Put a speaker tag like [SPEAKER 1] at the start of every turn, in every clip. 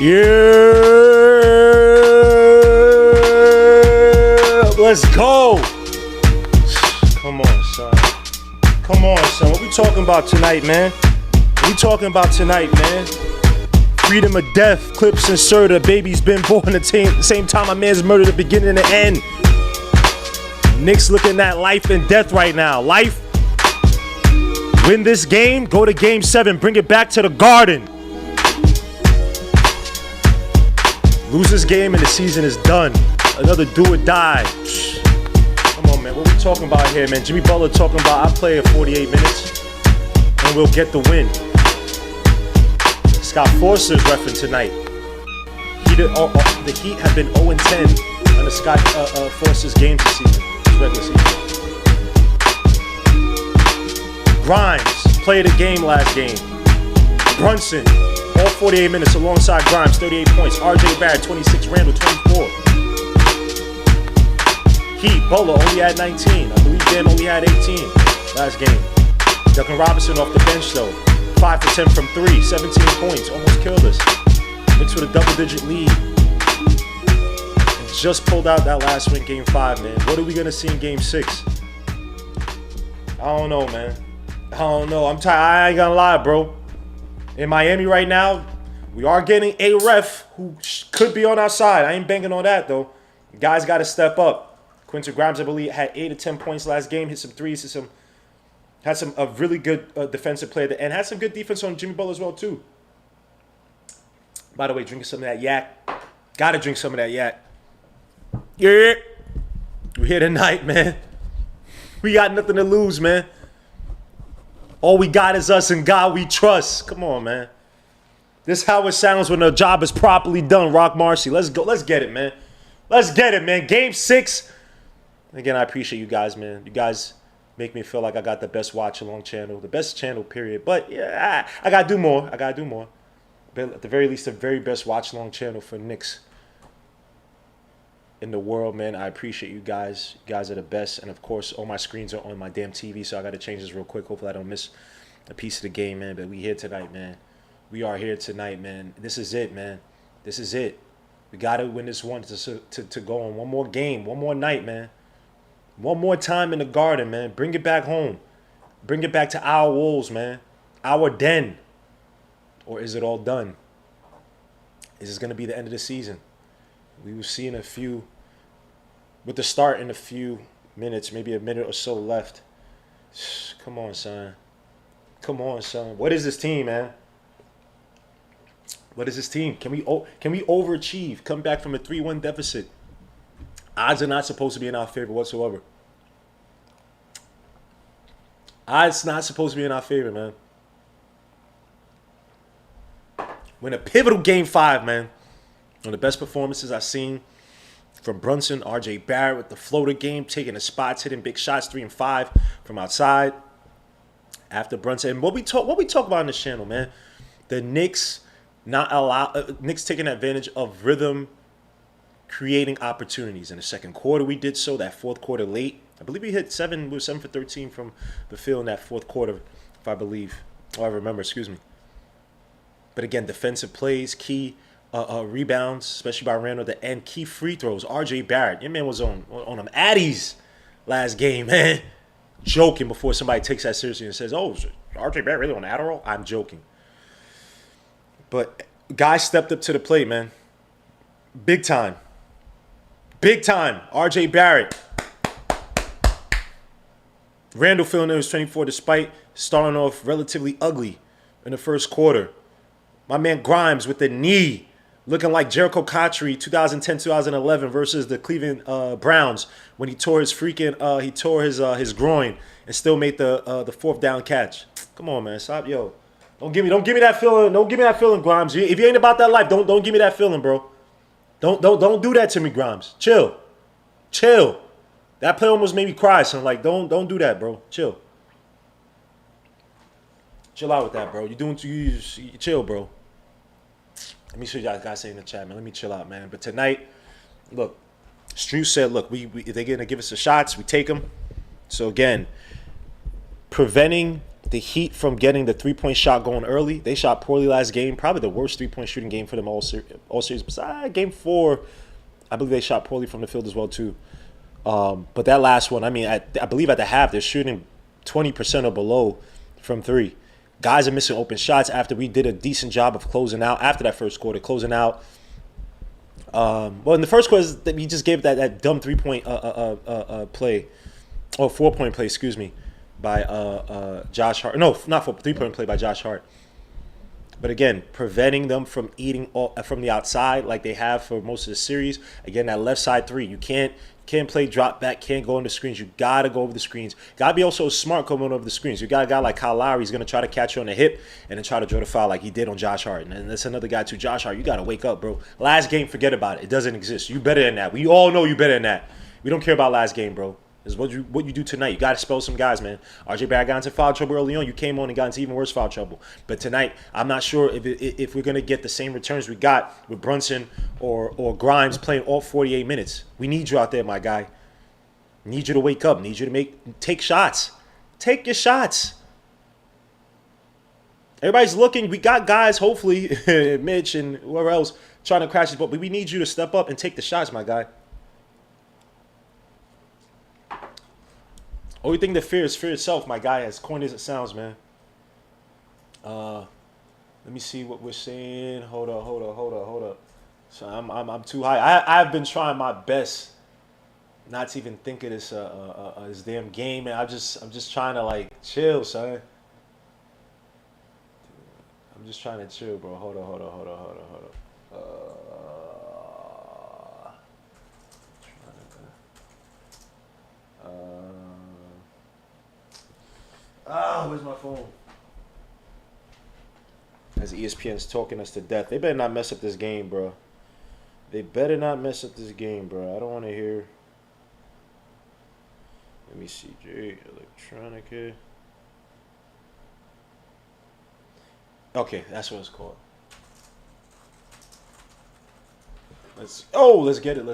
[SPEAKER 1] Yeah, let's go. Come on, son. Come on, son. What we talking about tonight, man? What we talking about tonight, man? Freedom or death, clips inserted. Baby's been born at the same time my man's murdered at the beginning and the end. Knicks looking at life and death right now. Life, win this game, go to game 7, bring it back to the Garden. Lose this game and the season is done. Another do or die. Come on, man. What we talking about here, man? Jimmy Butler talking about I play 48 minutes and we'll get the win. Scott Forster's reference tonight. The Heat have been 0-10 under Scott Forster's games this season. Regular season. Grimes played a game last game. Brunson, all 48 minutes alongside Grimes, 38 points. RJ Barrett, 26. Randall, 24. Heat, Butler only had 19. I believe Dan only had 18 last game. Duncan Robinson off the bench though. 5 for 10 from 3, 17 points. Almost killed us. Knicks with a double-digit lead. Just pulled out that last win, game 5, man. What are we gonna see in game 6? I don't know, man. I don't know. I'm tired. I ain't gonna lie, bro. In Miami right now, we are getting a ref who could be on our side. I ain't banking on that though. Guys got to step up. Quentin Grimes, I believe, had 8 or 10 points last game. Hit some threes. Had some a really good defensive play at the end. Had some good defense on Jimmy Butler as well too. By the way, drinking some of that yak. Gotta drink some of that yak. Yeah, we're here tonight, man. We got nothing to lose, man. All we got is us and God we trust. Come on, man. This is how it sounds when the job is properly done. Rock Marcy, let's go. Let's get it, man. Let's get it, man. Game 6. Again, I appreciate you guys, man. You guys make me feel like I got the best watch-along channel, the best channel, period. But yeah, I gotta do more. I gotta do more. But at the very least, the very best watch-along channel for Knicks in the world, man. I appreciate you guys. You guys are the best. And of course, all my screens are on my damn TV, so I got to change this real quick. Hopefully I don't miss a piece of the game, man. But we here tonight, man. We are here tonight, man. This is it, man. This is it. We got to win this one to go on one more game, one more night, man. One more time in the Garden, man. Bring it back home. Bring it back to our walls, man. Our den. Or is it all done? Is this going to be the end of the season? We will see in a few, with the start in a few minutes, maybe a minute or so left. Come on, son. Come on, son. What is this team, man? What is this team? Can we overachieve? Come back from a 3-1 deficit. Odds are not supposed to be in our favor whatsoever. Odds not supposed to be in our favor, man. Win a pivotal game 5, man. One of the best performances I've seen from Brunson, RJ Barrett with the floater game, taking the spots, hitting big shots, 3 and 5 from outside. After Brunson, and what we talk about on this channel, man, the Knicks Knicks taking advantage of rhythm, creating opportunities. In the second quarter, we did so. That fourth quarter late, I believe we hit 7. We were 7 for 13 from the field in that fourth quarter, if I believe, or I remember. Excuse me. But again, defensive plays, key. Rebounds, especially by Randall at the end. Key free throws. RJ Barrett, your man was on them Addies last game, man. Joking before somebody takes that seriously and says, "Oh, is RJ Barrett really on Adderall?" I'm joking. But guys stepped up to the plate, man. Big time. Big time. RJ Barrett. Randall filling in his 24 despite starting off relatively ugly in the first quarter. My man Grimes with the knee. Looking like Jericho Cotchery 2010-2011 versus the Cleveland Browns when he tore his his groin and still made the 4th down catch. Come on, man, stop, yo. Don't give me that feeling. Don't give me that feeling, Grimes. If you ain't about that life, don't give me that feeling, bro. Don't do that to me, Grimes. Chill. That play almost made me cry, son. Like don't do that, bro. Chill out with that, bro. You chill, bro. Let me show you guys say in the chat, man. Let me chill out, man. But tonight, look, Strew said, look, if they're going to give us the shots, we take them. So, again, preventing the Heat from getting the three-point shot going early. They shot poorly last game. Probably the worst three-point shooting game for them all series. Besides game 4, I believe they shot poorly from the field as well too. But that last one, I mean, I believe at the half they're shooting 20% or below from 3. Guys are missing open shots after we did a decent job of closing out after that first quarter, closing out. Well, in the first quarter, we just gave that dumb 3-point play, or 4-point play, excuse me, by Josh Hart. No, not 3-point play by Josh Hart. But again, preventing them from eating from the outside like they have for most of the series. Again, that left side 3, you can't play drop back, can't go into screens. You got to go over the screens. Got to be also smart coming over the screens. You got a guy like Kyle Lowry, he's going to try to catch you on the hip and then try to draw the foul like he did on Josh Hart. And that's another guy too. Josh Hart, you got to wake up, bro. Last game, forget about it. It doesn't exist. You better than that. We all know you better than that. We don't care about last game, bro. Is what you do tonight. You got to spell some guys, man. RJ Barrett got into foul trouble early on. You came on and got into even worse foul trouble. But tonight, I'm not sure if we're going to get the same returns we got with Brunson or Grimes playing all 48 minutes. We need you out there, my guy. Need you to wake up. Need you to take shots. Take your shots. Everybody's looking. We got guys, hopefully, Mitch and whoever else, trying to crash this, but we need you to step up and take the shots, my guy. Only thing that fear is fear itself, my guy, as corny as it sounds, man. Let me see what we're saying. Hold up. So I'm too high. I've been trying my best not to even think of this damn game, and I'm just trying to like chill, son. I'm just trying to chill, bro. Hold up. Where's my phone? As ESPN's talking us to death. They better not mess up this game, bro. They better not mess up this game, bro. I don't want to hear. Let me see, J Electronic here. Okay, that's what it's called. Let's get it.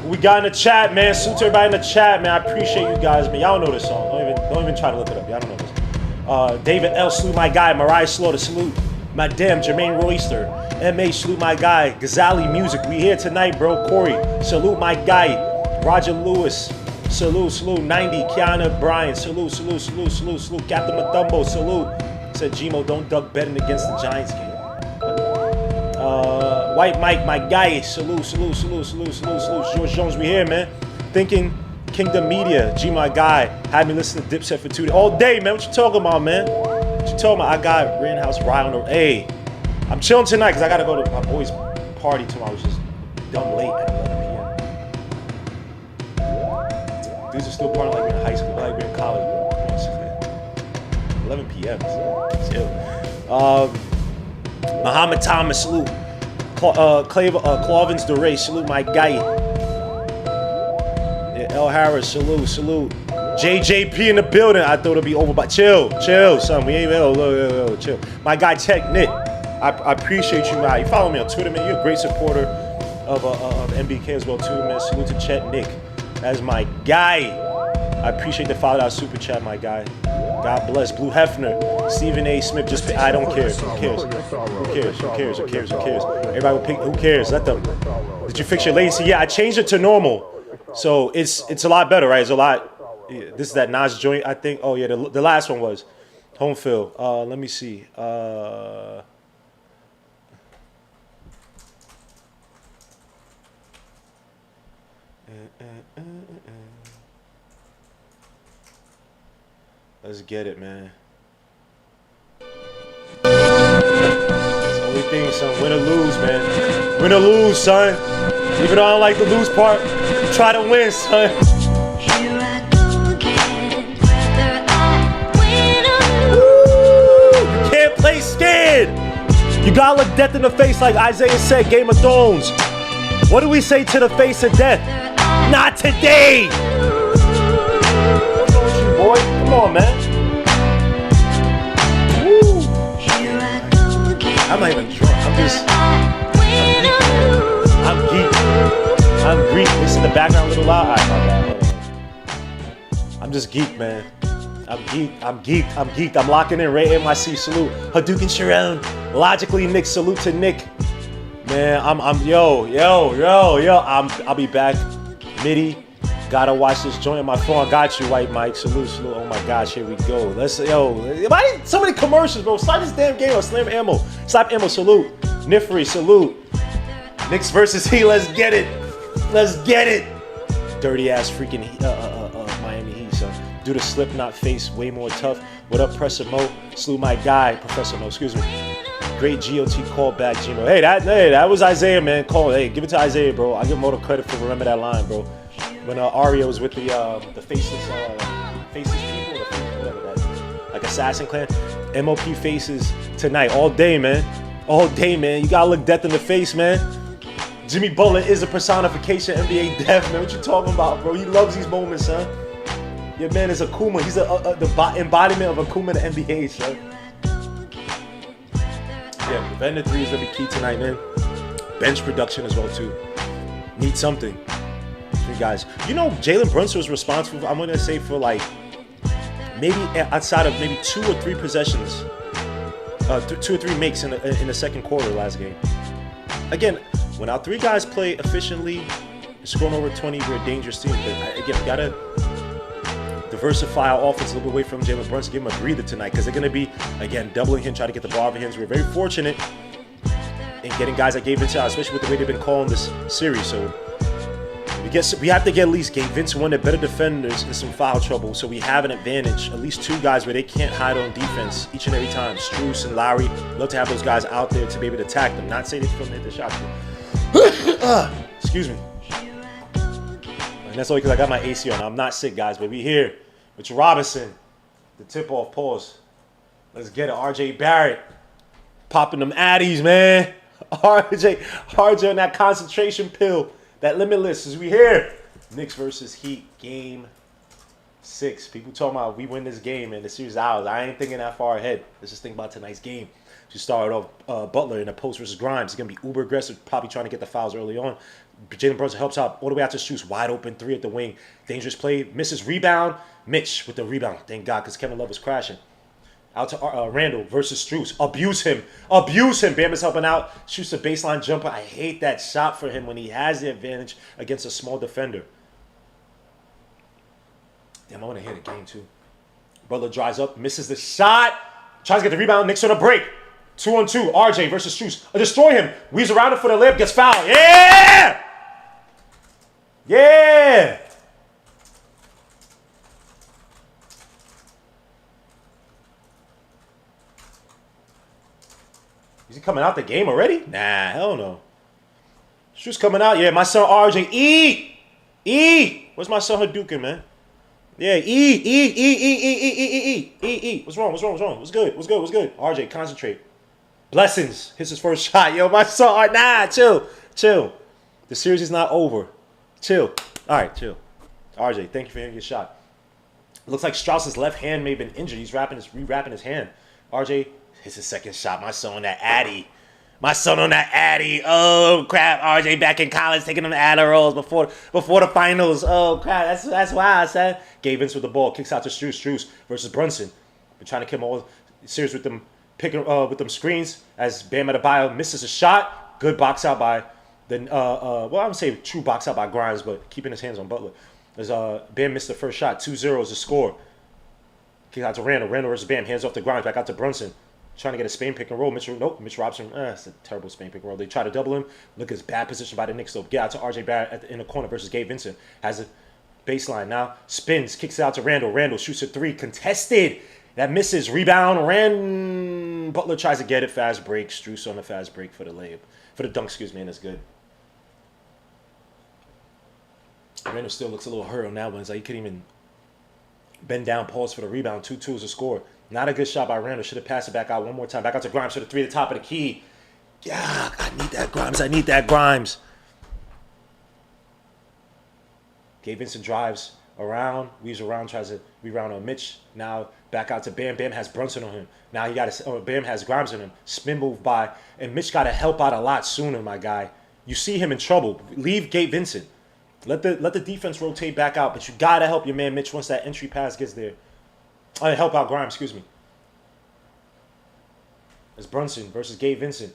[SPEAKER 1] We got in the chat, man. Salute to everybody in the chat, man. I appreciate you guys, man. Y'all know this song. Don't even try to look it up. Y'all don't know this. David L. Salute my guy. Mariah Slaughter. Salute. Madame Jermaine Royster. M.A. Salute my guy. Ghazali Music. We here tonight, bro. Corey. Salute my guy. Roger Lewis. Salute. 90. Kiana Bryan. Salute. Captain Mathumbo. Salute. Said Gmo, don't duck betting against the Giants game. White Mike, my guy. Salute. George Jones, we here, man. Thinking Kingdom Media. G, my guy. Had me listen to Dipset for 2 days. All day, man. What you talking about, man? What you talking about? I got Rittenhouse Ride on the... Hey, I'm chilling tonight because I got to go to my boy's party tomorrow, which is dumb late at 11 p.m. Dudes are still partying like we're in high school, like we're in college, bro. Come on, 11 p.m. Chill. Muhammad Thomas, salute. Clavins DeRay, salute my guy. Yeah, L. Harris, salute. JJP in the building. I thought it'd be over, but chill, son. We ain't chill. My guy Tech Nick, I appreciate you, man. You follow me on Twitter, man. You're a great supporter of MBK as well too, man. Salute to Chet Nick. That's my guy. I appreciate the $5 super chat, my guy. God bless. Blue Hefner. Stephen A. Smith. Just I don't care. Who cares? Everybody will pick. Who cares? Let them. Did you fix your latency? Yeah, I changed it to normal, so it's a lot better, right? It's a lot. Yeah, this is that Nas joint, I think. Oh yeah, the last one was home field. Let me see. Let's get it, man. It's the only thing, son. Win or lose, man. Win or lose, son. Even though I don't like the lose part, try to win, son.
[SPEAKER 2] Here I go again, whether I win or lose.
[SPEAKER 1] You can't play scared. You gotta look death in the face like Isaiah said, Game of Thrones. What do we say to the face of death? Not today. Boy, come on, man. Woo.
[SPEAKER 2] Here I go again.
[SPEAKER 1] I'm I'm not even drunk. I'm geek. I'm geek. This in the background a little loud. All right, my bad. Hold on. I'm just geek, man. I'm geeked. I'm locking in. Ray NYC, salute. Hadouken Sharon. Logically, Nick, salute to Nick. Man, I'll be back. MIDI. Gotta watch this joint on my phone. I got you, White Mike. Salute. Oh my gosh, here we go. Why so many commercials, bro? Slap this damn game on Slam Ammo. Slap Ammo, salute. Nifri, salute. Knicks versus Heat. Let's get it. Dirty ass freaking Miami Heat, son. Do the Slipknot face way more tough. What up, Presser Mo? Slew my guy, Professor Mo. Excuse me. Great GOT callback, Gino. Hey, that was Isaiah, man. Hey, give it to Isaiah, bro. I give him all the credit for remember that line, bro. When Aria was with the faceless people, whatever that, like Assassin Clan, MOP faces tonight, all day, man. You gotta look death in the face, man. Jimmy Butler is a personification of NBA death, man. What you talking about, bro? He loves these moments, son. Your man is Akuma. He's the embodiment of Akuma in the NBA, son. Yeah, preventing three is gonna be key tonight, man. Bench production as well too. Need something. Guys, you know, Jalen Brunson was responsible, I'm going to say, for like maybe outside of maybe 2 or 3 possessions, 2 or 3 makes in the second quarter last game. Again, when our 3 guys play efficiently, scoring over 20, we're a dangerous team. But again, we got to diversify our offense a little bit away from Jalen Brunson, give him a breather tonight, because they're going to be, again, doubling him, trying to get the ball out of hands. We're very fortunate in getting guys like Gabe Vincent out, especially with the way they've been calling this series. So we have to get at least Gabe Vincent, one of the better defenders, in some foul trouble, so we have an advantage. At least 2 guys where they can't hide on defense each and every time. Strus and Lowry, love to have those guys out there to be able to attack them. Not saying they couldn't hit the shot. Excuse me. And that's only because I got my AC on. I'm not sick, guys, but we here. Mitchell Robinson, the tip-off, pause. Let's get it. RJ Barrett, popping them addies, man. RJ on that concentration pill. That limitless is we here. Knicks versus Heat, game 6. People talking about we win this game and the series is ours. I ain't thinking that far ahead. Let's just think about tonight's game. To start off, Butler in a post versus Grimes. He's going to be uber aggressive, probably trying to get the fouls early on. Jalen Brunson helps out all the way out to Strus, wide open, 3 at the wing. Dangerous play, misses rebound. Mitch with the rebound. Thank God, because Kevin Love was crashing. Out to Randall versus Strus. Abuse him. Bam is helping out. Shoots a baseline jumper. I hate that shot for him when he has the advantage against a small defender. Damn, I want to hit a game too. Butler dries up, misses the shot. Tries to get the rebound. Knicks on a break. 2-on-2. RJ versus Strus. Destroy him. Weaves around him for the layup. Gets fouled. Yeah! Yeah! Is he coming out the game already? Nah, hell no. Strus coming out. Yeah, my son RJ. E. Where's my son Hadouken, man? Yeah, E. What's wrong? What's good? RJ, concentrate. Blessings. Hits his first shot. Yo, my son. Nah, chill. The series is not over. Chill. All right, chill. RJ, thank you for hitting your shot. It looks like Strauss's left hand may have been injured. He's re-wrapping his hand. RJ hits his second shot. My son on that Addy. Oh, crap. RJ back in college taking them Adderalls before the finals. Oh, crap. That's why I said. Gabe Vince with the ball. Kicks out to Strus versus Brunson. Been trying to kill him all series with them with them screens as Bam Adebayo misses a shot. Good box out by the I wouldn't say true box out by Grimes, but keeping his hands on Butler. As Bam missed the first shot. 2-0 is the score. Kick out to Randall. Randall versus Bam. Hands off to Grimes. Back out to Brunson. Trying to get a Spain pick and roll. Mitch Robinson. It's a terrible Spain pick and roll. They try to double him. Look at his bad position by the Knicks. So get out to RJ Barrett in the corner versus Gabe Vincent. Has a baseline now. Spins. Kicks it out to Randall. Randall shoots a 3. Contested. That misses. Rebound. Butler tries to get it. Fast break. Strus on the fast break for the layup. For the dunk, excuse me. And it's good. Randall still looks a little hurt on that one. It's like he couldn't even bend down, pause for the rebound. 2-2 is a score. Not a good shot by Randall. Should have passed it back out one more time. Back out to Grimes for the 3 at the top of the key. Yeah, I need that Grimes. Gabe Vincent drives. around, weaves around, tries to rebound on Mitch. Now back out to Bam. Bam has Brunson on him. Now he got Bam has Grimes on him. Spin move by, and Mitch got to help out a lot sooner, my guy. You see him in trouble. Leave Gabe Vincent. Let the defense rotate back out, but you got to help your man Mitch once that entry pass gets there. Help out Grimes, excuse me. It's Brunson versus Gabe Vincent.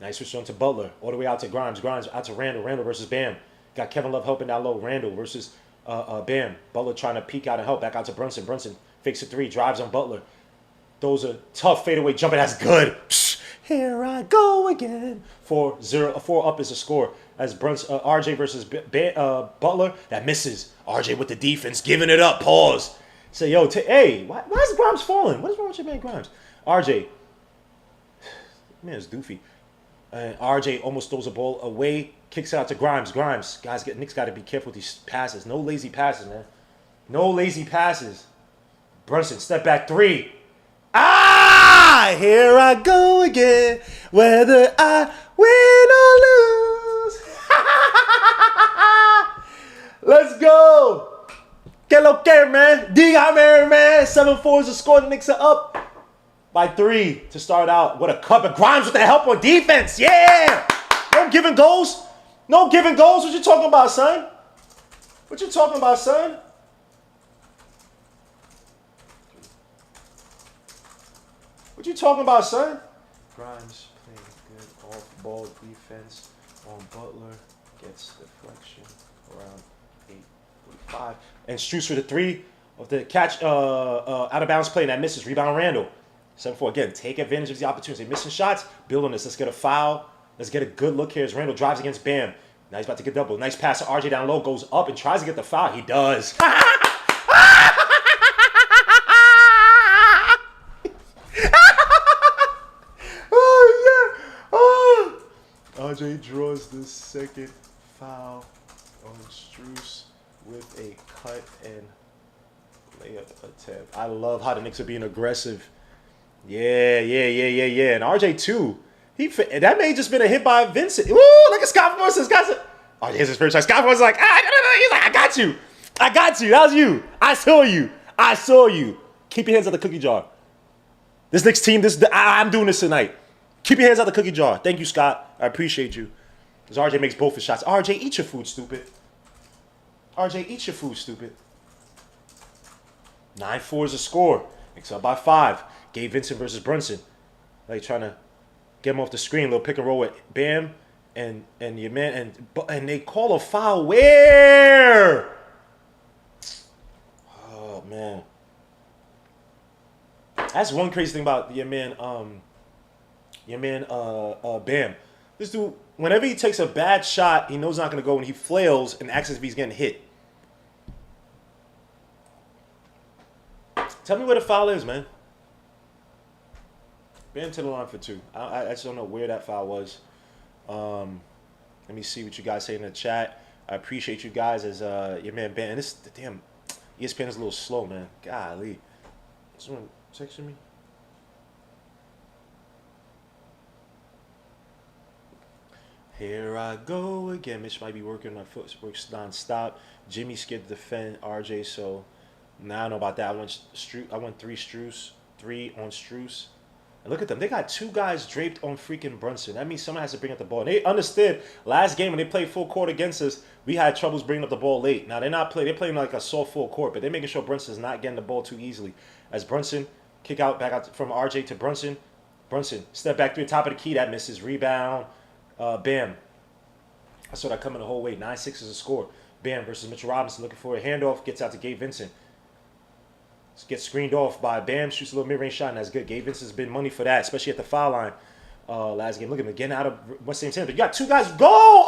[SPEAKER 1] Now he switched on to Butler. All the way out to Grimes. Grimes out to Randall. Randall versus Bam. Got Kevin Love helping down low. Randall versus Bam. Butler trying to peek out and help. Back out to Brunson. Brunson fakes a three. Drives on Butler. Those are tough fadeaway jumper. That's good. Psh, here I go again. 4-0. 4 up is a score. As Brunson, RJ versus Butler. That misses. RJ with the defense. Giving it up. Pause. Say, yo, hey, why is Grimes falling? What is wrong with your man Grimes? RJ. Man, it's doofy. And RJ almost throws a ball away, kicks it out to Grimes. Grimes, guys, Knicks got to be careful with these passes. No lazy passes, man. No lazy passes. Brunson, step back three. Ah, here I go again. Whether I win or lose. Let's go. Que lo que, man. Dígame, man. 7-4 is the score. The Knicks are up by 3 to start out. What a cut. But Grimes with the help on defense. Yeah. No giving goals. No giving goals. What you talking about, son? What you talking about, son? What you talking about, son? Grimes playing good off-ball defense on Butler. Gets deflection around 8:45. And Strus for the 3 of the catch out of bounds play. And that misses. Rebound Randall. 7-4 again. Take advantage of the opportunity. Missing shots. Build on this. Let's get a foul. Let's get a good look here as Randall drives against Bam. Now he's about to get double. Nice pass to RJ down low. Goes up and tries to get the foul. He does. Oh, yeah. Oh. RJ draws the second foul on Strus with a cut and layup attempt. I love how the Knicks are being aggressive. Yeah. And RJ too. That may have just been a hit by Vincent. Ooh, look at Scott Morrison. Oh, here's his first try. Scott Morrison's like, he's like, I got you. That was you. I saw you. Keep your hands out the cookie jar. This Knicks team, I'm doing this tonight. Keep your hands out the cookie jar. Thank you, Scott. I appreciate you. Because RJ makes both his shots. RJ, eat your food, stupid. 9-4 is a score. Knicks up by 5. Gabe Vincent versus Brunson. Like trying to get him off the screen. Little pick and roll with Bam and your man. And they call a foul. Where? Oh, man. That's one crazy thing about your man Bam. This dude, whenever he takes a bad shot, he knows it's not going to go, and he flails and acts as if he's getting hit. Tell me where the foul is, man. Bam to the line for 2. I just don't know where that foul was. Let me see what you guys say in the chat. I appreciate you guys as your man Bam. And this damn ESPN is a little slow, man. Golly. Someone texting me? Here I go again. Mitch might be working on footwork non-stop. Jimmy scared to defend RJ, so now I don't know about that. I went 3 on Strus. And look at them. They got 2 guys draped on freaking Brunson. That means someone has to bring up the ball. And they understood last game when they played full court against us, we had troubles bringing up the ball late. Now they're playing like a soft full court, but they're making sure Brunson's not getting the ball too easily. As Brunson back out from RJ to Brunson. Brunson step back 3 top of the key. That misses. Rebound. Bam. I saw that coming the whole way. 9-6 is a score. Bam versus Mitchell Robinson looking for a handoff. Gets out to Gabe Vincent. Gets screened off by Bam. Shoots a little mid-range shot, and that's good. Gabe Vincent's been money for that, especially at the foul line last game. Look at him getting out of West St. But you got 2 guys. Go,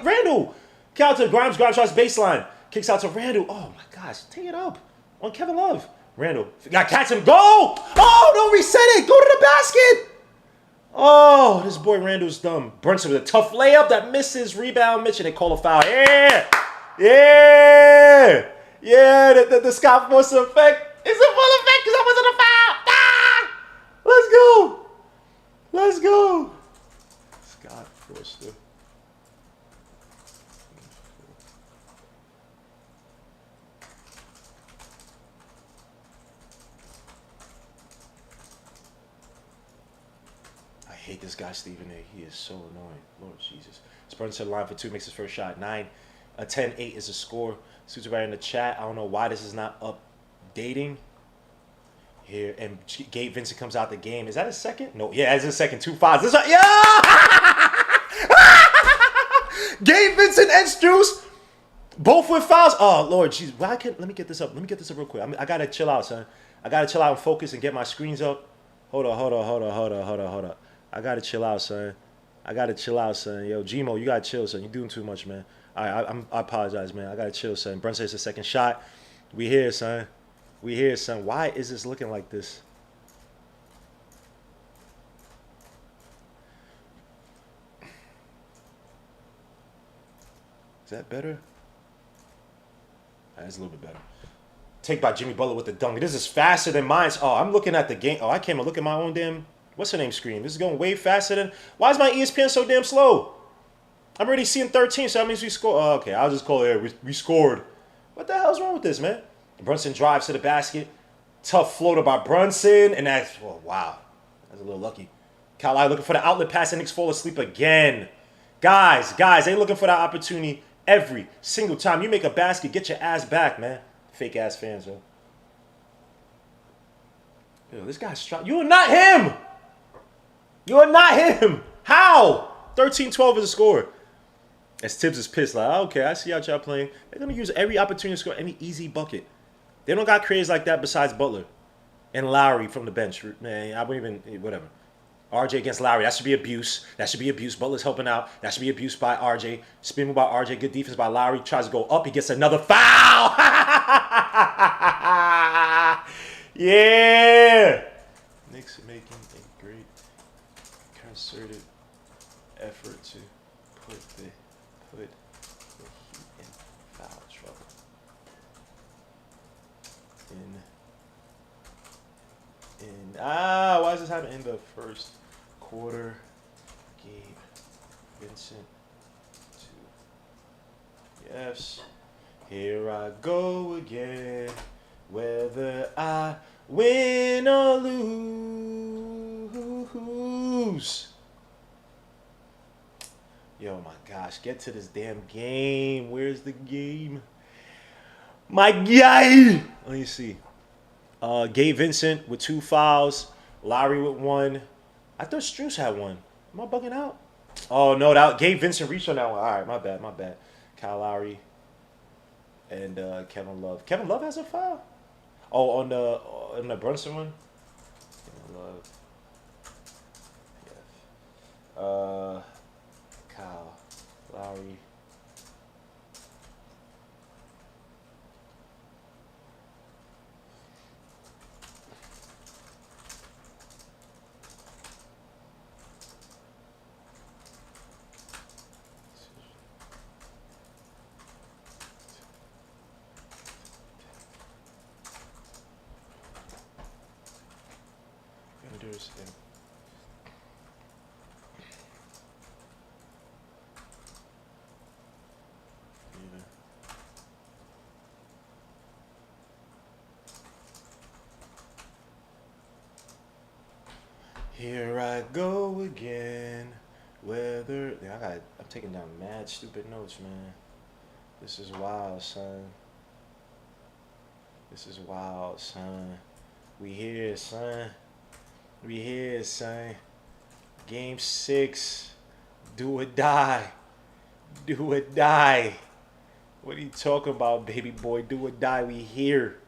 [SPEAKER 1] Randall. Kick out to Grimes. Grimes tries baseline. Kicks out to Randall. Oh, my gosh. Take it up on Kevin Love. Randall. Got to catch him. Go. Oh, don't reset it. Go to the basket. Oh, this boy Randall's dumb. Brunson with a tough layup that misses. Rebound, Mitch, and they call a foul. Yeah. The Scott Morrison effect. It's a full effect because I wasn't a foul. Let's go. Scott Forster. hate this guy, Stephen A. He is so annoying. Lord Jesus. Spurs to the line for 2, makes his first shot. 10-8 is the score. Suits right in the chat. I don't know why this is not updating. Here, and Gabe Vincent comes out the game. Is that his second? No, yeah, it's his second. 2 fouls. This yeah! Gabe Vincent and Struce, both with fouls. Oh, Lord, jeez. Why can't, let me get this up. Let me get this up real quick. I got to chill out, son. I got to chill out and focus and get my screens up. Hold on. I got to chill out, son. I got to chill out, son. Yo, Gmo, you got to chill, son. You're doing too much, man. All right, I apologize, man. I got to chill, son. Brunson hits the second shot. We here, son. We here, son. Why is this looking like this? Is that better? That's a little bit better. Take by Jimmy Butler with the dunk. This is faster than mine. Oh, I'm looking at the game. Oh, I can't even look at my own damn, what's her name, screen. This is going way faster than, why is my ESPN so damn slow? I'm already seeing 13, so that means we scored. Oh, okay, I'll just call it, we scored. What the hell's wrong with this, man? Brunson drives to the basket. Tough floater by Brunson. And that's, oh, wow. That's a little lucky. Kyle Lowry looking for the outlet pass, and Knicks fall asleep again. Guys, they looking for that opportunity every single time. You make a basket, get your ass back, man. Fake ass fans, yo. Yo, this guy's strong. You are not him. You are not him. How? 13-12 is the score. As Tibbs is pissed, like, okay, I see how y'all playing. They're going to use every opportunity to score any easy bucket. They don't got creators like that besides Butler and Lowry from the bench. Man, I wouldn't even, whatever. RJ against Lowry, that should be abuse. That should be abuse. Butler's helping out. That should be abuse by RJ. Spin move by RJ. Good defense by Lowry. Tries to go up. He gets another foul. Yeah. Knicks making a great concerted effort to put the Heat in foul trouble. Why is this happening in the first quarter? Gabe Vincent to yes. Here I go again. Whether I win or lose. Yo, my gosh, get to this damn game. Where's the game? My guy. Let me see. Gabe Vincent with 2 fouls. Lowry with 1. I thought Struce had 1. Am I bugging out? Oh, no, that Gabe Vincent reached on that one. All right, my bad. Kyle Lowry and Kevin Love. Kevin Love has a foul? Oh, on the Brunson one? Kevin Love. Yes. Kyle Lowry. Here I go again. Whether I'm taking down mad stupid notes, man. This is wild, son. This is wild, son. We here, son. We here, son. Game 6. Do or die. Do or die. What are you talking about, baby boy? Do or die. We here.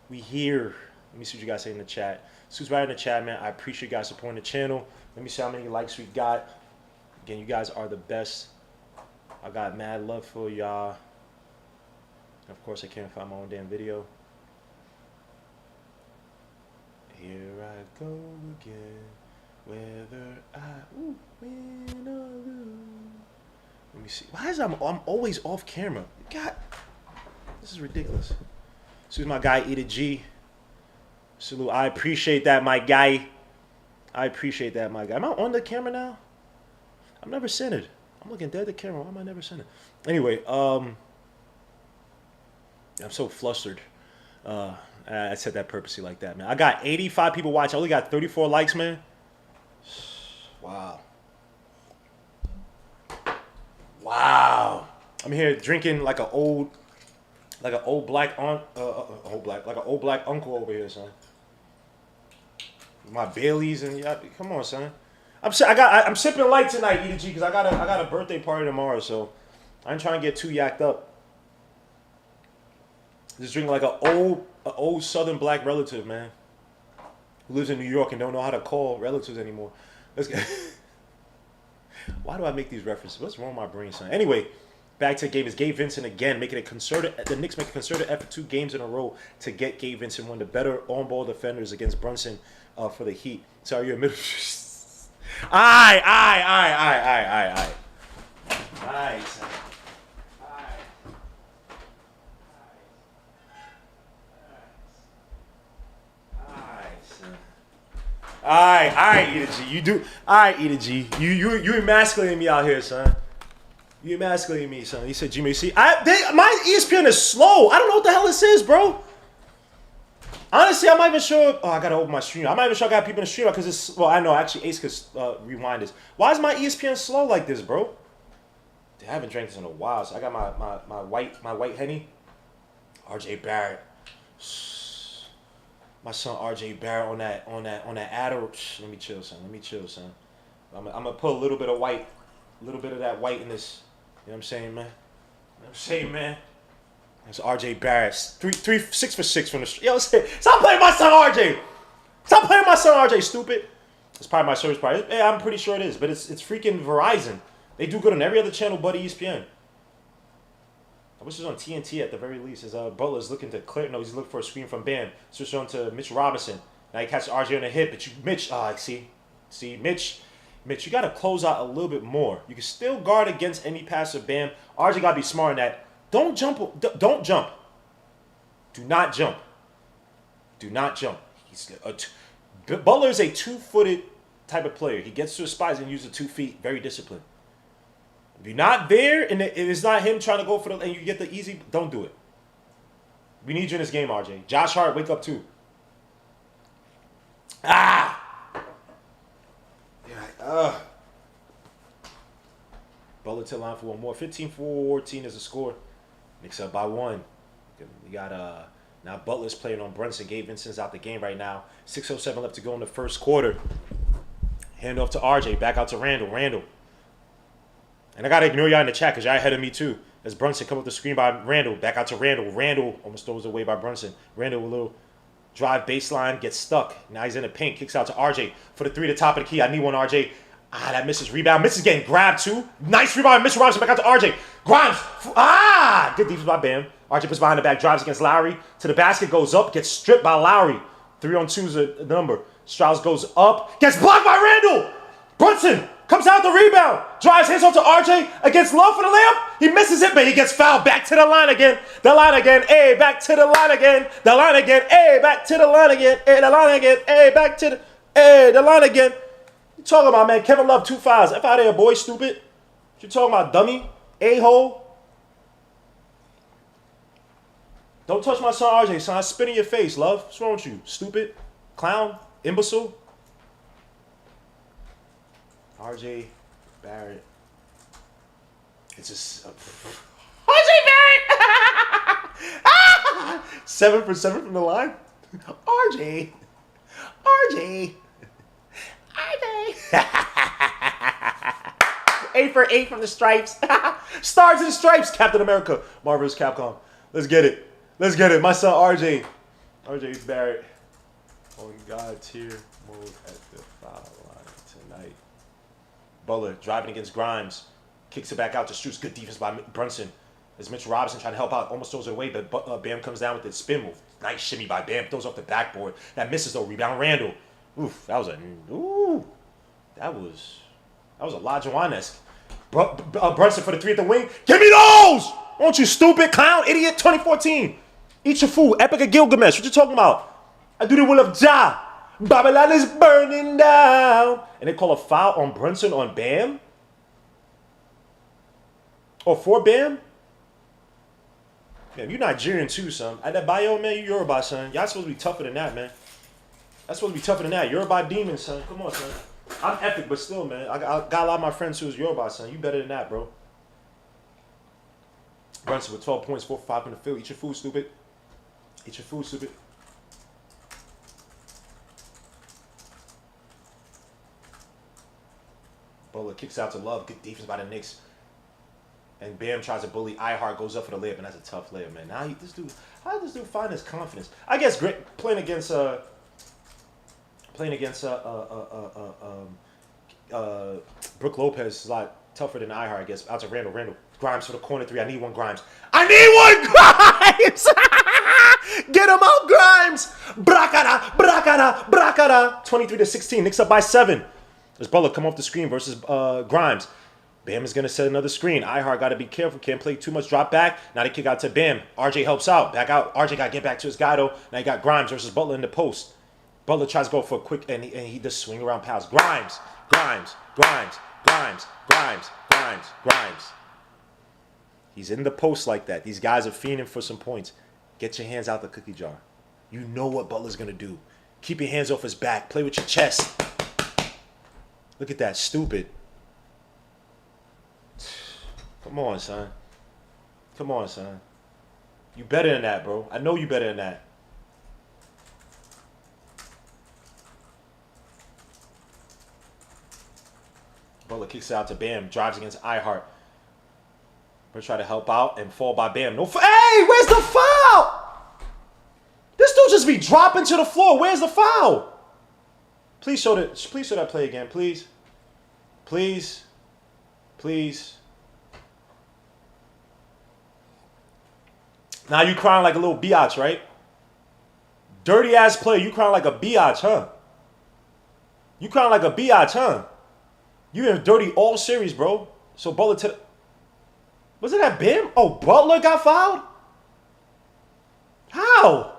[SPEAKER 1] We here. Let me see what you guys say in the chat. Suits right in the chat, man. I appreciate you guys supporting the channel. Let me see how many likes we got. Again, you guys are the best. I got mad love for y'all. Of course, I can't find my own damn video. Here I go again. Whether I win or lose. Let me see. Why is I'm always off camera? God, this is ridiculous. This is my guy, Eat a G. Salute. I appreciate that, my guy. I appreciate that, my guy. Am I on the camera now? I'm never centered. I'm looking dead at the camera. Why am I never centered? Anyway, I'm so flustered. I said that purposely like that, man. I got 85 people watching. I only got 34 likes, man. Wow. Wow. I'm here drinking like an old black aunt, like an old black uncle over here, son. My Baileys and yeah, come on, son. I'm sipping light tonight, E to G, because I got a birthday party tomorrow, so I ain't trying to get too yacked up. Just drinking like an old Southern black relative, man, who lives in New York and don't know how to call relatives anymore. Let's get. Why do I make these references? What's wrong with my brain, son? Anyway, back to Gabe. Is Gabe Vincent again making a concerted? The Knicks make a concerted effort 2 games in a row to get Gabe Vincent, one of the better on-ball defenders against Brunson for the Heat. So you're middle. Aye. Son. Alright, E to G. You do. Alright, E to G. You emasculating me out here, son. You emasculating me, son. He said, Jimmy, see, my ESPN is slow. I don't know what the hell this is, bro. Honestly, I'm not even sure. Oh, I gotta open my stream. I'm not even sure I got people in the stream because it's. Well, I know actually Ace could rewind this. Why is my ESPN slow like this, bro? I haven't drank this in a while, so I got my white Henny. RJ Barrett. My son RJ Barrett on that Adder. Let me chill, son. I'm gonna put a little bit of that white in this. You know what I'm saying, man? That's RJ Barrett. 6 for 6 from the street. Yo, stop playing my son RJ. Stop playing my son RJ, stupid. It's probably my service provider. Yeah, I'm pretty sure it is, but it's freaking Verizon. They do good on every other channel but ESPN. I wish it was on TNT at the very least. As Butler's looking to clear. No, he's looking for a screen from Bam. Switch on to Mitch Robinson. Now he catches RJ on the hip, but Mitch. See, Mitch, you got to close out a little bit more. You can still guard against any pass of Bam. RJ got to be smart in that. Don't jump. Don't jump. Do not jump. Butler is a 2-footed type of player. He gets to his spots and uses 2 feet. Very disciplined. If you're not there and it's not him trying to go for and you get the easy, don't do it. We need you in this game, RJ. Josh Hart, wake up too. Yeah. Butler to line for one more. 15-14 is the score. Knicks up by 1. We got now Butler's playing on Brunson. Gabe Vincent's out the game right now. 6:07 left to go in the first quarter. Hand off to RJ. Back out to Randall. And I got to ignore y'all in the chat because y'all ahead of me too. As Brunson come up the screen by Randall. Back out to Randall. Randall almost throws away by Brunson. Randall with a little drive baseline. Gets stuck. Now he's in the paint. Kicks out to RJ for the 3 to top of the key. I need one, RJ. That misses. Rebound. Misses getting grabbed too. Nice rebound. Mitchell Robinson back out to RJ. Grimes. Good defense by Bam. RJ puts behind the back. Drives against Lowry. To the basket. Goes up. Gets stripped by Lowry. 3-on-2 is the number. Strauss goes up. Gets blocked by Randall. Brunson comes out the rebound. Drives hands off to RJ against Love for the layup. He misses it, but he gets fouled. Back to the line again. The line again. Hey, back to the line again. The line again. Hey, back to the line again. Hey, the line again. Hey, back to the. Hey, the line again. You talking about, man? Kevin Love 2 fouls. F out of here, boy, stupid. What you talking about, dummy? A-hole. Don't touch my son RJ, son. I spit in your face, Love. What's wrong with you? Stupid. Clown. Imbecile. RJ Barrett. It's just RJ Barrett. 7 for 7 from the line. RJ. 8 for 8 from the stripes. Stars and stripes. Captain America. Marvel's Capcom. Let's get it. My son RJ. RJ Barrett. On God tier mode at the foul line tonight. Butler driving against Grimes. Kicks it back out to Strus. Good defense by Brunson. As Mitchell Robinson trying to help out. Almost throws it away, but Bam comes down with the spin move. Nice shimmy by Bam. Throws off the backboard. That misses though. Rebound Randall. Oof. That was a Olajuwon-esque. Brunson for the 3 at the wing. Give me those! Won't you stupid clown, idiot? 2014. Eat your food. Epic of Gilgamesh. What you talking about? I do the will of Jah. Babylon is burning down. And they call a foul on Brunson on Bam? Or for Bam? Man, you Nigerian too, son. At that bio, man, you Yoruba, son. Y'all supposed to be tougher than that, man. That's supposed to be tougher than that. Yoruba demon, son. Come on, son. I'm epic, but still, man. I got a lot of my friends who was Yoruba, son. You better than that, bro. Brunson with 12 points, 4 for 5 in the field. Eat your food, stupid. Eat your food, stupid. Butler kicks out to Love. Good defense by the Knicks. And Bam tries to bully. Ihart goes up for the layup, and that's a tough layup, man. Now how did this dude find his confidence? I guess playing against Brooke Lopez is a lot tougher than Ihart, I guess. Out to Randall. Randall. Grimes for the corner three. I need one Grimes. I need one Grimes! Get him out, Grimes! Bracada, bracada, bracada. 23-16. Knicks up by 7. There's Butler come off the screen versus Grimes. Bam is going to set another screen. Ihart got to be careful. Can't play too much drop back. Now they kick out to Bam. RJ helps out. Back out. RJ got to get back to his guy, though. Now you got Grimes versus Butler in the post. Butler tries to go for a quick, and he just swing around pass. Grimes. He's in the post like that. These guys are fiending for some points. Get your hands out the cookie jar. You know what Butler's going to do. Keep your hands off his back. Play with your chest. Look at that. Stupid. Come on, son. Come on, son. You better than that, bro. I know you better than that. Butler kicks it out to Bam. Drives against Ihart. We're trying to help out and fall by Bam. No, hey, where's the foul? This dude just be dropping to the floor. Where's the foul? Please show that play again, please. Please. Please. Now you crying like a little biatch, right? Dirty ass play. You crying like a biatch, huh? You crying like a biatch, huh? You been dirty all series, bro. So Butler to the... Was it that Bam? Oh, Butler got fouled? How?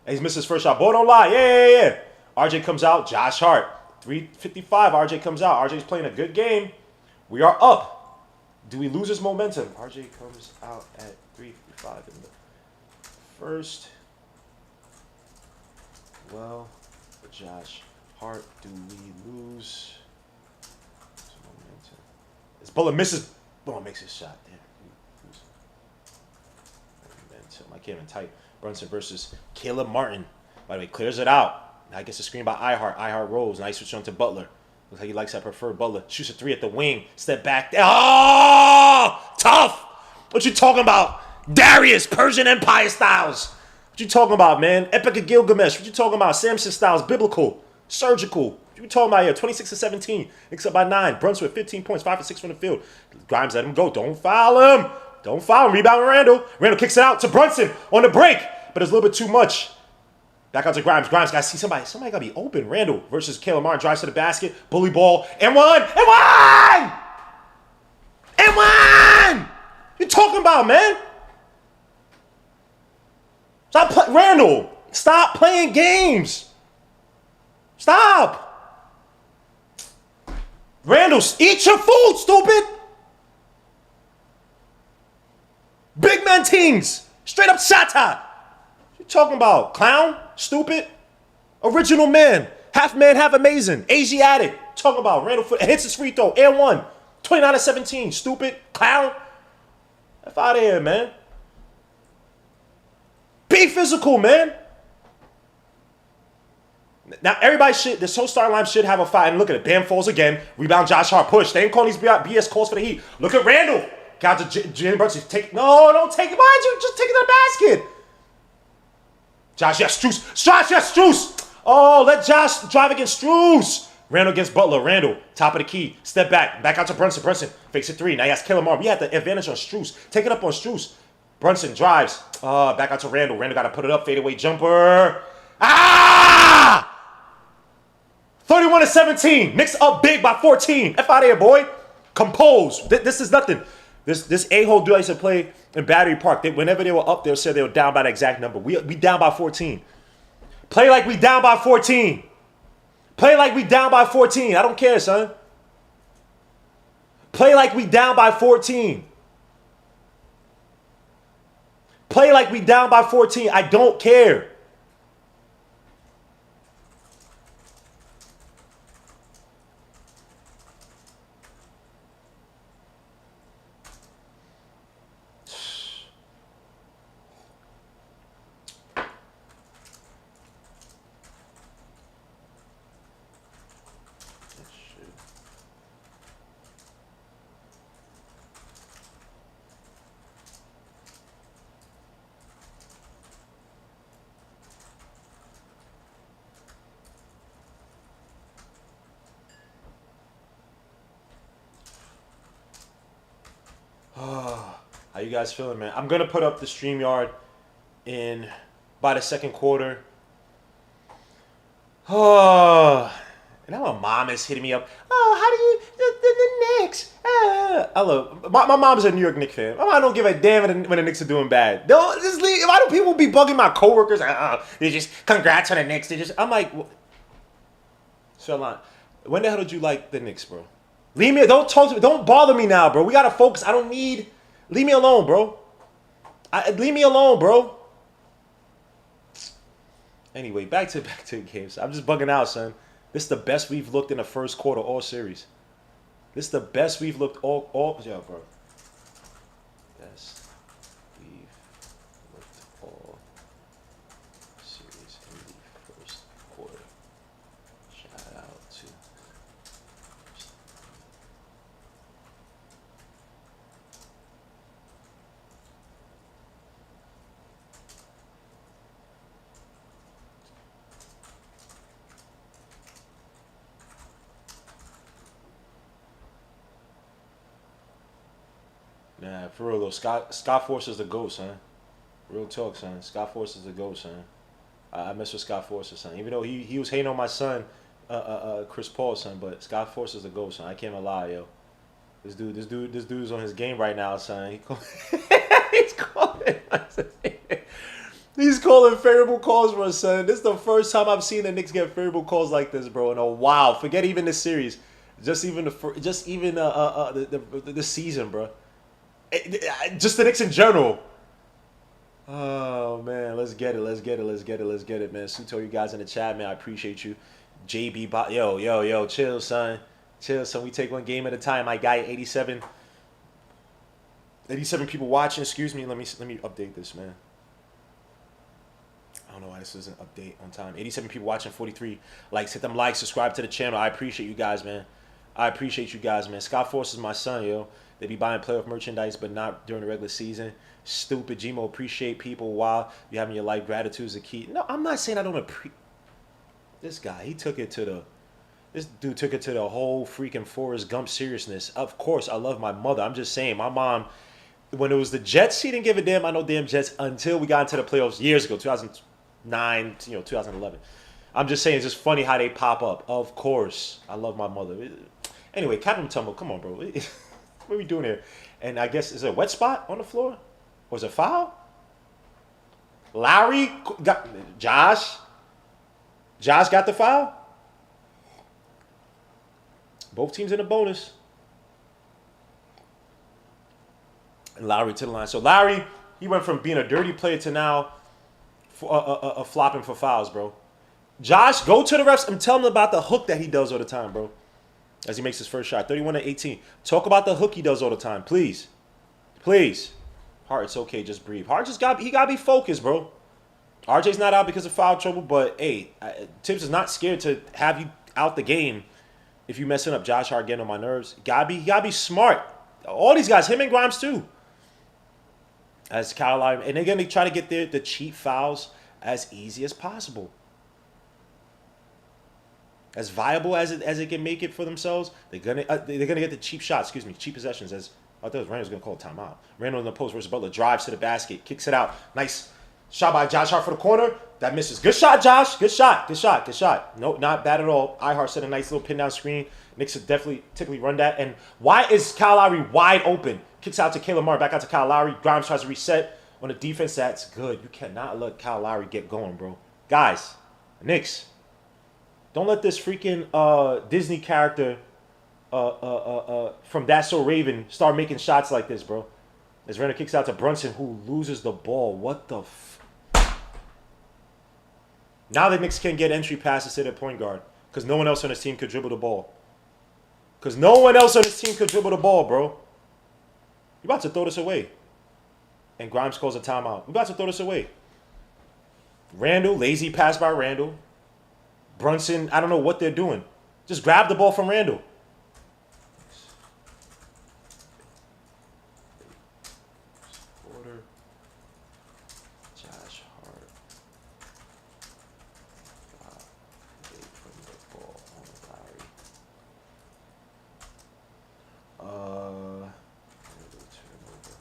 [SPEAKER 1] He's missed his first shot. Boy, don't lie. Yeah. RJ comes out. Josh Hart. 3:55. RJ comes out. RJ's playing a good game. We are up. Do we lose his momentum? RJ comes out at 3:55 in the first. Well, Josh Hart, do we lose his momentum? As Butler misses. Butler makes his shot. Damn. Momentum. I can't even type. Brunson versus Caleb Martin. By the way, clears it out. Now gets a screen by Ihart. Ihart rolls. Now he switches on to Butler. Looks like he likes that preferred Butler. Shoots a 3 at the wing. Step back. Oh! Tough! What you talking about? Darius, Persian Empire styles. What you talking about, man? Epic of Gilgamesh. What you talking about? Samson styles. Biblical. Surgical. What you talking about here? 26-17. Knicks up by 9. Brunson with 15 points. 5 for 6 from the field. Grimes let him go. Don't foul him. Don't foul him. Rebound Randall. Randall kicks it out to Brunson on the break. But it's a little bit too much. Back out to Grimes. Grimes got to see somebody. Somebody got to be open. Randall versus Caleb Martin. Drives to the basket. Bully ball. And one. And one! And one! You talking about, man? Randall, stop playing games. Stop. Randall, eat your food, stupid. Big man teams. Straight up shata. What you talking about? Clown? Stupid? Original man. Half amazing. Asiatic. Talking about Randall hits his free throw. And one. 29-17. Stupid. Clown. F out of here, man. Be physical, man. Now, everybody should, this whole starting line should have a fight. And look at it. Bam falls again. Rebound, Josh Hart. Push. They ain't calling these BS calls for the Heat. Look at Randall. Got to Jalen Brunson. No, don't take it. Why aren't you just taking the basket? Josh, yes, Strus. Josh, yes, Strus. Oh, let Josh drive against Strus. Randall against Butler. Randall, top of the key. Step back. Back out to Brunson. Brunson fakes a 3. Now he has Caleb Martin. We had the advantage on Strus. Take it up on Strus. Brunson drives. Back out to Randall. Randall got to put it up. Fadeaway jumper. Ah! 31-17. Knicks up big by 14. F out of here, boy. Compose. This is nothing. This a-hole dude I used to play in Battery Park. Whenever they were up there, said they were down by the exact number. We down by 14. Play like we down by 14. Play like we down by 14. I don't care, son. Play like we down by 14. Play like we down by 14. I don't care. How you guys feeling, man? I'm gonna put up the StreamYard in by the second quarter. Oh, and now my mom is hitting me up. Oh, how do you the Knicks? My mom's a New York Knicks fan. I don't give a damn when the Knicks are doing bad. Don't just leave. Why do people be bugging my coworkers? They just congrats on the Knicks. I'm like, Sherlon, when the hell did you like the Knicks, bro? Leave me. Don't talk to me. Don't bother me now, bro. We gotta focus. I don't need. Leave me alone, bro. Leave me alone, bro. Anyway, back to the games. I'm just bugging out, son. This is the best we've looked in the first quarter all series. This is the best we've looked all yeah, bro. Best we've looked all series in the first quarter. Shout out to Nah, for real though, Scott Force is the GOAT, son. Real talk, son. Scott Force is the GOAT, son. I mess with Scott Force, son. Even though he was hating on my son, Chris Paul, son, but Scott Force is the GOAT, son. I can't even lie, yo. This dude's on his game right now, son. He's calling. He's calling favorable calls for us, son. This is the first time I've seen the Knicks get favorable calls like this, bro. In a while. Forget even this series, just even the season, bro. Just the Knicks in general. Oh man, let's get it, man. Suto, you guys in the chat, man. I appreciate you. JB, yo, chill, son. We take one game at a time. My guy, 87 people watching. Excuse me. Let me update this, man. I don't know why this doesn't update on time. 87 people watching, 43 likes. Hit them likes, subscribe to the channel. I appreciate you guys, man. Scott Force is my son, yo. They be buying playoff merchandise, but not during the regular season. Stupid. Gmo, appreciate people while you having your life. Gratitude is the key. No, I'm not saying I don't appreciate. This guy, this dude took it to the whole freaking Forrest Gump seriousness. Of course, I love my mother. I'm just saying, my mom, when it was the Jets, she didn't give a damn. I know damn Jets until we got into the playoffs years ago, 2009, 2011. I'm just saying, it's just funny how they pop up. Of course, I love my mother. Anyway, Captain Tumble, come on, bro. What are we doing here? And I guess, is there a wet spot on the floor? Was it a foul? Lowry got Josh. Josh got the foul. Both teams in a bonus. And Lowry to the line. So Lowry, he went from being a dirty player to now flopping for fouls, bro. Josh, go to the refs and tell him about the hook that he does all the time, bro. As he makes his first shot. 31-18. Talk about the hook he does all the time. Please. Please. Hart, it's okay. Just breathe. Hart he got to be focused, bro. RJ's not out because of foul trouble, but, hey, Tibbs is not scared to have you out the game if you messing up. Josh Hart getting on my nerves. He gotta be smart. All these guys, him and Grimes too. As Carolina, and they're going to try to get the cheap fouls as easy as possible. As viable as it can make it for themselves, they're gonna get the cheap shots. Excuse me, cheap possessions. As I thought Randall was gonna call a timeout. Randall in the post versus Butler drives to the basket, kicks it out. Nice shot by Josh Hart for the corner. That misses. Good shot, Josh. Good shot. No, not bad at all. Ihart set a nice little pin down screen. Knicks would definitely typically run that. And why is Kyle Lowry wide open? Kicks out to Caleb Martin, back out to Kyle Lowry. Grimes tries to reset on the defense. That's good. You cannot let Kyle Lowry get going, bro. Guys, Knicks. Don't let this freaking Disney character from That's So Raven start making shots like this, bro. As Randall kicks out to Brunson, who loses the ball. What the Now the Knicks can get entry passes to their point guard because no one else on his team could dribble the ball. Bro. You about to throw this away. And Grimes calls a timeout. We about to throw this away. Randall, lazy pass by Randall. Brunson, I don't know what they're doing. Just grab the ball from Randall. Quarter. Josh Hart. Away from the ball on Lowry. Turnover.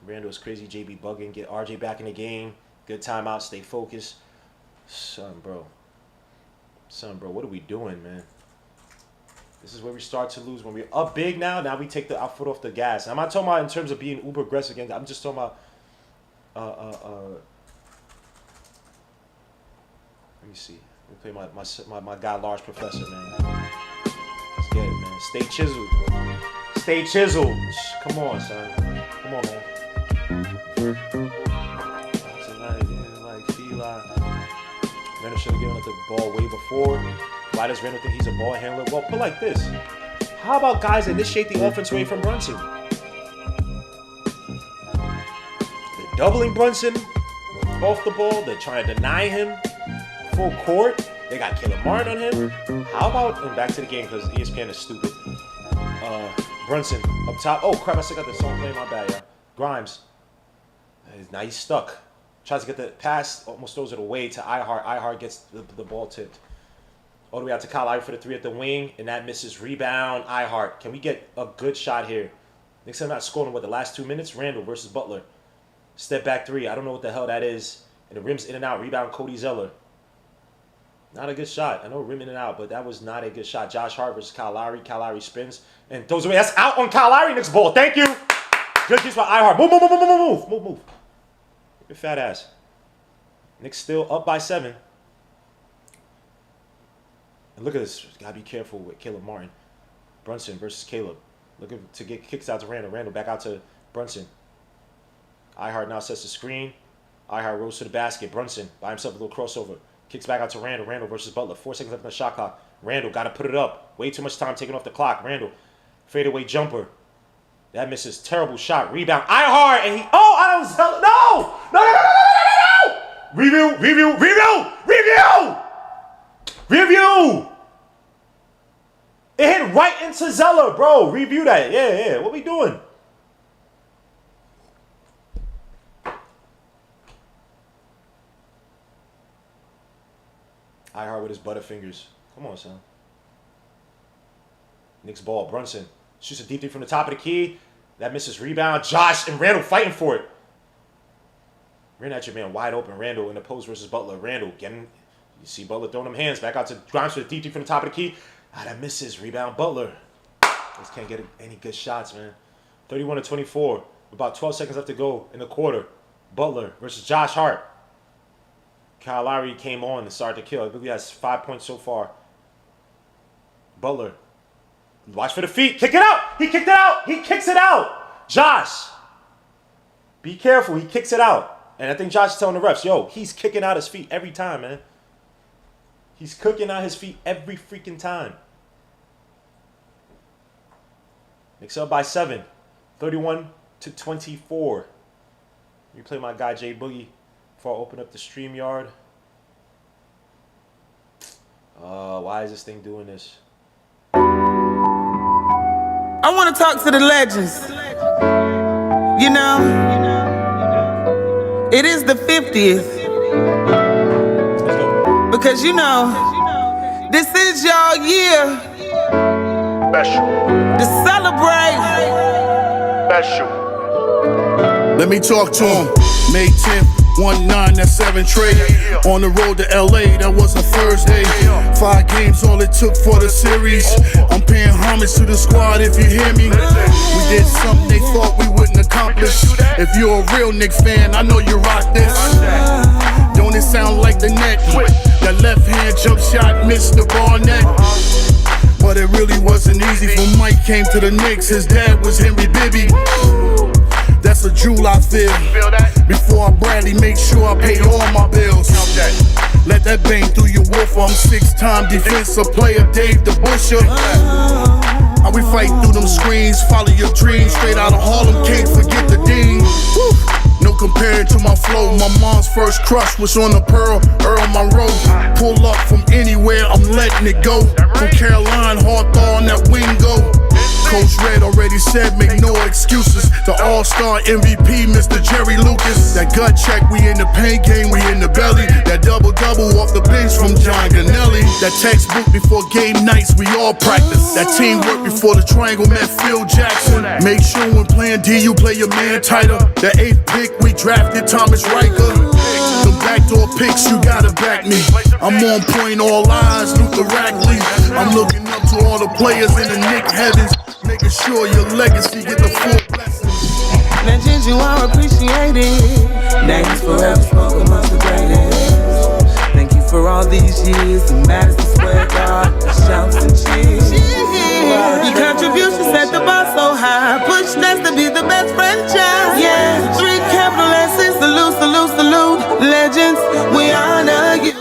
[SPEAKER 1] Randall's crazy. JB bugging. Get RJ back in the game. Good timeout. Stay focused. Son, bro, what are we doing, man? This is where we start to lose. When we're up big now we take our foot off the gas. I'm not talking about in terms of being uber aggressive again. I'm just talking about let me see. Let me play my guy Large Professor, man. Let's get it, man. Stay chiseled. Stay chiseled. Come on, son. Come on, man. Like Fila. Randall should have given up the ball way before. Why does Randall think he's a ball handler? Well, put like this. How about guys initiate the offense away from Brunson? They're doubling Brunson off the ball. They're trying to deny him full court. They got Caleb Martin on him. How about, and back to the game because ESPN is stupid. Brunson up top. Oh, crap, I still got the song playing. My bad, yeah. Grimes. Now he's stuck. Tries to get the pass, almost throws it away to Ihart. Ihart gets the ball tipped. All the way out to Kyle Lowry for the three at the wing, and that misses. Rebound, Ihart. Can we get a good shot here? Knicks have not scored in the last 2 minutes. Randall versus Butler. Step back three. I don't know what the hell that is. And the rim's in and out. Rebound, Cody Zeller. Not a good shot. I know rim in and out, but that was not a good shot. Josh Hart versus Kyle Lowry. Kyle Lowry spins and throws away. That's out on Kyle Lowry. Knicks ball. Thank you. Good use by Ihart. Move. Your fat ass. Knicks still up by 7. And look at this. Gotta be careful with Caleb Martin. Brunson versus Caleb. Looking to get kicks out to Randall. Randall back out to Brunson. Ihart now sets the screen. Ihart rolls to the basket. Brunson by himself, a little crossover. Kicks back out to Randall. Randall versus Butler. 4 seconds left on the shot clock. Randall got to put it up. Way too much time taking off the clock. Randall. Fadeaway jumper. That misses. Terrible shot. Rebound. Ihart. And he. Oh, I don't. No. Review. It hit right into Zeller, bro. Review that. Yeah. What we doing? Ihart with his butterfingers. Come on, son. Knicks ball. Brunson shoots a deep three from the top of the key. That misses. Rebound. Josh and Randall fighting for it. Ran at your man wide open. Randall in the post versus Butler. Randall getting. You see Butler throwing them hands back out to Grimes for the deep three from the top of the key. That misses. Rebound. Butler. Just can't get any good shots, man. 31-24. About 12 seconds left to go in the quarter. Butler versus Josh Hart. Kyle Lowry came on and started to kill. I believe he has 5 points so far. Butler. Watch for the feet. Kick it out. He kicked it out. He kicks it out. Josh. Be careful. He kicks it out. And I think Josh is telling the refs, yo, he's kicking out his feet every time, man. He's cooking out his feet every freaking time. Knicks up by 7. 31-24. Let me play my guy Jay Boogie before I open up the StreamYard. Why is this thing doing this?
[SPEAKER 3] I want to talk to the legends. You know, it is the 50th. Because you know, this is y'all year.
[SPEAKER 4] Special.
[SPEAKER 3] To celebrate.
[SPEAKER 4] Special.
[SPEAKER 5] Let me talk to him. May 10th, 1-9, that's 7 trade. On the road to LA, that was a Thursday. 5 games, all it took for the series. I'm paying homage to the squad if you hear me. We did something they thought we wouldn't accomplish. If you're a real Knicks fan, I know you rock this. Don't it sound like the net? That left hand jump shot missed the ball net. But it really wasn't easy for Mike came to the Knicks. His dad was Henry Bibby. That's a jewel I feel. Before I Bradley, make sure I pay all my bills. Let that bang through your woofer. I'm 6-time defensive player, Dave the Busher. How we fight through them screens, follow your dreams. Straight out of Harlem, can't forget the Dean. No comparing to my flow. My mom's first crush was on the Pearl, Earl Monroe. Pull up from anywhere, I'm letting it go. From Caroline, Hawthorne, that Wingo. Coach Red already said, make no excuses. To all All-star MVP, Mr. Jerry Lucas. That gut check, we in the paint game, we in the belly. That double-double off the bench from John Ganelli. That textbook before game nights, we all practice. That teamwork before the triangle met Phil Jackson. Make sure when playing D, you play your man tighter. That 8th pick, we drafted Thomas Riker. The backdoor picks, you gotta back me. I'm on point, all eyes, Luther Rackley. I'm looking up to all the players in the Knicks heavens, making sure your legacy get the full blessings.
[SPEAKER 3] Legends, you are appreciated. Names forever spoken amongst the greatest. Thank you for all these years. The Madison Square Garden, the shouts and cheers. Your contributions set the bar so high. Push us to be the best franchise. Yeah, 3 capital S's. Salute, salute, salute. Legends, we honor you.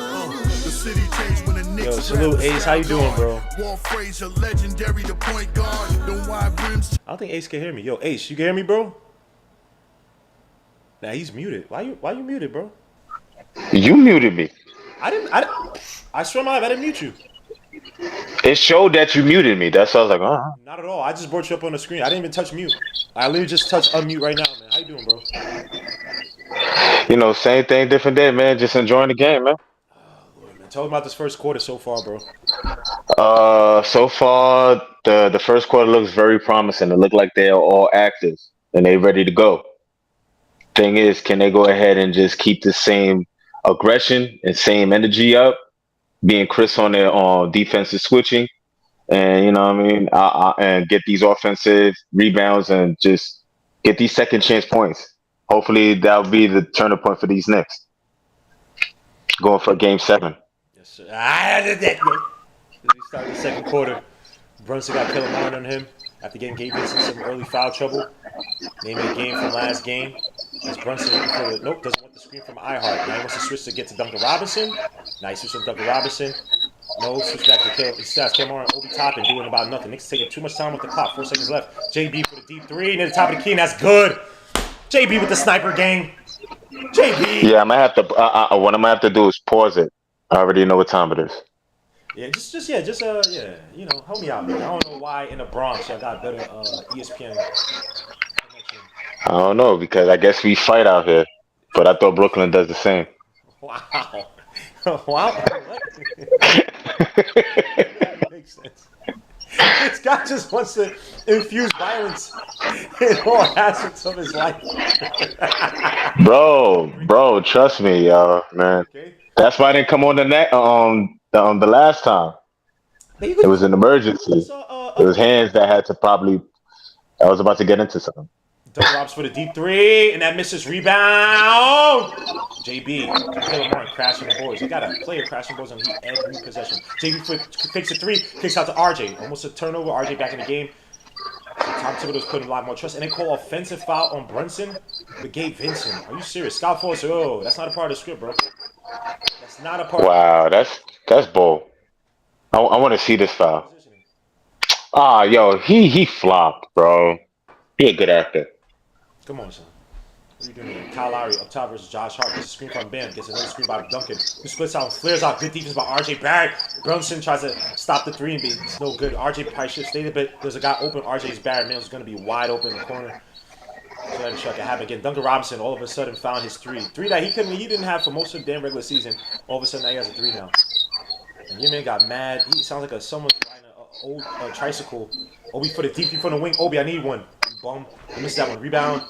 [SPEAKER 5] The city changed when the Knicks
[SPEAKER 1] Yo, salute, Ace. How you doing, bro?
[SPEAKER 5] Walt Frazier, legendary, the point guard. The wide brims.
[SPEAKER 1] I don't think Ace can hear me. Yo, Ace, you can hear me, bro? Nah, he's muted. Why you muted, bro?
[SPEAKER 6] You muted me.
[SPEAKER 1] I swear my life, I didn't mute you.
[SPEAKER 6] It showed that you muted me. That's why I was like, oh.
[SPEAKER 1] Not at all. I just brought you up on the screen. I didn't even touch mute. I literally just touched unmute right now, man. How you doing, bro?
[SPEAKER 6] You know, same thing, different day, man. Just enjoying the game, man.
[SPEAKER 1] Lord, man. Tell me about this first quarter so far, bro.
[SPEAKER 6] So far, the first quarter looks very promising. It looked like they're all active and they ready to go. Thing is, can they go ahead and just keep the same aggression and same energy up, being crisp on their defensive switching, and you know what I mean, and get these offensive rebounds and just get these second chance points. Hopefully, that'll be the turning point for these Knicks. Going for Game 7.
[SPEAKER 1] Yes, sir. We started the second quarter. Brunson got killer mine on him after getting Gabe Vincent some early foul trouble. Naming a game from last game. As Brunson nope, doesn't want the screen from iHeart. Now he wants to switch to get to Duncan Robinson. Now he switches to Duncan Robinson. No, switch back to Kill. He starts Kemar and Obi Toppin doing about nothing. Knicks taking too much time with the clock. 4 seconds left. JB for the deep 3 near the top of the key, and that's good. JB with the sniper game. JB.
[SPEAKER 6] Yeah, I'm gonna have to. What I'm gonna have to do is pause it. I already know what time it is.
[SPEAKER 1] Yeah, you know, help me out, man. I don't know why in the Bronx I got better ESPN connection.
[SPEAKER 6] I don't know because I guess we fight out here, but I thought Brooklyn does the same.
[SPEAKER 1] Wow. Wow. What? That makes sense. This guy just wants to infuse violence in all aspects of his life.
[SPEAKER 6] Bro, trust me, man.
[SPEAKER 1] Okay.
[SPEAKER 6] That's why I didn't come on the net the last time. It was an emergency. It was hands that had to probably. I was about to get into something.
[SPEAKER 1] Doug Robs for the deep 3, and that misses rebound. JB, Killer Martin crashing the boards. They got a player crashing boards on every possession. JB fakes a 3, kicks out to RJ. Almost a turnover. RJ back in the game. So Tom Thibodeau's putting a lot more trust. And they call offensive foul on Brunson with Gabe Vincent. Are you serious? Scott Ford said, oh, that's not a part of the script, bro. That's not a part.
[SPEAKER 6] Wow, that's bold. I want to see this foul. Yo, he flopped, bro. He a good actor.
[SPEAKER 1] Come on, son. What are you doing here? Kyle Lowry up top versus Josh Hart. Gets a screen from Bam. Gets another screen by Duncan. Who splits out and flares out. Good defense by RJ Barrett. Brunson tries to stop the 3 and it's no good. RJ probably should have stayed, but there's a guy open. RJ's Barrett. Man was going to be wide open in the corner. So that shot can happen again. Duncan Robinson all of a sudden found his 3. 3 that he didn't have for most of the damn regular season. All of a sudden now he has a 3 now. And your man got mad. He sounds like someone riding an old tricycle. Obi for the deep from the wing. Obi, I need one. Bum. He missed that one. Rebound.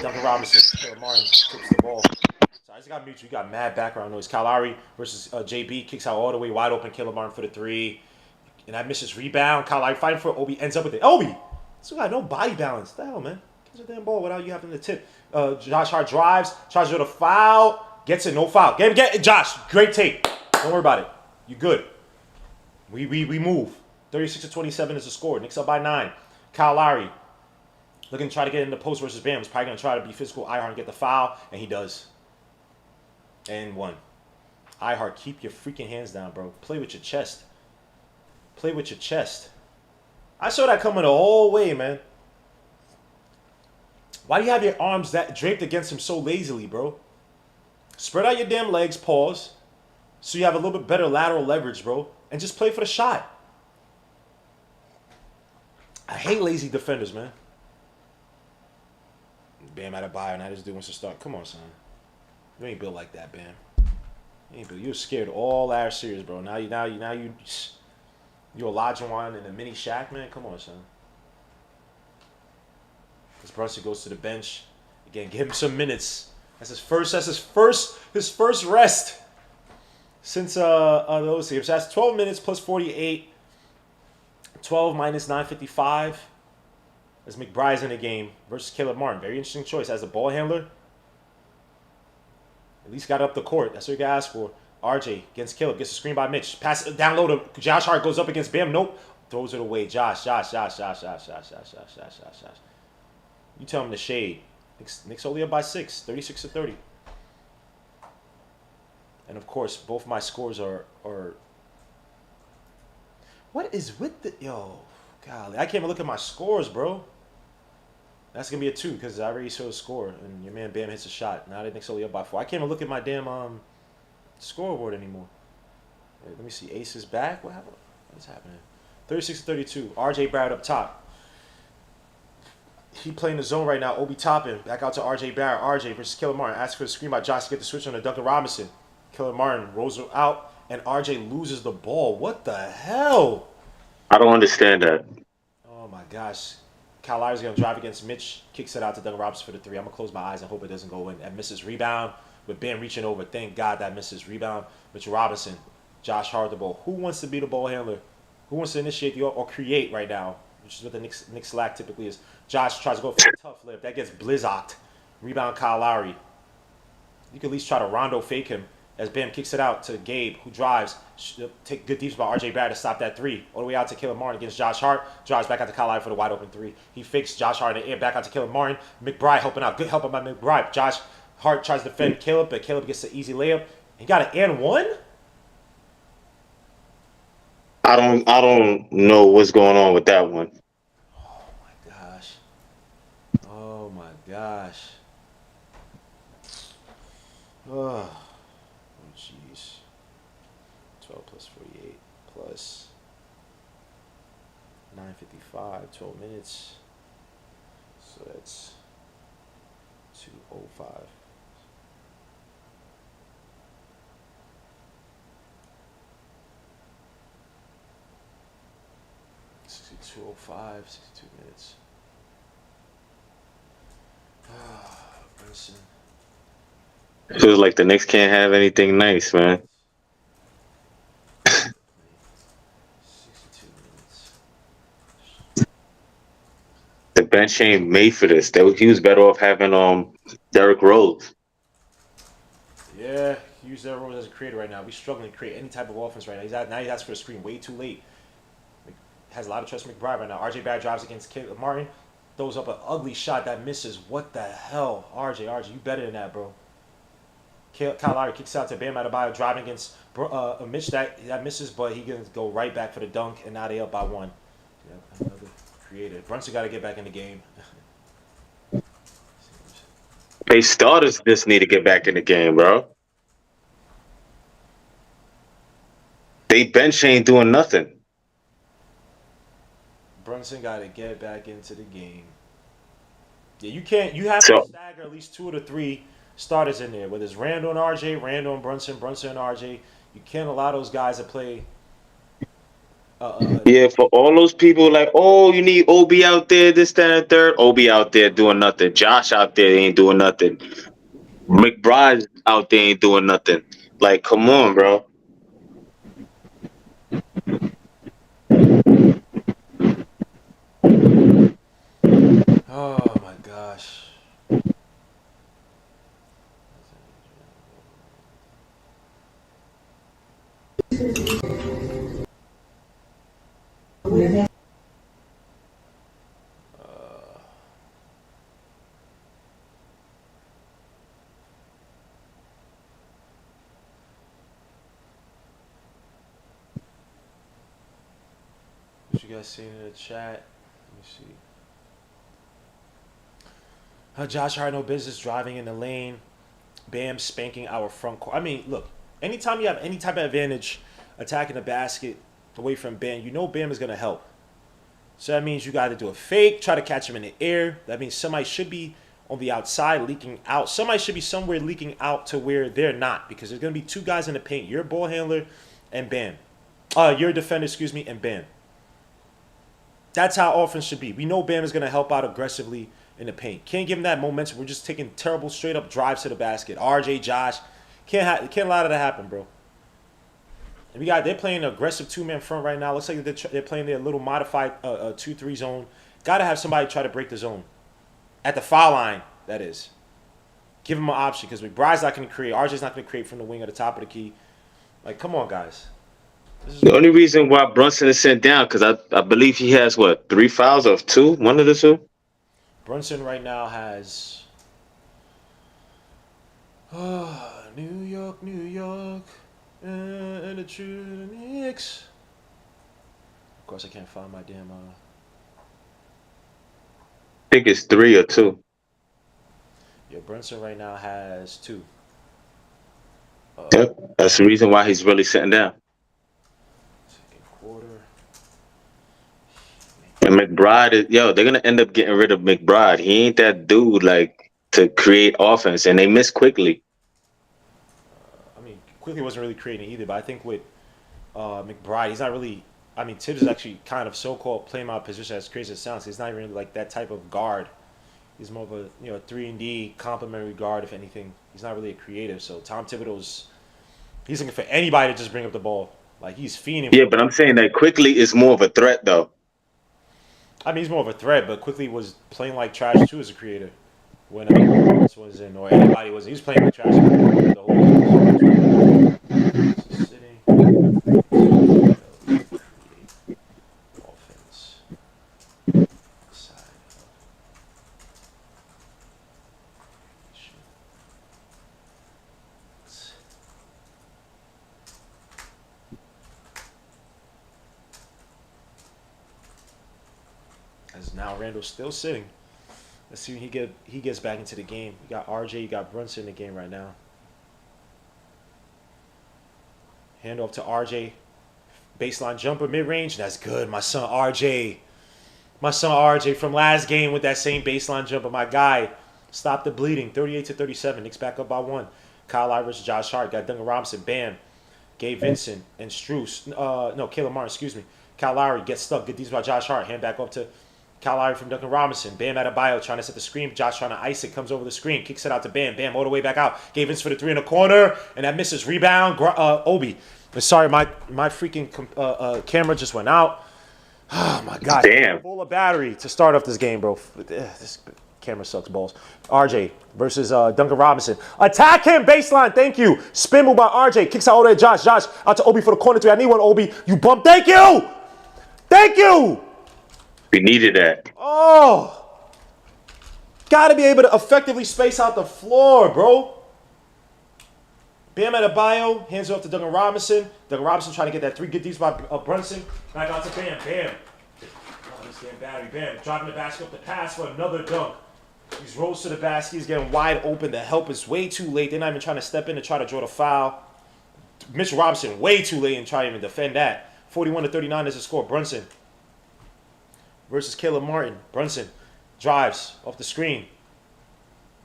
[SPEAKER 1] Duncan Robinson. Killer Martin tips the ball. So I just got mutual. You got mad background noise. Kyle Lowry versus JB. Kicks out all the way wide open. Killer Martin for the 3. And that misses rebound. Kyle Lowry fighting for it. Obi ends up with it. Obi! This guy no body balance. What the hell, man? Catch a damn ball without you having to tip. Josh Hart drives. Tries to do the foul. Gets it. No foul. Get it. Josh. Great take. Don't worry about it. You good. We move. 36-27 is the score. Knicks up by 9. Kyle Lowry looking to try to get in the post versus Bam. He's probably going to try to be physical. Ihart and get the foul, and he does. And 1. Ihart, keep your freaking hands down, bro. Play with your chest. Play with your chest. I saw that coming the whole way, man. Why do you have your arms that draped against him so lazily, bro? Spread out your damn legs, pause, so you have a little bit better lateral leverage, bro. And just play for the shot. I hate lazy defenders, man. Bam out of bio. Now this dude wants to start. Come on, son. You ain't built like that, Bam. You ain't built. You were scared all last series, bro. Now you Olajuwon and a mini Shaq, man. Come on, son. This Brunson goes to the bench again. Give him some minutes. That's his first rest since those games. So that's 12 minutes plus 48. 12 minus 955. As McBride's in the game versus Caleb Martin. Very interesting choice as a ball handler. At least got up the court. That's what you got to ask for. RJ against Caleb. Gets a screen by Mitch. Pass it down low to Josh Hart. Goes up against Bam. Nope. Throws it away. Josh. You tell him the shade. Knicks only up by 6. 36 to 30. And of course, both my scores are. What is with the golly? I can't even look at my scores, bro. That's gonna be a 2 because I already saw a score, and your man Bam hits a shot. Now the Knicks only up by 4. I can't even look at my damn scoreboard anymore. Wait, let me see. Ace is back. What happened? What's happening? 36 to 32. RJ Barrett up top. He playing the zone right now. Obi Toppin. Back out to RJ Barrett. RJ versus Killer Martin. Asks for the screen by Josh to get the switch on to Duncan Robinson. Killer Martin rolls out, and RJ loses the ball. What the hell?
[SPEAKER 6] I don't understand that.
[SPEAKER 1] Oh my gosh. Kyle Lowry's going to drive against Mitch. Kicks it out to Duncan Robinson for the 3. I'm going to close my eyes and hope it doesn't go in. That misses rebound with Ben reaching over. Thank God that misses rebound. Mitchell Robinson. Josh Hart the ball. Who wants to be the ball handler? Who wants to initiate the or create right now? Which is what the Knicks lack typically is. Josh tries to go for a tough lip. That gets blizzocked. Rebound Kyle Lowry. You can at least try to rondo fake him as Bam kicks it out to Gabe, who drives. Take good deep by RJ Barrett to stop that 3. All the way out to Caleb Martin against Josh Hart. Drives back out to Kyle Lowry for the wide open 3. He fakes Josh Hart in the air back out to Caleb Martin. McBride helping out. Good help by McBride. Josh Hart tries to defend Caleb, but Caleb gets the easy layup. He got an and 1?
[SPEAKER 6] I don't know what's going on with that one.
[SPEAKER 1] Oh my gosh. Oh my gosh. Oh, jeez. 12 plus 48 plus 955, 12 minutes. So that's 205. Two oh five, 62 minutes. Benson.
[SPEAKER 6] Feels like the Knicks can't have anything nice, man.
[SPEAKER 1] 62 minutes.
[SPEAKER 6] The bench ain't made for this. He was better off having Derrick Rose.
[SPEAKER 1] Yeah, use Derrick Rose as a creator right now. We're struggling to create any type of offense right now. Now he asks for a screen way too late. Has a lot of trust in McBride right now. RJ Barrett drives against Caleb Martin. Throws up an ugly shot that misses. What the hell? RJ, you better than that, bro. Kyle Lowry kicks out to Bam Adebayo, driving against Mitch. That misses, but he can go right back for the dunk, and now they up by 1. Yeah, another creative. Brunson got to get back in the game.
[SPEAKER 6] They starters just need to get back in the game, bro. They bench ain't doing nothing.
[SPEAKER 1] Brunson got to get back into the game. Yeah, you can't. You have to stagger at least 2 of the 3 starters in there. Whether it's Randall and RJ, Randall and Brunson, Brunson and RJ. You can't allow those guys to play.
[SPEAKER 6] Yeah, for all those people like, oh, you need OB out there, this, that, and third. OB out there doing nothing. Josh out there ain't doing nothing. McBride out there ain't doing nothing. Like, come on, bro.
[SPEAKER 1] Oh my gosh. What you guys seen in the chat? Let me see. Josh Hart, no business driving in the lane. Bam spanking our front court. I mean, look, anytime you have any type of advantage attacking the basket away from Bam, you know Bam is going to help. So that means you got to do a fake, try to catch him in the air. That means somebody should be on the outside leaking out. Somebody should be somewhere leaking out to where they're not, because there's going to be two guys in the paint. Your ball handler and Bam. Your defender, excuse me, and Bam. That's how offense should be. We know Bam is going to help out aggressively in the paint. Can't give him that momentum. We're just taking terrible straight-up drives to the basket. RJ, Josh, can't allow that to happen, bro. And they're playing an aggressive two-man front right now. Looks like they're playing their little modified 2-3 zone. Got to have somebody try to break the zone. At the foul line, that is. Give him an option, because McBride's not going to create. RJ's not going to create from the wing at the top of the key. Like, come on, guys.
[SPEAKER 6] The only reason why Brunson is sent down, because I believe he has, 3 fouls or 2? One of the 2?
[SPEAKER 1] Brunson right now has... New York, New York, and the true Knicks. Of course, I can't find my damn...
[SPEAKER 6] I think it's 3 or 2.
[SPEAKER 1] Yeah, Brunson right now has 2.
[SPEAKER 6] Yep, that's the reason why he's really sitting down.
[SPEAKER 1] Second quarter.
[SPEAKER 6] And McBride they're gonna end up getting rid of McBride. He ain't that dude like to create offense, and they miss quickly.
[SPEAKER 1] I mean, Quickly wasn't really creating either, but I think with McBride, he's not really. I mean, Tibbs is actually kind of so-called playing out position, as crazy as it sounds. He's not even like that type of guard. He's more of a 3-and-D complementary guard, if anything. He's not really a creative. So Tom Thibodeau's he's looking for anybody to just bring up the ball. Like, he's fiending.
[SPEAKER 6] Yeah, but I'm saying that Quickly is more of a threat, though.
[SPEAKER 1] I mean, he's more of a threat, but Quickly was playing like trash too as a creator when this was in, or anybody was. He was playing like trash the whole sitting. Offense. Side. As now Randall's still sitting. Let's see when he gets back into the game. You got RJ, you got Brunson in the game right now. Hand off to RJ. Baseline jumper, mid-range. That's good. My son RJ. My son RJ from last game with that same baseline jumper. My guy. Stop the bleeding. 38-37. Knicks back up by 1. Kyle Lowry versus Josh Hart. Got Duncan Robinson. Bam. Gabe Vincent and Strus. No, Caleb Martin, excuse me. Kyle Lowry gets stuck. Good deeds by Josh Hart. Hand back up to Kyle Lowry from Duncan Robinson. Bam Adebayo trying to set the screen. Josh trying to ice it. Comes over the screen. Kicks it out to Bam. Bam all the way back out. Gave Vince for the 3 in the corner. And that misses. Rebound. Obi. Sorry, my freaking camera just went out. Oh, my God.
[SPEAKER 6] Damn.
[SPEAKER 1] Full of battery to start off this game, bro. This camera sucks balls. RJ versus Duncan Robinson. Attack him. Baseline. Thank you. Spin move by RJ. Kicks out over to Josh. Josh out to Obi for the corner 3. I need one, Obi. You bump. Thank you. Thank you.
[SPEAKER 6] We needed that.
[SPEAKER 1] Oh, gotta be able to effectively space out the floor, bro. Bam Adebayo, hands off to Duncan Robinson. Duncan Robinson trying to get that 3 good deeds by Brunson. Back out to Bam. Bam. Oh, this damn battery. Bam. Driving the basket up the pass for another dunk. He's rolls to the basket. He's getting wide open. The help is way too late. They're not even trying to step in to try to draw the foul. Mitchell Robinson way too late and try to even defend that. 41-39 is the score. Brunson versus Caleb Martin. Brunson drives off the screen.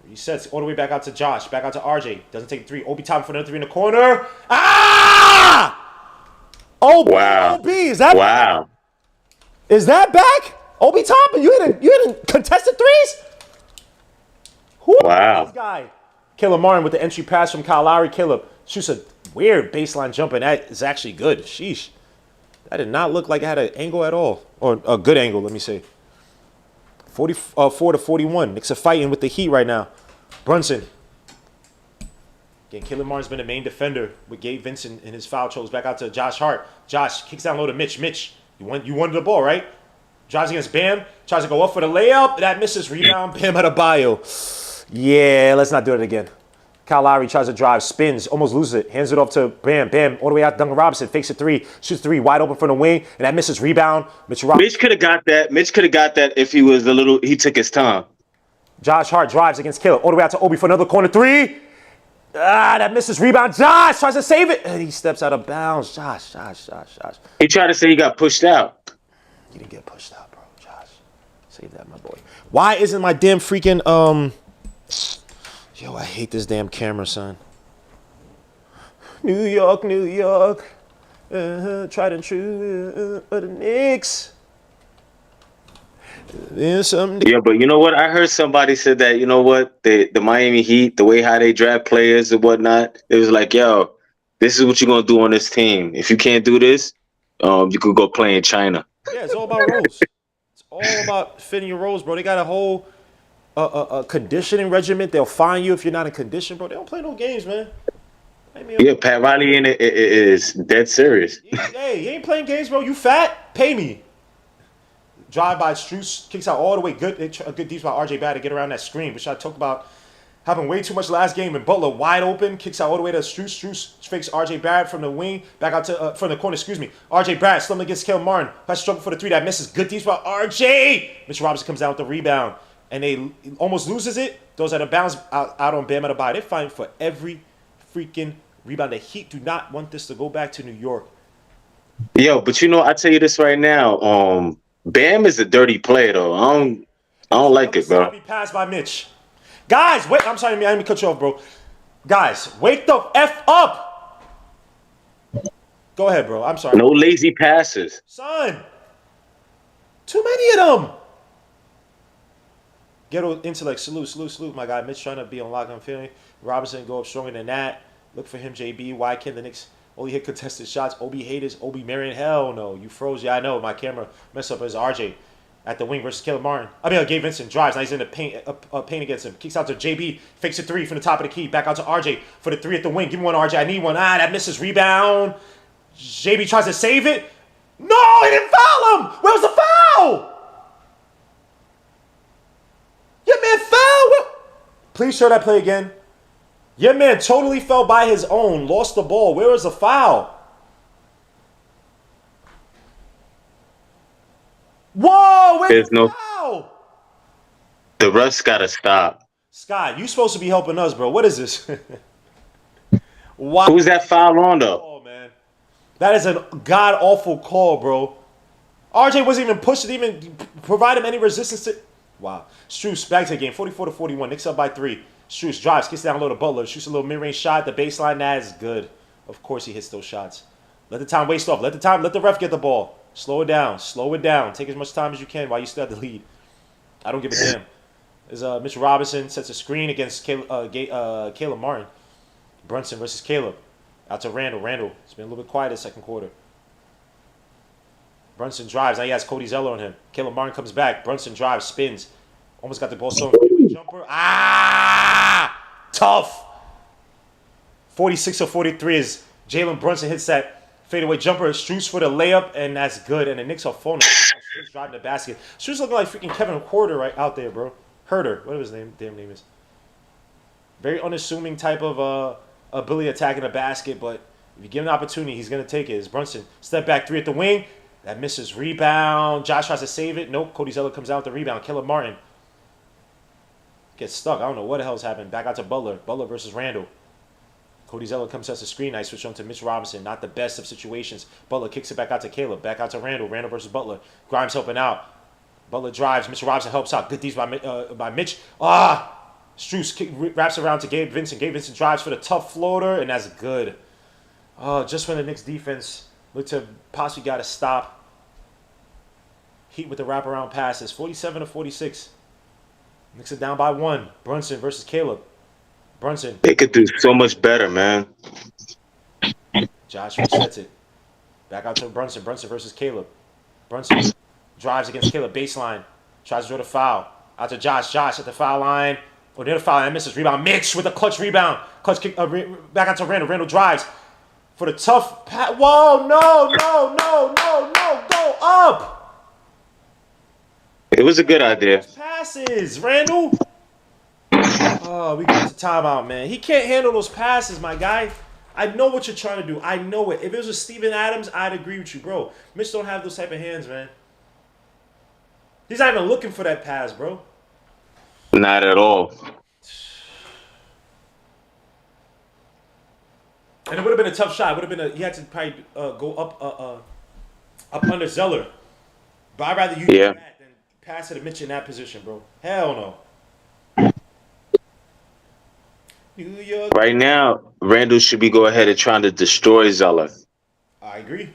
[SPEAKER 1] He sets all the way back out to Josh. Back out to RJ. Doesn't take the 3. Obi top for another 3 in the corner. Ah! Obi,
[SPEAKER 6] Wow.
[SPEAKER 1] Obi, is that
[SPEAKER 6] Wow.
[SPEAKER 1] back? Is that back? Obi top, and you didn't contested 3s? Who
[SPEAKER 6] Wow.
[SPEAKER 1] is this guy? Caleb Martin with the entry pass from Kyle Lowry. Caleb shoots a weird baseline jump, and that is actually good. Sheesh. That did not look like it had an angle at all. Or a good angle, let me say. 44-41. Knicks are fighting with the Heat right now. Brunson. Again, Caleb Martin's been the main defender with Gabe Vincent in his foul troubles. Back out to Josh Hart. Josh kicks down low to Mitch. Mitch, you wanted the ball, right? Drives against Bam. Tries to go up for the layup. That misses. Rebound. Bam Adebayo. Yeah, let's not do it again. Kyle Lowry tries to drive, spins, almost loses it, hands it off to Bam, Bam, all the way out to Duncan Robinson, fakes a 3, shoots 3, wide open from the wing, and that misses. Rebound. Mitch
[SPEAKER 6] could have got that. Mitch could have got that if he took his time.
[SPEAKER 1] Josh Hart drives against Caleb, all the way out to Obi for another corner 3. That misses. Rebound. Josh tries to save it, and he steps out of bounds. Josh.
[SPEAKER 6] He tried to say he got pushed out.
[SPEAKER 1] You didn't get pushed out, bro. Josh, save that, my boy. Why isn't my damn freaking Yo, I hate this damn camera, son. New York, New York. Tried and true. The Knicks. There's some.
[SPEAKER 6] Yeah, but you know what? I heard somebody said that, you know what, the Miami Heat, the way how they draft players and whatnot, it was like, yo, this is what you're gonna do on this team. If you can't do this, you could go play in China.
[SPEAKER 1] Yeah, it's all about roles. It's all about fitting your roles, bro. They got a whole conditioning regimen. They'll fine you if you're not in condition, bro. They don't play no games, man. I mean,
[SPEAKER 6] Yeah, Pat Riley in it is dead serious.
[SPEAKER 1] hey, you ain't playing games, bro. You fat? Pay me. Drive by Struce, kicks out all the way. Good, a good deep by RJ Barrett to get around that screen, which I talked about having way too much last game. And Butler wide open, kicks out all the way to Struce. Struce fakes RJ Barrett from the wing, back out to from the corner. Excuse me. RJ Barrett slim against Caleb Martin. Has struggled for the three that misses. Good deep by RJ. Mitchell Robinson comes down with the rebound, and they almost loses it. Those out of bounds out on Bam Adebayo. They're fighting for every freaking rebound. The Heat do not want this to go back to New York.
[SPEAKER 6] Yo, but you know, I tell you this right now. Bam is a dirty player though. I don't like it, bro.
[SPEAKER 1] Sloppy pass by Mitch. Guys, wait. I'm sorry, I didn't mean to cut you off, bro. Guys, wake the F up. Go ahead, bro. I'm sorry.
[SPEAKER 6] No lazy passes.
[SPEAKER 1] Son. Too many of them. Ghetto intellect. Salute, my guy. Mitch trying to be on lock. I'm feeling. Robinson go up stronger than that. Look for him, JB. Why can't the Knicks only hit contested shots? Obi haters. Obi Marion. Hell no. You froze. Yeah, I know. My camera messed up as RJ at the wing versus Caleb Martin. Gabe Vincent drives. Now he's in the paint against him. Kicks out to JB. Fakes a three from the top of the key. Back out to RJ for the three at the wing. Give me one, RJ. I need one. That misses. Rebound. JB tries to save it. No, he didn't foul him. Where was the foul? Your man foul. Please show that play again. Your man totally fell by his own. Lost the ball. Where was the foul? Whoa, where's the foul?
[SPEAKER 6] The refs gotta stop.
[SPEAKER 1] Scott, you supposed to be helping us, bro. What is this? Wow.
[SPEAKER 6] Who's that foul on though?
[SPEAKER 1] Oh, man. That is a god-awful call, bro. RJ wasn't even pushing, even provide him any resistance to... Wow. Struce back to the game, 44-41. Knicks up by 3. Struce drives, gets down low to Butler. Shoots a little mid-range shot. The baseline, that is good. Of course he hits those shots. Let the time waste off. Let the ref get the ball. Slow it down. Slow it down. Take as much time as you can while you still have the lead. I don't give a damn. As Mitchell Robinson sets a screen against Caleb Martin. Brunson versus Caleb. Out to Randall. Randall, it's been a little bit quiet this second quarter. Brunson drives. Now he has Cody Zeller on him. Caleb Martin comes back. Brunson drives, spins. Almost got the ball stolen. Jumper. Tough. 46 or 43 is Jalen Brunson hits that fadeaway jumper. Struce for the layup, and that's good. And the Knicks are phoning. Struce driving the basket. Struce looking like freaking Kevin Porter right out there, bro. Herder, whatever his damn name is. Very unassuming type of ability attacking the basket, but if you give him an opportunity, he's going to take it. It's Brunson. Step back three at the wing. That misses. Rebound. Josh tries to save it. Nope. Cody Zeller comes out with the rebound. Caleb Martin gets stuck. I don't know what the hell's happened. Back out to Butler. Butler versus Randall. Cody Zeller comes as a screen. I switch on to Mitch Robinson. Not the best of situations. Butler kicks it back out to Caleb. Back out to Randall. Randall versus Butler. Grimes helping out. Butler drives. Mitch Robinson helps out. Good D's by Mitch. Struce wraps around to Gabe Vincent. Gabe Vincent drives for the tough floater, and that's good. Just when the Knicks defense looked to possibly got to stop. Heat with the wraparound passes. 47-46. Knicks are down by 1. Brunson versus Caleb. Brunson.
[SPEAKER 6] They could do so much better, man.
[SPEAKER 1] Josh resets it. Back out to Brunson. Brunson versus Caleb. Brunson drives against Caleb. Baseline. Tries to draw the foul. Out to Josh. Josh at the foul line. Oh, near the foul line. Misses. Rebound. Mitch with a clutch rebound. Clutch kick. Back out to Randall. Randall drives for the tough pass. Whoa, no. Go up.
[SPEAKER 6] It was a good idea.
[SPEAKER 1] Passes. Randall. Oh, we got the timeout, man. He can't handle those passes, my guy. I know what you're trying to do. I know it. If it was with Steven Adams, I'd agree with you, bro. Mitch don't have those type of hands, man. He's not even looking for that pass, bro.
[SPEAKER 6] Not at all.
[SPEAKER 1] And it would have been a tough shot. It would have been he had to probably go up under Zeller. But I'd rather you do that than pass it to Mitch in that position, bro. Hell no. New York.
[SPEAKER 6] Right now, Randall should be go ahead and trying to destroy Zeller.
[SPEAKER 1] I agree.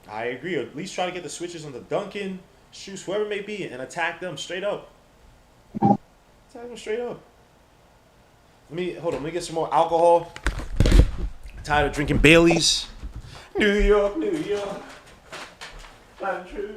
[SPEAKER 1] I agree. Or at least try to get the switches on the Duncan, shoot whoever it may be, and attack them straight up. Attack them straight up. Let me hold on. Let me get some more alcohol. I'm tired of drinking Baileys. New York, New York. I'm true.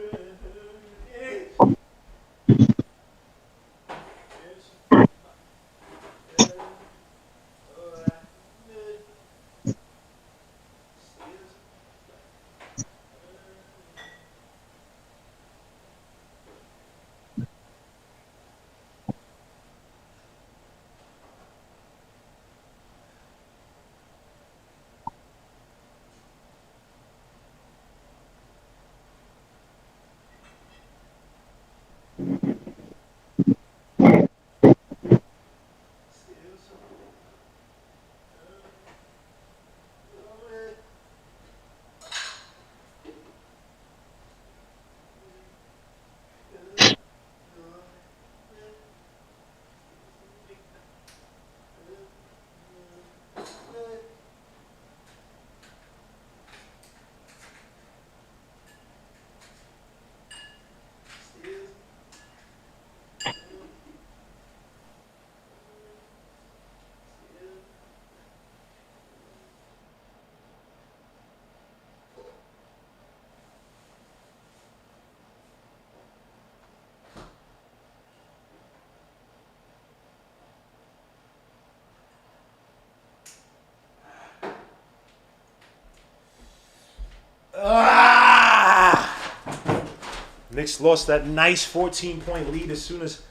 [SPEAKER 1] Knicks lost that nice 14-point lead as soon as,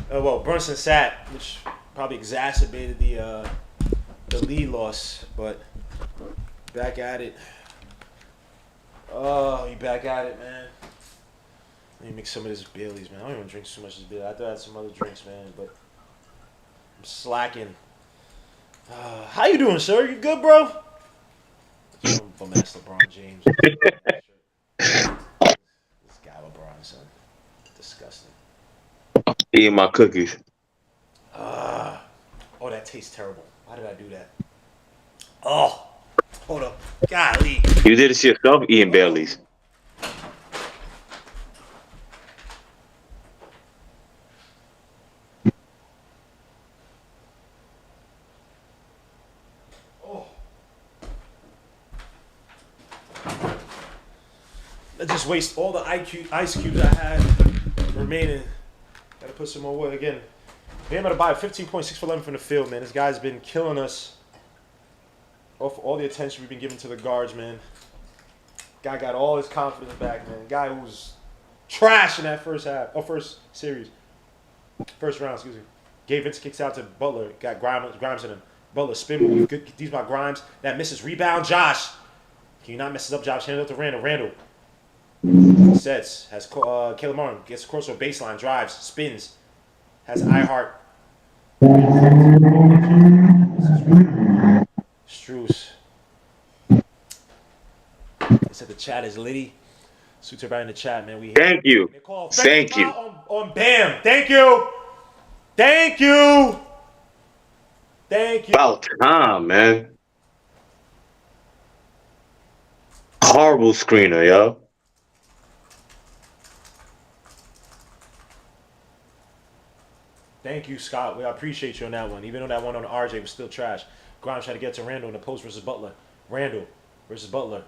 [SPEAKER 1] Brunson sat, which probably exacerbated the lead loss. But back at it. Oh, you back at it, man. Let me mix some of this Baileys, man. I don't even drink so much of this Bailey. I thought I had some other drinks, man, but I'm slacking. How you doing, sir? You good, bro? From ass LeBron James. This guy LeBron, son. Disgusting.
[SPEAKER 6] Eating my cookies.
[SPEAKER 1] Oh, that tastes terrible. Why did I do that? Oh, hold up. Golly.
[SPEAKER 6] You did it to yourself eating Bailey's.
[SPEAKER 1] Oh. I just waste all the ice cubes I had remaining. Gotta put some more wood again. Bam at about 15.6 for 11 from the field, man. This guy's been killing us. Off all the attention we've been giving to the guards, man. Guy got all his confidence back, man. Guy who was trash in that first series. First round, excuse me. Gabe Vince kicks out to Butler. Got Grimes in him. Butler spin move. Good. These by Grimes. That misses. Rebound, Josh. Can you not mess it up, Josh? Hand it up to Randall. Randall. Sets. Has Caleb Martin. Gets crossover baseline. Drives. Spins. Has iHeart. Struce. They said the chat is litty. Suits everybody in the chat, man.
[SPEAKER 6] Thank you. Thank you.
[SPEAKER 1] On Bam. Thank you. Thank you. Thank you.
[SPEAKER 6] About time, man. Horrible screener, yo.
[SPEAKER 1] Thank you, Scott. I appreciate you on that one. Even though that one on RJ was still trash. Grimes tried to get to Randall in the post versus Butler. Randall versus Butler.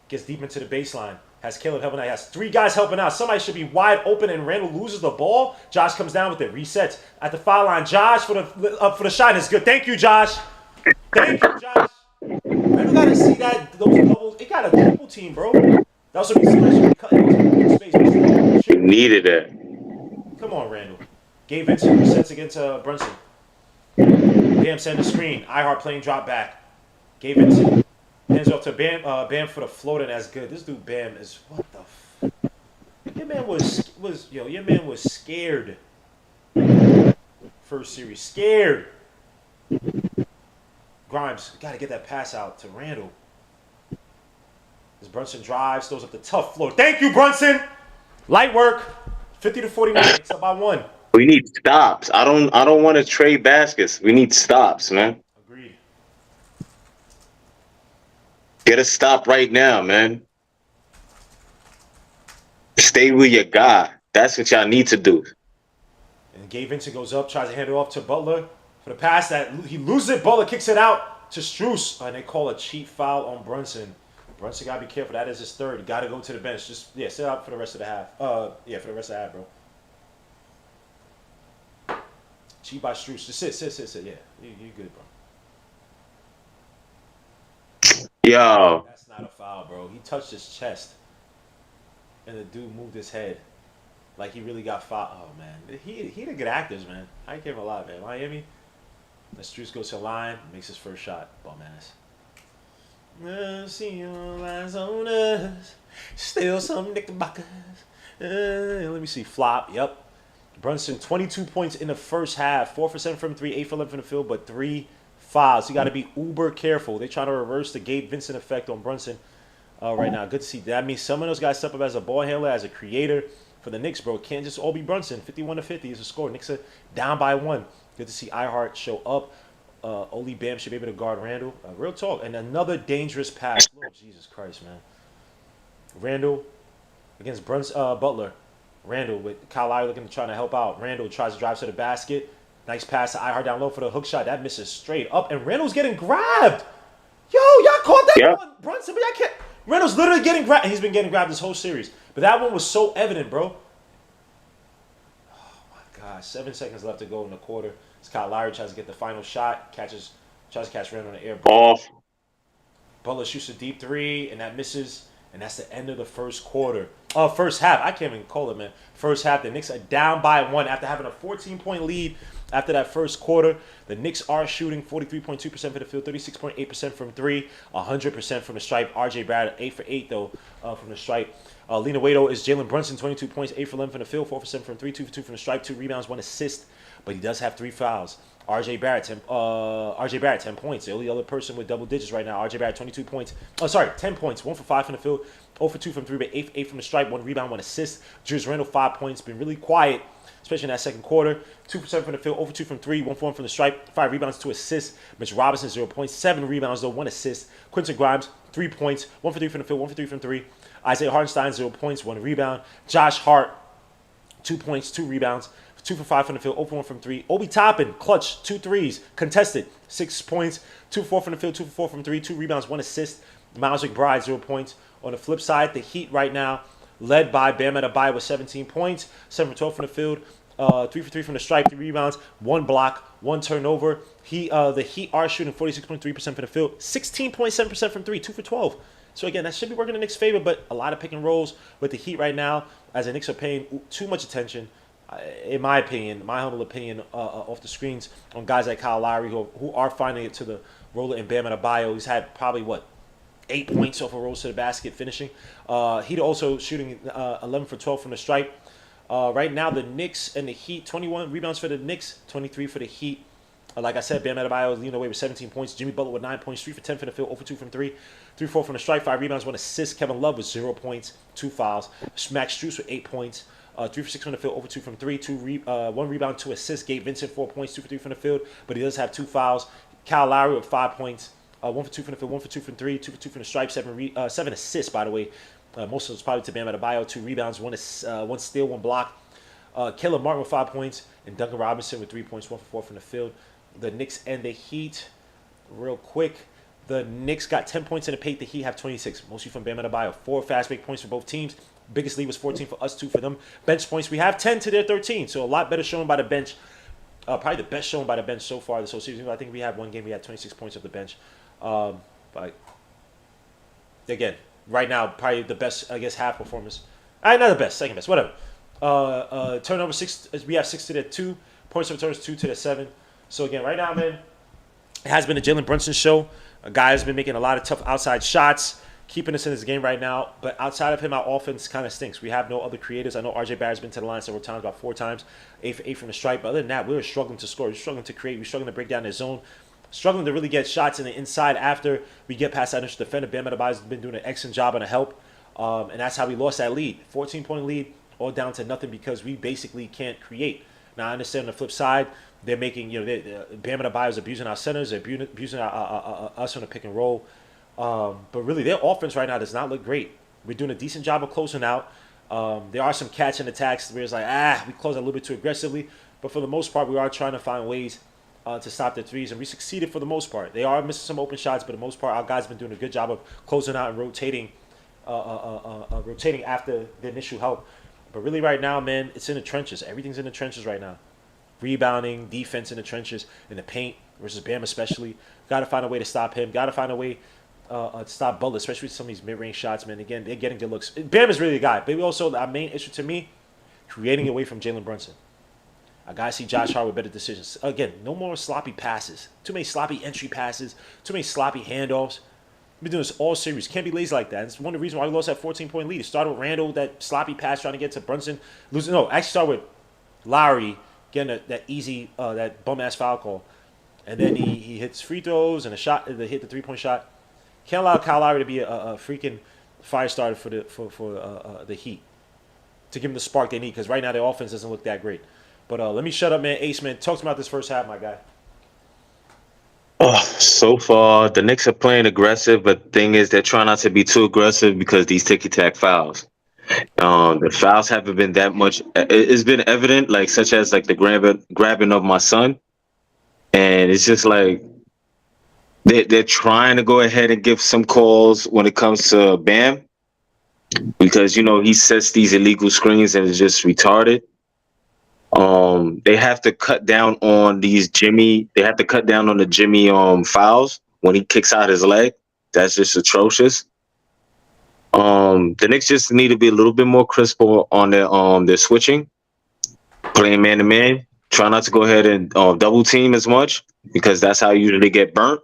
[SPEAKER 1] Gets deep into the baseline. Has Caleb helping out. Has three guys helping out. Somebody should be wide open and Randall loses the ball. Josh comes down with it. Resets at the foul line. Josh for the shot is good. Thank you, Josh. Thank you, Josh. Randall got to see that. Those doubles. It got a double team, bro. That was a reason cutting space.
[SPEAKER 6] Needed it.
[SPEAKER 1] Come on, Randall. Gabe Vincent resets against Brunson. Bam send the screen. iHeart playing drop back. Gabe Vincent hands off to Bam. Bam for the floater. That's good. This dude Bam is what the. Your man your man was scared. First series, scared. Grimes got to get that pass out to Randall. As Brunson drives, throws up the tough float. Thank you, Brunson. Light work. 50 to 41. It's up by one.
[SPEAKER 6] We need stops. I don't want to trade baskets. We need stops, man.
[SPEAKER 1] Agreed.
[SPEAKER 6] Get a stop right now, man. Stay with your guy. That's what y'all need to do.
[SPEAKER 1] And Gabe Vincent goes up, tries to hand it off to Butler for the pass that he loses it. Butler kicks it out to Strus, and they call a cheap foul on Brunson. Brunson gotta be careful. That is his third. Got to go to the bench. Just sit out for the rest of the half. For the rest of the half, bro. Cheap by Strus. Just sit. Yeah, you good, bro.
[SPEAKER 6] Yo,
[SPEAKER 1] That's not a foul, bro. He touched his chest, and the dude moved his head like he really got fouled. Oh man, he the good actors, man. I ain't give him a lot, man. Miami. The Strus goes to the line, makes his first shot. Bum ass. See your eyes on us. Still some knickerbockers. Let me see. Flop. Yep. Brunson, 22 points in the first half. 4 for 7 from 3, 8 for 11 from the field, but 3 fouls. You got to be uber careful. They try to reverse the Gabe Vincent effect on Brunson right now. Good to see. That means some of those guys step up as a ball handler, as a creator for the Knicks, bro. It can't just all be Brunson. 51-50 is a score. Knicks are down by 1. Good to see iHeart show up. Oli Bam should be able to guard Randall. Real talk. And another dangerous pass. Lord Jesus Christ, man. Randall against Butler. Randall with Kyle Lowry looking to try to help out. Randall tries to drive to the basket. Nice pass to iHeart down low for the hook shot. That misses straight up. And Randall's getting grabbed. Yo, y'all caught that
[SPEAKER 6] yep.
[SPEAKER 1] one, Brunson, but y'all can't. Randall's literally getting grabbed. He's been getting grabbed this whole series. But that one was so evident, bro. Oh, my gosh. 7 seconds left to go in the quarter. Kyle Lowry tries to get the final shot. Tries to catch Randall in the air.
[SPEAKER 6] Off.
[SPEAKER 1] Butler shoots a deep 3, and that misses. And that's the end of the first quarter. First half. I can't even call it, man. First half. The Knicks are down by 1 after having a 14-point lead after that first quarter. The Knicks are shooting 43.2% for the field, 36.8% from 3, 100% from the stripe. RJ Barrett, 8 for 8, though, from the stripe. Lena Waito is Jalen Brunson, 22 points, 8 for 11 from the field, 4 for 7 from 3, 2 for 2 from the stripe, 2 rebounds, 1 assist. But he does have 3 fouls. RJ Barrett, 10 points. The only other person with double digits right now. RJ Barrett, 22 points. 10 points. 1 for 5 from the field, 0 for 2 from 3, but 8 for 8 from the stripe, 1 rebound, 1 assist. Julius Randle, 5 points. Been really quiet, especially in that second quarter. 2 for 7 from the field, 0 for 2 from 3, 1 for 1 from the stripe, 5 rebounds, 2 assists. Mitch Robinson, 0 points, 7 rebounds, though, 1 assist. Quinton Grimes, 3 points, 1 for 3 from the field, 1 for 3 from 3. Isaiah Hartenstein, 0 points, 1 rebound. Josh Hart, 2 points, 2 rebounds, 2 for 5 from the field, 0 for 1 from 3. Obi Toppin, clutch, 2 threes, contested, 6 points, 2 for 4 from the field, 2 for 4 from 3, 2 rebounds, 1 assist. Miles McBride, 0 points. On the flip side, the Heat right now, led by Bam Adebayo with 17 points, 7 for 12 from the field, 3 for 3 from the stripe, 3 rebounds, 1 block, 1 turnover. The Heat are shooting 46.3% from the field, 16.7% from 3, 2 for 12. So again, that should be working in the Knicks' favor, but a lot of pick and rolls with the Heat right now, as the Knicks are paying too much attention, in my opinion, my humble opinion, off the screens on guys like Kyle Lowry who are finding it to the roller and Bam Adebayo. He's had probably 8 points off a rolls to the basket finishing. Heat also shooting 11 for 12 from the stripe. Right now, the Knicks and the Heat, 21 rebounds for the Knicks, 23 for the Heat. Like I said, Bam Adebayo is leading away with 17 points. Jimmy Butler with 9 points, 3 for 10 from the field, 0 for 2 from 3, 3 for 4 from the strike, 5 rebounds, 1 assist. Kevin Love with 0 points, 2 fouls. Max Strus with 8 points, 3 for 6 from the field, 0 for 2 from 3, 1 rebound, 2 assists. Gabe Vincent, 4 points, 2 for 3 from the field, but he does have 2 fouls. Kyle Lowry with 5 points, 1 for 2 from the field, 1 for 2 from 3, 2 for 2 from the stripe, 7 assists, by the way. Most of those probably to Bam Adebayo, 2 rebounds, 1 steal, 1 block. Caleb Martin with 5 points, and Duncan Robinson with 3 points, 1 for 4 from the field. The Knicks and the Heat, real quick. The Knicks got 10 points in the paint. The Heat have 26, mostly from Bam Adebayo. 4 fast break points for both teams. Biggest lead was 14 for us, 2 for them. Bench points, we have 10 to their 13, so a lot better showing by the bench. Probably the best showing by the bench so far this whole season. I think we had one game we had 26 points off the bench. But again, right now, probably the best, I guess, half performance. Not the best, second best, whatever. Turnover 6, we have 6 to their 2. Points of turns 2 to their 7. So again, right now, man, it has been a Jalen Brunson show. A guy has been making a lot of tough outside shots, keeping us in this game right now. But outside of him, our offense kind of stinks. We have no other creators. I know RJ Barrett's been to the line several times, about 4 times, 8 for 8 from the stripe. But other than that, we were struggling to score. We were struggling to create. We were struggling to break down the zone. Struggling to really get shots in the inside after we get past that initial defender. Bam Adebayo's been doing an excellent job on the help. And that's how we lost that lead. 14-point lead, all down to nothing because we basically can't create. Now I understand on the flip side, they're making Bam and Adebayo is abusing our centers, they're abusing us on a pick and roll. But really, their offense right now does not look great. We're doing a decent job of closing out. There are some catch and attacks where it's like, we close a little bit too aggressively. But for the most part, we are trying to find ways to stop the threes, and we succeeded for the most part. They are missing some open shots, but for the most part, our guys have been doing a good job of closing out and rotating after the initial help. But really, right now, man, it's in the trenches. Everything's in the trenches right now. Rebounding, defense in the trenches, in the paint versus Bam especially. Got to find a way to stop him. Got to find a way to stop Butler, especially with some of these mid-range shots, man. Again, they're getting good looks. Bam is really the guy. But also, our main issue to me, creating away from Jalen Brunson. I got to see Josh Hart with better decisions. Again, no more sloppy passes. Too many sloppy entry passes. Too many sloppy handoffs. We've been doing this all series. Can't be lazy like that. It's one of the reasons why we lost that 14-point lead. It started with Randall, that sloppy pass trying to get to Brunson. Losing. No, actually started with Lowry getting that easy, that bum-ass foul call. And then he hits free throws and they hit the three-point shot. Can't allow Kyle Lowry to be a freaking fire starter for the Heat. To give them the spark they need, because right now their offense doesn't look that great. But let me shut up, man. Ace, man, talk to me about this first half, my guy.
[SPEAKER 6] So far, the Knicks are playing aggressive, but the thing is, they're trying not to be too aggressive because these ticky-tack fouls. The fouls haven't been that much. It's been evident, like such as like the grabbing of my son, and it's just like they're trying to go ahead and give some calls when it comes to Bam, because he sets these illegal screens and it's just retarded. They have to cut down on these Jimmy. They have to cut down on the Jimmy fouls when he kicks out his leg. That's just atrocious. The Knicks just need to be a little bit more crisp on their switching, playing man to man. Try not to go ahead and double team as much, because that's how you usually get burnt.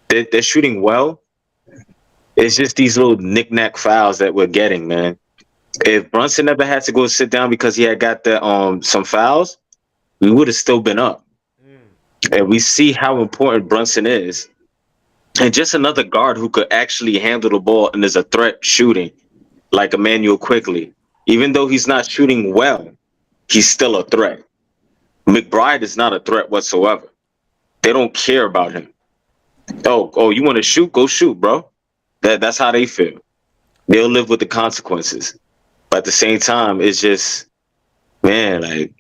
[SPEAKER 6] They're shooting well. It's just these little knick-knack fouls that we're getting, man. If Brunson never had to go sit down because he had got some fouls, we would have still been up. And we see how important Brunson is. And just another guard who could actually handle the ball and is a threat shooting, like Emmanuel Quickly. Even though he's not shooting well, he's still a threat. McBride is not a threat whatsoever. They don't care about him. Oh, you want to shoot? Go shoot, bro. That's how they feel. They'll live with the consequences. But at the same time, it's just, man, like,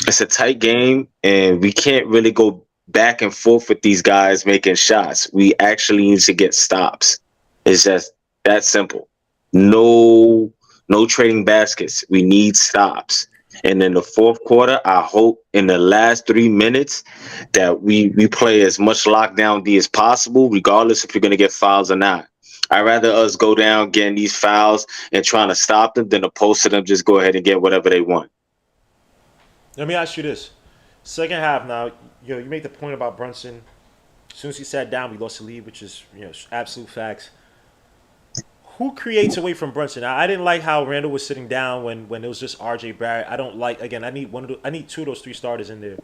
[SPEAKER 6] it's a tight game, and we can't really go back and forth with these guys making shots. We actually need to get stops. It's just that simple. No trading baskets. We need stops. And in the fourth quarter, I hope in the last 3 minutes that we play as much lockdown D as possible, regardless if you're going to get fouls or not. I'd rather us go down getting these fouls and trying to stop them than opposed to them just go ahead and get whatever they want.
[SPEAKER 1] Let me ask you this. Second half now, you make the point about Brunson. As soon as he sat down, we lost the lead, which is absolute facts. Who creates away from Brunson? I didn't like how Randall was sitting down when it was just R.J. Barrett. I don't like. Again, I need two of those three starters in there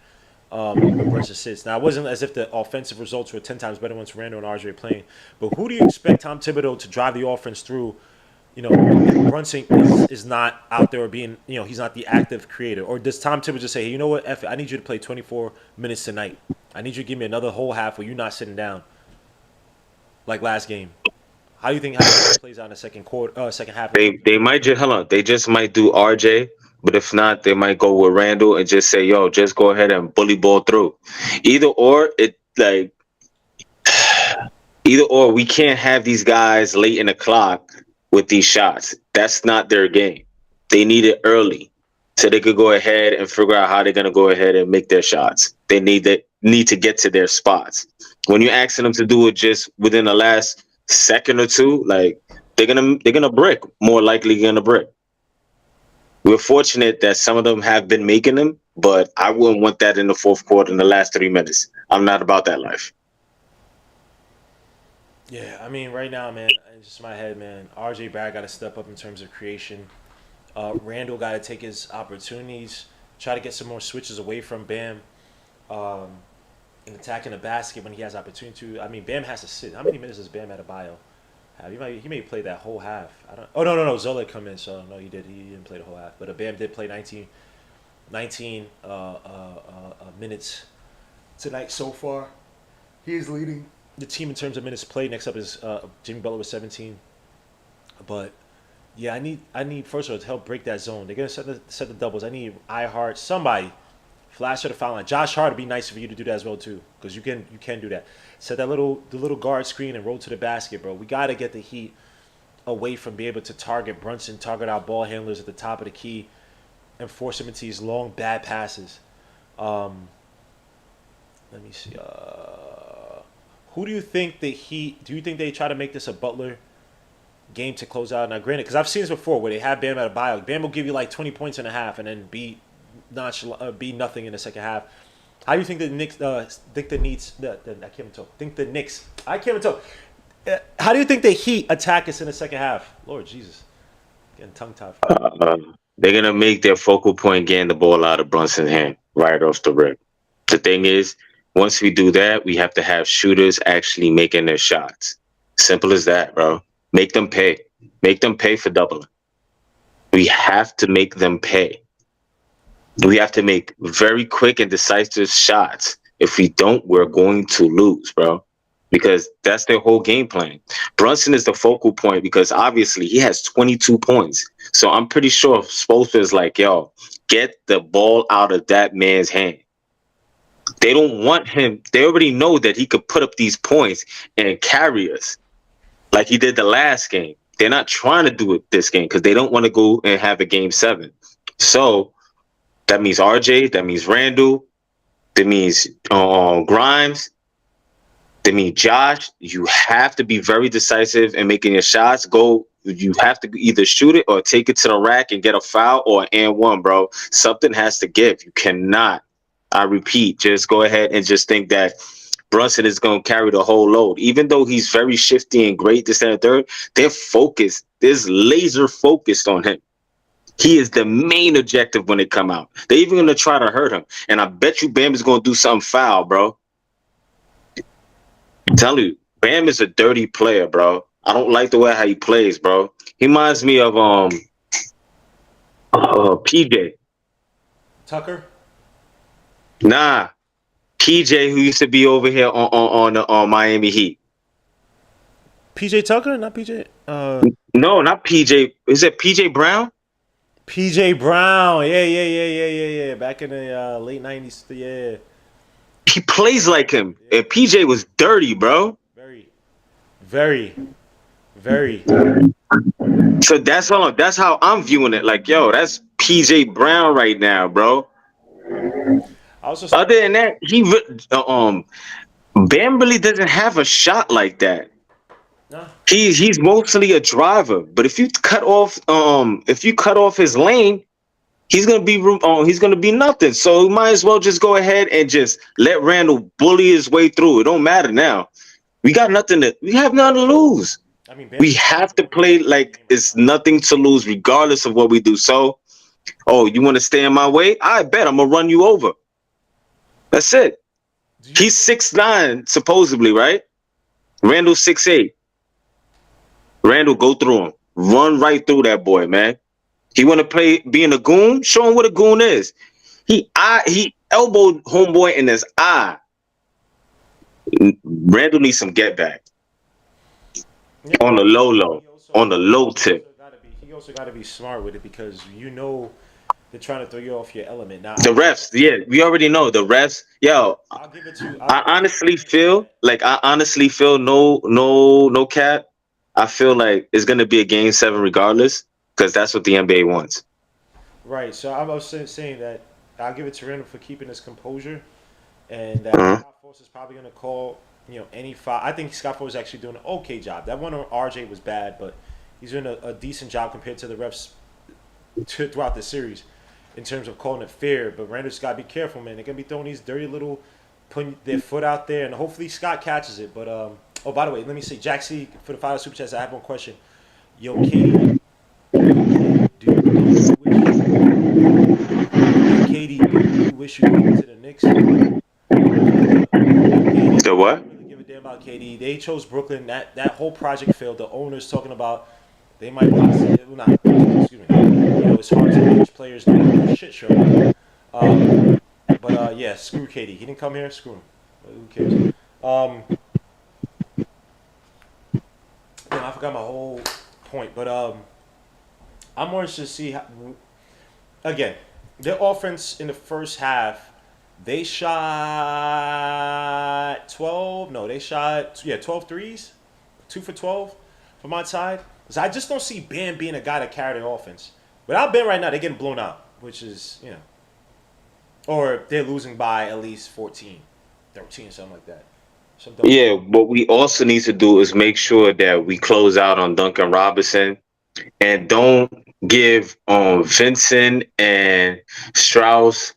[SPEAKER 1] when Brunson sits. Now, it wasn't as if the offensive results were 10 times better once Randall and R.J. playing. But who do you expect Tom Thibodeau to drive the offense through? If Brunson is not out there being, he's not the active creator. Or does Tom Thibodeau just say, hey, you know what, F it, I need you to play 24 minutes tonight. I need you to give me another whole half where you're not sitting down like last game. How do you think it plays out in the second half?
[SPEAKER 6] They might just They just might do RJ, but if not, they might go with Randall and just say, "Yo, just go ahead and bully ball through." Either or, we can't have these guys late in the clock with these shots. That's not their game. They need it early so they could go ahead and figure out how they're gonna go ahead and make their shots. They need to get to their spots. When you're asking them to do it just within the last second or two, like they're gonna brick. More likely gonna brick. We're fortunate that some of them have been making them, but I wouldn't want that in the fourth quarter in the last 3 minutes. I'm not about that life.
[SPEAKER 1] Yeah, I mean, right now, man, it's just my head, man. R.J. Barrett got to step up in terms of creation. Randall got to take his opportunities, try to get some more switches away from Bam, and attacking the basket when he has opportunity to. I mean, Bam has to sit. How many minutes does Bam Adebayo have? He may play that whole half. I don't. Oh no, Zola come in, so no, he did. He didn't play the whole half, but Bam did play 19 19 minutes tonight so far. He is leading the team in terms of minutes played. Next up is Jimmy Butler with 17. But yeah, I need first of all to help break that zone. They're gonna set the doubles. I need iHeart, somebody flash to the foul line. Josh Hart would be nice for you to do that as well too, because you can do that. Set that little guard screen and roll to the basket, bro. We gotta get the Heat away from being able to target Brunson, target our ball handlers at the top of the key, and force him into these long bad passes. Let me see. Who do you think the Heat? Do you think they try to make this a Butler game to close out? Now, granted, because I've seen this before where they have Bam at a buyout. Bam will give you like 20 points in a half and then be nothing in the second half. How do you think the Knicks think the Knicks? I can't even talk. Think the Knicks. I can't even talk. How do you think the Heat attack us in the second half? Lord Jesus, getting tongue tied.
[SPEAKER 6] They're gonna make their focal point getting the ball out of Brunson's hand right off the rip. The thing is, once we do that, we have to have shooters actually making their shots. Simple as that, bro. Make them pay. Make them pay for doubling. We have to make them pay. We have to make very quick and decisive shots. If we don't, we're going to lose, bro. Because that's their whole game plan. Brunson is the focal point because obviously he has 22 points. So I'm pretty sure Spoelstra is like, yo, get the ball out of that man's hand. They don't want him. They already know that he could put up these points and carry us like he did the last game. They're not trying to do it this game because they don't want to go and have a game 7. So that means RJ, that means Randall, that means Grimes, that means Josh. You have to be very decisive in making your shots. You have to either shoot it or take it to the rack and get a foul or an and one, bro. Something has to give. You cannot, I repeat, just go ahead and just think that Brunson is going to carry the whole load. Even though he's very shifty and great, this and the third, they're focused. They're laser focused on him. He is the main objective when they come out. They're even going to try to hurt him. And I bet you Bam is going to do something foul, bro. I'm telling you, Bam is a dirty player, bro. I don't like the way how he plays, bro. He reminds me of PJ.
[SPEAKER 1] Tucker?
[SPEAKER 6] Nah. PJ, who used to be over here on Miami Heat.
[SPEAKER 1] PJ Tucker? Not PJ?
[SPEAKER 6] No, not PJ. Is it PJ Brown?
[SPEAKER 1] PJ Brown. Yeah. Back in the late 90s. Yeah.
[SPEAKER 6] He plays like him. And PJ was dirty, bro.
[SPEAKER 1] Very.
[SPEAKER 6] So that's how I'm viewing it. Like, yo, that's PJ Brown right now, bro. Other than that, Bam really doesn't have a shot like that. No. He's mostly a driver, but if you cut off his lane, he's gonna be nothing. So you might as well just go ahead and just let Randall bully his way through. It don't matter now. We have nothing to lose. I mean, we have to play like it's nothing to lose, regardless of what we do. So, you want to stay in my way? I bet I'm gonna run you over. That's it. He's 6'9", supposedly, right? Randall's 6'8". Randall, go through him. Run right through that boy, man. He want to play being a goon? Show him what a goon is. He elbowed homeboy in his eye. Randall needs some get back. Yeah, on the low tip.
[SPEAKER 1] He also got to be smart with it because they're trying to throw you off your element. Now
[SPEAKER 6] the refs, yeah, we already know the refs. Yo, I'll give it to you. I honestly feel no cap. I feel like it's gonna be a game 7 regardless because that's what the NBA wants.
[SPEAKER 1] Right. So I was saying that I'll give it to Randall for keeping his composure, and that Scott Foster is probably gonna call any foul. I think Scott Foster is actually doing an okay job. That one on RJ was bad, but he's doing a decent job compared to the refs throughout the series in terms of calling it fair. But Randall's got to be careful, man. They're going to be throwing these dirty little, putting their foot out there, and hopefully Scott catches it. But, by the way, let me say, Jack C, for the final super chats, I have one question. Yo, Katie, do you wish you went to the Knicks?
[SPEAKER 6] The what?
[SPEAKER 1] I don't really give a damn about KD. They chose Brooklyn. That whole project failed. The owners talking about they might possibly, it's hard to manage players doing a shit show. Yeah, screw KD. He didn't come here. Screw him. Who cares? I forgot my whole point, but I'm more interested to see how, again, their offense in the first half. They shot 12. No, they shot 12 threes, 2 for 12 from my side. So I just don't see Bam being a guy that carried an offense. Without Bam right now, they're getting blown out, which is or they're losing by at least 14, 13, something like that.
[SPEAKER 6] Yeah, what we also need to do is make sure that we close out on Duncan Robinson and don't give Vincent and Strauss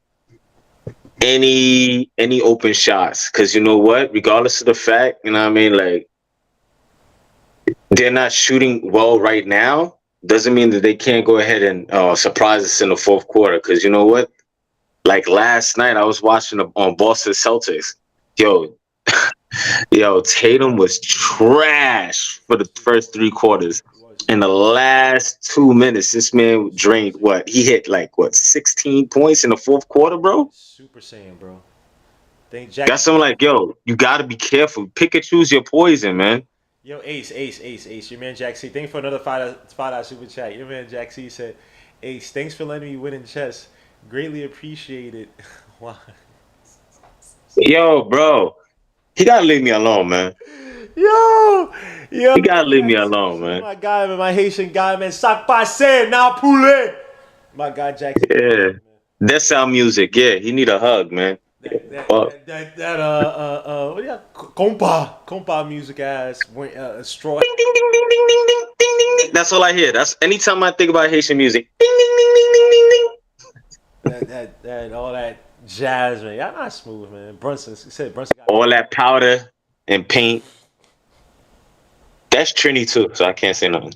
[SPEAKER 6] any open shots. Because you know what? Regardless of the fact, you know what I mean, like they're not shooting well right now. Doesn't mean that they can't go ahead and surprise us in the fourth quarter. Because you know what? Like last night, I was watching on Boston Celtics. Yo, yo, Tatum was trash for the first 3 quarters. In the last 2 minutes, this man drained what? He hit like what 16 points in the fourth quarter, bro.
[SPEAKER 1] Super Saiyan, bro. Think Jack.
[SPEAKER 6] That's something like, yo, you got to be careful. Pick and choose your poison, man.
[SPEAKER 1] Yo, Ace. Your man Jack C. Thank you for another $5 super chat. Your man Jack C said, Ace, thanks for letting me win in chess. Greatly appreciated. Wow.
[SPEAKER 6] Yo, bro, he gotta leave me alone, man.
[SPEAKER 1] Yo,
[SPEAKER 6] He gotta leave me
[SPEAKER 1] Jack C,
[SPEAKER 6] alone, man.
[SPEAKER 1] my guy, man, my Haitian guy, man. Sac passe, now poulet. My guy Jack C.
[SPEAKER 6] Yeah, that's our music. Yeah, he need a hug, man.
[SPEAKER 1] That
[SPEAKER 6] Fuck.
[SPEAKER 1] what do you got? Compa music ass straw.
[SPEAKER 6] Ding, ding, ding, ding, ding, ding, ding, ding, ding, ding. That's all I hear. That's anytime I think about Haitian music. Ding, ding, ding, ding, ding, ding, ding.
[SPEAKER 1] That all that jazz, man. Y'all not smooth, man. Brunson said Brunson got
[SPEAKER 6] All that powder and paint. That's Trini too, so I can't say nothing.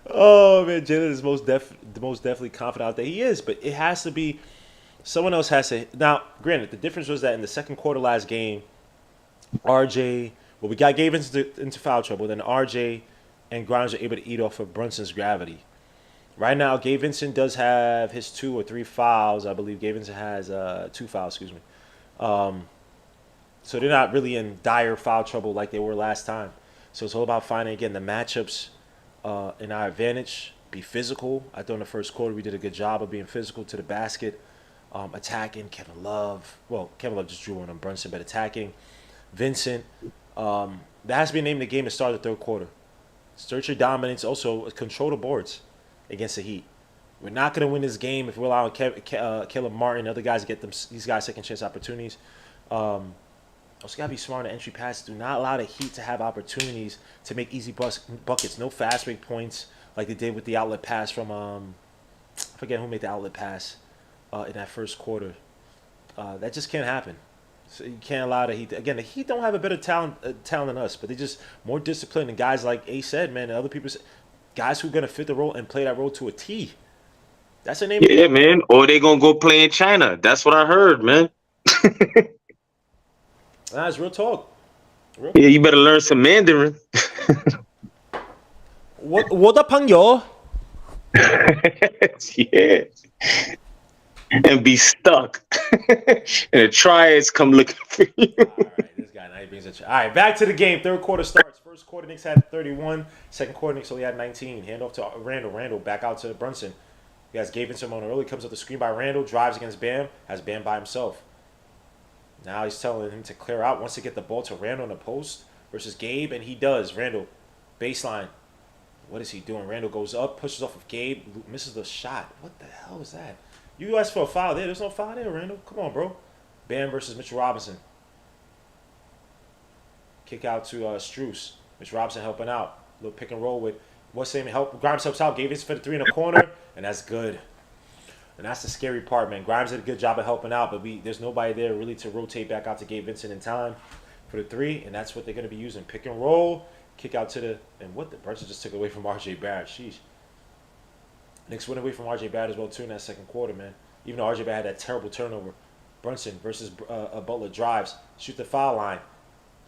[SPEAKER 1] Oh man, Jalen is most definitely confident out there. He is, but it has to be someone else has to. Now, granted, the difference was that in the second quarter last game, RJ, well, we gave into foul trouble. Then RJ and Grimes were able to eat off of Brunson's gravity. Right now, Gabe Vincent does have his 2 or 3 fouls. I believe Gabe Vincent has 2 fouls. Excuse me. So they're not really in dire foul trouble like they were last time. So it's all about finding again the matchups in our advantage. Be physical. I thought in the first quarter we did a good job of being physical to the basket, attacking Kevin Love. Well, Kevin Love just drew on Brunson, but attacking Vincent. That has to be named the game to start the third quarter. Search your dominance. Also control the boards against the Heat. We're not going to win this game if we're allowing Caleb Martin and other guys to get these guys second chance opportunities. Also got to be smart on the entry passes. Do not allow the Heat to have opportunities to make easy buckets. No fast break points like they did with the outlet pass from I forget who made the outlet pass in that first quarter. That just can't happen. So you can't allow the Heat. Again, the Heat don't have a better talent than us, but they just more disciplined. And guys like Ace said, man, and other people said, guys who are gonna fit the role and play that role to a T. That's the name.
[SPEAKER 6] Yeah, man. Or they gonna go play in China. That's what I heard, man.
[SPEAKER 1] That's real talk.
[SPEAKER 6] Yeah, you better learn some Mandarin.
[SPEAKER 1] What up, Pangyo?
[SPEAKER 6] Yeah. And be stuck. And the triads come looking for you.
[SPEAKER 1] All right, this guy now he brings it. All right, back to the game. Third quarter starts. First quarter, Knicks had 31. Second quarter, Knicks only had 19. Hand off to Randall. Randall back out to Brunson. He has Gabe Vincent on early. Comes up the screen by Randall. Drives against Bam. Has Bam by himself. Now he's telling him to clear out. Wants to get the ball to Randall in the post versus Gabe, and he does. Randall, baseline. What is he doing? Randall goes up, pushes off of Gabe, misses the shot. What the hell is that? You asked for a foul there. There's no foul there, Randall. Come on, bro. Bam versus Mitchell Robinson. Kick out to Strus. Mitchell Robinson helping out. Little pick and roll with what's his name? Help. Grimes helps out. Gave his for the 3 in the corner, and that's good. And that's the scary part, man. Grimes did a good job of helping out, but there's nobody there really to rotate back out to Gabe Vincent in time for the 3, and that's what they're going to be using. Pick and roll, kick out to the, and what the Brunson just took away from RJ Barrett. Sheesh. Knicks went away from RJ Barrett as well, too, in that second quarter, man. Even though RJ Barrett had that terrible turnover. Brunson versus Butler drives, shoot the foul line.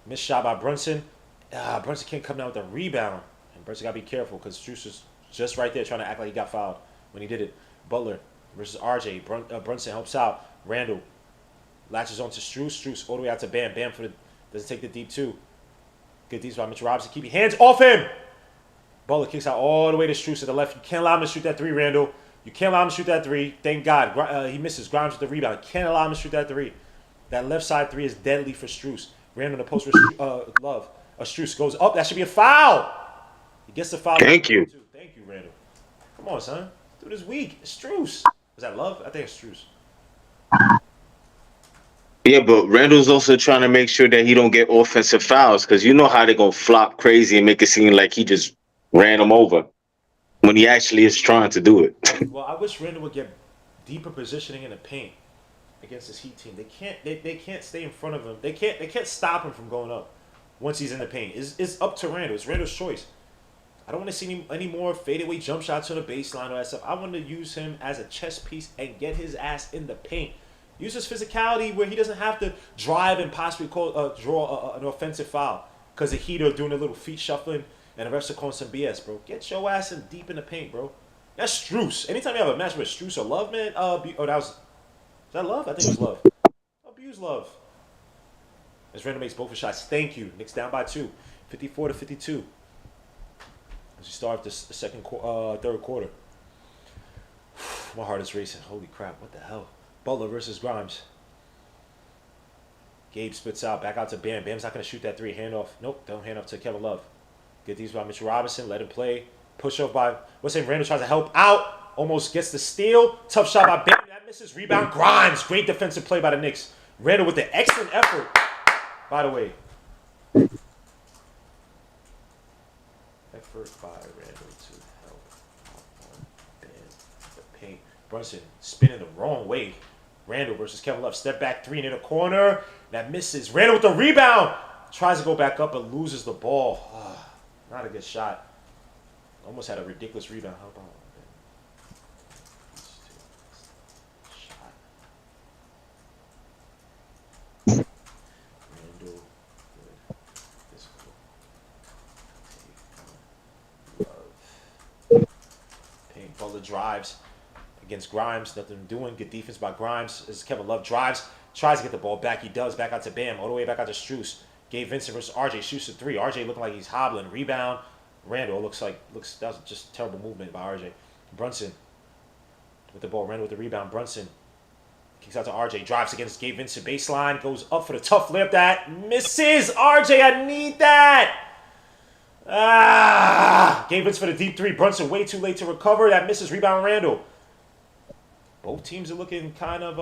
[SPEAKER 1] Missed shot by Brunson. Brunson can't come down with a rebound. And Brunson got to be careful because Strus was just right there trying to act like he got fouled when he did it. Butler versus RJ. Brunson helps out. Randall latches on to Strus. Strus all the way out to Bam. Bam doesn't take the deep two. Good deep by Mitchell Robinson. Keep your hands off him. Butler kicks out all the way to Strus to the left. You can't allow him to shoot that three, Randall. You can't allow him to shoot that three. Thank God. He misses. Grimes with the rebound. You can't allow him to shoot that three. That left side three is deadly for Strus. Randall in the post for Love. Strus goes up. That should be a foul. He gets the foul.
[SPEAKER 6] Thank you.
[SPEAKER 1] Thank you, Randall. Come on, son. Dude is weak. It's Strus. Is that Love? I think it's Strus.
[SPEAKER 6] Yeah, but Randall's also trying to make sure that he don't get offensive fouls because you know how they're going to flop crazy and make it seem like he just ran him over when he actually is trying to do it.
[SPEAKER 1] Well, I wish Randall would get deeper positioning in the paint against this Heat team. They can't stay in front of him. They can't stop him from going up once he's in the paint. It's up to Randall. It's Randall's choice. I don't want to see any more fadeaway jump shots to the baseline or that stuff. I want to use him as a chess piece and get his ass in the paint. Use his physicality where he doesn't have to drive and possibly draw an offensive foul because the Heat are doing a little feet shuffling and the refs are calling some BS, bro. Get your ass in deep in the paint, bro. That's Strus. Anytime you have a match with Strus or Love, man, is that Love? I think it was Love. Abuse Love. As Randall makes both his shots. Thank you. Knicks down by 2. 54-52. As we start the third quarter. My heart is racing. Holy crap. What the hell? Butler versus Grimes. Gabe splits out. Back out to Bam. Bam's not going to shoot that three. Hand off. Nope. Don't hand off to Kevin Love. Get these by Mitchell Robinson. Let him play. Push off by... What's his name? Randall tries to help out. Almost gets the steal. Tough shot by Bam. That misses. Rebound. Grimes. Great defensive play by the Knicks. Randall with the excellent effort. By the way. Effort by Randall to help out on Bam. The paint. Brunson spinning the wrong way. Randall versus Kevin Love. Step back three near the corner. That misses. Randall with the rebound. Tries to go back up but loses the ball. Not a good shot. Almost had a ridiculous rebound. How about shot? Randall Love. Paint. Butler drives against Grimes. Nothing doing. Good defense by Grimes. As Kevin Love drives. Tries to get the ball back. He does. Back out to Bam. All the way back out to Strus. Gabe Vincent versus RJ. Shoots a three. RJ looking like he's hobbling. Rebound. Randall that was just terrible movement by RJ. Brunson with the ball. Randall with the rebound. Brunson kicks out to RJ. Drives against Gabe Vincent. Baseline. Goes up for the tough layup. That misses. RJ, I need that. Gabe Vincent for the deep three. Brunson way too late to recover. That misses. Rebound Randall. Both teams are looking kind of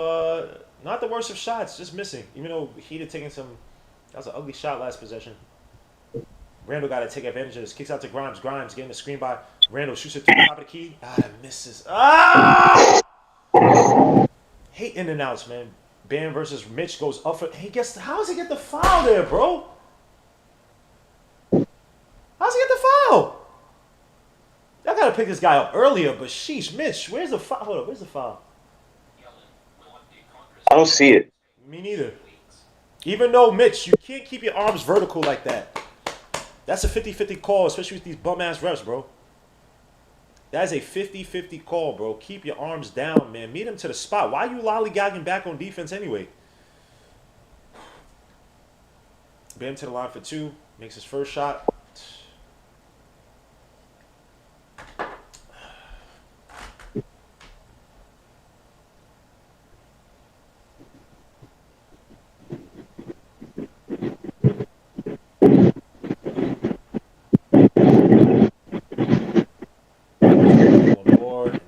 [SPEAKER 1] not the worst of shots. Just missing. Even though Heat had taken some... That was an ugly shot last possession. Randall got to take advantage of this. Kicks out to Grimes. Grimes getting the screen by Randall. Shoots it through the top of the key. That misses. Hate in and outs, man. Bam versus Mitch goes up for... How does he get the foul there, bro? How does he get the foul? Y'all got to pick this guy up earlier, but sheesh, Mitch, where's the foul? Hold up, where's the foul?
[SPEAKER 6] I don't see it.
[SPEAKER 1] Me neither. Even though, Mitch, you can't keep your arms vertical like that. That's a 50-50 call, especially with these bum-ass refs, bro. That is a 50-50 call, bro. Keep your arms down, man. Meet him to the spot. Why are you lollygagging back on defense anyway? Bam to the line for two. Makes his first shot.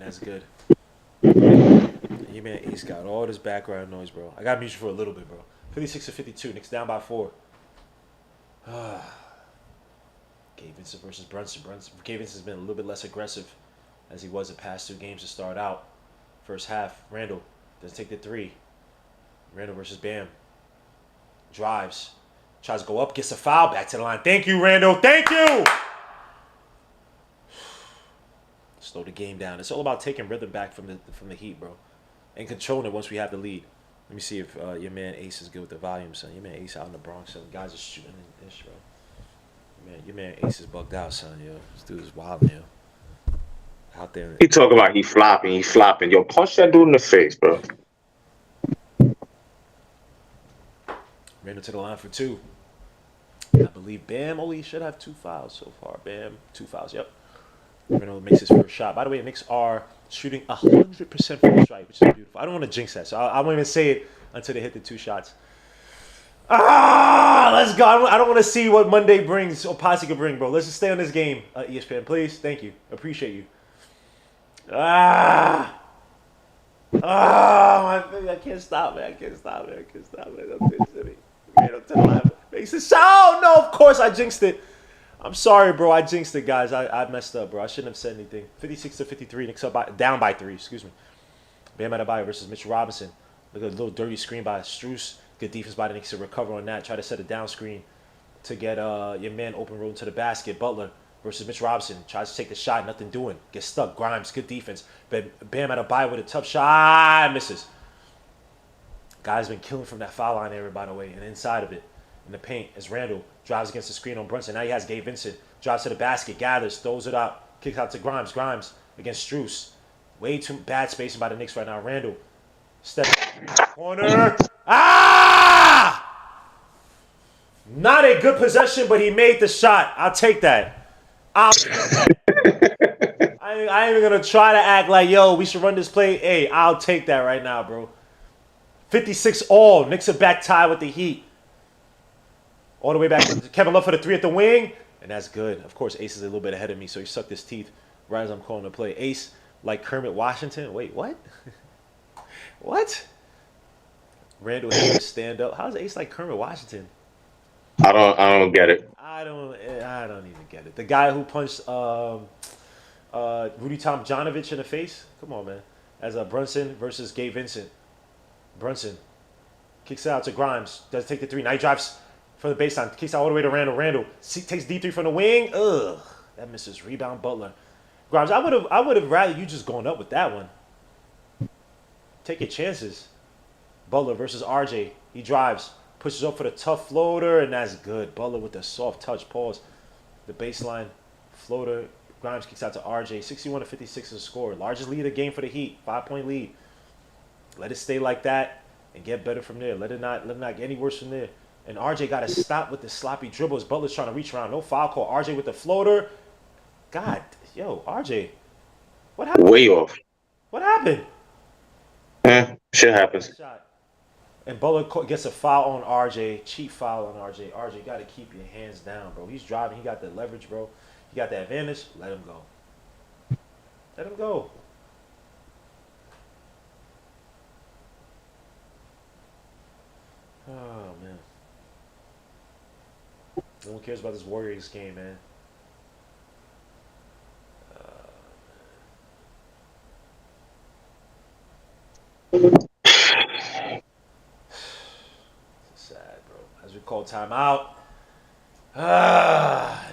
[SPEAKER 1] That's good. Your man Ace got all this background noise, bro. I got music for a little bit, bro. 56-52. Knicks down by 4. Gabe Vincent versus Brunson. Gabe Vincent's been a little bit less aggressive as he was the past 2 games to start out. First half, Randall doesn't take the 3. Randall versus Bam. Drives. Tries to go up, gets a foul. Back to the line. Thank you, Randall. Thank you! Slow the game down. It's all about taking rhythm back from the Heat, bro, and controlling it once we have the lead. Let me see if your man Ace is good with the volume, son. Your man Ace out in the Bronx, son. Guys are shooting in this, bro. Your man Ace is bugged out, son. Yo, this dude is wild, yo. out there.
[SPEAKER 6] He talk about he flopping. Yo, punch that dude in the face, bro.
[SPEAKER 1] Randall to the line for 2. I believe Bam only should have 2 fouls so far. Bam, 2 fouls. Yep. Randall makes his first shot. By the way, the Knicks are shooting 100% from the strike, which is beautiful. I don't want to jinx that, so I won't even say it until they hit the 2 shots. Let's go. I don't want to see what Monday brings or Posse could bring, bro. Let's just stay on this game, ESPN, please. Thank you. Appreciate you. I can't stop, man. I can't stop, man. Don't do this to me. Randall to the line. Makes it shot. Oh, no, of course I jinxed it. I'm sorry, bro. I jinxed it, guys. I messed up, bro. I shouldn't have said anything. 56-53. Knicks up down by 3. Excuse me. Bam Adebayo versus Mitchell Robinson. Look at a little dirty screen by Strus. Good defense by the Knicks to recover on that. Try to set a down screen to get your man open road to the basket. Butler versus Mitch Robinson. Tries to take the shot. Nothing doing. Gets stuck. Grimes. Good defense. Bam Adebayo with a tough shot. Misses. Guy's been killing from that foul line area, by the way, and inside of it. In the paint as Randall drives against the screen on Brunson. Now he has Gabe Vincent. Drives to the basket. Gathers. Throws it out. Kicks out to Grimes. Grimes against Strus. Way too bad spacing by the Knicks right now. Randall. Step corner. Not a good possession, but he made the shot. I'll take that. I ain't even going to try to act like, yo, we should run this play. Hey, I'll take that right now, bro. 56 all. Knicks are back tied with the Heat. All the way back to Kevin Love for the 3 at the wing. And that's good. Of course, Ace is a little bit ahead of me, so he sucked his teeth right as I'm calling the play. Ace, like Kermit Washington. Wait, what? What? Randall had to stand up. How's Ace like Kermit Washington?
[SPEAKER 6] I don't get it.
[SPEAKER 1] I don't even get it. The guy who punched Rudy Tomjanovich in the face. Come on, man. As Brunson versus Gabe Vincent. Brunson kicks out to Grimes. Does take the 3. Now he drives from the baseline. Kicks out all the way to Randall. Randall takes D3 from the wing. Ugh, that misses. Rebound Butler. Grimes, I would have rather you just gone up with that one. Take your chances. Butler versus RJ. He drives. Pushes up for the tough floater, and that's good. Butler with the soft touch. Pause. The baseline floater. Grimes kicks out to RJ. 61-56 is the score. Largest lead of the game for the Heat. 5-point lead. Let it stay like that and get better from there. Let it not get any worse from there. And RJ got to stop with the sloppy dribbles. Butler's trying to reach around. No foul call. RJ with the floater. God, yo, RJ. What happened?
[SPEAKER 6] Way off.
[SPEAKER 1] What happened?
[SPEAKER 6] Shit happens.
[SPEAKER 1] Shot. And Butler gets a foul on RJ. Cheap foul on RJ. RJ, got to keep your hands down, bro. He's driving. He got the leverage, bro. He got the advantage. Let him go. Let him go. Oh, man. No one cares about this Warriors game, man. Sad, bro. As we call timeout.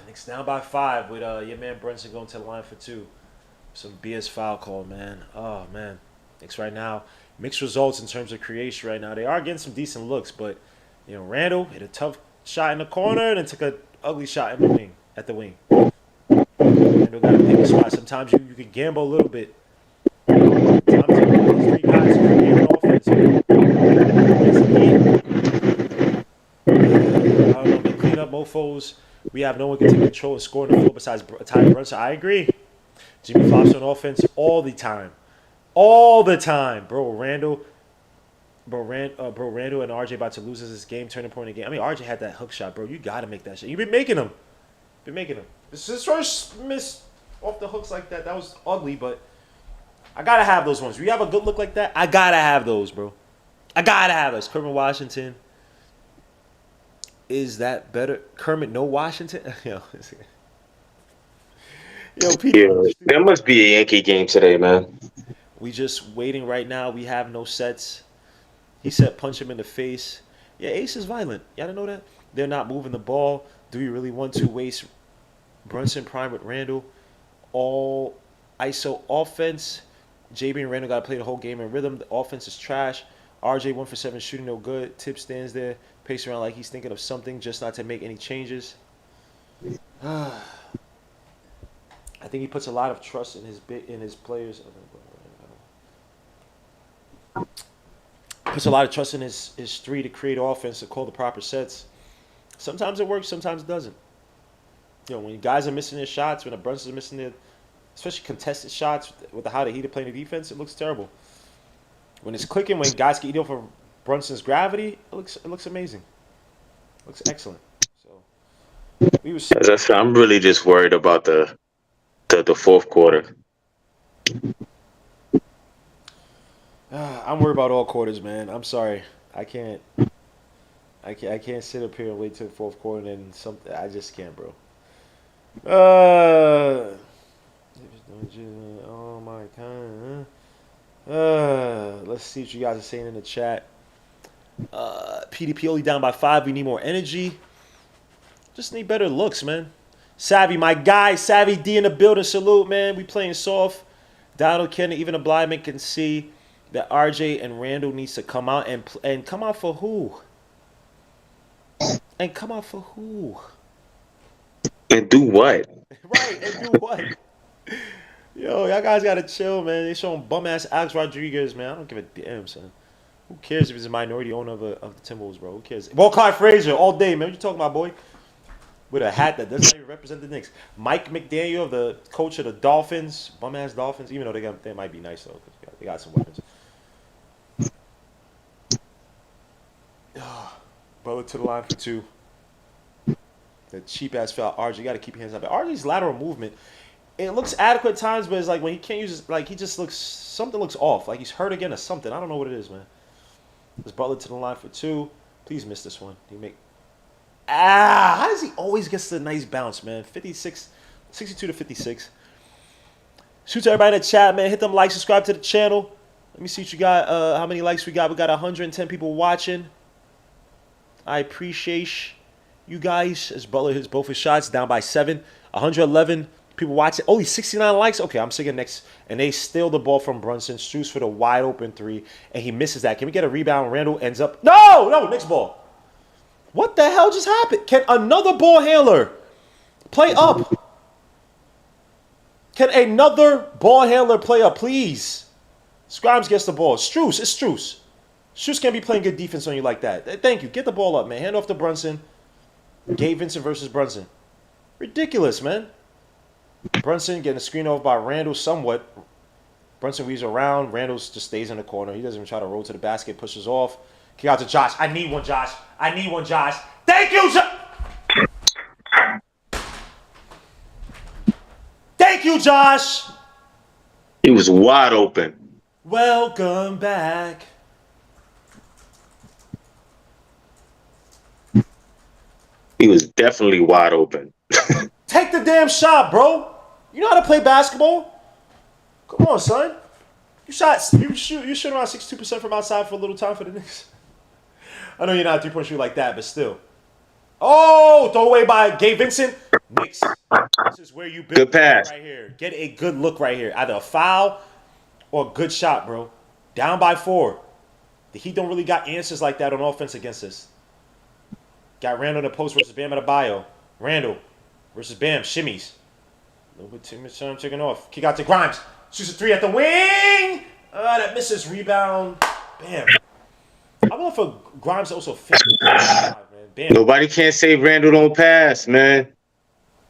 [SPEAKER 1] Knicks down by 5 with your man Brunson going to the line for 2. Some BS foul call, man. Oh, man. Knicks right now, mixed results in terms of creation right now. They are getting some decent looks, but, you know, Randall hit a tough shot in the corner and then took an ugly shot in the wing, at the wing. Randall got to pick a spot. Sometimes you can gamble a little bit. Sometimes these 3 guys can be an offense. I don't know, the cleanup mofos. We have no one can take control and score on the floor besides Ty Brunson. I agree. Jimmy flops on offense all the time. All the time. Bro, Randall and RJ about to lose this game, turning point in the game. I mean, RJ had that hook shot, bro. You got to make that shot. You've been making them. This is his first miss off the hooks like that. That was ugly, but I got to have those ones. You have a good look like that, I got to have those, bro. I got to have those. Kermit Washington. Is that better? Kermit, no Washington? Yo, people.
[SPEAKER 6] Yeah, there must be a Yankee game today, man.
[SPEAKER 1] We just waiting right now. We have no sets. He said punch him in the face. Yeah, Ace is violent. Y'all don't know that? They're not moving the ball. Do we really want to waste Brunson prime with Randall? All ISO offense. JB and Randall got to play the whole game in rhythm. The offense is trash. RJ 1 for 7 shooting, no good. Tip stands there, pacing around like he's thinking of something, just not to make any changes. I think he puts a lot of trust in his players. Puts a lot of trust in his three to create offense to call the proper sets. Sometimes it works, sometimes it doesn't. When guys are missing their shots, when the Brunson's missing their, especially contested shots with how the Heat are playing the defense, it looks terrible. When it's clicking, when guys can eat off of Brunson's gravity, it looks amazing. It looks excellent. So we was.
[SPEAKER 6] As I said, I'm really just worried about the fourth quarter.
[SPEAKER 1] I'm worried about all quarters, man. I'm sorry, I can't. I can't sit up here and wait till the fourth quarter and then something. I just can't, bro. Oh my god. Let's see what you guys are saying in the chat. PDP only down by 5. We need more energy. Just need better looks, man. Savvy, my guy. Savvy D in the building. Salute, man. We playing soft. Donald Kenny, even a blind man can see that RJ and Randall needs to come out and come out for who? And come out for who?
[SPEAKER 6] And do what?
[SPEAKER 1] Right, and do what? Yo, y'all guys gotta chill, man. They showing bum ass Alex Rodriguez, man. I don't give a damn, son. Who cares if he's a minority owner of the Timberwolves, bro? Who cares? Clyde Frazier all day, man. What you talking about, boy? With a hat that doesn't even represent the Knicks. Mike McDaniel, the coach of the Dolphins, bum ass Dolphins. Even though they might be nice though, because they got some weapons. Butler to the line for 2. The cheap ass foul. RJ, you got to keep your hands up. RJ's lateral movement, it looks adequate at times, but it's like when he can't use his, like he just looks, something looks off. Like he's hurt again or something. I don't know what it is, man. This Butler to the line for 2. Please miss this one. How does he always get the nice bounce, man? 62 to 56. Shoot to everybody in the chat, man. Hit them likes, subscribe to the channel. Let me see what you got. How many likes we got? We got 110 people watching. I appreciate you guys. As Butler hits both his shots, down by 7. 111 people watching. Only 69 likes. Okay, I'm singing next. And they steal the ball from Brunson. Strus for the wide open 3. And he misses that. Can we get a rebound? Randall ends up. No, Knicks ball. What the hell just happened? Can another ball handler play up? Can another ball handler play up, please? Scrimes gets the ball. Strus, it's Strus. Strus can't be playing good defense on you like that. Thank you. Get the ball up, man. Hand off to Brunson. Gabe Vincent versus Brunson. Ridiculous, man. Brunson getting a screen off by Randall somewhat. Brunson weaves around. Randall just stays in the corner. He doesn't even try to roll to the basket. Pushes off. Kick out to Josh. I need one, Josh. Thank you, Thank you, Josh.
[SPEAKER 6] He was wide open.
[SPEAKER 1] Welcome back.
[SPEAKER 6] He was definitely wide open.
[SPEAKER 1] Take the damn shot, bro. You know how to play basketball. Come on, son. You shoot around 62% from outside for a little time for the Knicks. I know you're not a 3-point shooter like that, but still. Oh, throw away by Gabe Vincent. Knicks. This is where you build
[SPEAKER 6] Good pass.
[SPEAKER 1] right here. Get a good look right here. Either a foul or a good shot, bro. Down by 4. The Heat don't really got answers like that on offense against us. Got Randall in the post versus Bam Adebayo. Randall versus Bam. Shimmies. A little bit too much time taking off. Kick out to Grimes. Shoots a 3 at the wing. That misses. Rebound. Bam. I want for Grimes to also finish. Bam.
[SPEAKER 6] Nobody can't say Randall don't pass, man.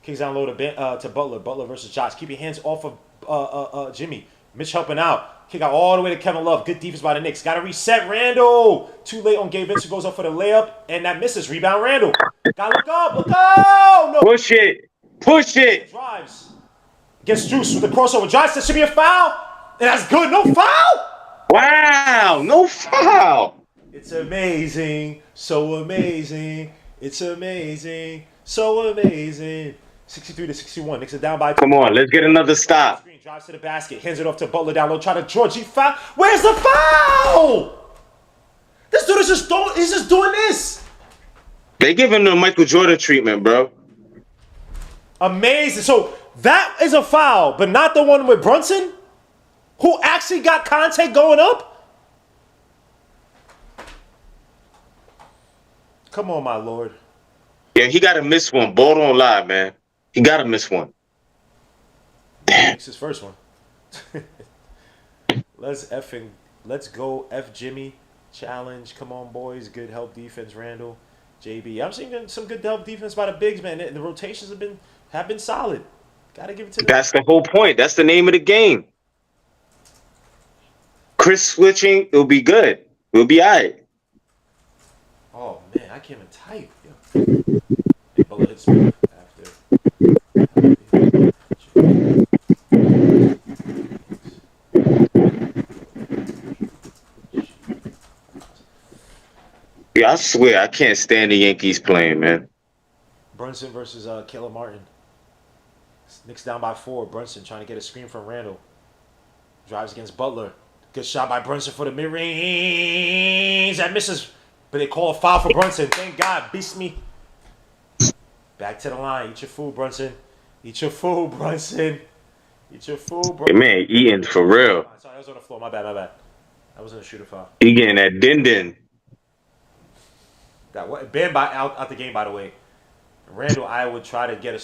[SPEAKER 1] Kicks down low to Butler. Butler versus Josh. Keep your hands off of Jimmy. Mitch helping out. Kick out all the way to Kevin Love. Good defense by the Knicks. Got to reset Randall. Too late on Gabe Vincent. Goes up for the layup. And that misses. Rebound Randall. Got to look up. Look up. No.
[SPEAKER 6] Push it.
[SPEAKER 1] Drives. Gets Juice with the crossover. Drives. That should be a foul. And that's good. No foul.
[SPEAKER 6] Wow. No foul.
[SPEAKER 1] It's amazing. So amazing. It's amazing. So amazing. 63 to 61. Knicks are down by 2.
[SPEAKER 6] Come on, let's get another stop.
[SPEAKER 1] Screen drives to the basket. Hands it off to Butler down low. Try to George. He foul. Where's the foul? This dude is just doing this.
[SPEAKER 6] They giving the Michael Jordan treatment, bro.
[SPEAKER 1] Amazing. So that is a foul, but not the one with Brunson, who actually got contact going up. Come on, my lord.
[SPEAKER 6] Yeah, he got to miss one. Ball don't lie, man. He got to miss one.
[SPEAKER 1] Knicks' first one. Let's go F Jimmy challenge. Come on, boys. Good help defense, Randall. JB. I'm seeing some good help defense by the bigs, man. The rotations have been solid. Gotta give it to them.
[SPEAKER 6] That's the whole point. That's the name of the game. Chris switching, it'll be good. We'll be all right.
[SPEAKER 1] Oh man, I can't even type. Yo. Hey, Butler hit Smith after.
[SPEAKER 6] Yeah, I swear I can't stand the Yankees playing, man.
[SPEAKER 1] Brunson versus Caleb Martin. Knicks down by 4. Brunson trying to get a screen from Randall. Drives against Butler. Good shot by Brunson for the mid-range. That misses. But they call a foul for Brunson. Thank God. Beast me. Back to the line. Eat your food, Brunson. Eat your food, Brunson. Eat your food,
[SPEAKER 6] Hey,
[SPEAKER 1] Brunson.
[SPEAKER 6] man, eating for real.
[SPEAKER 1] Sorry, I was on the floor. My bad. That wasn't a shooter foul.
[SPEAKER 6] He getting that din-din.
[SPEAKER 1] That what? Banned out the game, by the way. Randall, I would try to get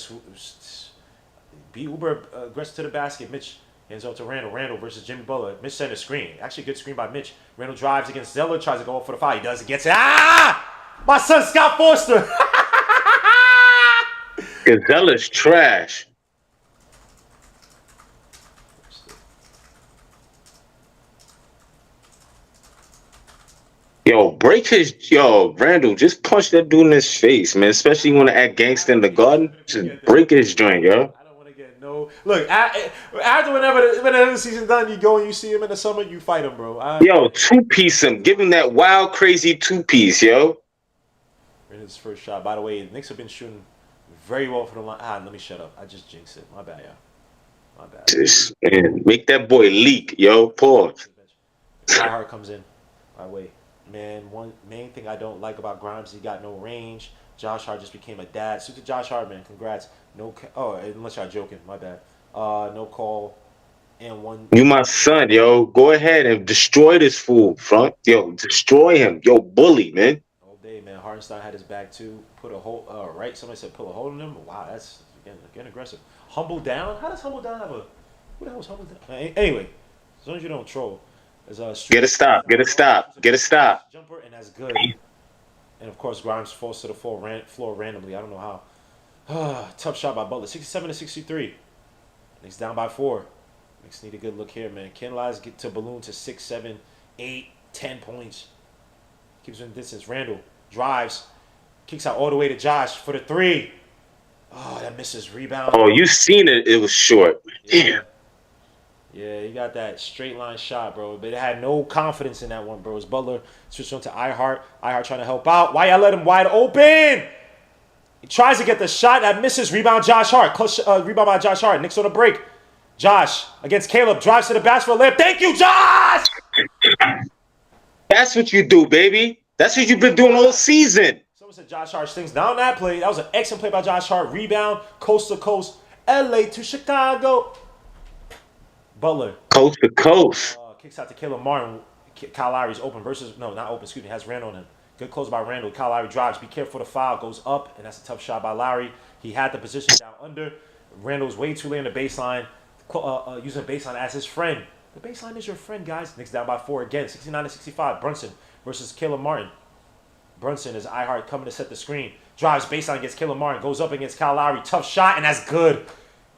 [SPEAKER 1] be uber aggressive to the basket. Mitch hands off to Randall. Randall versus Jimmy Butler. Mitch sent a screen. Actually, good screen by Mitch. Randall drives against Zeller. Tries to go up for the foul. He does. He gets it. Ah! My son Scott Forster.
[SPEAKER 6] Gazella's trash. Randall, just punch that dude in his face, man. Especially when to act gangster in the garden. Just break his joint, yo.
[SPEAKER 1] I don't want to get no. Look, after whenever the season's done, you go and you see him in the summer, you fight him, bro.
[SPEAKER 6] Yo, two-piece him. Give him that wild, crazy two-piece, yo.
[SPEAKER 1] His first shot. By the way, the Knicks have been shooting very well for the line. Let me shut up. I just jinxed it. My bad, y'all. My bad.
[SPEAKER 6] Just, man, make that boy leak, yo. Pause.
[SPEAKER 1] Hart comes in. By the way, man, one main thing I don't like about Grimes, he got no range. Josh Hart just became a dad. Suit to Josh Hart, man. Congrats. Unless y'all joking. My bad. No call. And one.
[SPEAKER 6] You my son, yo. Go ahead and destroy this fool, front. Yo, destroy him. Yo, bully, man.
[SPEAKER 1] All day, man. Hartenstein had his back too. Put a hole. Right. Somebody said pull a hole in him. Wow, that's again aggressive. Humble down. How does humble down have a? Who the hell was humble down? Anyway, as long as you don't troll.
[SPEAKER 6] Get a stop. Get a stop. Get a stop.
[SPEAKER 1] Jumper, and that's good. And of course, Grimes falls to the floor randomly. I don't know how. Tough shot by Butler. 67-63. Knicks down by 4. Knicks need a good look here, man. Ken Lies get to balloon to 6, 7, 8, 10 points. Keeps him in distance. Randall drives. Kicks out all the way to Josh for the 3. Oh, that misses. Rebound.
[SPEAKER 6] Oh, you seen it. It was short. Damn.
[SPEAKER 1] Yeah, he got that straight line shot, bro. But it had no confidence in that one, bro. It's Butler switched on to Ihart. Ihart trying to help out. Why y'all let him wide open? He tries to get the shot. That misses. Rebound Josh Hart. Close rebound by Josh Hart. Knicks on a break. Josh against Caleb. Drives to the basket for a layup. Thank you, Josh!
[SPEAKER 6] That's what you do, baby. That's what you've been doing all season.
[SPEAKER 1] Someone said Josh Hart stinks. Down that play. That was an excellent play by Josh Hart. Rebound. Coast to coast. LA to Chicago. Butler.
[SPEAKER 6] Coast to coast.
[SPEAKER 1] Kicks out to Caleb Martin. Kyle Lowry's open versus, no, not open, excuse me, has Randall on him. Good close by Randall. Kyle Lowry drives. Be careful the foul. Goes up, and that's a tough shot by Lowry. He had the position down under. Randall's way too late in the baseline, using baseline as his friend. The baseline is your friend, guys. Knicks down by 4 again, 69-65. Brunson versus Caleb Martin. Brunson is Ihart coming to set the screen. Drives baseline against Caleb Martin. Goes up against Kyle Lowry. Tough shot, and that's good.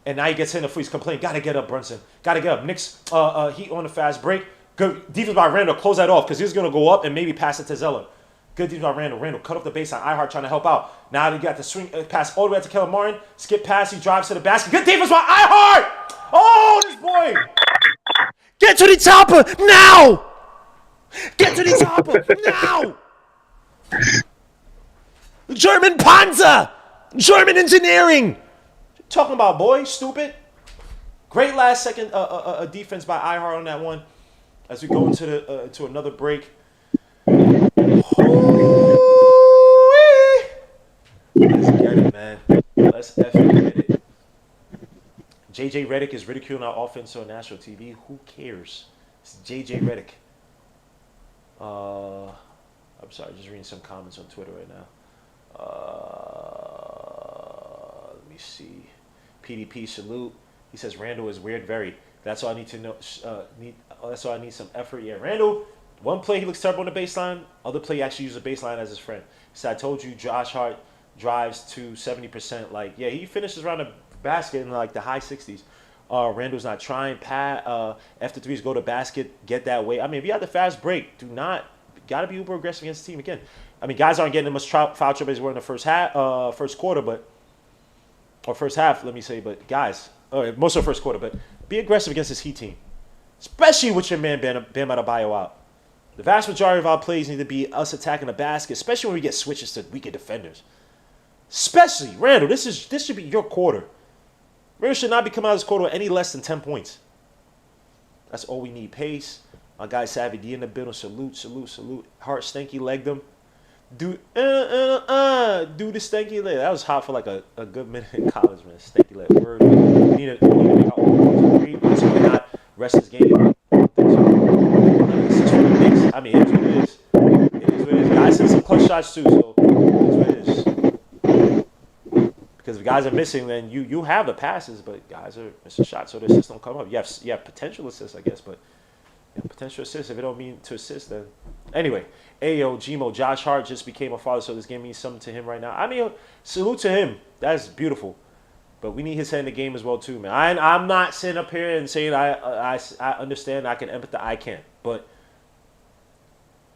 [SPEAKER 1] And now he gets hit in the foot. He's complaining. Got to get up, Brunson. Got to get up. Knicks Heat on the fast break. Good defense by Randall. Close that off because he's going to go up and maybe pass it to Zeller. Good defense by Randall. Randall cut off the baseline. Ihart trying to help out. Now they got the swing pass all the way out to Caleb Martin. Skip pass. He drives to the basket. Good defense by Ihart. Oh, this boy. Get to the topper now. Get to the topper now. German Panzer. German engineering. Talking about, boy, stupid. Great last second defense by Ihart on that one. As we go into the to another break. Let's get it, man. Let's effing get it. JJ Redick is ridiculing our offense on national TV. Who cares? It's JJ Redick. I'm sorry, just reading some comments on Twitter right now. Let me see. PDP salute. He says Randall is weird, very. That's all I need to know. That's all I need some effort. Yeah, Randall. One play he looks terrible on the baseline. Other play he actually uses the baseline as his friend. He said, I told you, Josh Hart drives to 70%. Like, yeah, he finishes around the basket in like the high 60s. Randall's not trying. After threes, go to basket, get that way. I mean, if you have the fast break, gotta be uber aggressive against the team again. I mean, guys aren't getting as much foul trouble as were in the first quarter, or first half, let me say. But guys, most of the first quarter, but be aggressive against this Heat team, especially with your man Bam Adebayo out. The vast majority of our plays need to be us attacking the basket, especially when we get switches to weaker defenders. Especially Randall, this should be your quarter. Randall should not be coming out of this quarter with any less than 10 points. That's all we need. Pace. My guy Savvy D in the building. Salute. Hart stanky legged him. Do the stanky leg. That was hot for like a good minute in college, man. Stanky leg. Word. We need to make our own read. Let's not rest this game. I mean, it is what it is. It is what it is. Guys hit some clutch shots too, so it is what it is. Because if guys are missing, then you have the passes, but guys are missing shots, so the assists don't come up. You have potential assists, I guess, but potential assists. If it don't mean to assist, then anyway. Ayo, Gmo, Josh Hart just became a father, so this game means something to him right now. I mean, salute to him. That's beautiful. But we need his head in the game as well too, man. I'm not sitting up here and saying I understand, I can empathize, I can't, but.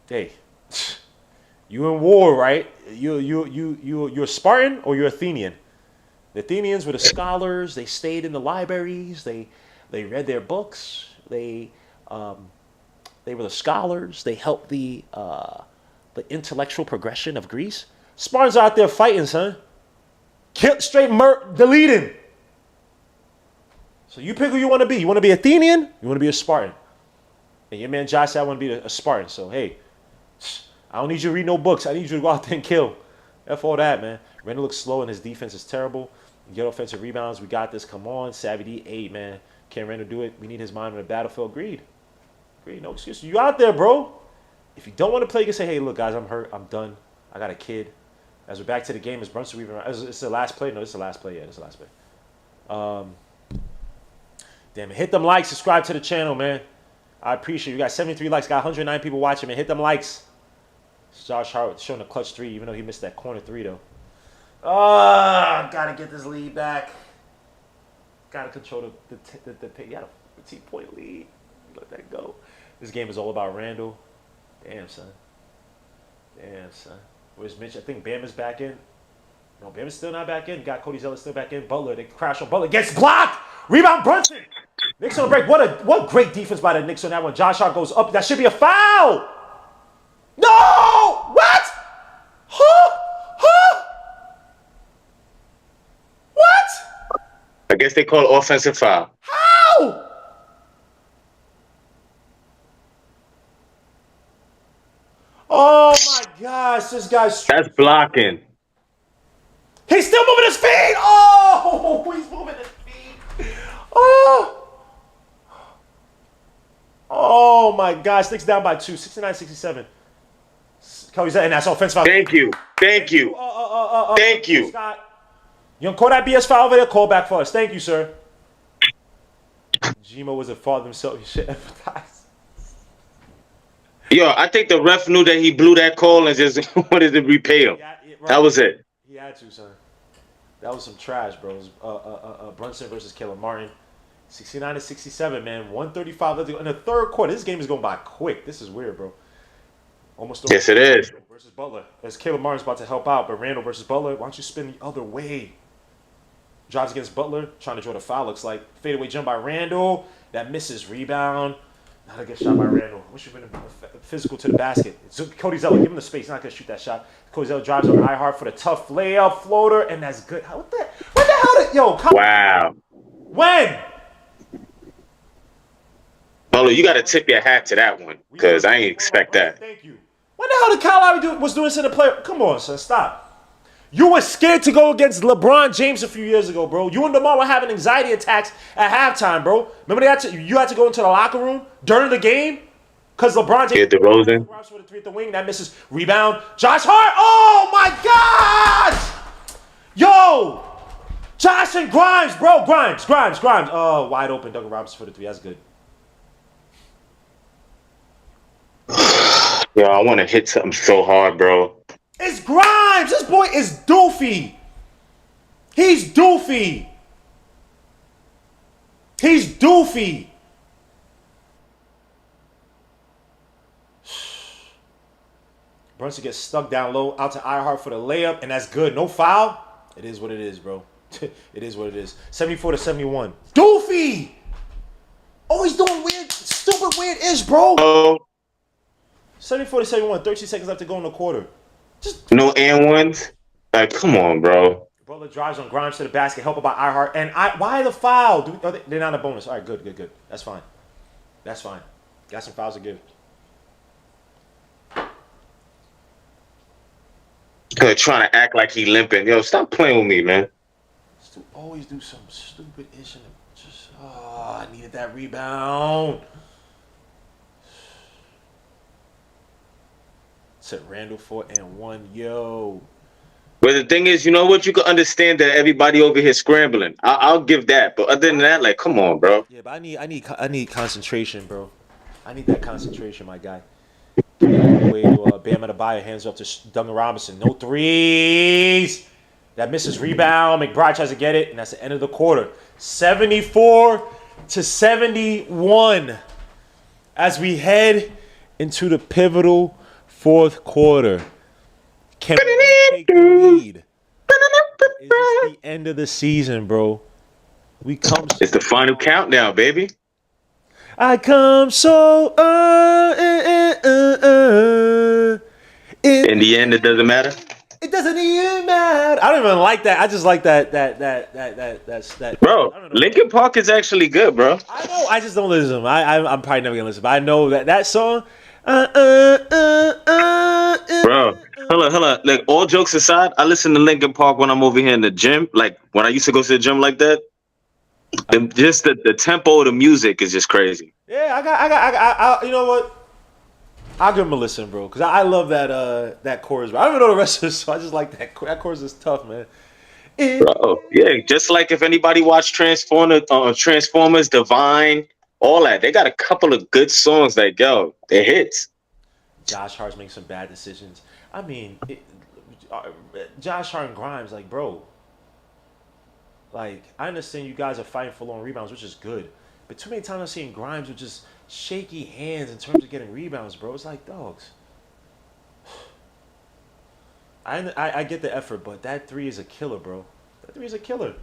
[SPEAKER 1] Hey, you in war, right? You're Spartan or you're Athenian? The Athenians were the scholars. They stayed in the libraries. They read their books. They were the scholars. They helped the intellectual progression of Greece. Spartans out there fighting, son. Deleting. So you pick who you want to be. You want to be Athenian? You want to be a Spartan? And your man Josh said I want to be a Spartan. So hey. I don't need you to read no books. I need you to go out there and kill. F all that, man. Randall looks slow and his defense is terrible. Get offensive rebounds. We got this. Come on. Savvy D, 8, man. Can Randall do it? We need his mind on the battlefield. Agreed. No excuse. You out there, bro. If you don't want to play, you can say, hey, look, guys, I'm hurt. I'm done. I got a kid. As we're back to the game, is Brunson rebound? It's the last play? No, it's the last play. Yeah, it's the last play. Damn it. Hit them likes. Subscribe to the channel, man. I appreciate it. You got 73 likes. Got 109 people watching, man. Hit them likes. Josh Hart showing a clutch 3, even though he missed that corner 3, though. Gotta get this lead back. Gotta control the pick. You got a 15-point lead. Let that go. This game is all about Randall. Damn, son. Where's Mitch? I think Bam is back in. No, Bam is still not back in. Got Cody Zeller still back in. Butler, they crash on Butler. Gets blocked! Rebound, Brunson! Knicks on the break. What great defense by the Knicks on that one. Josh Hart goes up. That should be a foul! No! What? What?
[SPEAKER 6] I guess they call it offensive foul.
[SPEAKER 1] How? Oh my gosh, this guy's...
[SPEAKER 6] That's blocking.
[SPEAKER 1] He's still moving his feet! Oh, he's moving his feet. Oh my gosh, Knicks down by 2, 69-67. And that's offensive foul.
[SPEAKER 6] Thank you. Thank you.
[SPEAKER 1] Scott, you don't call that BS foul over there? Call back for us. Thank you, sir. Gmo was a father himself. He should empathize.
[SPEAKER 6] Yo, I think the ref knew that he blew that call and just wanted to repay him.
[SPEAKER 1] Yeah, right.
[SPEAKER 6] That was it.
[SPEAKER 1] He had to, son. That was some trash, bro. It was, Brunson versus Caleb Martin. 69-67, man. 135 in the third quarter. This game is going by quick. This is weird, bro. Almost over.
[SPEAKER 6] Yes, it is.
[SPEAKER 1] Versus Butler. As Caleb Martin's about to help out, but Randall versus Butler, why don't you spin the other way? Drives against Butler, trying to draw the foul. Looks like fadeaway jump by Randall. That misses. Rebound. Not a good shot by Randall. Wish you'd been physical to the basket. So Cody Zeller, give him the space. Not going to shoot that shot. Cody Zeller drives on Ihart for the tough layup floater, and that's good. What the hell did... Yo, come
[SPEAKER 6] wow.
[SPEAKER 1] When?
[SPEAKER 6] Butler, you got to tip your hat to that one, because I ain't expect that.
[SPEAKER 1] Thank you. When the hell did Kyle Lowry was doing this in the play? Come on, son. Stop. You were scared to go against LeBron James a few years ago, bro. You and DeMar were having anxiety attacks at halftime, bro. Remember you had to go into the locker room during the game? Because LeBron James...
[SPEAKER 6] Hit the Rosen.
[SPEAKER 1] ...with a 3 at the wing. That misses. Rebound. Josh Hart. Oh, my God! Yo! Josh and Grimes, bro. Grimes. Oh, wide open. Duncan Robinson for the 3. That's good.
[SPEAKER 6] Yo, I want to hit something so hard, bro.
[SPEAKER 1] It's Grimes. This boy is doofy. He's doofy. Brunson gets stuck down low, out to Earhart for the layup, and that's good. No foul. It is what it is, bro. It is what it is. 74-71. Doofy. Always doing weird, stupid, weird-ish, bro.
[SPEAKER 6] Oh,
[SPEAKER 1] 74-71. 13 seconds left to go in the quarter. Just
[SPEAKER 6] no and ones. Like, come on, bro.
[SPEAKER 1] Butler drives on Grimes to the basket, helped by Earhart. And why the foul? They're not a bonus. All right, good. That's fine. Got some fouls to give.
[SPEAKER 6] Good, trying to act like he limping. Yo, stop playing with me, man.
[SPEAKER 1] Always do some stupid ish and just I needed that rebound. Set Randall 4-1. Yo.
[SPEAKER 6] But the thing is, you know what? You can understand that everybody over here scrambling. I'll give that. But other than that, like, come on, bro.
[SPEAKER 1] Yeah, but I need concentration, bro. I need that concentration, my guy. Way to Bam Adebayo, hands up to Duncan Robinson. No threes. That misses rebound. McBride tries to get it, and that's the end of the quarter. 74-71 as we head into the pivotal fourth quarter. Can we take the lead? Is this the end of the season, bro? We come.
[SPEAKER 6] It's the final countdown, baby.
[SPEAKER 1] I come so.
[SPEAKER 6] In the end, it doesn't matter.
[SPEAKER 1] It doesn't even matter. I don't even like that. I just like that.
[SPEAKER 6] Bro, Linkin Park is actually good, bro.
[SPEAKER 1] I know. I just don't listen to them. I'm probably never gonna listen. But I know that song.
[SPEAKER 6] Bro, hold on. Like, all jokes aside, I listen to Linkin Park when I'm over here in the gym. Like, when I used to go to the gym like that. Just the tempo of the music is just crazy.
[SPEAKER 1] Yeah, I you know what? I'll give him a listen, bro, because I love that chorus. Bro. I don't even know the rest of the song. I just like that. That chorus is tough, man.
[SPEAKER 6] Bro, yeah, just like if anybody watched Transformers, Divine, all that, they got a couple of good songs that go. They're hits.
[SPEAKER 1] Josh Hart's making some bad decisions. I mean, Josh Hart and Grimes, like, bro. Like, I understand you guys are fighting for long rebounds, which is good. But too many times I'm seeing Grimes with just shaky hands in terms of getting rebounds, bro. It's like, dogs. I get the effort, but that 3 is a killer, bro. That 3 is a killer.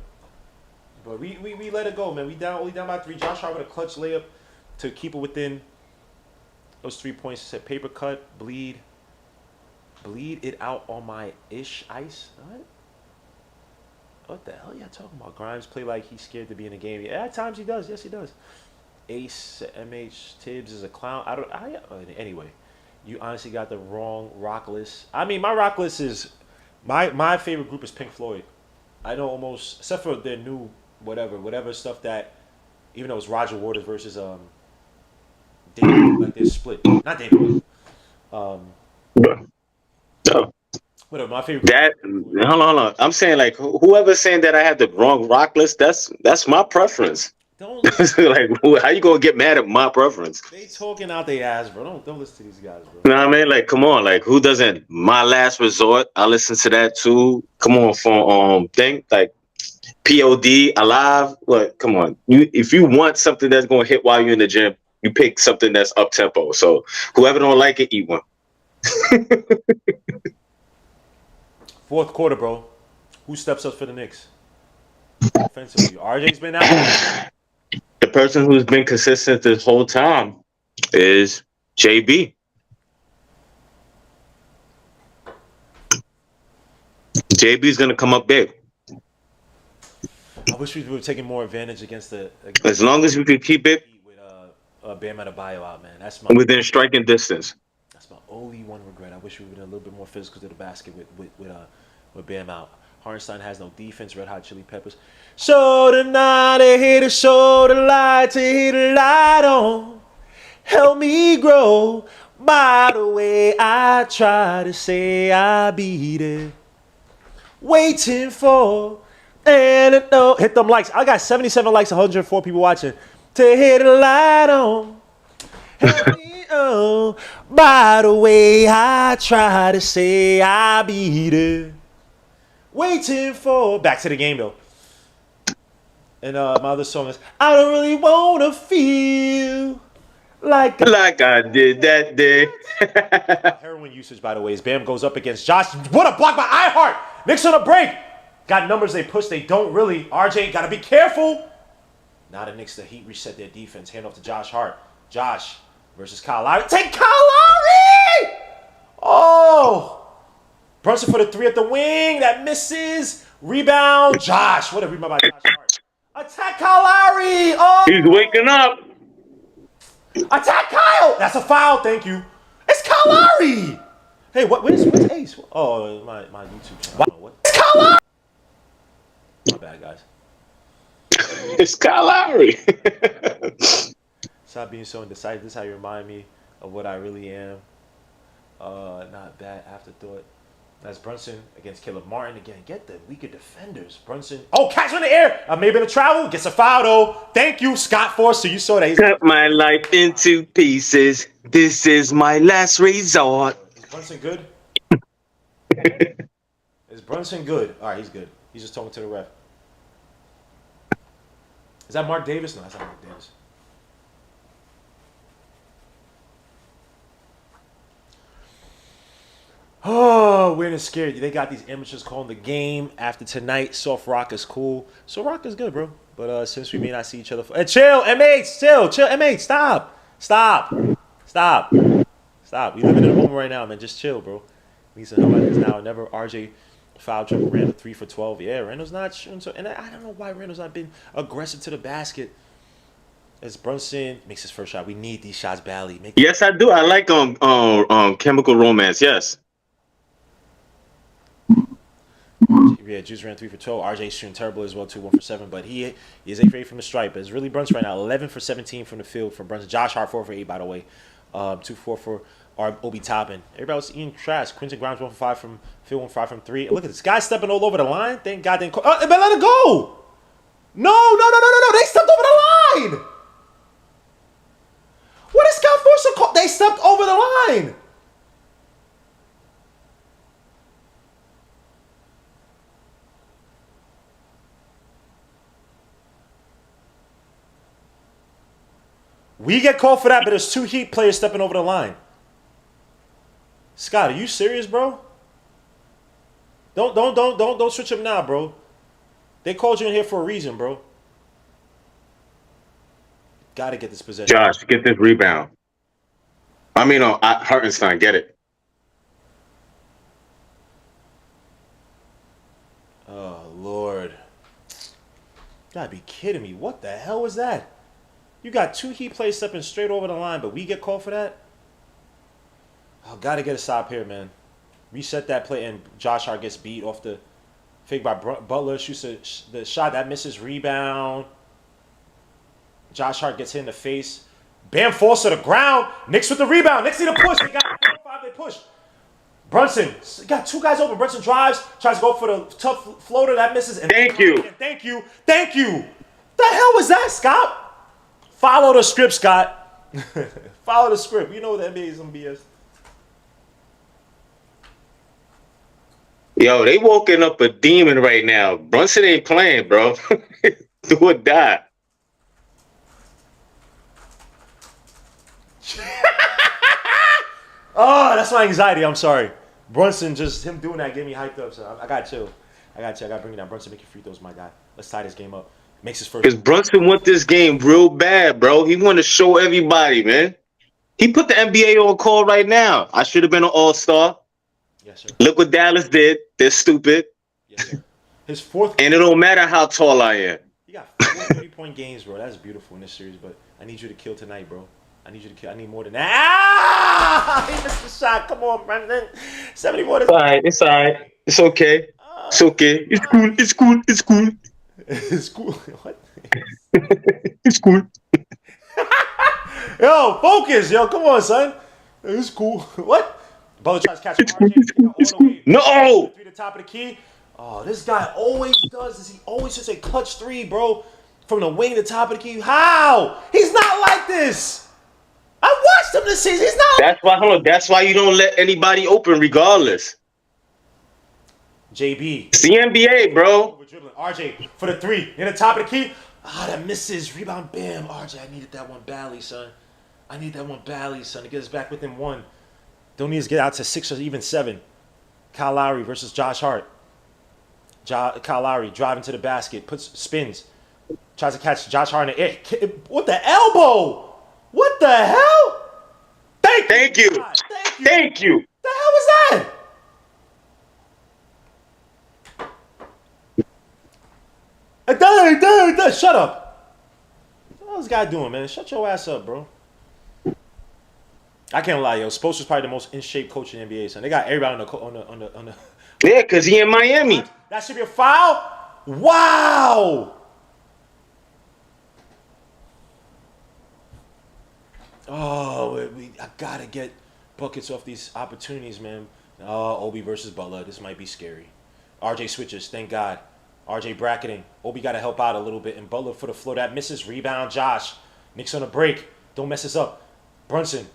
[SPEAKER 1] But we let it go, man. We only down by 3. Josh Hart with a clutch layup to keep it within those 3 points. Said paper cut, bleed it out on my ice. What? What the hell y'all talking about? Grimes play like he's scared to be in the game. Yeah, at times he does. Yes, he does. Ace, MH, Tibbs is a clown. Anyway, you honestly got the wrong rock list. I mean, my rock list is my favorite group is Pink Floyd. I know almost, except for their new whatever stuff that, even though it's Roger Waters versus David, like they're split. Not David.
[SPEAKER 6] No.
[SPEAKER 1] Whatever, my favorite.
[SPEAKER 6] Hold on. I'm saying, like, whoever's saying that I have the wrong rock list, that's my preference.
[SPEAKER 1] Don't
[SPEAKER 6] like, how you gonna get mad at my preference?
[SPEAKER 1] They talking out their ass, bro. Don't listen to these guys, bro.
[SPEAKER 6] You know what I mean? Like, come on, like, who doesn't? My Last Resort, I listen to that too. Come on, for thing like POD, Alive. What? Come on, if you want something that's gonna hit while you're in the gym, you pick something that's up tempo. So whoever don't like it, eat one.
[SPEAKER 1] Fourth quarter, bro. Who steps up for the Knicks? Offensively, RJ's been out.
[SPEAKER 6] The person who's been consistent this whole time is JB. JB's gonna come up big.
[SPEAKER 1] I wish we were taking more advantage against
[SPEAKER 6] as long as we could keep it
[SPEAKER 1] with Bam Adebayo out, man. That's
[SPEAKER 6] within striking distance.
[SPEAKER 1] That's my only one regret. I wish we would have been a little bit more physical to the basket with Bam out. Hartenstein has no defense. Red Hot Chili Peppers. So tonight I hit a show the light to hit a light on. Help me grow. By the way, I try to say I beat it. Waiting for And hit them likes. I got 77 likes, 104 people watching. To hit a light on. Help me on. By the way, I try to say I beat it. Waiting for. Back to the game though. And my other song is I don't really wanna feel like
[SPEAKER 7] I did that day.
[SPEAKER 1] heroin usage, by the way, as Bam goes up against Josh. What a block by iHeart! Knicks on a break. Got numbers they push, they don't really. RJ, gotta be careful. Now the Knicks, the Heat reset their defense. Hand off to Josh Hart. Josh versus Kyle Lowry. Take Kyle Lowry! Oh! Brunson for the three at the wing. That misses. Rebound. Josh. What a rebound by Josh Hart. Attack Kyle Lowry. Oh!
[SPEAKER 7] He's waking up.
[SPEAKER 1] Attack Kyle! That's a foul, thank you. It's Kyle Lowry! Hey, where's Ace? Oh, my YouTube channel. What? It's Kyle Lowry! My bad, guys.
[SPEAKER 7] It's Kyle Lowry.
[SPEAKER 1] Stop being so indecisive. This is how you remind me of what I really am. Not bad afterthought. That's Brunson against Caleb Martin. Again, get the weaker defenders. Brunson. Oh, catch in the air. Maybe in the travel. Gets a foul, though. Thank you, Scott Forster. You saw that.
[SPEAKER 7] Cut my life into pieces. This is my last resort.
[SPEAKER 1] Is Brunson good? Is Brunson good? All right, he's good. He's just talking to the ref. Is that Mark Davis? No, that's not Mark Davis. Oh, we're in scared. They got these amateurs calling the game after tonight. Soft Rock is cool. So Rock is good, bro. But since we may not see each other, chill, MH, chill, MH, stop. We living in a moment right now, man. Just chill, bro. Lisa, how about this now? Never RJ foul trouble. Randall 3 for 12. Yeah, Randall's not shooting. So, and I don't know why Randall's not been aggressive to the basket. As Brunson makes his first shot, we need these shots badly.
[SPEAKER 7] Yes, I do. I like Chemical Romance. Yes.
[SPEAKER 1] Yeah, Juice ran 3 for 12. RJ shooting terrible as well, too, 1 for 7. But he is 8 for 8 from the stripe. But it's really Brunson right now. 11 for 17 from the field from Brunson. Josh Hart 4 for 8, by the way. 2-4 for Obi Toppin. Everybody was eating trash. Quinton Grimes 1 for 5 from field, 1 for 5 from 3. And look at this guy stepping all over the line. Thank God they didn't call. But let it go. No. They stepped over the line. What is Scott Forster called? They stepped over the line. We get called for that, but there's 2 Heat players stepping over the line. Scott, are you serious, bro? Don't switch up now, bro. They called you in here for a reason, bro. Gotta get this possession.
[SPEAKER 7] Josh, get this rebound. I mean, Hartenstein, get it.
[SPEAKER 1] Oh, Lord. You gotta be kidding me. What the hell was that? You got 2 Heat players stepping straight over the line, but we get called for that? Oh, gotta get a stop here, man. Reset that play, and Josh Hart gets beat off the fake by Butler. Shoots the shot that misses, rebound. Josh Hart gets hit in the face. Bam falls to the ground. Knicks with the rebound. Knicks need a push. They got 4-5. They push. Brunson got 2 guys open. Brunson drives, tries to go for the tough floater that misses. And
[SPEAKER 7] Thank you.
[SPEAKER 1] Thank you. The hell was that, Scott? Follow the script, Scott. Follow the script. You know the NBA is some BS.
[SPEAKER 7] Yo, they woken up a demon right now. Brunson ain't playing, bro. Do or die.
[SPEAKER 1] Oh, that's my anxiety. I'm sorry. Brunson, just him doing that gave me hyped up. So I got to chill. I got to bring it down. Brunson, make your free throws, my guy. Let's tie this game up. Makes his first.
[SPEAKER 7] Because Brunson want this game real bad, bro. He want to show everybody, man. He put the NBA on call right now. I should have been an all-star.
[SPEAKER 1] Yes, sir.
[SPEAKER 7] Look what Dallas did. They're stupid.
[SPEAKER 1] Yes, sir. His 4th.
[SPEAKER 7] And it don't matter how tall I am.
[SPEAKER 1] You got 4 30-point games, bro. That's beautiful in this series, but I need you to kill tonight, bro. I need you to kill. I need more than that. Ah! He missed the shot. Come on, Brandon. 74 to
[SPEAKER 7] It's all right. It's all right. It's okay. It's okay. It's cool. It's cool. It's cool.
[SPEAKER 1] It's cool. What?
[SPEAKER 7] It's cool.
[SPEAKER 1] Yo, focus. Yo, come on, son. It's cool. What? Butler tries to catch
[SPEAKER 7] It's cool.
[SPEAKER 1] RJ.
[SPEAKER 7] It's cool. It's cool. No!
[SPEAKER 1] To the top of the key. Oh, this guy always does this. He always hits a clutch three, bro. From the wing to the top of the key. How? He's not like this. I watched him this season. He's not.
[SPEAKER 7] That's why. Hold on. That's why you don't let anybody open, regardless.
[SPEAKER 1] JB.
[SPEAKER 7] It's the NBA, bro.
[SPEAKER 1] Over dribbling. RJ for the three. In the top of the key. Ah, that misses. Rebound. Bam. RJ, I needed that one badly, son. I need that one badly, son, to get us back within one. Don't need us to get out to 6 or even 7. Kyle Lowry versus Josh Hart. Kyle Lowry driving to the basket. Spins. Tries to catch Josh Hart in the air. What the elbow? What the hell?
[SPEAKER 7] Thank you.
[SPEAKER 1] God, thank you.
[SPEAKER 7] Thank you.
[SPEAKER 1] The hell was that? Shut up. What's this guy doing, man? Shut your ass up, bro. I can't lie, yo. Spoelstra's probably the most in shape coach in the NBA, son. They got everybody on the.
[SPEAKER 7] Yeah, because he in Miami.
[SPEAKER 1] That should be a foul. Wow. Oh, I gotta get buckets off these opportunities, man. Obi versus Butler. This might be scary. RJ switches. Thank God. RJ bracketing. Obi got to help out a little bit. And Butler for the floor. That misses. Rebound, Josh. Knicks on a break. Don't mess this up. Brunson.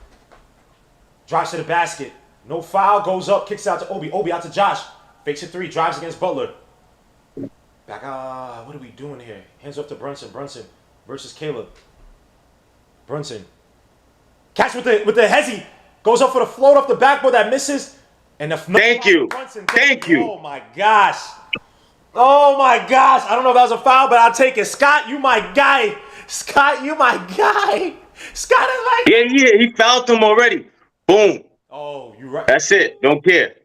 [SPEAKER 1] Drives to the basket. No foul. Goes up. Kicks out to Obi. Obi out to Josh. Fakes a three. Drives against Butler. Back. What are we doing here? Hands off to Brunson. Brunson versus Caleb. Brunson. Catch with the hezzy. Goes up for the float off the backboard. That misses. And the
[SPEAKER 7] Thank you.
[SPEAKER 1] Brunson.
[SPEAKER 7] Thank you.
[SPEAKER 1] Oh, my gosh. Oh, my gosh. I don't know if that was a foul, but I'll take it. Scott, you my guy. Scott, you my guy. Scott is like...
[SPEAKER 7] Yeah. He fouled him already. Boom.
[SPEAKER 1] Oh, you right.
[SPEAKER 7] That's it. Don't care.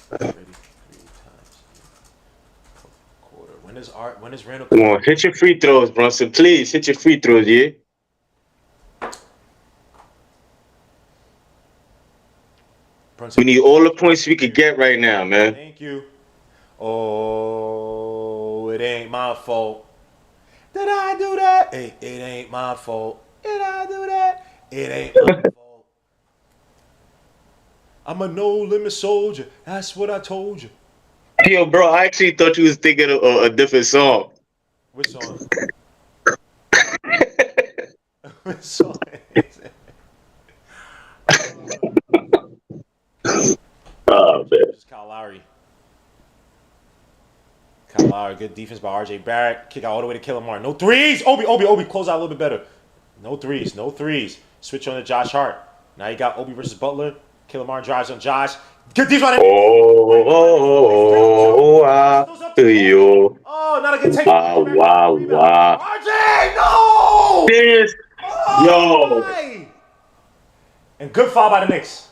[SPEAKER 1] Ready 3 times. Quarter. When is Randall...
[SPEAKER 7] Come on, hit your free throws, Brunson. Please, hit your free throws, yeah?
[SPEAKER 1] Brunson.
[SPEAKER 7] We need all the points we could get right now, man.
[SPEAKER 1] Thank you. Oh, it ain't my fault. Did I do that? Hey, it ain't my fault. Did I do that? It ain't my fault. I'm a no-limit soldier. That's what I told you.
[SPEAKER 7] Yo, bro, I actually thought you was thinking of a different song.
[SPEAKER 1] Which song? Which song?
[SPEAKER 7] Oh, man.
[SPEAKER 1] Just Kyle Lowry. Kyle Lowry, good defense by RJ Barrett. Kick out all the way to Killamar. No threes. Obi, close out a little bit better. No threes. Switch on to Josh Hart. Now you got Obi versus Butler. Killamar drives on Josh. Good defense on it.
[SPEAKER 7] To you.
[SPEAKER 1] Oh, not a good take.
[SPEAKER 7] Wow.
[SPEAKER 1] RJ, no!
[SPEAKER 7] This, yo.
[SPEAKER 1] Why? And good foul by the Knicks.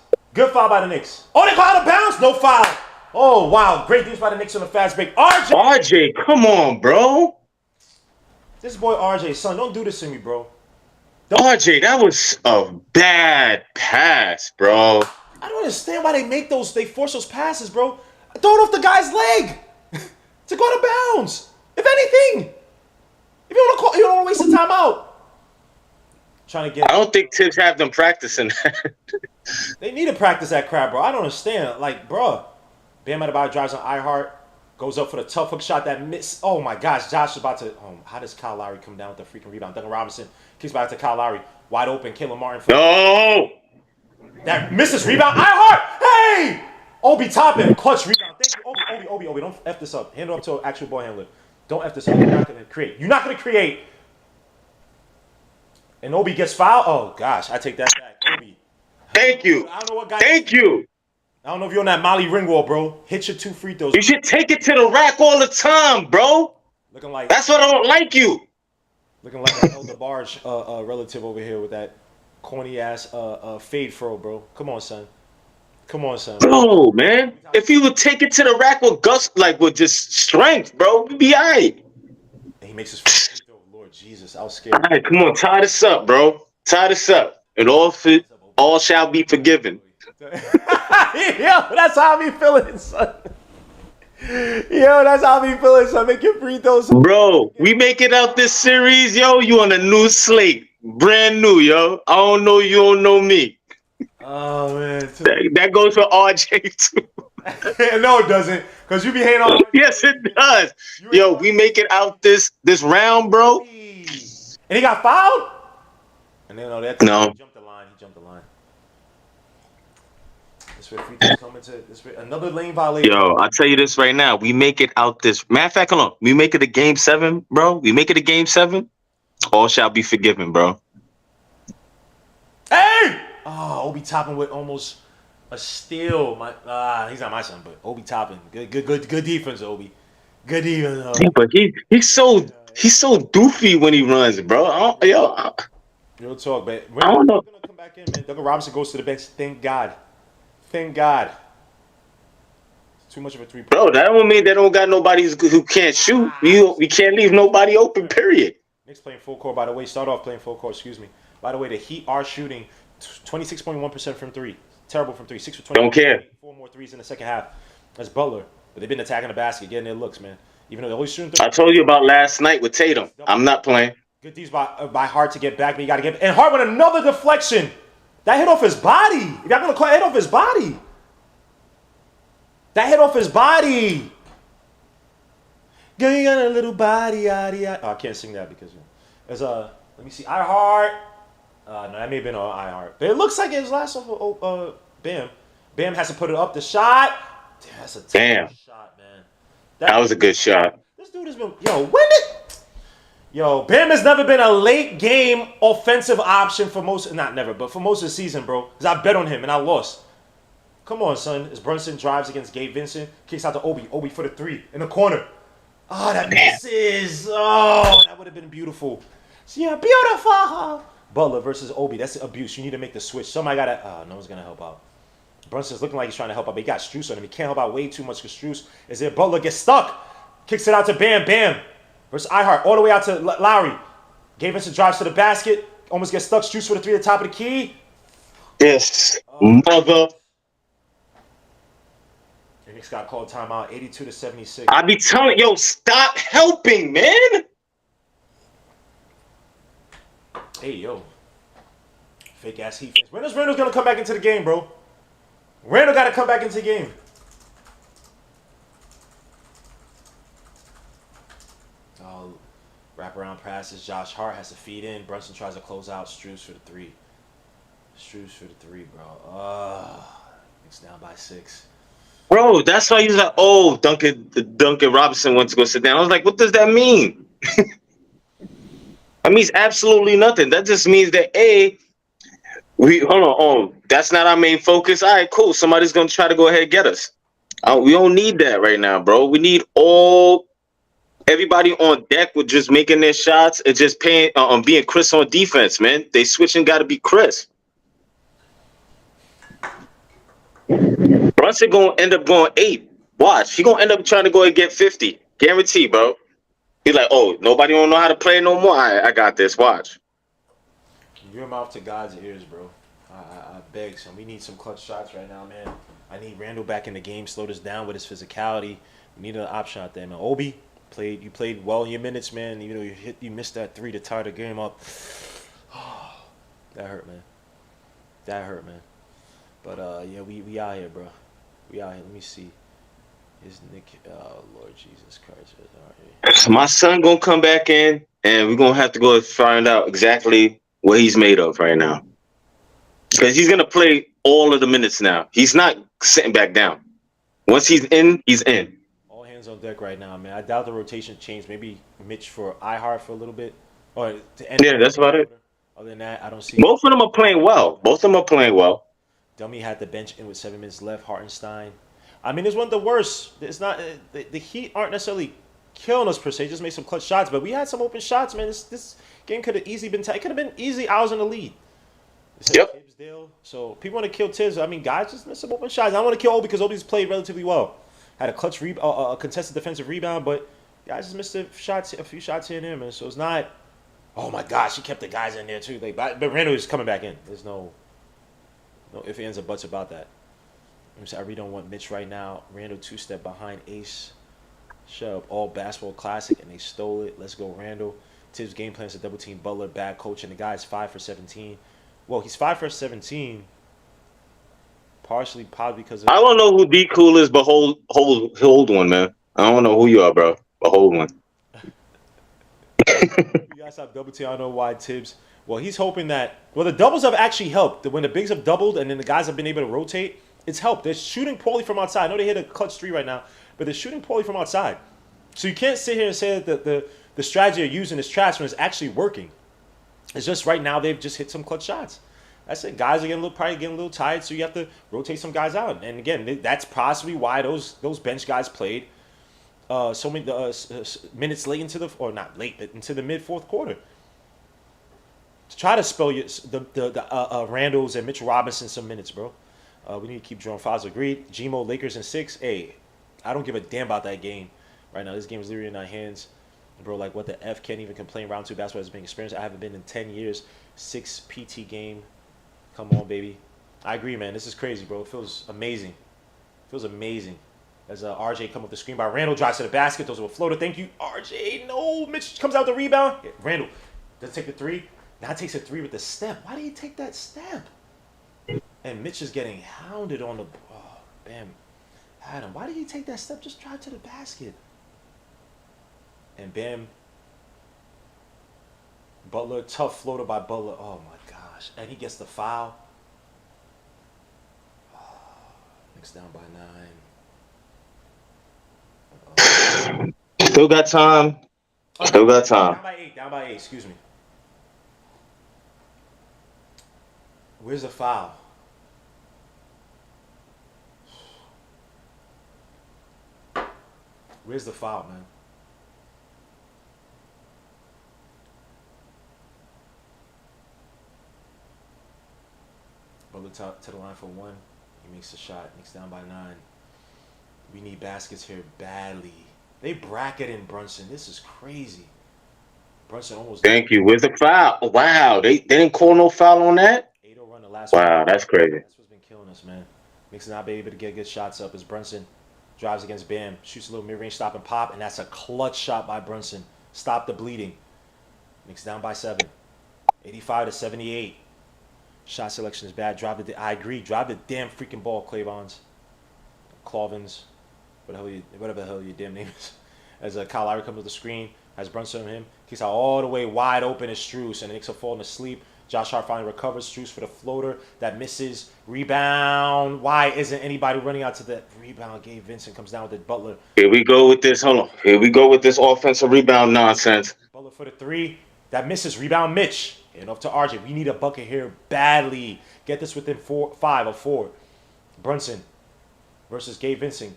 [SPEAKER 1] Oh, they call out of bounds? No foul. Oh, wow. Great defense by the Knicks on the fast break.
[SPEAKER 7] RJ, come on, bro.
[SPEAKER 1] This boy RJ, son, don't do this to me, bro.
[SPEAKER 7] RJ, that was a bad pass, bro.
[SPEAKER 1] I don't understand why they force those passes, bro. Throw it off the guy's leg to go out of bounds. If anything, if you don't want to waste the timeout. Trying to get.
[SPEAKER 7] I don't think Tibbs have them practicing that.
[SPEAKER 1] They need to practice that crap, bro. I don't understand. Like, bro, Bam Adebayo drives on iHeart, goes up for the tough hook shot that miss. Oh my gosh, Josh is about to. How does Kyle Lowry come down with the freaking rebound? Duncan Robinson kicks back to Kyle Lowry, wide open. Caleb Martin.
[SPEAKER 7] No.
[SPEAKER 1] That misses rebound. iHeart. Hey, Obi Toppin, clutch rebound. Thank you, Obi. Don't f this up. Hand it up to an actual ball handler. Don't f this up. You're not gonna create. And Obi gets fouled. Oh gosh, I take that back. Obi.
[SPEAKER 7] Thank you.
[SPEAKER 1] I don't know what guy.
[SPEAKER 7] Thank you.
[SPEAKER 1] I don't know if you're on that Molly Ringwald, bro. Hit your 2 free throws.
[SPEAKER 7] You should take it to the rack all the time, bro.
[SPEAKER 1] Looking like
[SPEAKER 7] That's what I don't like you.
[SPEAKER 1] Looking like an Elder Barge relative over here with that corny ass fade fro, bro. Come on, son.
[SPEAKER 7] Bro, man. If you would take it to the rack with with just strength, bro, we'd be all right.
[SPEAKER 1] And he makes his free throw. Lord Jesus, I was scared.
[SPEAKER 7] All right, come on, tie this up, bro. Tie this up. And all shall be forgiven.
[SPEAKER 1] Yeah, that's how I be feeling, son. Yo, that's how I be feeling. So make your free throws.
[SPEAKER 7] Bro, we make it out this series, yo. You on a new slate, brand new, yo. I don't know you, don't know me.
[SPEAKER 1] Oh man.
[SPEAKER 7] That goes for RJ too.
[SPEAKER 1] No, it doesn't. Cause you be hating on.
[SPEAKER 7] Yes, it does. Yo, we make it out this round, bro.
[SPEAKER 1] And he got fouled. And then that
[SPEAKER 7] No.
[SPEAKER 1] he jumped the line. He jumped the line. This way free throws coming to this way. Another lane violation.
[SPEAKER 7] Yo, I'll tell you this right now. We make it out this. Matter of fact, hold on. We make it a game 7, bro. We make it a game 7. All shall be forgiven, bro.
[SPEAKER 1] Hey! Oh, Obi Toppin with almost a steal. He's not my son, but Obi Toppin. Good defense, Obi. Good defense.
[SPEAKER 7] Yeah, but he's so doofy when he runs, bro.
[SPEAKER 1] Real talk, but
[SPEAKER 7] I don't know.
[SPEAKER 1] gonna come back in, man. Duncan Robinson goes to the bench. Thank God. Thank God. It's too much of a 3-point.
[SPEAKER 7] Bro, that don't mean they don't got nobody who can't shoot. We can't leave nobody open, period.
[SPEAKER 1] Knicks playing full court, by the way. Start off playing full court, excuse me. By the way, the Heat are shooting 26.1% from 3. Terrible from 3. 6 for 20.
[SPEAKER 7] Don't care.
[SPEAKER 1] 4 more threes in the second half. That's Butler. But they've been attacking the basket, getting their looks, man. Even though they're always shooting.
[SPEAKER 7] I told you about last night with Tatum. I'm not playing.
[SPEAKER 1] Good D's by Hart to get back, but you got to get. And Hart with another deflection. That hit off his body. If y'all gonna call it, hit off his body. That hit off his body. Girl, you got a little body, yada yada. Oh, I can't sing that because there's let me see, I Heart. No, that may have been on I Heart, but it looks like it was last off Bam. Bam has to put it up the shot. Damn, that's a terrible shot, man.
[SPEAKER 7] That was a good shot.
[SPEAKER 1] This dude has been Bam has never been a late game offensive option for most, not never, but for most of the season, bro. Because I bet on him and I lost. Come on, son. As Brunson drives against Gabe Vincent, kicks out to Obi. Obi for the 3 in the corner. Oh, that misses. Oh, that would have been beautiful. Yeah, beautiful. Butler versus Obi. That's abuse. You need to make the switch. Somebody got to, no one's going to help out. Brunson's looking like he's trying to help out, but he got Strus on him. He can't help out way too much because Strus is there. Butler gets stuck. Kicks it out to Bam. Bam. Versus Ihart. All the way out to Lowry. Gabe Vincent drives to the basket. Almost gets stuck. Strus for the 3 at the top of the key.
[SPEAKER 7] Yes. Mother.
[SPEAKER 1] Knicks got called timeout, 82-76.
[SPEAKER 7] I be telling yo, stop helping, man.
[SPEAKER 1] Hey, yo. Fake ass Heat fans. Randall's gonna come back into the game, bro. Randall gotta come back into the game. Oh, wraparound passes. Josh Hart has to feed in. Brunson tries to close out. Strus for the 3. Strus for the 3, bro. Knicks down by 6.
[SPEAKER 7] Bro, that's why he's like, oh, Duncan Robinson wants to go sit down. I was like, what does that mean? That means absolutely nothing. That just means that hold on, that's not our main focus. All right, cool. Somebody's gonna try to go ahead and get us. We don't need that right now, bro. We need everybody on deck with just making their shots and just being Chris on defense, man. They switching got to be Chris. Brunson gonna end up going 8. Watch, he gonna end up trying to go and get 50. Guarantee, bro. He's like, oh, nobody don't know how to play no more. I got this. Watch.
[SPEAKER 1] Your mouth to God's ears, bro. I beg, son. We need some clutch shots right now, man. I need Randall back in the game. Slow this down with his physicality. We need an option out there, man. Obi you played well in your minutes, man. Even though you missed that 3 to tie the game up. That hurt, man. That hurt, man. But yeah, we out here, bro. We out here. Let me see. Is Nick? Oh Lord Jesus Christ!
[SPEAKER 7] So my son gonna come back in, and we're gonna have to go find out exactly what he's made of right now, because he's gonna play all of the minutes now. He's not sitting back down. Once he's in, he's in.
[SPEAKER 1] All hands on deck right now, man. I doubt the rotation changed. Maybe Mitch for Ihart for a little bit, or to end.
[SPEAKER 7] Yeah, that's about it.
[SPEAKER 1] Other than that, I don't see.
[SPEAKER 7] Both of them are playing well.
[SPEAKER 1] Dummy had the bench in with 7 minutes left. Hartenstein. I mean, it's one of the worst. It's not the Heat aren't necessarily killing us per se. Just made some clutch shots, but we had some open shots, man. This game could have easily been. It could have been easy. I was in the lead.
[SPEAKER 7] Yep.
[SPEAKER 1] Tibbsdale. So people want to kill Tibbs. I mean, guys just missed some open shots. I want to kill Obi because Obi's played relatively well. Had a clutch a contested defensive rebound, but guys just missed a few shots here and there, man. So it's not. Oh my gosh, he kept the guys in there too. Like, but Randall is coming back in. There's no ifs, ands, or buts about that. I really don't want Mitch right now. Randall 2-step behind Ace. Shut up, all basketball classic, and they stole it. Let's go, Randall. Tibbs game plans to double team Butler, bad coach, and the guy's 5 for 17. Well, he's 5 for 17. Partially, probably because of.
[SPEAKER 7] I don't know who D Cool is, but hold one, man. I don't know who you are, bro. But hold one.
[SPEAKER 1] You guys have double team. I don't know why Tibbs. Well, he's hoping that. Well, the doubles have actually helped. When the bigs have doubled and then the guys have been able to rotate, it's helped. They're shooting poorly from outside. I know they hit a clutch 3 right now, but they're shooting poorly from outside. So you can't sit here and say that the strategy they're using is trash when it's actually working. It's just right now they've just hit some clutch shots. That's it. Guys are probably getting a little tired, so you have to rotate some guys out. And again, that's possibly why those bench guys played so many minutes late into or not late, but into the mid fourth quarter. To try to spell the Randalls and Mitchell Robinson some minutes, bro. We need to keep drawing fouls. Agreed. Gmo, Lakers in 6. Hey, I don't give a damn about that game right now. This game is literally in our hands. Bro, like, what the F? Can't even complain. Round 2 basketball has been experienced. I haven't been in 10 years. 6 PT game. Come on, baby. I agree, man. This is crazy, bro. It feels amazing. It feels amazing. As RJ come up the screen by Randall, drives to the basket. Those were a floater. Thank you, RJ. No, Mitch comes out the rebound. Yeah, Randall does take the 3. Now takes a 3 with the step. Why did he take that step? And Mitch is getting hounded on the. Oh, bam. Adam, why did he take that step? Just drive to the basket. And bam. Butler, tough floater by Butler. Oh my gosh. And he gets the foul. Oh, Knicks down by 9.
[SPEAKER 7] Still got time. Still got time.
[SPEAKER 1] Down by 8. Down by 8. Excuse me. Where's the foul? Where's the foul, man? Butler to the line for 1. He makes a shot. Knicks down by 9. We need baskets here badly. They bracketed Brunson. This is crazy. Brunson almost.
[SPEAKER 7] Thank you. Where's the foul? Wow, they didn't call no foul on that?
[SPEAKER 1] 8-0 run the last
[SPEAKER 7] Wow,
[SPEAKER 1] one.
[SPEAKER 7] that's crazy.
[SPEAKER 1] That's what's been killing us, man. Knicks not be able to get good shots up as Brunson drives against Bam. Shoots a little mid-range stop and pop, and that's a clutch shot by Brunson. Stop the bleeding. Knicks down by 7. 85 to 78. Shot selection is bad. I agree. Drive the damn freaking ball, Clavons. Clovins. Whatever the hell your damn name is. As Kyle Lowry comes to the screen, has Brunson on him. Kicks out all the way wide open as Strus, and the Knicks are falling asleep. Josh Hart finally recovers. Strus for the floater. That misses. Rebound. Why isn't anybody running out to the rebound? Gabe Vincent comes down with it. Butler.
[SPEAKER 7] Here we go with this. Hold on. Here we go with this offensive rebound nonsense.
[SPEAKER 1] Butler for the 3. That misses. Rebound Mitch. And up to RJ. We need a bucket here badly. Get this within 5 of 4. Brunson versus Gabe Vincent.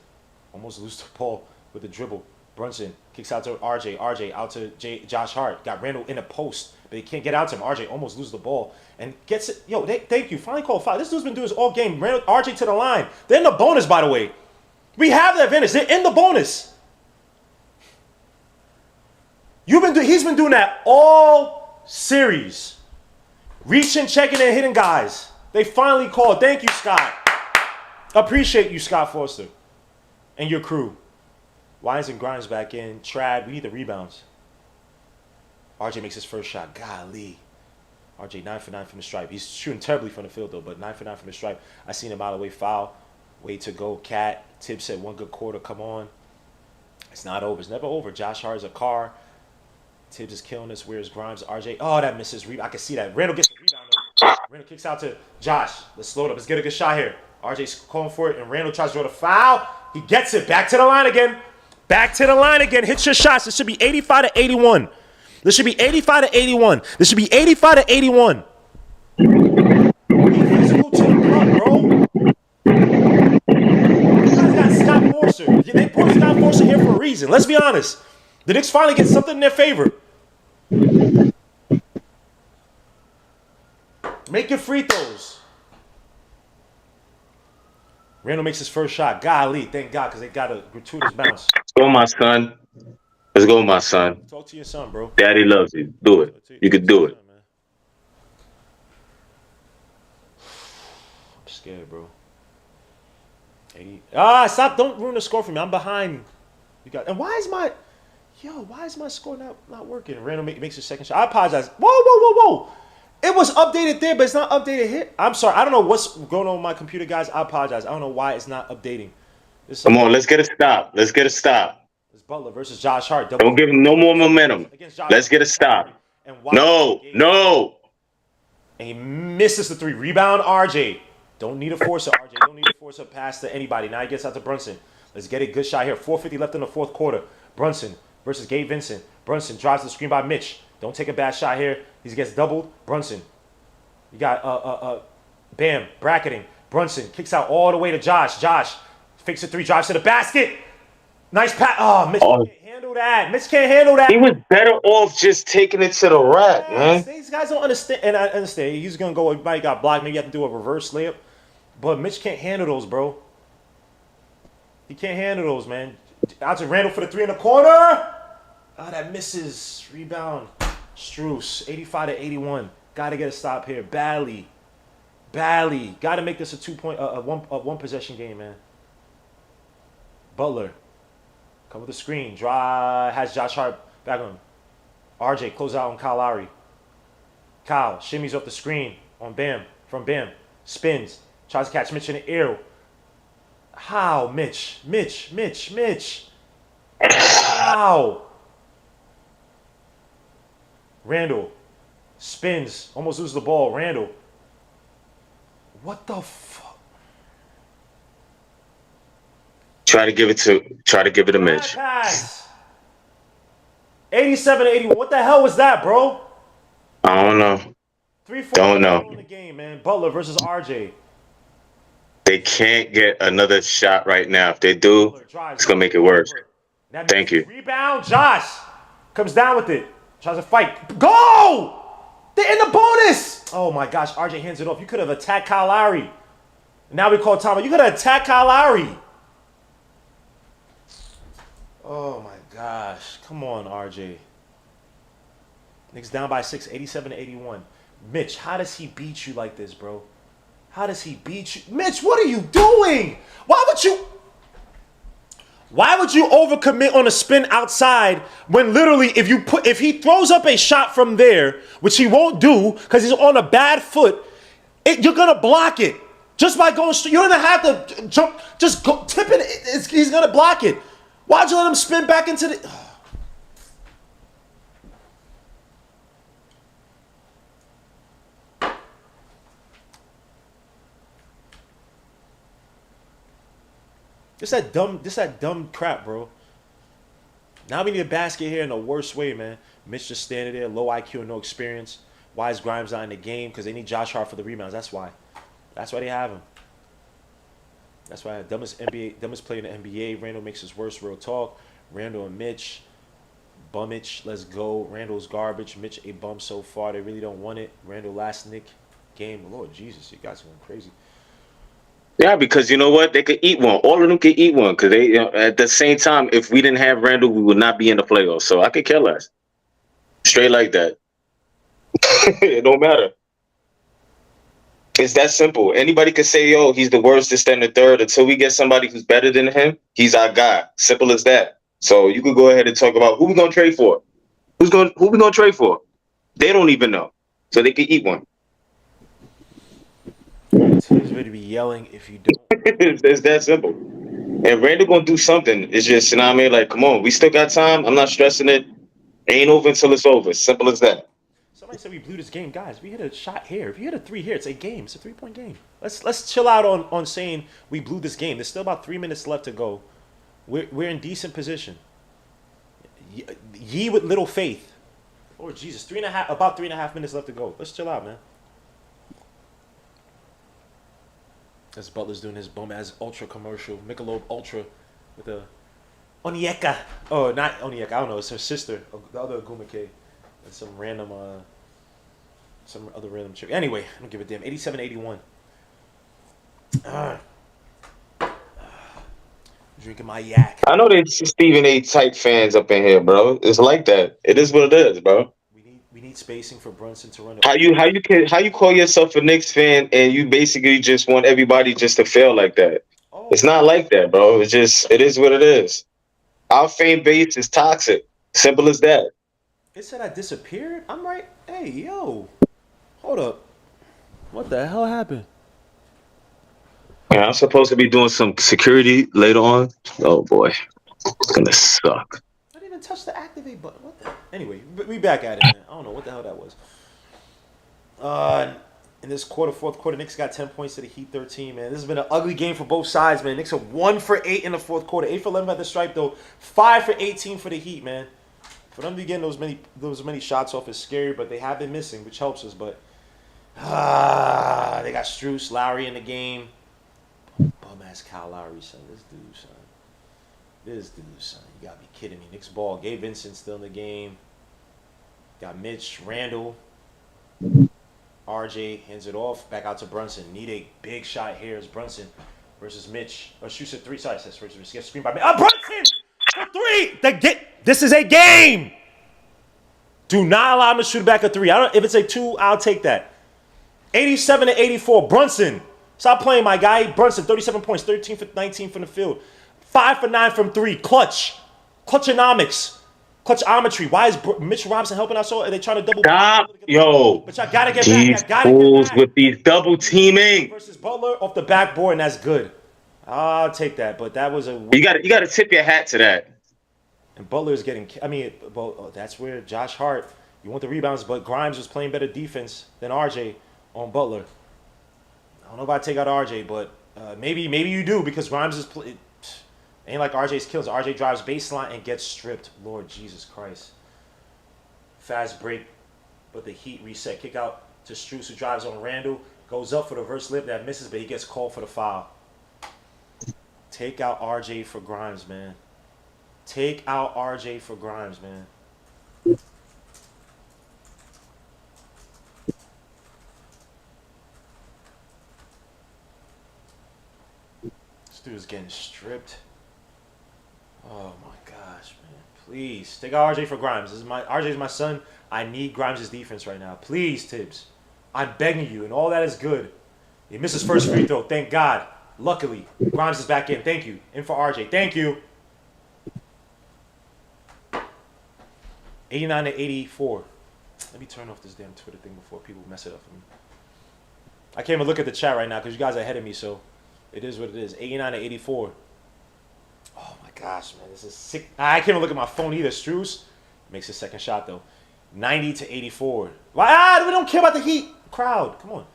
[SPEAKER 1] Almost lose the ball with the dribble. Brunson kicks out to RJ. RJ out to Josh Hart. Got Randall in a post, but he can't get out to him. RJ almost loses the ball and gets it. Yo, thank you. Finally called foul. This dude's been doing this all game. Randall, RJ to the line. They're in the bonus, by the way. We have the advantage. They're in the bonus. He's been doing that all series. Reaching, checking, and hitting guys. They finally called. Thank you, Scott. Appreciate you, Scott Foster, and your crew. Wines and Grimes back in. Trad, we need the rebounds. RJ makes his first shot. Golly. RJ 9 for 9 from the stripe. He's shooting terribly from the field, though, but 9 for 9 from the stripe. I seen him out of the way foul. Way to go, Cat. Tibbs said 1 good quarter. Come on. It's not over. It's never over. Josh Hart is a car. Tibbs is killing us. Where's Grimes? RJ. Oh, that misses. I can see that. Randall gets the rebound, though. Randall kicks out to Josh. Let's slow it up. Let's get a good shot here. RJ's calling for it, and Randall tries to draw the foul. He gets it. Back to the line again. Back to the line again. Hit your shots. This should be 85 to 81. This should be 85 to 81. This should be 85 to 81. Be physical to the cup, bro. You guys got Scott Forster. They put Scott Forster here for a reason. Let's be honest. The Knicks finally get something in their favor. Make your free throws. Randall makes his first shot. Golly, thank God, because they got a gratuitous bounce.
[SPEAKER 7] Let's go, my son. Let's go, my son.
[SPEAKER 1] Talk to your son, bro.
[SPEAKER 7] Daddy loves you. Do it. You can do it.
[SPEAKER 1] I'm scared, bro. 80. Stop. Don't ruin the score for me. I'm behind And why is my score not working? Randall makes his second shot. I apologize. Whoa. It was updated there, but it's not updated here. I'm sorry. I don't know what's going on with my computer, guys. I apologize. I don't know why it's not updating.
[SPEAKER 7] Come on, let's get a stop. Let's get a stop.
[SPEAKER 1] It's Butler versus Josh Hart.
[SPEAKER 7] Don't give him no more momentum. Let's get a stop. No.
[SPEAKER 1] And he misses the three. Rebound, RJ. Don't need a forcer, RJ. Don't need to force a pass to anybody. Now he gets out to Brunson. Let's get a good shot here. 4:50 left in the fourth quarter. Brunson versus Gabe Vincent. Brunson drives the screen by Mitch. Don't take a bad shot here. He gets doubled. Brunson. You got Bam bracketing. Brunson kicks out all the way to Josh. Josh fakes a three, drives to the basket. Nice pass. Oh, Mitch can't handle that. Mitch can't handle that.
[SPEAKER 7] He was better off just taking it to the rack, man.
[SPEAKER 1] These guys don't understand, and I understand. He's gonna go. He might got blocked. Maybe you have to do a reverse layup, but Mitch can't handle those, bro. He can't handle those, man. Out to Randall for the three in the corner. Oh, that misses. Rebound. Struce, 85-81. Got to get a stop here. Badly. Got to make this a 2-point, one possession game, man. Butler. Come with the screen. Drive. Has Josh Hart back on. RJ close out on Kyle Lowry. Kyle shimmies off the screen on Bam. From Bam. Spins. Tries to catch Mitch in the air. How, Mitch? How? Randall spins, almost loses the ball. Randall. What the fuck?
[SPEAKER 7] Try to give it to Mitch.
[SPEAKER 1] Pass. 87-81. What the hell was that, bro?
[SPEAKER 7] I don't know.
[SPEAKER 1] 3-4
[SPEAKER 7] Don't know.
[SPEAKER 1] in the game, man. Butler versus RJ.
[SPEAKER 7] They can't get another shot right now. If they do, it's gonna make it worse. Thank you.
[SPEAKER 1] Rebound. Josh comes down with it. Tries to fight. Go! They're in the bonus. Oh my gosh, RJ hands it off. You could have attacked Kyle Lowry. Now we call timeout. You could have attacked Kyle Lowry. Oh my gosh. Come on, RJ. Knicks down by 6, 87-81. Mitch, how does he beat you like this, bro? How does he beat you? Mitch, what are you doing? Why would you overcommit on a spin outside when literally if he throws up a shot from there, which he won't do because he's on a bad foot, you're gonna block it just by going straight. You don't even have to jump, just go tip it. He's gonna block it. Why'd you let him spin back into the? This that dumb crap, bro. Now we need a basket here in the worst way, man. Mitch just standing there, low IQ and no experience. Why is Grimes not in the game? Because they need Josh Hart for the rebounds. That's why. That's why they have him. That's why dumbest player in the NBA. Randall makes his worst. Real talk. Randall and Mitch. Bummage. Let's go. Randall's garbage. Mitch a bum so far. They really don't want it. Randall last Nick game. Lord Jesus, you guys are going crazy.
[SPEAKER 7] Yeah, because you know what? They could eat one. All of them could eat one. Because they, at the same time, if we didn't have Randall, we would not be in the playoffs. So I could care less. Straight like that. It don't matter. It's that simple. Anybody could say, yo, he's the worst to stand the third. Until we get somebody who's better than him, he's our guy. Simple as that. So you could go ahead and talk about who we gonna trade for. Who we gonna trade for? They don't even know. So they could eat one.
[SPEAKER 1] He's ready to be yelling if you don't.
[SPEAKER 7] It's that simple. And Randall gonna do something. It's just, you know what I mean? Like, come on, we still got time. I'm not stressing it. Ain't over until it's over. Simple as that.
[SPEAKER 1] Somebody said we blew this game. Guys, we hit a shot here. If you hit a three here, it's a game. It's a 3-point game. Let's chill out on saying we blew this game. There's still about 3 minutes left to go. We're in decent position. Ye with little faith. Lord Jesus, about 3.5 minutes left to go. Let's chill out, man. As Butler's doing his bum ass ultra commercial, Michelob Ultra with a Onyeka. Oh, not Onyeka. I don't know. It's her sister, the other Agumake, and some other random chick. Anyway, I don't give a damn. 87-81. Drinking my yak.
[SPEAKER 7] I know there's Stephen A. type fans up in here, bro. It's like that. It is what it is, bro.
[SPEAKER 1] We need spacing for Brunson to run.
[SPEAKER 7] How you call yourself a Knicks fan and you basically just want everybody just to fail like that?
[SPEAKER 1] Oh.
[SPEAKER 7] It's not like that, bro. It is what it is. Our fan base is toxic. Simple as that.
[SPEAKER 1] It said I disappeared. I'm right. Hey, yo, hold up. What the hell happened?
[SPEAKER 7] Yeah, I'm supposed to be doing some security later on. Oh boy, it's gonna suck.
[SPEAKER 1] I didn't even touch the activate button. What the? Anyway, we back at it, man. I don't know what the hell that was. In this quarter, fourth quarter, Knicks got 10 points to the Heat 13, man. This has been an ugly game for both sides, man. Knicks are 1 for 8 in the fourth quarter. 8 for 11 at the stripe, though. 5 for 18 for the Heat, man. For them to be getting those many shots off is scary, but they have been missing, which helps us. But they got Strus, Lowry in the game. Bum ass Kyle Lowry, son. This dude, son. You gotta be kidding me. Knicks ball. Gabe Vincent still in the game. Got Mitch, Randall. RJ hands it off. Back out to Brunson. Need a big shot here. It's Brunson versus Mitch. Oh, shoots at 3. Sorry, says first. Gets screened by Mitch. Brunson for 3. This is a game. Do not allow him to shoot back a 3. If it's a 2, I'll take that. 87 to 84. Brunson. Stop playing, my guy. Brunson, 37 points, 13 for 19 from the field. 5 for 9 from 3. Clutch. Clutchonomics. Clutchometry. Why is Mitch Robinson helping us? So are they trying to double?
[SPEAKER 7] Stop, yo.
[SPEAKER 1] But y'all gotta get
[SPEAKER 7] These
[SPEAKER 1] back. Y'all gotta
[SPEAKER 7] fools
[SPEAKER 1] get back.
[SPEAKER 7] with these double teaming.
[SPEAKER 1] Versus Butler off the backboard, and that's good. I'll take that. But that was a.
[SPEAKER 7] You gotta tip your hat to that.
[SPEAKER 1] And Butler's getting. I mean, well, that's where Josh Hart. You want the rebounds, but Grimes was playing better defense than RJ on Butler. I don't know if I take out RJ, but maybe you do because Grimes is. Ain't like RJ's kills. RJ drives baseline and gets stripped. Lord Jesus Christ. Fast break, but the Heat reset. Kick out to Strus, who drives on Randall. Goes up for the reverse lip that misses, but he gets called for the foul. Take out RJ for Grimes, man. Take out RJ for Grimes, man. This dude's getting stripped. Oh my gosh, man. Please. Take out RJ for Grimes. RJ's my son. I need Grimes' defense right now. Please, Tibbs. I'm begging you, and all that is good. He missed his first free throw. Thank God. Luckily, Grimes is back in. Thank you. In for RJ. Thank you. 89 to 84. Let me turn off this damn Twitter thing before people mess it up for me. I can't even look at the chat right now because you guys are ahead of me, so it is what it is. 89 to 84. Oh my gosh, man, this is sick. I can't even look at my phone either. Strus makes his second shot though. 90 to 84. Why? We don't care about the Heat crowd. Come on.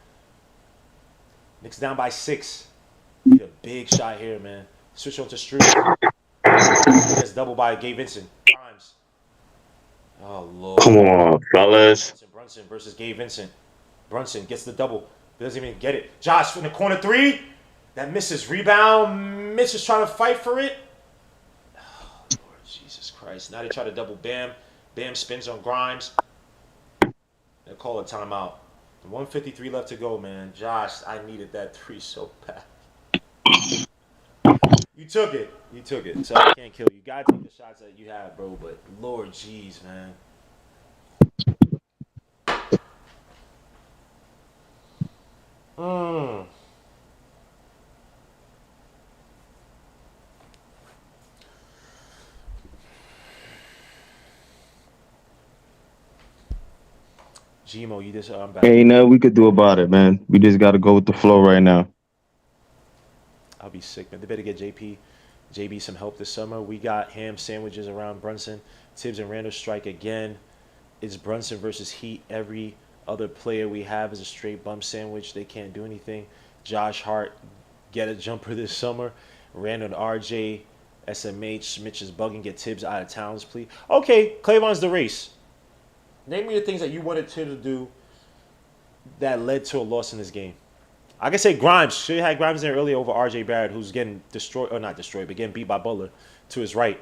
[SPEAKER 1] Knicks down by 6. Need a big shot here, man. Switch on to Strus. Gets double by Gabe Vincent. Grimes. Oh Lord.
[SPEAKER 7] Come on, fellas.
[SPEAKER 1] Brunson versus Gabe Vincent. Brunson gets the double. Doesn't even get it. Josh in the corner 3. That misses. Rebound. Mitch is trying to fight for it. Oh, Lord Jesus Christ. Now they try to double Bam. Bam spins on Grimes. They'll call a timeout. 153 left to go, man. Josh, I needed that 3 so bad. You took it. So I can't kill you. You gotta take the shots that you have, bro. But Lord jeez, man. Gmo, you just I'm back.
[SPEAKER 8] Ain't nothing we could do about it, man. We just got to go with the flow right now.
[SPEAKER 1] I'll be sick, man. They better get JB some help this summer. We got ham sandwiches around Brunson. Tibbs and Randall strike again. It's Brunson versus Heat. Every other player we have is a straight bum sandwich. They can't do anything. Josh Hart, get a jumper this summer. Randall and RJ, SMH, Mitch is bugging. Get Tibbs out of towns, please. Okay, Clavon's the race. Name me the things that you wanted to do that led to a loss in this game. I can say Grimes. Should have had Grimes there earlier over RJ Barrett, who's getting destroyed, or not destroyed, but getting beat by Butler to his right.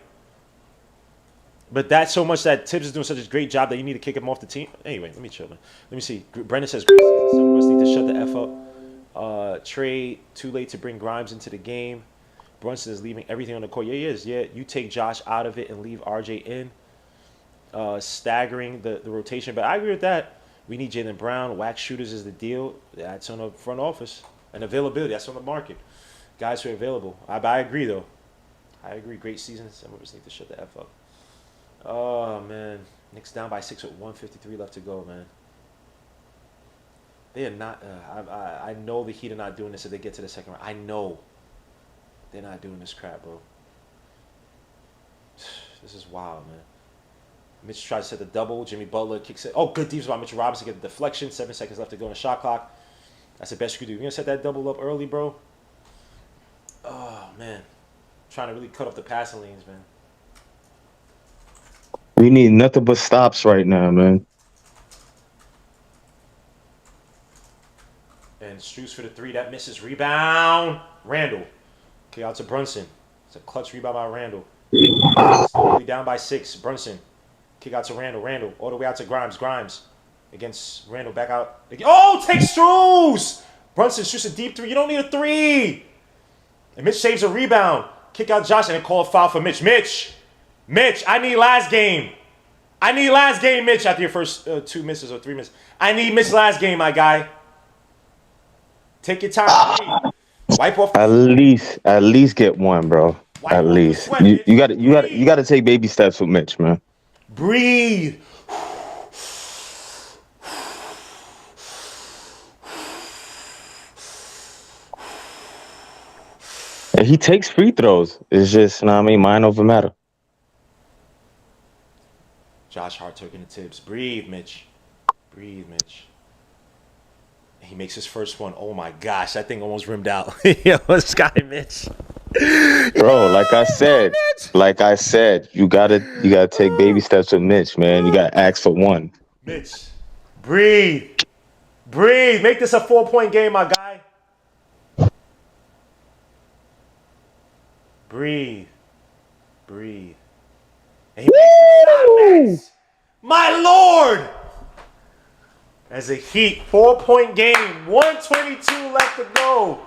[SPEAKER 1] But that's so much that Tibbs is doing such a great job that you need to kick him off the team. Anyway, let me chill, man. Let me see. Brendan says, some of us need to shut the F up. Trade too late to bring Grimes into the game. Brunson is leaving everything on the court. Yeah, he is. Yeah, you take Josh out of it and leave RJ in. Staggering the rotation. But I agree with that. We need Jaylen Brown. Wax shooters is the deal. That's on the front office. And availability. That's on the market. Guys who are available. I agree, though. I agree. Great season. Some of us need to shut the F up. Oh, man. Knicks down by 6 with 153 left to go, man. They are not. I know the Heat are not doing this if they get to the second round. I know they're not doing this crap, bro. This is wild, man. Mitch tries to set the double. Jimmy Butler kicks it. Oh, good defense by Mitchell Robinson. Get the deflection. 7 seconds left to go on the shot clock. That's the best you can do. You're going to set that double up early, bro? Oh, man. Trying to really cut off the passing lanes, man.
[SPEAKER 8] We need nothing but stops right now, man.
[SPEAKER 1] And Strus for the 3. That misses. Rebound. Randall. Okay, out to Brunson. It's a clutch rebound by Randall. Slowly down by 6. Brunson. Kick out to Randall. Randall. All the way out to Grimes. Grimes. Against Randall. Back out. Oh, take Strus! Brunson shoots a deep 3. You don't need a 3. And Mitch saves a rebound. Kick out Josh and then call a foul for Mitch. Mitch, I need last game. Mitch, after your first 2 misses or 3 misses. I need Mitch last game, my guy. Take your time. Wipe off.
[SPEAKER 8] At least get one, bro. At least. You gotta take baby steps with Mitch, man.
[SPEAKER 1] Breathe.
[SPEAKER 8] And he takes free throws. It's just, you know what I mean, mind over matter.
[SPEAKER 1] Josh Hart taking the tips. Breathe, Mitch. He makes his first one. Oh my gosh, that thing almost rimmed out. Yo, Sky Mitch.
[SPEAKER 8] Bro, like I said, you gotta take baby steps with Mitch, man. You gotta ask for one.
[SPEAKER 1] Mitch, breathe. Make this a 4-point game, my guy. Breathe. And he makes the shot, Mitch. My Lord. As a Heat 4-point game, 122 left to go.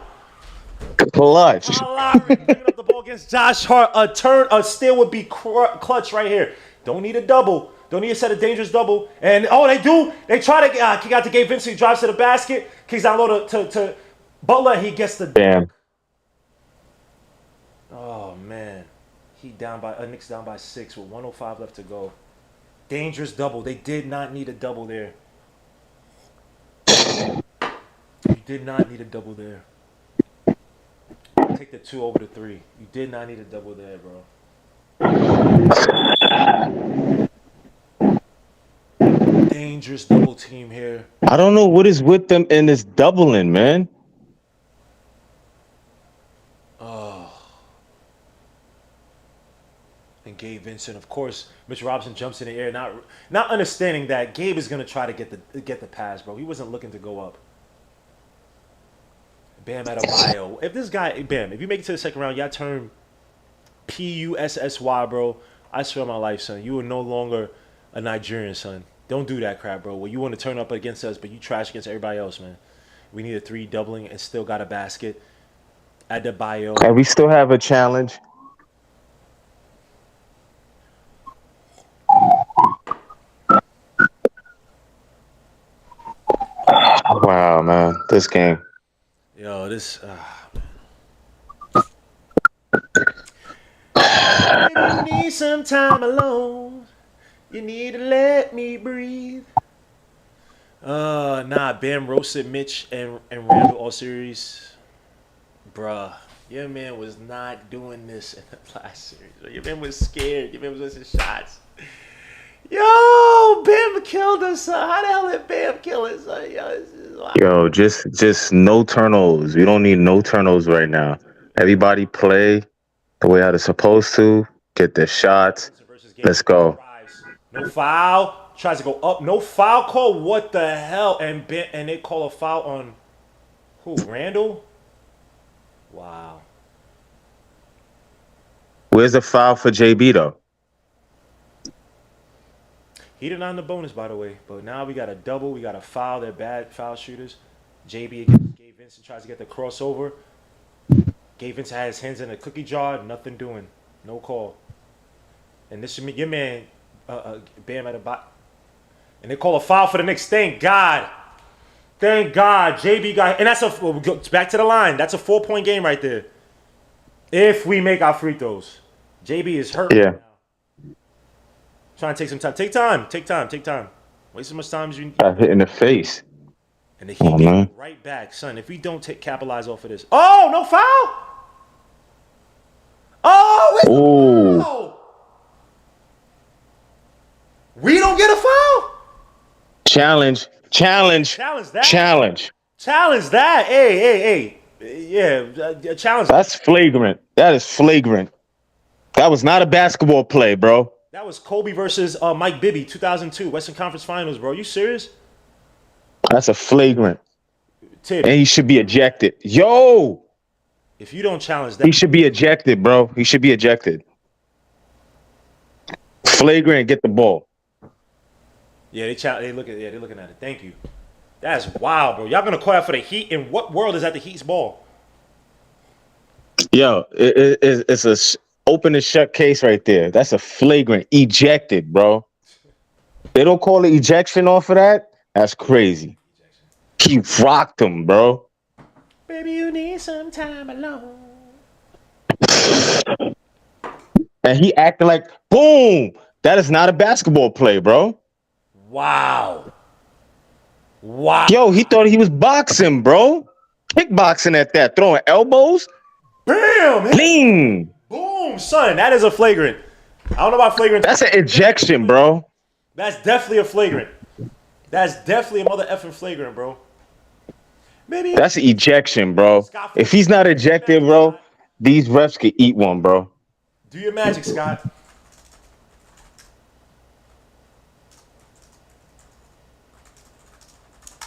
[SPEAKER 8] Clutch.
[SPEAKER 1] Kyle Lowry picking up the ball against Josh Hart. A steal would be clutch right here. Don't need a double. Don't need to set a dangerous double. And they do. They try to kick out to Gabe Vincent. He drives to the basket. Kicks down low to Butler. He gets the
[SPEAKER 8] damn.
[SPEAKER 1] Oh man, Knicks down by 6 with 105 left to go. Dangerous double. They did not need a double there. You did not need a double there. Take the 2 over the 3. You did not need a double there, bro. Dangerous double team here.
[SPEAKER 8] I don't know what is with them in this doubling, man.
[SPEAKER 1] And Gabe Vincent, of course, Mitch Robinson jumps in the air, not understanding that Gabe is gonna try to get the pass, bro. He wasn't looking to go up. Bam Adebayo. If this guy, Bam, if you make it to the second round, y'all turn PUSSY, bro. I swear on my life, son, you are no longer a Nigerian, son. Don't do that crap, bro. Well, you want to turn up against us, but you trash against everybody else, man. We need a 3 doubling and still got a basket. Adebayo.
[SPEAKER 8] And we still have a challenge. Wow, man. This game.
[SPEAKER 1] Yo, this. Maybe you need some time alone. You need to let me breathe. Bam roasted Mitch and Randall all series. Bruh, your man was not doing this in the last series. Your man was scared. Your man was missing shots. Yo, Bam killed us, son. How the hell did Bam kill us, son?
[SPEAKER 8] Yo, just no turnovers. We don't need no turnovers right now. Everybody play the way how they're supposed to. Get their shots. Let's go.
[SPEAKER 1] No foul. Tries to go up. No foul call. What the hell? And they call a foul on who? Randall? Wow.
[SPEAKER 8] Where's the foul for JB though?
[SPEAKER 1] He did not in the bonus, by the way. But now we got a double. We got a foul. They're bad foul shooters. JB against Gabe Vincent tries to get the crossover. Gabe Vincent had his hands in a cookie jar. Nothing doing. No call. And this should mean your man, Bam at a bot. And they call a foul for the Knicks. Thank God. Thank God. JB got. And that's back to the line. That's a 4-point game right there. If we make our free throws. JB is hurt
[SPEAKER 8] Yeah.
[SPEAKER 1] right now. Trying to take some time. Take time. Take time. Take time. Waste as much time as you need.
[SPEAKER 8] Got hit in the face.
[SPEAKER 1] And the
[SPEAKER 8] Oh
[SPEAKER 1] Heat gave
[SPEAKER 8] man.
[SPEAKER 1] it right back, son. If we don't capitalize off of this. Oh, no foul! Oh, it's
[SPEAKER 8] Ooh.
[SPEAKER 1] a foul! We don't get a foul?
[SPEAKER 8] Challenge. Challenge.
[SPEAKER 1] Challenge that.
[SPEAKER 8] Challenge.
[SPEAKER 1] Challenge that. Hey. Yeah, challenge that.
[SPEAKER 8] That's flagrant. That is flagrant. That was not a basketball play, bro.
[SPEAKER 1] That was Kobe versus Mike Bibby, 2002, Western Conference Finals, bro. You serious?
[SPEAKER 8] That's a flagrant.
[SPEAKER 1] Tip,
[SPEAKER 8] And he should be ejected. Yo!
[SPEAKER 1] if you don't challenge that,
[SPEAKER 8] He should be ejected, bro. He should be ejected. Flagrant, get the ball.
[SPEAKER 1] yeah, they're looking at it. Thank you. That's wild, bro. Y'all gonna call out for the Heat? In what world is that the Heat's ball?
[SPEAKER 8] Yo, it's a open and shut case right there. That's a flagrant. Ejected, bro. They don't call it ejection off of that? That's crazy. He rocked him, bro.
[SPEAKER 1] Baby, you need some time alone.
[SPEAKER 8] And he acted like, boom. That is not a basketball play, bro.
[SPEAKER 1] Wow.
[SPEAKER 8] Yo, he thought he was boxing, bro. Kickboxing at that, throwing elbows.
[SPEAKER 1] Bam!
[SPEAKER 8] Lean.
[SPEAKER 1] Boom, son. That is a flagrant. I don't know about flagrant.
[SPEAKER 8] That's an ejection, bro.
[SPEAKER 1] That's definitely a flagrant. That's definitely a mother effing flagrant, bro. Maybe
[SPEAKER 8] That's an ejection, bro. If he's not ejected, bro, these refs could eat one, bro.
[SPEAKER 1] do your magic, Scott.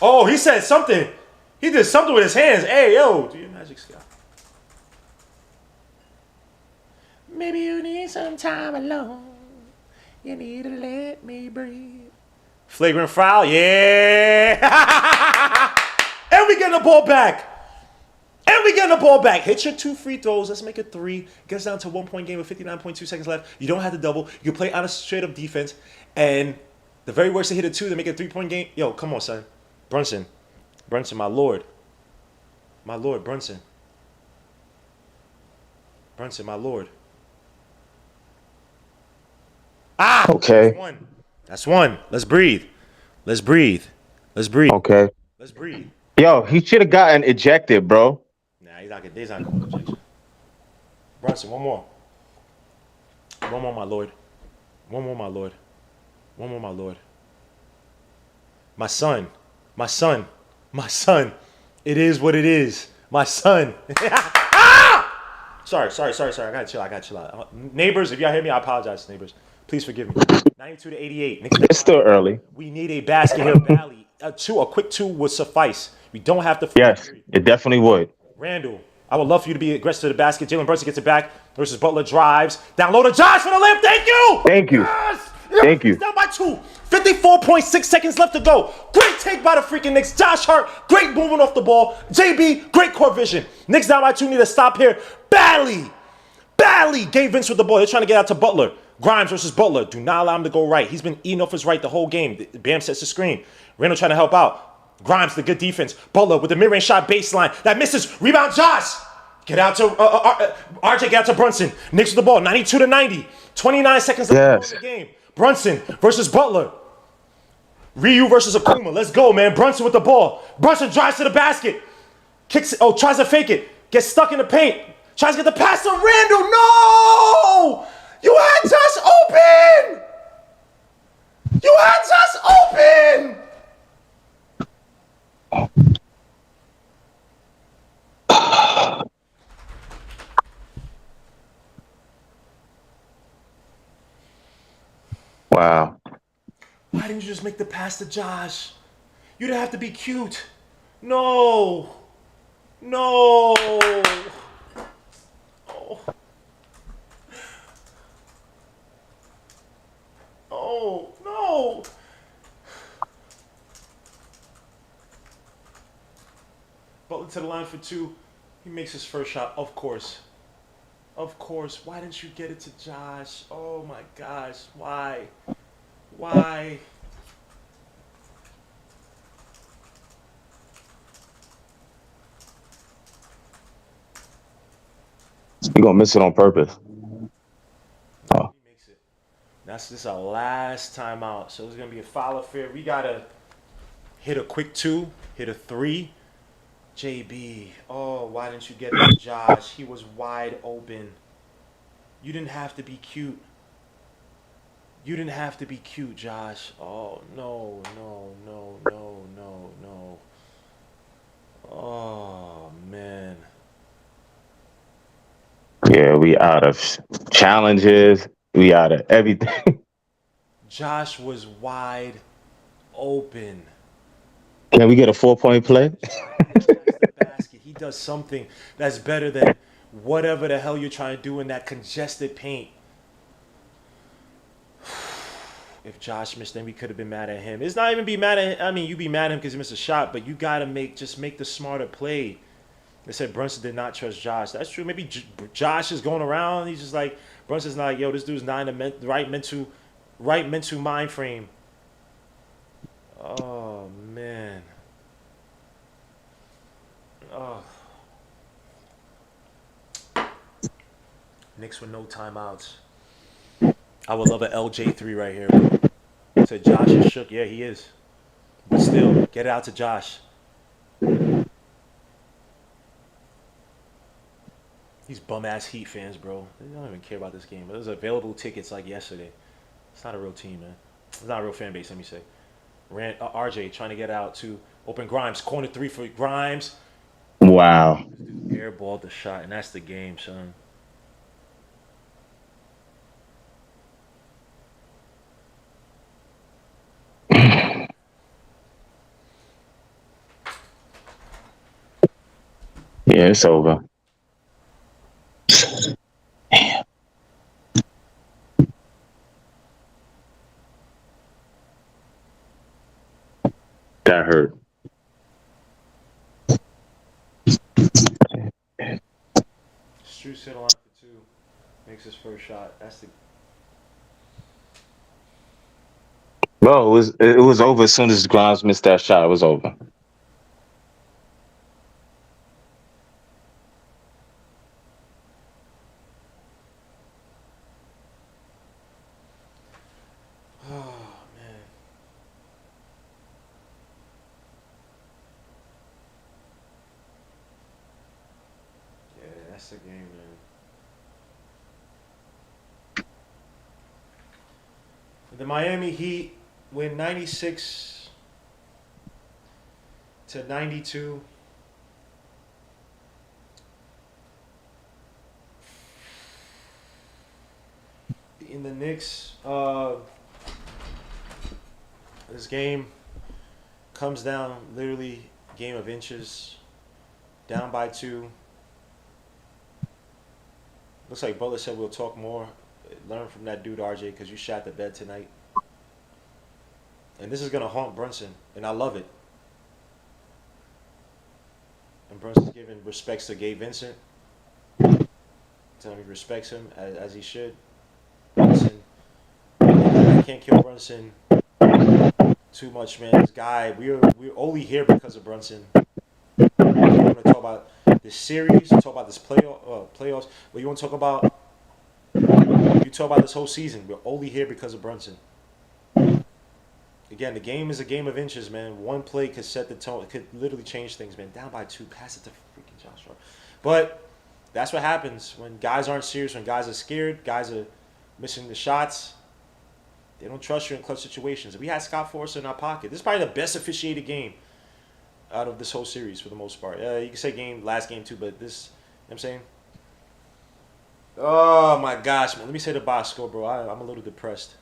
[SPEAKER 1] Oh, he said something. He did something with his hands. Hey, yo, do your magic, Scott. Maybe you need some time alone. You need to let me breathe. Flagrant foul, yeah. And we getting the ball back. And we getting the ball back. Hit your 2 free throws. Let's make it 3. Gets down to 1 point game with 59.2 seconds left. You don't have to double. You can play on a straight up defense. And the very worst, they hit a 2 to make it a 3-point game. Yo, come on, son. Brunson, my lord. My lord, Brunson. My lord. Ah!
[SPEAKER 8] Okay.
[SPEAKER 1] That's one. Let's breathe.
[SPEAKER 8] Okay.
[SPEAKER 1] Let's breathe.
[SPEAKER 8] Yo, he should have gotten ejected, bro.
[SPEAKER 1] Nah, he's not going to objection. Brunson, one more. One more, my lord. My son. It is what it is. My son. Ah! Sorry. I gotta chill out. Neighbors, if y'all hear me, I apologize, neighbors. Please forgive me. 92 to 88. Knicks
[SPEAKER 8] It's still early.
[SPEAKER 1] We need a basket here, Valley. A quick two would suffice. We don't have to.
[SPEAKER 8] Yes, it definitely would.
[SPEAKER 1] Randall, I would love for you to be aggressive to the basket. Jalen Brunson gets it back versus Butler drives. Down low to Josh for the layup. Thank you.
[SPEAKER 8] Thank you.
[SPEAKER 1] He's down by 2. 54.6 seconds left to go. Great take by the freaking Knicks. Josh Hart, great moving off the ball. JB, great court vision. Knicks down by 2, need to stop here. Bally gave Vince with the ball. They're trying to get out to Butler. Grimes versus Butler. Do not allow him to go right. He's been eating off his right the whole game. Bam sets the screen. Randall trying to help out. Grimes, the good defense. Butler with the mid-range shot baseline. That misses. Rebound, Josh. Get out to RJ, get out to Brunson. Knicks with the ball. 92 to 90. 29 seconds left in the game. Brunson versus Butler. Ryu versus Akuma. Let's go, man. Brunson with the ball. Brunson drives to the basket. Kicks it. Oh, tries to fake it. Gets stuck in the paint. Tries to get the pass to Randall. No! You had Josh open!
[SPEAKER 8] Wow.
[SPEAKER 1] Why didn't you just make the pass to Josh? You didn't have to be cute. No. Oh, no. Butler to the line for 2. He makes his first shot, of course. Why didn't you get it to Josh? Oh my gosh. Why?
[SPEAKER 8] You're gonna miss it on purpose.
[SPEAKER 1] This is our last time out. So it's going to be a foul affair. We got to hit a quick 2, hit a 3. JB, oh, why didn't you get it to Josh? He was wide open. You didn't have to be cute. You didn't have to be cute, Josh. Oh, no, no, no, no, no, no. Oh, man.
[SPEAKER 8] Yeah, we out of challenges. We out of everything.
[SPEAKER 1] Josh was wide open.
[SPEAKER 8] Can we get a 4-point play?
[SPEAKER 1] Attacks the basket. He does something that's better than whatever the hell you're trying to do in that congested paint. If Josh missed, then we could have been mad at him. It's not even be mad at him. I mean, you be mad at him because he missed a shot, but you gotta make the smarter play. They said Brunson did not trust Josh. That's true. Maybe Josh is going around. He's just like Brunson's not like, yo, this dude's not in the right mental mind frame. Oh man. Oh. Knicks with no timeouts. I would love an LJ3 right here. Said Josh is shook. Yeah, he is. But still, get it out to Josh. These bum-ass Heat fans, bro. They don't even care about this game. There's available tickets like yesterday. It's not a real team, man. It's not a real fan base, let me say. RJ trying to get out to open Grimes. Corner 3 for Grimes.
[SPEAKER 8] Wow.
[SPEAKER 1] Airballed the shot, and that's the game, son.
[SPEAKER 8] Yeah, it's over. Damn. That hurt.
[SPEAKER 1] Strus hit a line for 2. Makes his first shot. That's the
[SPEAKER 8] Bro, it was over as soon as Grimes missed that shot. It was over.
[SPEAKER 1] oh man. Yeah, that's the game, man. The Miami Heat win 96-92. In the Knicks, this game comes down literally game of inches, down by 2. Looks like Butler said we'll talk more. Learn from that dude RJ because you shot the bed tonight. And this is gonna haunt Brunson, and I love it. And Brunson's giving respects to Gabe Vincent. Telling me he respects him as he should. Brunson, I can't kill Brunson too much, man. This guy, we're only here because of Brunson. We're gonna talk about this series, talk about this playoffs, but you want to talk about this whole season. We're only here because of Brunson. Again, the game is a game of inches, man. One play could set the tone. It could literally change things, man. Down by 2, pass it to freaking Joshua. But that's what happens when guys aren't serious, when guys are scared, guys are missing the shots. They don't trust you in clutch situations. If we had Scott Forrester in our pocket, this is probably the best officiated game out of this whole series for the most part. You can say last game too, but this, you know what I'm saying? Oh my gosh, man. Let me say the box score, bro. I'm a little depressed.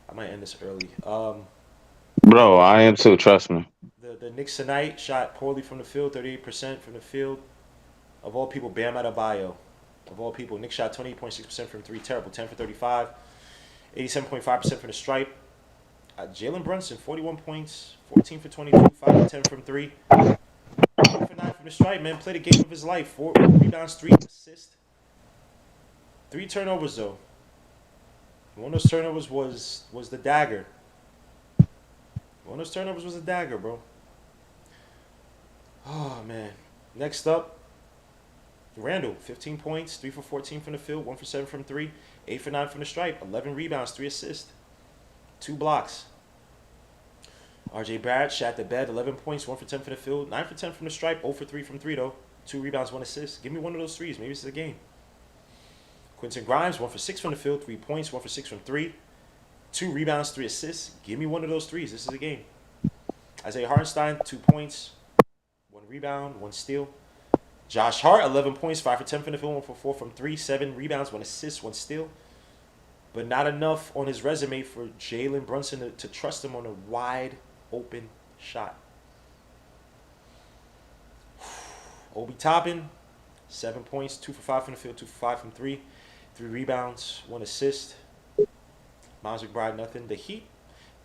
[SPEAKER 1] I might end this early.
[SPEAKER 8] Bro, I am too. Trust me.
[SPEAKER 1] The Knicks tonight shot poorly from the field, 38% from the field. Of all people, Bam Adebayo. Of all people, Knicks shot 28.6% from 3. Terrible. 10 for 35. 87.5% from the stripe. Jalen Brunson, 41 points. 14 for 22. 5 for 10 from 3. 3 for 9 from the stripe, man. Played a game of his life. 4 rebounds, 3 assists. 3 turnovers, though. One of those turnovers was the dagger. One of those turnovers was a dagger, bro. Oh, man. Next up, Randall, 15 points, 3 for 14 from the field, 1 for 7 from 3, 8 for 9 from the stripe, 11 rebounds, 3 assists, 2 blocks. RJ Barrett shot the bed, 11 points, 1 for 10 from the field, 9 for 10 from the stripe, 0 for 3 from 3 though, 2 rebounds, 1 assist. Give me one of those threes. Maybe this is a game. Quentin Grimes, 1 for 6 from the field, 3 points, 1 for 6 from 3, 2 rebounds, 3 assists. Give me one of those threes. This is a game. Isaiah Hartenstein, 2 points, 1 rebound, 1 steal. Josh Hart, 11 points, 5 for 10 from the field, 1 for 4 from 3, 7 rebounds, 1 assist, 1 steal. But not enough on his resume for Jalen Brunson to trust him on a wide open shot. Obi Toppin, 7 points, 2 for 5 from the field, 2 for 5 from 3, 3 rebounds, 1 assist. Miles McBride, nothing. The Heat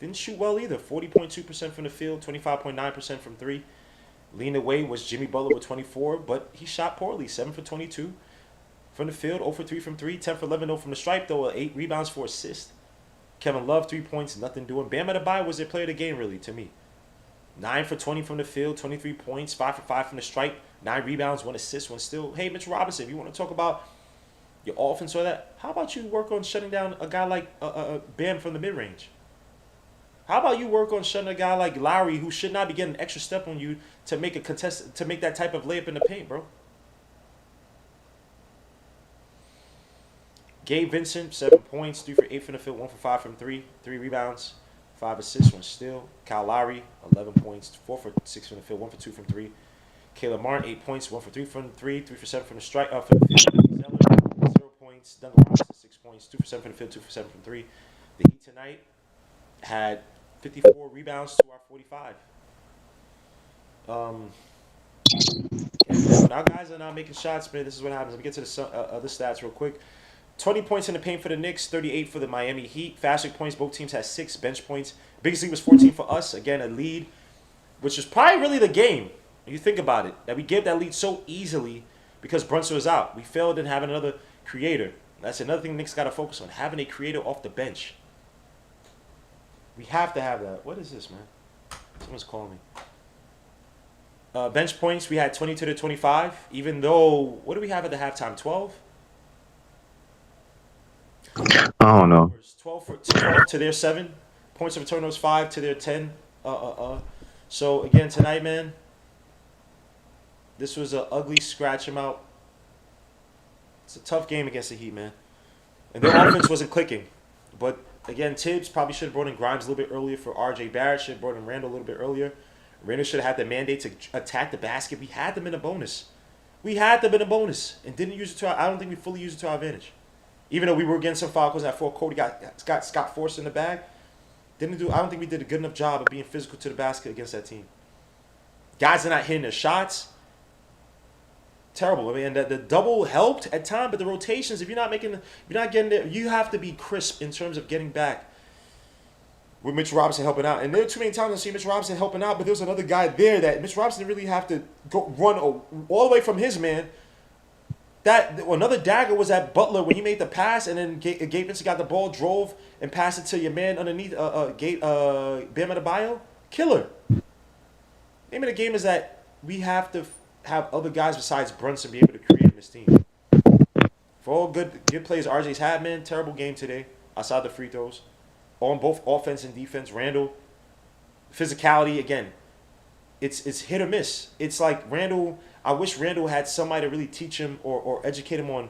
[SPEAKER 1] didn't shoot well either. 40.2% from the field, 25.9% from 3. Leading the way was Jimmy Butler with 24, but he shot poorly. 7 for 22 from the field, 0 for 3 from 3, 10 for 11 0 from the stripe, though, 8 rebounds, 4 assists. Kevin Love, 3 points, nothing doing. Bam Adebayo was their player of the game, really, to me. 9 for 20 from the field, 23 points, 5 for 5 from the stripe, 9 rebounds, 1 assist, 1 steal. Hey, Mitch Robinson, if you want to talk about your offense or that, how about you work on shutting down a guy like Bam from the mid-range? How about you work on shutting a guy like Lowry, who should not be getting an extra step on you to make a contest, to make that type of layup in the paint, bro? Gabe Vincent, 7 points, 3 for 8 from the field, 1 for 5 from 3, 3 rebounds, 5 assists, 1 steal. Kyle Lowry, 11 points, 4 for 6 from the field, 1 for 2 from 3. Caleb Martin, 8 points, 1 for 3 from 3, 3 for 7 from the strike, from the field. Zeller, 0 points. Duncan Robinson, 6 points, 2 for 7 from the field, 2 for 7 from 3. The Heat tonight had 54 rebounds to our 45. When our guys are not making shots, man, this is what happens. Let me get to the other stats real quick. 20 points in the paint for the Knicks, 38 for the Miami Heat. Fast break points, both teams had 6 bench points. Biggest lead was 14 for us. Again, a lead, which is probably really the game. When you think about it, that we gave that lead so easily because Brunson was out. We failed in having another creator. That's another thing the Knicks got to focus on, having a creator off the bench. We have to have that. What is this, man? Someone's calling me. Bench points, we had 22 to 25, even though, what do we have at the halftime, 12?
[SPEAKER 8] I don't know.
[SPEAKER 1] 12 to their 7. Points of return was 5 to their 10. So, again, tonight, man, this was an ugly scratch him out. It's a tough game against the Heat, man. And their offense wasn't clicking. But, again, Tibbs probably should have brought in Grimes a little bit earlier for RJ Barrett. Should have brought in Randall a little bit earlier. Randall should have had the mandate to attack the basket. We had them in a bonus. And didn't use it to our, I don't think we fully used it to our advantage. Even though we were getting some foul calls at 4, Cody got Scott forced in the bag. I don't think we did a good enough job of being physical to the basket against that team. Guys are not hitting their shots. Terrible. I mean, the double helped at time, but the rotations, if you're not getting there, you have to be crisp in terms of getting back with Mitch Robinson helping out. And there are too many times I see Mitch Robinson helping out, but there was another guy there that Mitch Robinson didn't really have to go run all the way from his man. That another dagger was at Butler when he made the pass, and then Gabe Vincent got the ball, drove, and passed it to your man underneath Bam Adebayo. Killer. Name of the game is that we have to have other guys besides Brunson be able to create in this team. For all good plays RJ's had, man, terrible game today outside the free throws. On both offense and defense, Randall, physicality, again, it's hit or miss. It's like Randall, I wish Randall had somebody to really teach him or educate him on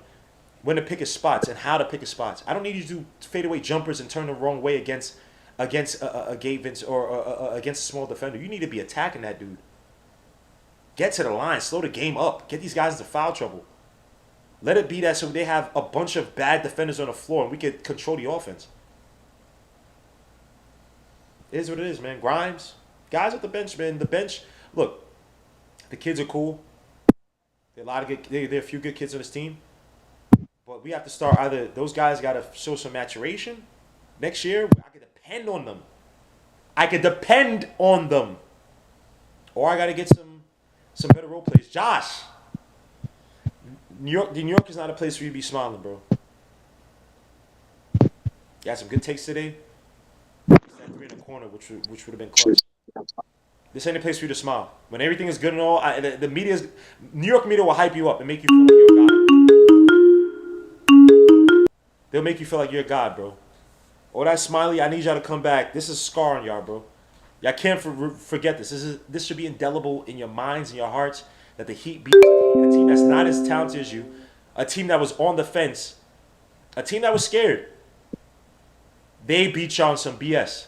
[SPEAKER 1] when to pick his spots and how to pick his spots. I don't need you to do fadeaway jumpers and turn the wrong way against a Gabe Vince or against a small defender. You need to be attacking that dude. Get to the line, slow the game up, get these guys into foul trouble. Let it be that so they have a bunch of bad defenders on the floor and we can control the offense. It is what it is, man. Grimes, guys at the bench, man. The bench, look, the kids are cool. There are a few good kids on this team. But we have to start either those guys got to show some maturation. Next year, I can depend on them. Or I got to get some better role plays. Josh, New York is not a place for you to be smiling, bro. You had some good takes today. That 3 in the corner, which would have been close. This ain't a place for you to smile. When everything is good and all, the media's New York media will hype you up and make you feel like you're a god. They'll make you feel like you're a god, bro. All that smiley, I need y'all to come back. This is a scar on y'all, bro. Y'all can't forget this. This should be indelible in your minds and your hearts that the Heat beat a team that's not as talented as you, a team that was on the fence, a team that was scared. They beat y'all on some BS.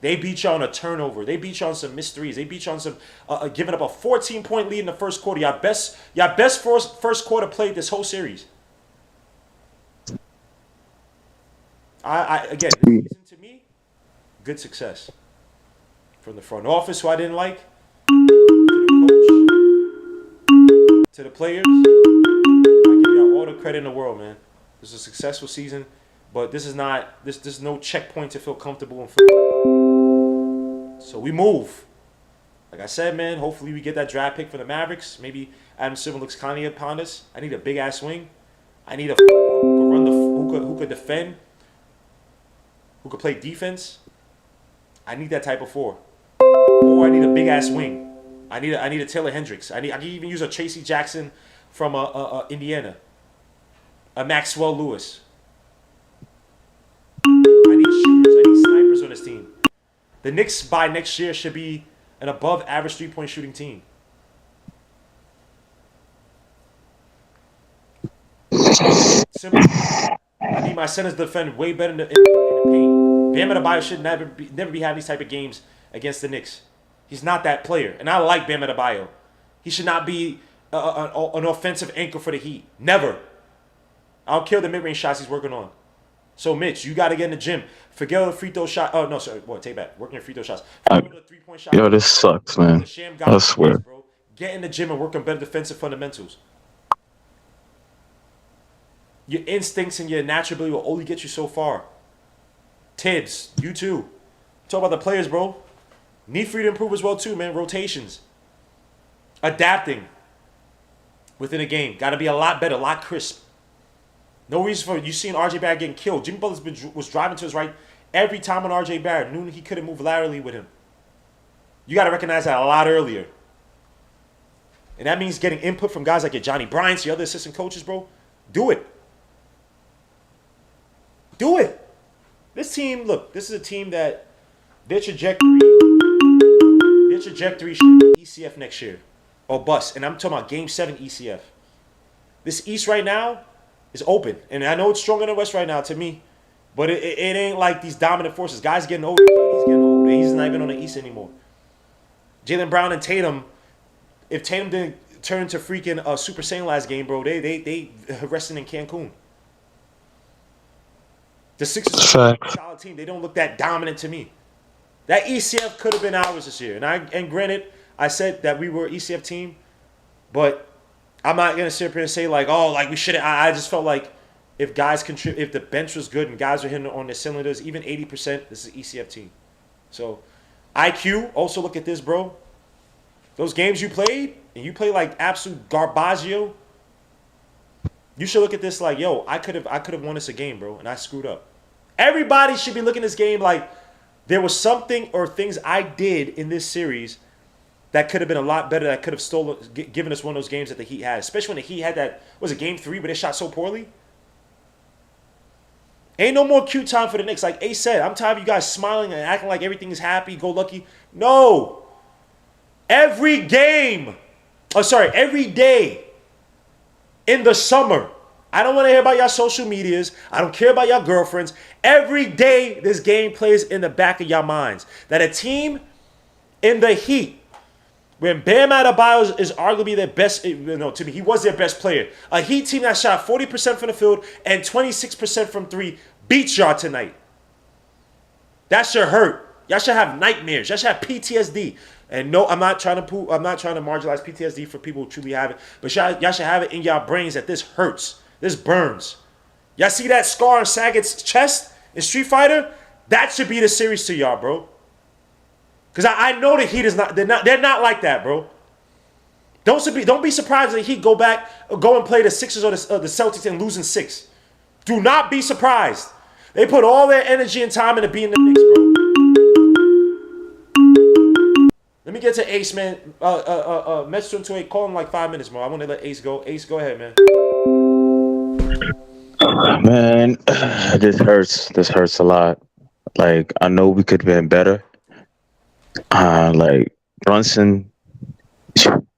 [SPEAKER 1] They beat you on a turnover. They beat you on some missed threes. They beat you on some giving up a 14-point lead in the first quarter. Y'all best first quarter played this whole series. Again, this season to me, good success. From the front office, who I didn't like, to the coach, to the players, I give y'all all the credit in the world, man. This is a successful season, but this is not this is no checkpoint to feel comfortable in football. So we move. Like I said, man, hopefully we get that draft pick for the Mavericks. Maybe Adam Silver looks kindly upon us. I need a big ass swing. I need a who could defend, who could play defense. I need that type of four. Or I need a big ass wing. I need a Taylor Hendricks. I can even use a Tracy Jackson from Indiana. A Maxwell Lewis. I need shooters. I need snipers on this team. The Knicks by next year should be an above average 3-point shooting team. Simple. I need my centers to defend way better in the paint. Bam Adebayo should never be having these type of games against the Knicks. He's not that player. And I like Bam Adebayo. He should not be an offensive anchor for the Heat. Never. I don't care the mid-range shots he's working on. So, Mitch, you got to get in the gym. Forget the free throw shot. Oh, no, sorry. What? Take back. Working your free throw shots. Forget the three-point shot.
[SPEAKER 8] Yo, this sucks, man. I swear.
[SPEAKER 1] Bro. Get in the gym and work on better defensive fundamentals. Your instincts and your natural ability will only get you so far. Tibbs, you too. Talk about the players, bro. Need for you to improve as well, too, man. Rotations. Adapting within a game. Got to be a lot better, a lot crisp. No reason for you seeing RJ Barrett getting killed. Jimmy Butler was driving to his right every time on RJ Barrett. Knew he couldn't move laterally with him. You got to recognize that a lot earlier. And that means getting input from guys like your Johnny Bryants, your other assistant coaches, bro. Do it. Do it. This team, look, this is a team that their trajectory should be ECF next year. Or bust. And I'm talking about Game 7 ECF. This East right now is open. And I know it's stronger than the West right now to me. But it ain't like these dominant forces. Guys getting older. KD's getting older. He's not even on the East anymore. Jaylen Brown and Tatum, if Tatum didn't turn into freaking Super Saiyan last game, bro, they resting in Cancun. The Sixers are a solid team. They don't look that dominant to me. That ECF could have been ours this year. And granted, I said that we were an ECF team, but I'm not gonna sit up here and say like, oh, like we should have. I just felt like if guys contribute, if the bench was good and guys were hitting on their cylinders, even 80%, this is an ECF team. So IQ, also look at this, bro. Those games you played, and you play like absolute garbaggio. You should look at this like, yo, I could have won this a game, bro, and I screwed up. Everybody should be looking at this game like there was something or things I did in this series that could have been a lot better, that could have given us one of those games that the Heat had, especially when the Heat had that, was it Game 3, but they shot so poorly? Ain't no more cute time for the Knicks. Like Ace said, I'm tired of you guys smiling and acting like everything is happy, go lucky. No. Every day in the summer, I don't want to hear about y'all social medias. I don't care about y'all girlfriends. Every day this game plays in the back of y'all minds. That a team in the Heat, when Bam Adebayo is arguably their best, no, to me, he was their best player. A Heat team that shot 40% from the field and 26% from three beats y'all tonight. That should hurt. Y'all should have nightmares. Y'all should have PTSD. And no, I'm not trying to marginalize PTSD for people who truly have it. But y'all should have it in y'all brains that this hurts. This burns. Y'all see that scar on Saggett's chest in Street Fighter? That should be the series to y'all, bro. Because I know the Heat is not. They're not like that, bro. Don't be surprised if the Heat go and play the Sixers or the Celtics and lose in 6. Do not be surprised. They put all their energy and time into beating the Knicks, bro. me get to Ace, man. Mets 228. Call him like 5 minutes more. I want to let Ace go. Ace, go ahead, man.
[SPEAKER 8] Man, this hurts. This hurts a lot. Like, I know we could have been better. Like Brunson,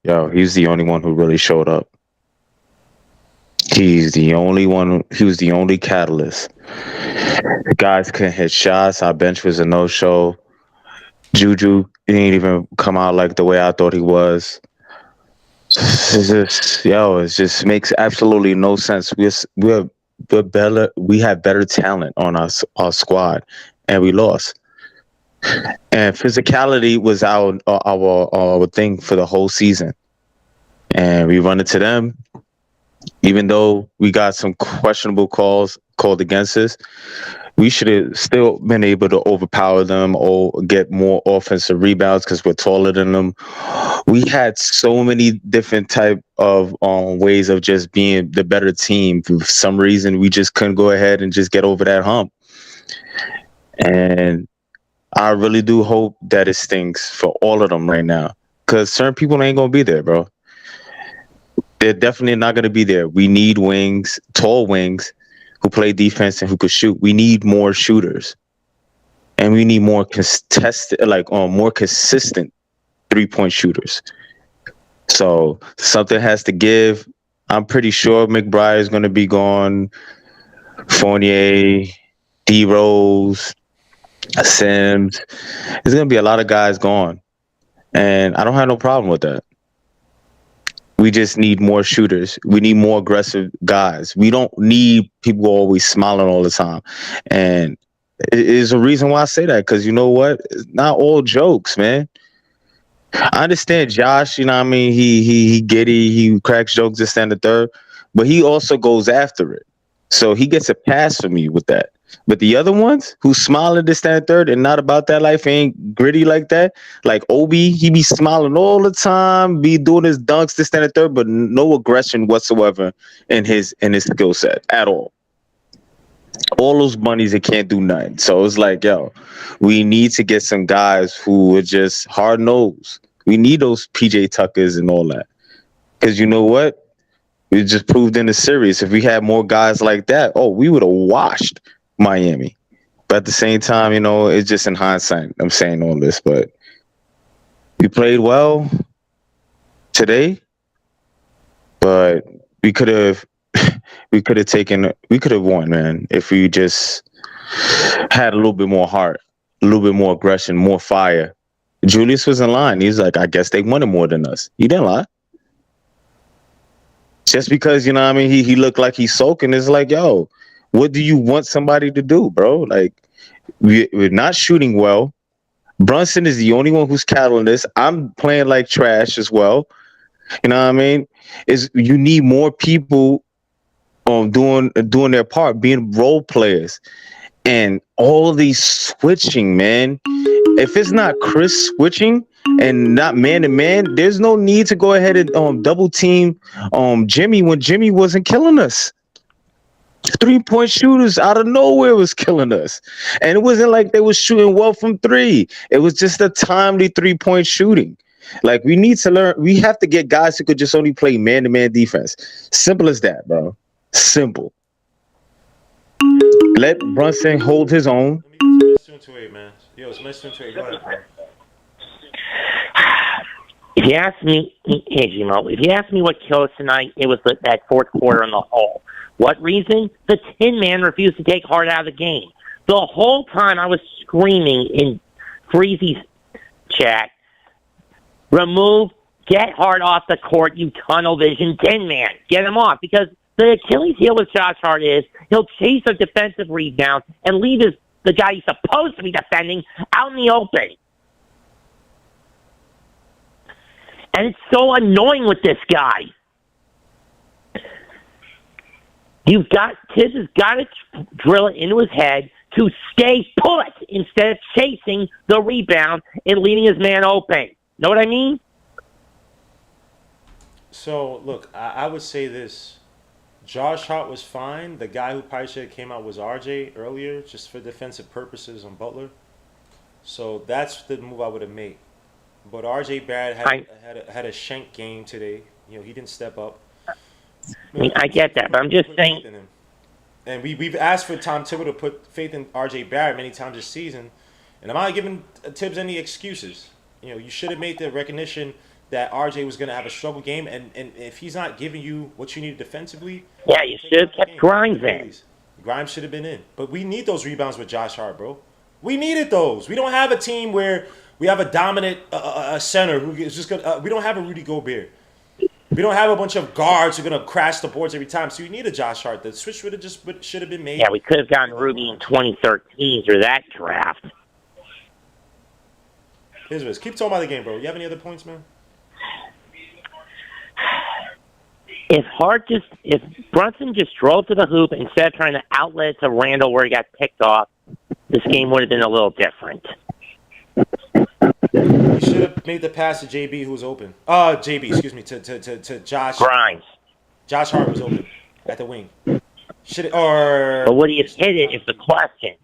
[SPEAKER 8] yo, he's the only one who really showed up. He's the only one. He was the only catalyst. Guys couldn't hit shots. Our bench was a no-show. Juju didn't even come out like the way I thought he was. It's just, yo, it just makes absolutely no sense. We're better. We have better talent on our squad, and we lost. And physicality was our thing for the whole season, and we run into them. Even though we got some questionable calls called against us, we should have still been able to overpower them or get more offensive rebounds because we're taller than them. We had so many different type of ways of just being the better team. For some reason, we just couldn't go ahead and just get over that hump. And I really do hope that it stinks for all of them right now because certain people ain't going to be there, bro. They're definitely not going to be there. We need wings, tall wings, who play defense and who could shoot. We need more shooters, and we need more contested, more consistent 3-point shooters. So something has to give. I'm pretty sure McBride is going to be gone. Fournier, D Rose, Sims. There's going to be a lot of guys gone, and I don't have no problem with that. We just need more shooters. We need more aggressive guys. We don't need people always smiling all the time. And it is a reason why I say that, because you know what? It's not all jokes, man. I understand Josh, you know what I mean? He giddy, he cracks jokes this and the third, but he also goes after it. So he gets a pass from me with that. But the other ones who smile at this and the third and not about that life, ain't gritty like that, like Obi, he be smiling all the time, be doing his dunks, this and the third, but no aggression whatsoever in his skill set at all. All those bunnies that can't do nothing. So it's like, yo, we need to get some guys who are just hard nosed. We need those PJ Tuckers and all that. Because you know what? We just proved in the series. If we had more guys like that, we would have washed Miami. But at the same time, you know, it's just in hindsight I'm saying all this, but we played well today, but we could have won, man, if we just had a little bit more heart, a little bit more aggression, more fire. Julius was in line. He's like, I guess they wanted more than us. He didn't lie. Just because, you know what I mean, he looked like he's soaking, it's like, yo, what do you want somebody to do, bro? Like, we're not shooting well. Brunson is the only one who's catalyzing this. I'm playing like trash as well. You know what I mean? You need more people doing their part, being role players. And all these switching, man. If it's not Chris switching and not man to man, there's no need to go ahead and double team Jimmy when Jimmy wasn't killing us. 3-point shooters out of nowhere was killing us. And it wasn't like they was shooting well from three. It was just a timely 3-point shooting. Like, we need to learn. We have to get guys who could just only play man-to-man defense. Simple as that, bro. Simple. Let Brunson hold his own.
[SPEAKER 1] Let me get to Mets 228, man. Yo, it's Mets 228. Go ahead, bro.
[SPEAKER 9] If you ask me, hey, Gmo, if you ask me what killed us tonight, it was that fourth quarter in the hole. What reason? The Tin Man refused to take Hart out of the game. The whole time I was screaming in Freezy's chat, get Hart off the court, you tunnel vision Tin Man. Get him off, because the Achilles heel with Josh Hart is he'll chase a defensive rebound and leave the guy he's supposed to be defending out in the open. And it's so annoying with this guy. Tibbs has got to drill it into his head to stay put instead of chasing the rebound and leaving his man open. Know what I mean?
[SPEAKER 1] So, look, I would say this. Josh Hart was fine. The guy who probably should have came out was RJ earlier, just for defensive purposes on Butler. So that's the move I would have made. But RJ Barrett
[SPEAKER 9] I
[SPEAKER 1] had a shank game today. He didn't step up.
[SPEAKER 9] mean, I get that, but I'm just
[SPEAKER 1] Put
[SPEAKER 9] saying.
[SPEAKER 1] faith in him. And we've asked for Tom Thibodeau to put faith in RJ Barrett many times this season, and I'm not giving Tibbs any excuses. You should have made the recognition that RJ was going to have a struggle game, and if he's not giving you what you need defensively,
[SPEAKER 9] Yeah, you should have kept Grimes in.
[SPEAKER 1] Grimes should have been in. But we need those rebounds with Josh Hart, bro. We needed those. We don't have a team where we have a dominant center who is just going to. We don't have a Rudy Gobert. We don't have a bunch of guards who are going to crash the boards every time. So you need a Josh Hart. The switch should have been made.
[SPEAKER 9] Yeah, we could have gotten Ruby in 2013 through that draft.
[SPEAKER 1] Here's this. Keep talking about the game, bro. You have any other points, man?
[SPEAKER 9] If Brunson just drove to the hoop instead of trying to outlet it to Randall where he got picked off, this game would have been a little different.
[SPEAKER 1] He should have made the pass to JB, who was open. JB, excuse me, to Josh.
[SPEAKER 9] Grimes.
[SPEAKER 1] Josh Hart was open at the wing. But
[SPEAKER 9] would he have hit it is the question.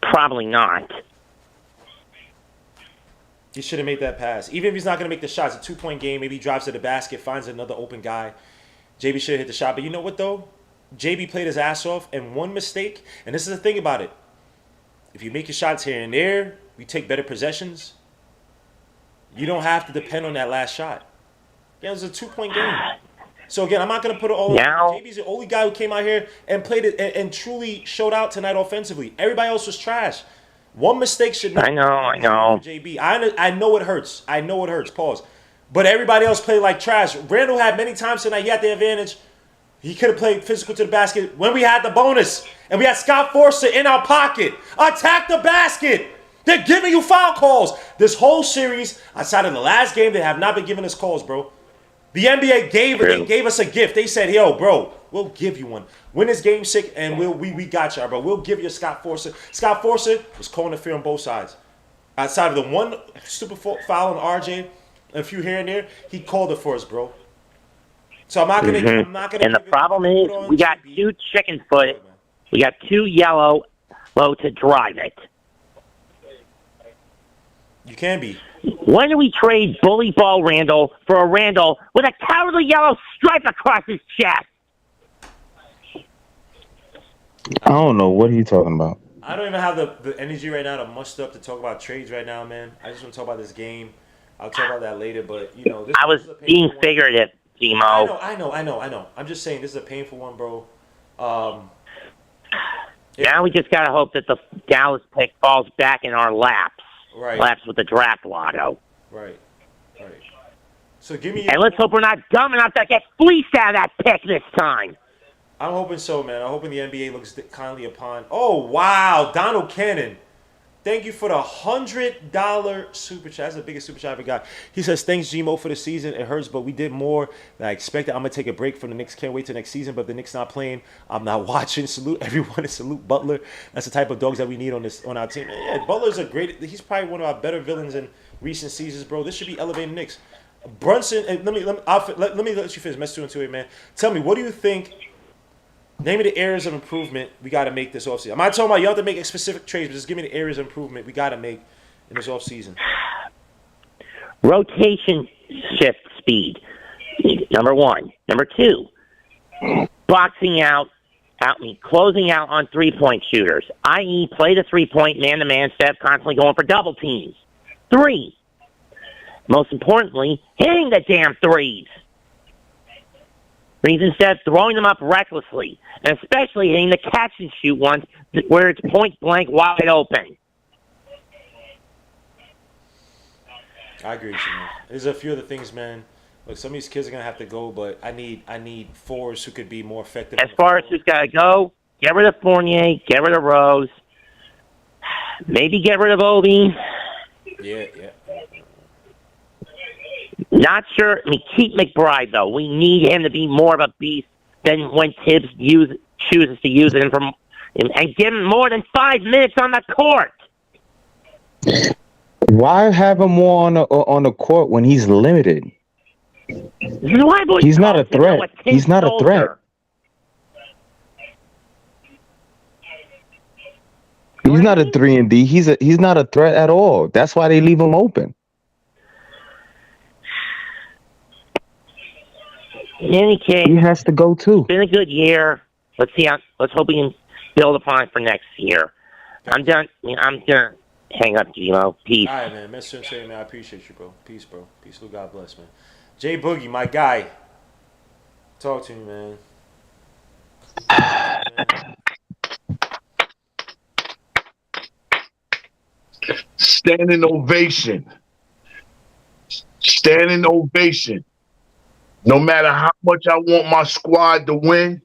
[SPEAKER 9] Probably not.
[SPEAKER 1] He should have made that pass. Even if he's not going to make the shots, a 2-point game, maybe he drives to the basket, finds another open guy. JB should have hit the shot. But you know what, though? JB played his ass off, and one mistake, and this is the thing about it. If you make your shots here and there, we take better possessions. You don't have to depend on that last shot. Yeah, it was a 2-point game. So, again, I'm not going to put it all
[SPEAKER 9] now,
[SPEAKER 1] JB's the only guy who came out here and played it and truly showed out tonight offensively. Everybody else was trash. One mistake should not.
[SPEAKER 9] I know.
[SPEAKER 1] JB. I know it hurts. I know it hurts. Pause. But everybody else played like trash. Randall had many times tonight. He had the advantage. He could have played physical to the basket when we had the bonus. And we had Scott Forster in our pocket. Attack the basket. They're giving you foul calls. This whole series, outside of the last game, they have not been giving us calls, bro. The NBA gave us a gift. They said, yo, bro, we'll give you one. Win this game 6, and we got you, bro. We'll give you Scott Forster. Scott Forster was calling the fear on both sides. Outside of the one stupid foul on RJ, a few here and there, he called it for us, bro. So I'm not gonna. I'm not gonna.
[SPEAKER 9] And the problem is, we got two chicken foot. We got two yellow to drive it.
[SPEAKER 1] You can be.
[SPEAKER 9] When do we trade bully ball Randall for a Randall with a cowardly yellow stripe across his chest?
[SPEAKER 8] I don't know. What are you talking about?
[SPEAKER 1] I don't even have the energy right now to muster up to talk about trades right now, man. I just want to talk about this game. I'll talk about that later, but this.
[SPEAKER 9] I was being figurative, Timo.
[SPEAKER 1] I know. I'm just saying this is a painful one, bro.
[SPEAKER 9] Now we just gotta hope that the Dallas pick falls back in our laps.
[SPEAKER 1] Right.
[SPEAKER 9] Laps with the draft lotto.
[SPEAKER 1] Right. So give me.
[SPEAKER 9] And let's hope we're not dumb enough to get fleeced out of that pick this time.
[SPEAKER 1] I'm hoping so, man. I'm hoping the NBA looks kindly upon. Oh wow, Donald Cannon. Thank you for the $100 super chat. That's the biggest super chat I ever got. He says, thanks, Gmo, for the season. It hurts, but we did more than I expected. I'm going to take a break from the Knicks. Can't wait till next season, but if the Knicks not playing, I'm not watching. Salute everyone and salute Butler. That's the type of dogs that we need on our team. Yeah, Butler's a great – he's probably one of our better villains in recent seasons, bro. This should be elevating Knicks. Brunson – let me let you finish. Mess 2 and 2, man. Tell me, what do you think – name me the areas of improvement we got to make this offseason. I'm not talking about you have to make specific trades, but just give me the areas of improvement we got to make in this offseason.
[SPEAKER 9] Rotation shift speed, number one. Number two, boxing out, closing out on three-point shooters, i.e. play the three-point man-to-man instead of constantly going for double teams. 3, most importantly, hitting the damn threes. Instead of throwing them up recklessly, and especially hitting the catch and shoot ones where it's point blank wide open.
[SPEAKER 1] I agree with you, man. There's a few other things, man. Look, some of these kids are gonna have to go, but I need fours who could be more effective.
[SPEAKER 9] As far as who's got to go, get rid of Fournier, get rid of Rose, maybe get rid of Obi.
[SPEAKER 1] Yeah.
[SPEAKER 9] Not sure. Keep McBride, though. We need him to be more of a beast than when Tibbs chooses to use him and give him more than 5 minutes on the court.
[SPEAKER 8] Why have him more on the court when he's limited?
[SPEAKER 9] This is why
[SPEAKER 8] he's not a threat. He's not a threat. He's not a 3-and-D. He's not a threat at all. That's why they leave him open.
[SPEAKER 9] In any case,
[SPEAKER 8] He has to go too.
[SPEAKER 9] it's been a good year. Let's see. Let's hope we can build upon it for next year. I'm done. I'm done. Hang up, Gmo. Peace.
[SPEAKER 1] All right, man. Mr. Sensei, man, I appreciate you, bro. Peace, bro. Peace. God bless, man. Jay Boogie, my guy. Talk to me, man.
[SPEAKER 5] Standing ovation. Standing ovation. No matter how much I want my squad to win,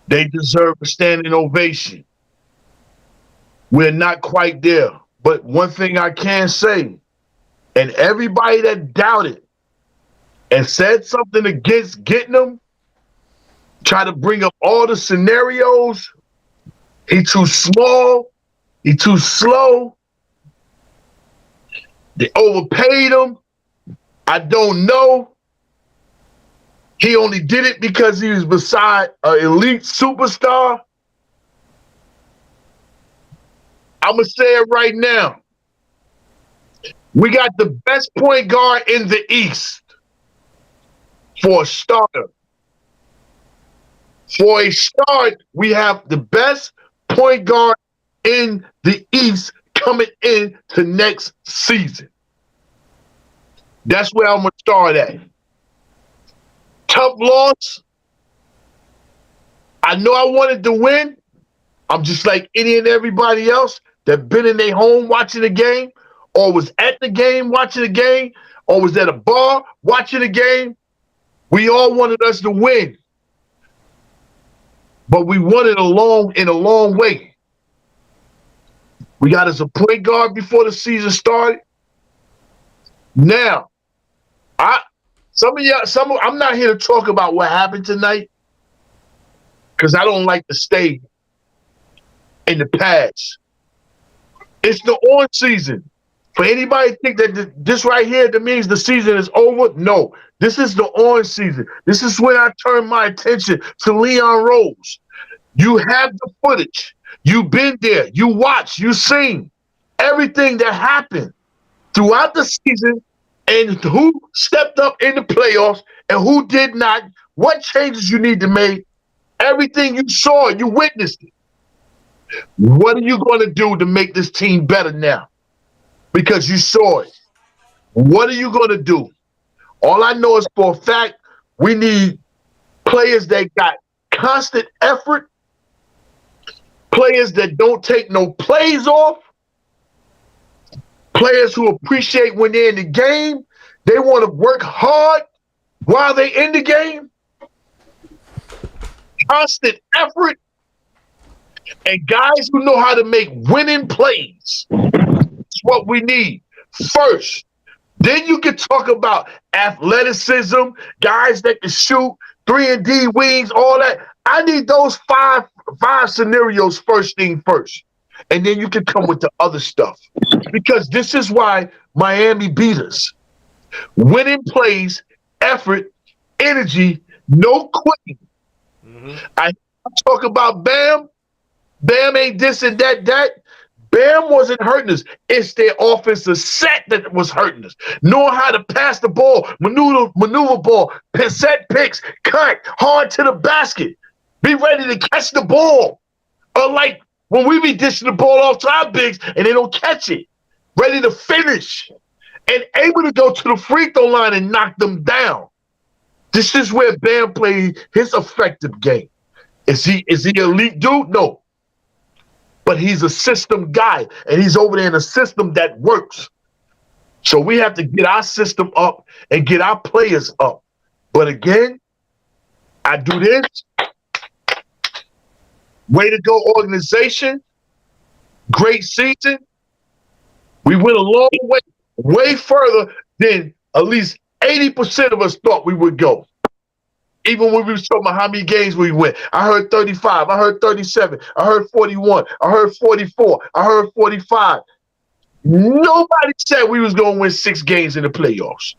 [SPEAKER 5] they deserve a standing ovation. We're not quite there. But one thing I can say, and everybody that doubted and said something against getting them, try to bring up all the scenarios, he too small, he too slow, they overpaid him, I don't know. He only did it because he was beside an elite superstar. I'm going to say it right now. We got the best point guard in the East for a starter. For a start, we have the best point guard in the East coming into next season. That's where I'm going to start at. Tough loss. I know I wanted to win. I'm just like any and everybody else that been in their home watching the game, or was at the game watching the game, or was at a bar watching the game. We all wanted us to win. But we won it in a long way. We got us a point guard before the season started. Now, I'm not here to talk about what happened tonight, because I don't like to stay in the past. It's the on season. For anybody to think that this right here, that means the season is over, no. This is the on season. This is when I turn my attention to Leon Rose. You have the footage. You've been there. You watch. You seen everything that happened throughout the season, and who stepped up in the playoffs and who did not, what changes you need to make. Everything you saw, you witnessed it. What are you going to do to make this team better now? Because you saw it. What are you going to do? All I know is for a fact, we need players that got constant effort, players that don't take no plays off, players who appreciate when they're in the game. They want to work hard while they're in the game. Constant effort. And guys who know how to make winning plays. That's what we need first. Then you can talk about athleticism, guys that can shoot, 3-and-D wings, all that. I need those five scenarios first thing first. And then you can come with the other stuff. Because this is why Miami beat us. Winning plays, effort, energy, no quitting. I talk about Bam. Bam ain't this and that. Bam wasn't hurting us. It's their offensive set that was hurting us. Knowing how to pass the ball, maneuver ball, set picks, cut hard to the basket. Be ready to catch the ball. Unlike when we be dishing the ball off to our bigs and they don't catch it. Ready to finish. And able to go to the free throw line and knock them down. This is where Bam played his effective game. Is he an elite dude? No. But he's a system guy, and he's over there in a system that works. So we have to get our system up and get our players up. But again, I do this. Way to go, organization. Great season. We went a long way, way further than at least 80% of us thought we would go. Even when we was talking about how many games we win. I heard 35. I heard 37. I heard 41. I heard 44. I heard 45. Nobody said we was going to win 6 games in the playoffs.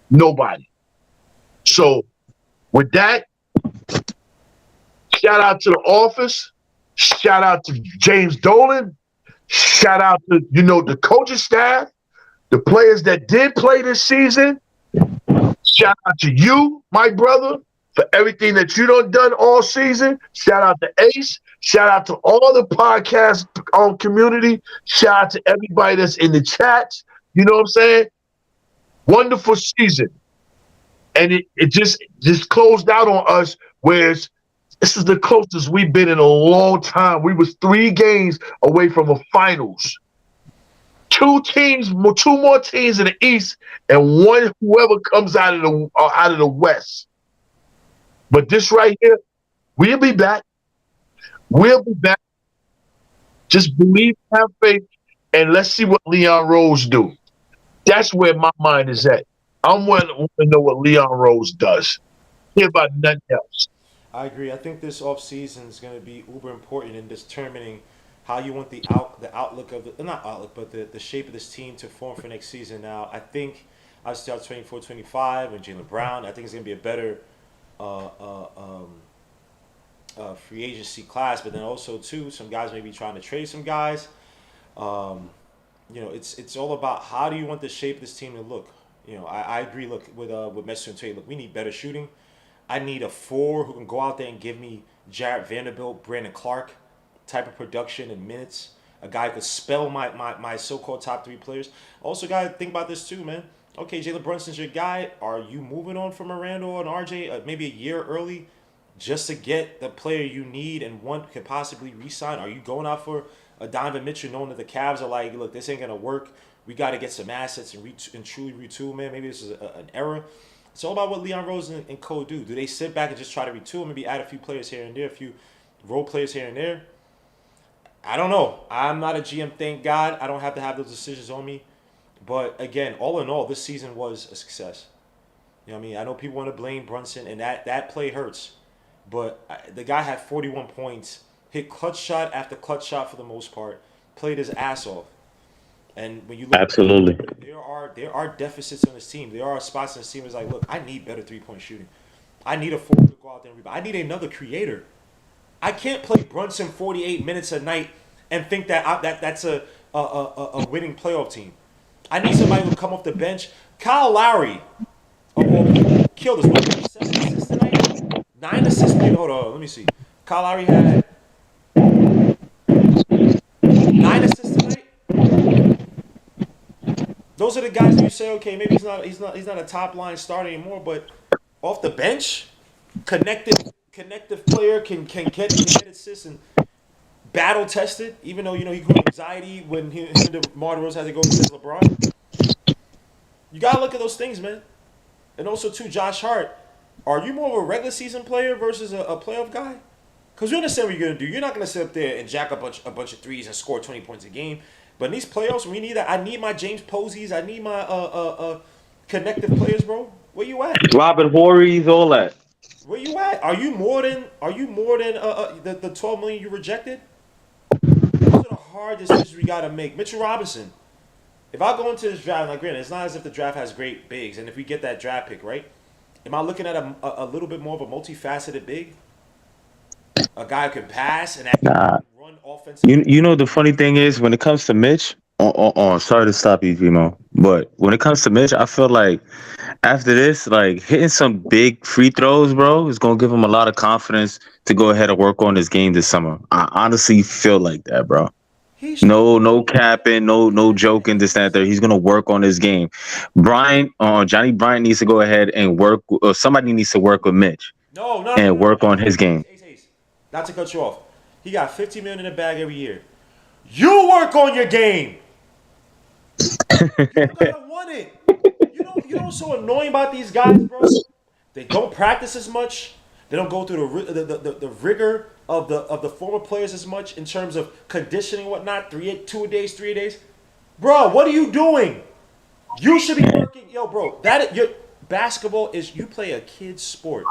[SPEAKER 5] Nobody. So, with that, shout out to the office. Shout out to James Dolan. Shout out to, the coaching staff, the players that did play this season.
[SPEAKER 4] Shout out to you, my brother, for everything that you done all season. Shout out to Ace. Shout out to all the podcast community. Shout out to everybody that's in the chats. You know what I'm saying? Wonderful season. And it just closed out on us, whereas this is the closest we've been in a long time. We was 3 games away from a finals. 2 teams, 2 more teams in the East, and one whoever comes out of the West. But this right here, we'll be back. We'll be back. Just believe, have faith, and let's see what Leon Rose do. That's where my mind is at. I'm want to know what Leon Rose does. Hear about nothing else.
[SPEAKER 1] I agree. I think this offseason is going to be uber important in determining how you want the outlook of the not outlook, but the shape of this team to form for next season. Now, I think I start 24-25 and Jaylen Brown. I think it's going to be a better free agency class, but then also too, some guys may be trying to trade some guys. It's all about how do you want the shape of this team to look. I agree. Look with Messi and Tate. Look, we need better shooting. I need a 4 who can go out there and give me Jarrett Vanderbilt, Brandon Clark type of production and minutes. A guy who could spell my so-called top 3 players. Also, got to think about this too, man. Okay, Jalen Brunson's your guy. Are you moving on from Randall and RJ maybe a year early just to get the player you need and want could possibly re-sign? Are you going out for a Donovan Mitchell knowing that the Cavs are like, look, this ain't going to work. We got to get some assets and truly retool, man. Maybe this is an error. It's all about what Leon Rose and Co do. Do they sit back and just try to retool, maybe add a few players here and there, a few role players here and there? I don't know. I'm not a GM, thank God. I don't have to have those decisions on me. But again, all in all, this season was a success. You know what I mean? I know people want to blame Brunson, and that play hurts. But the guy had 41 points, hit clutch shot after clutch shot for the most part, played his ass off. And when you look
[SPEAKER 8] Absolutely.
[SPEAKER 1] there are deficits on this team. There are spots in this team that's like, look, I need better 3-point shooting. I need a 4 to go out there and rebound. I need another creator. I can't play Brunson 48 minutes a night and think that's a winning playoff team. I need somebody who will come off the bench. Kyle Lowry killed us. What, 7 assists tonight? 9 assists. Maybe. Hold on. Let me see. Kyle Lowry had 9 assists tonight. Those are the guys you say, okay, maybe he's not a top line starter anymore, but off the bench, connective player can get assists and battle tested. Even though he grew anxiety when he and DeMar DeRozan had to go against LeBron. You gotta look at those things, man. And also too, Josh Hart, are you more of a regular season player versus a playoff guy? Because you understand what you're gonna do. You're not gonna sit up there and jack a bunch of threes and score 20 points a game. But in these playoffs, we need that. I need my James Posies. I need my connective players, bro. Where you at?
[SPEAKER 8] Robert Horry's, all that.
[SPEAKER 1] Where you at? Are you more than the 12 million you rejected? Those are the hard decisions we gotta make. Mitchell Robinson. If I go into this draft, like granted, it's not as if the draft has great bigs, and if we get that draft pick, right? Am I looking at a little bit more of a multifaceted big? A guy who can pass and actually run offensive.
[SPEAKER 8] You know the funny thing is when it comes to Mitch. Sorry to stop you, Vimo, but when it comes to Mitch, I feel like after this, like hitting some big free throws, bro, is gonna give him a lot of confidence to go ahead and work on his game this summer. I honestly feel like that, bro. No capping, no joking, this, that, there. He's gonna work on his game. Johnny Bryant needs to go ahead and work. Or somebody needs to work with Mitch. No, work on his game.
[SPEAKER 1] Not to cut you off, he got $50 million in the bag every year. You work on your game. You're gonna want it. You know what's so annoying about these guys, bro? They don't practice as much. They don't go through the rigor of the former players as much in terms of conditioning and whatnot. 2 days, 3 days. Bro, what are you doing? You should be working. Yo, bro, basketball is, you play a kid's sport.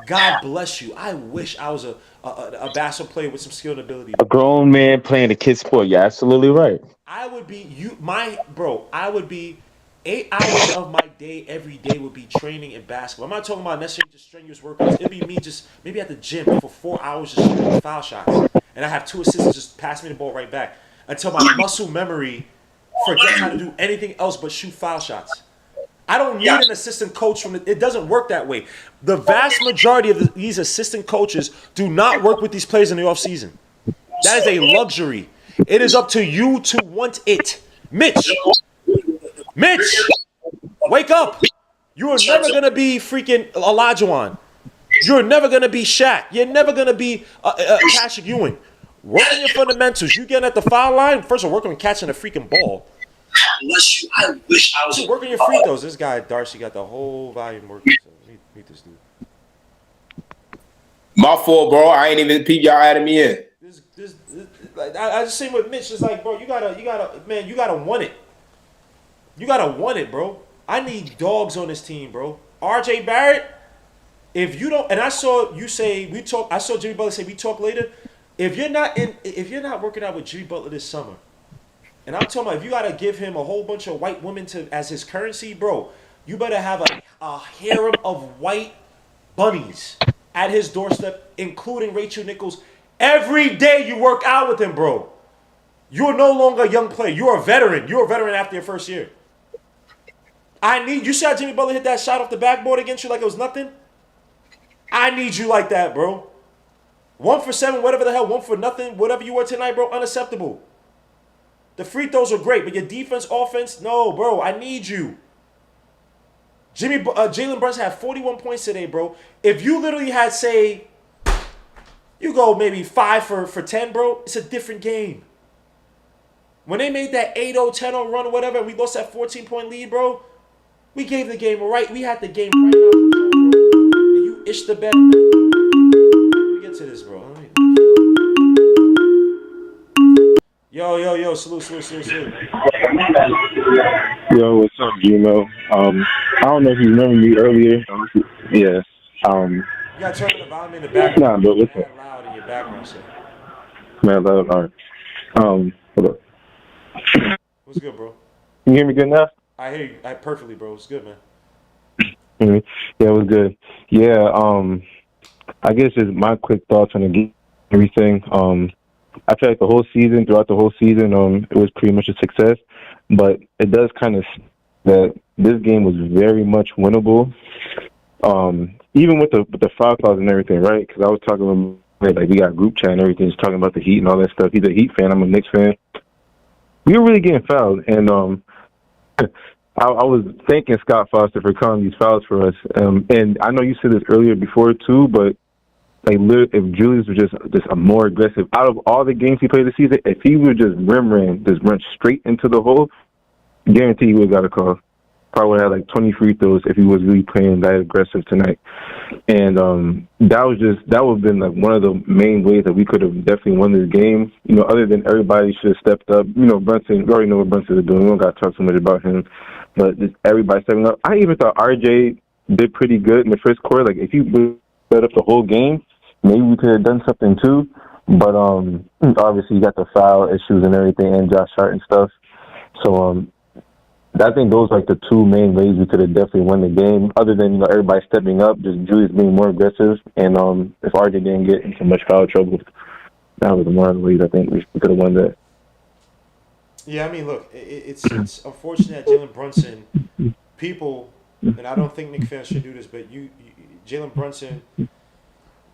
[SPEAKER 1] God bless you. I wish I was a basketball player with some skill and ability.
[SPEAKER 8] A grown man playing a kid's sport. You're absolutely right.
[SPEAKER 1] I would be 8 hours of my day every day would be training in basketball. I'm not talking about necessarily just strenuous workouts. It'd be me just maybe at the gym for 4 hours just shooting foul shots. And I have 2 assistants just pass me the ball right back until my muscle memory forgets how to do anything else but shoot foul shots. I don't need an assistant coach from it doesn't work that way. The vast majority of these assistant coaches do not work with these players in the offseason. That is a luxury. It is up to you to want it. Mitch, wake up. You are never going to be freaking Olajuwon. You're never going to be Shaq. You're never going to be Patrick Ewing. Work on your fundamentals. You get at the foul line, first of all, work on catching a freaking ball.
[SPEAKER 10] I wish I was.
[SPEAKER 1] Work on your free throws. This guy, Darcy, got the whole volume working. So meet this dude.
[SPEAKER 10] My fault, bro. I ain't even peep y'all adding me in.
[SPEAKER 1] Like, I just seen with Mitch. It's like, bro, you gotta want it. You gotta want it, bro. I need dogs on this team, bro. R.J. Barrett, if you don't, and I saw you say we talk. I saw Jimmy Butler say we talk later. If you're not working out with Jimmy Butler this summer, and I'm talking about if you gotta give him a whole bunch of white women as his currency, bro, you better have a harem of white bunnies at his doorstep, including Rachel Nichols. Every day you work out with him, bro. You're no longer a young player. You're a veteran. You're a veteran after your first year. You see how Jimmy Butler hit that shot off the backboard against you like it was nothing? I need you like that, bro. 1 for 7, whatever the hell, 1 for nothing, whatever you were tonight, bro, unacceptable. The free throws are great, but your defense, offense, no, bro, I need you. Jalen Brunson had 41 points today, bro. If you literally had, say, you go maybe 5 for 10, bro, it's a different game. When they made that 8-0, 10-0 run or whatever, and we lost that 14-point lead, bro, we gave the game right. We had the game right now. And you itched the bed, man. Let me get to this, bro. Yo, salute.
[SPEAKER 11] Yo, what's up, Gino? I don't know if you remember me earlier. Yeah.
[SPEAKER 1] You gotta turn the volume in the background.
[SPEAKER 11] Nah, but listen.
[SPEAKER 1] Loud in your background, sir.
[SPEAKER 11] Man, loud. All right. Hold up.
[SPEAKER 1] What's good, bro?
[SPEAKER 11] Can you hear me good now?
[SPEAKER 1] I hear you perfectly, bro. It's good, man.
[SPEAKER 11] Mm-hmm. Yeah, it was good. Yeah. I guess just my quick thoughts on the game, everything. I feel like throughout the whole season, it was pretty much a success. But it does kind of that this game was very much winnable. Even with the foul calls and everything, right? Because I was talking about, like, we got group chat and everything, just talking about the Heat and all that stuff. He's a Heat fan. I'm a Knicks fan. We were really getting fouled. And I was thanking Scott Foster for calling these fouls for us. And I know you said this earlier before, too, but like, if Julius was just a more aggressive, out of all the games he played this season, if he would just run straight into the hole, guarantee he would have got a call. Probably would have had like 20 free throws if he was really playing that aggressive tonight. And that would have been like one of the main ways that we could have definitely won this game. You know, other than everybody should have stepped up. You know, Brunson, we already know what Brunson is doing. We don't got to talk so much about him. But just everybody stepping up. I even thought RJ did pretty good in the first quarter. Like, if you set up the whole game, maybe we could have done something too. But obviously you got the foul issues and everything, and Josh Hart and stuff. So I think those are like the two main ways we could have definitely won the game. Other than, you know, everybody stepping up, just Julius being more aggressive, and if RJ didn't get into much foul trouble, that was one of the ways I think we could have won that.
[SPEAKER 1] Yeah, I mean, look, it's unfortunate that Jalen Brunson, people, and I don't think Knicks fans should do this, but Jalen Brunson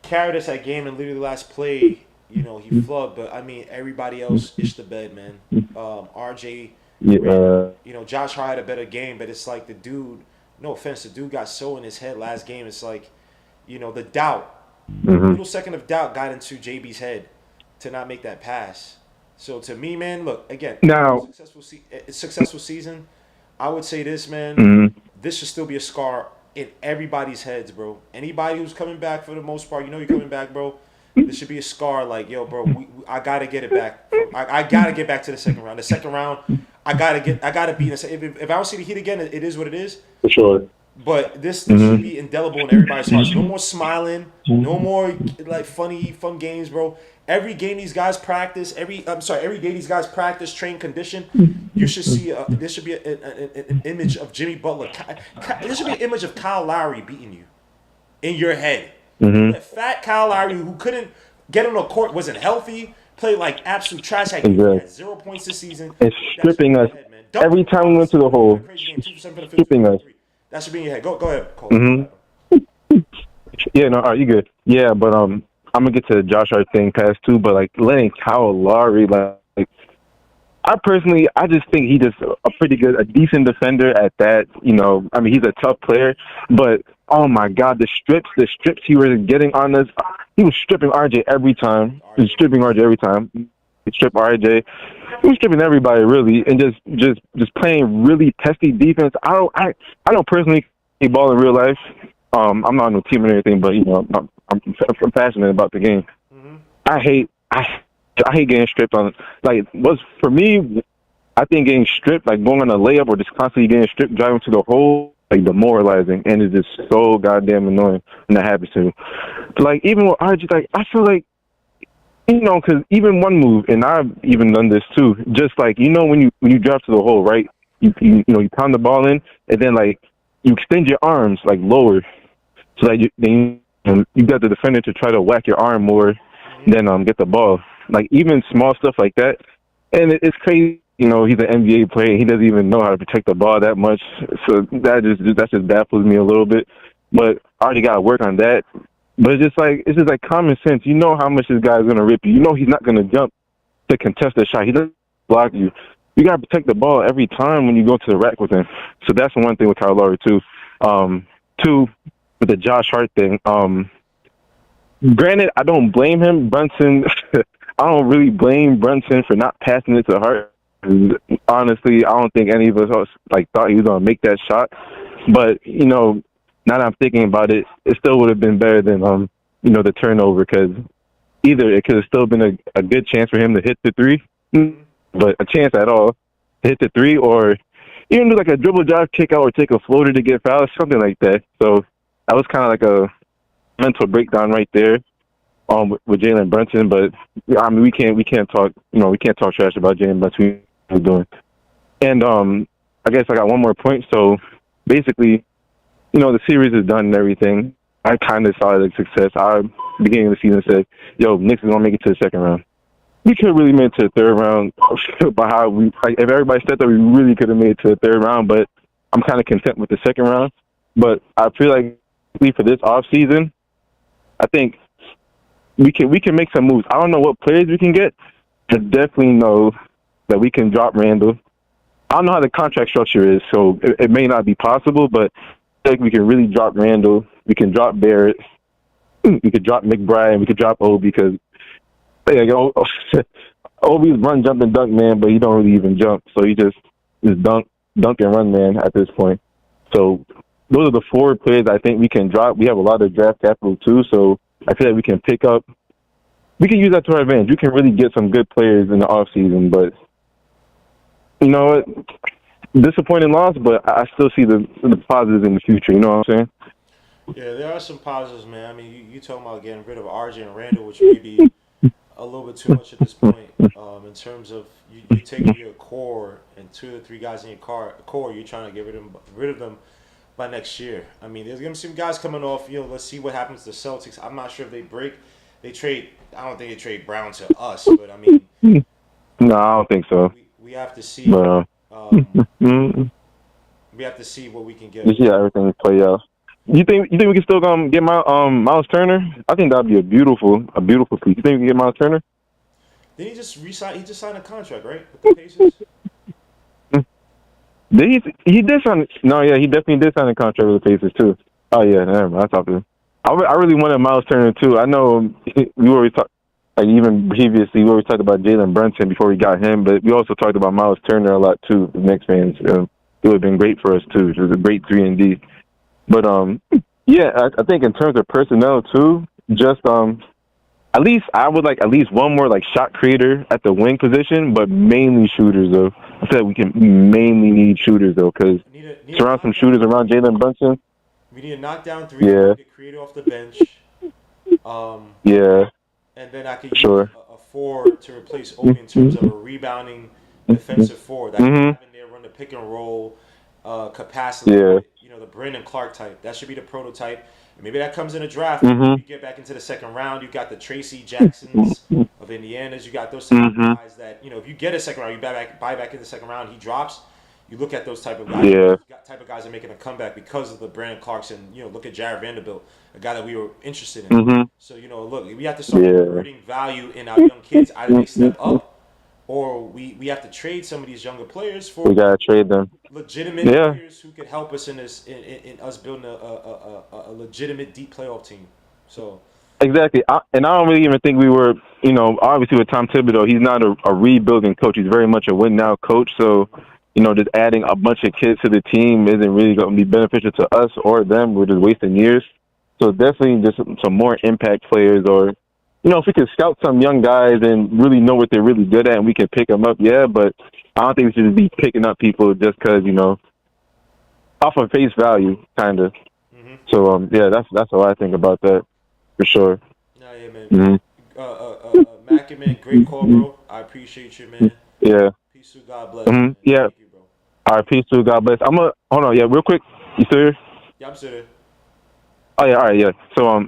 [SPEAKER 1] carried us that game, and literally last play, you know, he flubbed, but I mean, everybody else itched the bed, man. RJ. You know, Josh Hart had a better game, but it's like the dude, no offense, the dude got so in his head last game. It's like, you know, the doubt, little second of doubt got into JB's head to not make that pass. So to me, man, look, again,
[SPEAKER 11] now,
[SPEAKER 1] successful season, I would say this, man, this should still be a scar in everybody's heads, bro. Anybody who's coming back for the most part, you know you're coming back, bro. This should be a scar. Like, yo, bro, I gotta get it back. I gotta get back to the second round. The second round, I gotta be in the. If I don't see the Heat again, it is what it is.
[SPEAKER 11] For sure.
[SPEAKER 1] But this should be indelible in everybody's hearts. No more smiling. No more like fun games, bro. Every game these guys practice. Every day these guys practice, train, condition. You should see. There should be an image of Jimmy Butler. There should be an image of Kyle Lowry beating you in your head. That fat Kyle Lowry who couldn't get on the court, wasn't healthy, played like absolute trash. Had 0 points this season.
[SPEAKER 11] And stripping us every time we went to the hole. Stripping us.
[SPEAKER 1] That should be in your head. Go ahead, Cole.
[SPEAKER 11] Mhm. Yeah, no, you good. Yeah, but I'm gonna get to the Josh Hart thing past too, but like letting Kyle Lowry like I just think he just a pretty good, a decent defender at that. You know, I mean, he's a tough player, but oh my God, the strips he was getting on us, he was stripping RJ every time. He was stripping RJ every time. He stripped RJ. He was stripping everybody really, and just playing really testy defense. I don't personally play ball in real life. I'm not on no team or anything, but you know, I'm passionate about the game.
[SPEAKER 1] Mm-hmm.
[SPEAKER 11] I hate getting stripped on. Like, what's for me, I think getting stripped, like going on a layup or just constantly getting stripped, driving to the hole, like demoralizing, and it's just so goddamn annoying when that happens to me. Like even with RJ, like I feel like, you know, because even one move, and I've even done this too. Just like, you know, when you drive to the hole, right? You know, you pound the ball in, and then like you extend your arms like lower, so that you got the defender to try to whack your arm more than get the ball. Like even small stuff like that, and it's crazy. You know, he's an NBA player. He doesn't even know how to protect the ball that much. So that just baffles me a little bit. But I already got to work on that. But it's just like common sense. You know how much this guy's gonna rip you. You know he's not gonna jump to contest the shot. He doesn't block you. You gotta protect the ball every time when you go to the rack with him. So that's one thing with Kyle Lowry too. Two, with the Josh Hart thing. Granted, I don't blame him. Brunson, I don't really blame Brunson for not passing it to Hart. Honestly, I don't think any of us like thought he was gonna make that shot. But you know, now that I'm thinking about it, it still would have been better than you know, the turnover, because either it could have still been a good chance for him to hit the three, but a chance at all to hit the three, or even do like a dribble drive kick out or take a floater to get fouled, something like that. So that was kind of like a mental breakdown right there with Jalen Brunson. But I mean, we can't talk trash about Jalen Brunson. We're doing. And I guess I got one more point. So basically, you know, the series is done and everything. I kind of saw it as a success. I, beginning of the season, said, yo, Knicks is going to make it to the second round. We could have really made it to the third round by how if everybody stepped up, we really could have made it to the third round. But I'm kind of content with the second round. But I feel like for this off season, I think we can make some moves. I don't know what players we can get. I definitely know that we can drop Randall. I don't know how the contract structure is, so it may not be possible, but I think we can really drop Randall. We can drop Barrett. We could drop McBride. We could drop Obi, because Obi's run, jump, and dunk man, but he don't really even jump. So he just is dunk and run man at this point. So those are the four players I think we can drop. We have a lot of draft capital too, so I feel like we can pick up. We can use that to our advantage. We can really get some good players in the off season, but you know what? Disappointing loss, but I still see the positives in the future. You know what I'm saying?
[SPEAKER 1] Yeah, there are some positives, man. I mean, you talking about getting rid of RJ and Randall, which may be a little bit too much at this point. In terms of you taking your core and 2 or 3 guys in your core, you're trying to get rid of them by next year. I mean, there's gonna be some guys coming off. You know, let's see what happens to the Celtics. I'm not sure if they trade. I don't think they trade Brown to us, but I mean,
[SPEAKER 11] no, I don't think so.
[SPEAKER 1] We have to see. We have to see what we can get.
[SPEAKER 11] You see how everything play out. You think we can still get Miles Turner? I think that'd be a beautiful piece. You think we can get Miles Turner?
[SPEAKER 1] Did he just resign? He just signed a contract, right, with the Pacers?
[SPEAKER 11] He did sign. No, yeah, he definitely did sign a contract with the Pacers too. Oh yeah, never mind. I talked to him. I really wanted Miles Turner too. I know we always talked, like even previously, we always talked about Jalen Brunson before we got him, but we also talked about Miles Turner a lot too. The Knicks fans, it would have been great for us too. It was a great 3-and-D. But yeah, I think in terms of personnel too, just at least I would like at least one more like shot creator at the wing position, but mainly shooters though. I said we mainly need shooters though, because surround some shooters around Jalen Brunson.
[SPEAKER 1] We need a knockdown 3.
[SPEAKER 11] Yeah.
[SPEAKER 1] Get creative off the bench.
[SPEAKER 11] Yeah.
[SPEAKER 1] And then I could use a 4 to replace Obi in terms of a rebounding defensive 4 that can have in there, run the pick and roll capacity.
[SPEAKER 11] Yeah.
[SPEAKER 1] You know, the Brandon Clark type. That should be the prototype. And maybe that comes in a draft. You get back into the second round. You got the Tracy Jacksons of Indiana's. You got those type of guys that, you know, if you get a second round, you buy back in the second round, he drops. You look at those type of guys.
[SPEAKER 11] Yeah.
[SPEAKER 1] Type of guys are making a comeback because of the Brandon Clarkson. You know, look at Jared Vanderbilt, a guy that we were interested in.
[SPEAKER 11] Mm-hmm.
[SPEAKER 1] So you know, look, we have to start
[SPEAKER 11] Yeah.
[SPEAKER 1] converting value in our young kids. Either they step up, or we have to trade some of these younger players for
[SPEAKER 11] We gotta trade them.
[SPEAKER 1] legitimate
[SPEAKER 11] Yeah.
[SPEAKER 1] players who could help us in this in us building a legitimate deep playoff team. So
[SPEAKER 11] Exactly. And I don't really even think we were, you know, obviously with Tom Thibodeau, he's not a rebuilding coach. He's very much a win-now coach. So, you know, just adding a bunch of kids to the team isn't really going to be beneficial to us or them. We're just wasting years. So definitely just some more impact players, or, you know, if we could scout some young guys and really know what they're really good at and we can pick them up, yeah. But I don't think we should just be picking up people just because, you know, off of face value, kind of.
[SPEAKER 1] Mm-hmm.
[SPEAKER 11] So, yeah, that's how I think about that. For sure.
[SPEAKER 1] Nah, yeah, man.
[SPEAKER 11] Mm-hmm.
[SPEAKER 1] Mackie, man, great call, bro. I appreciate you, man.
[SPEAKER 11] Yeah.
[SPEAKER 1] Peace to God bless.
[SPEAKER 11] Mm-hmm. Yeah.
[SPEAKER 1] Thank you, bro.
[SPEAKER 11] All right, peace to God bless. Hold on, yeah, real quick. You still here?
[SPEAKER 1] Yeah, I'm sitting.
[SPEAKER 11] Oh yeah, all right, yeah. So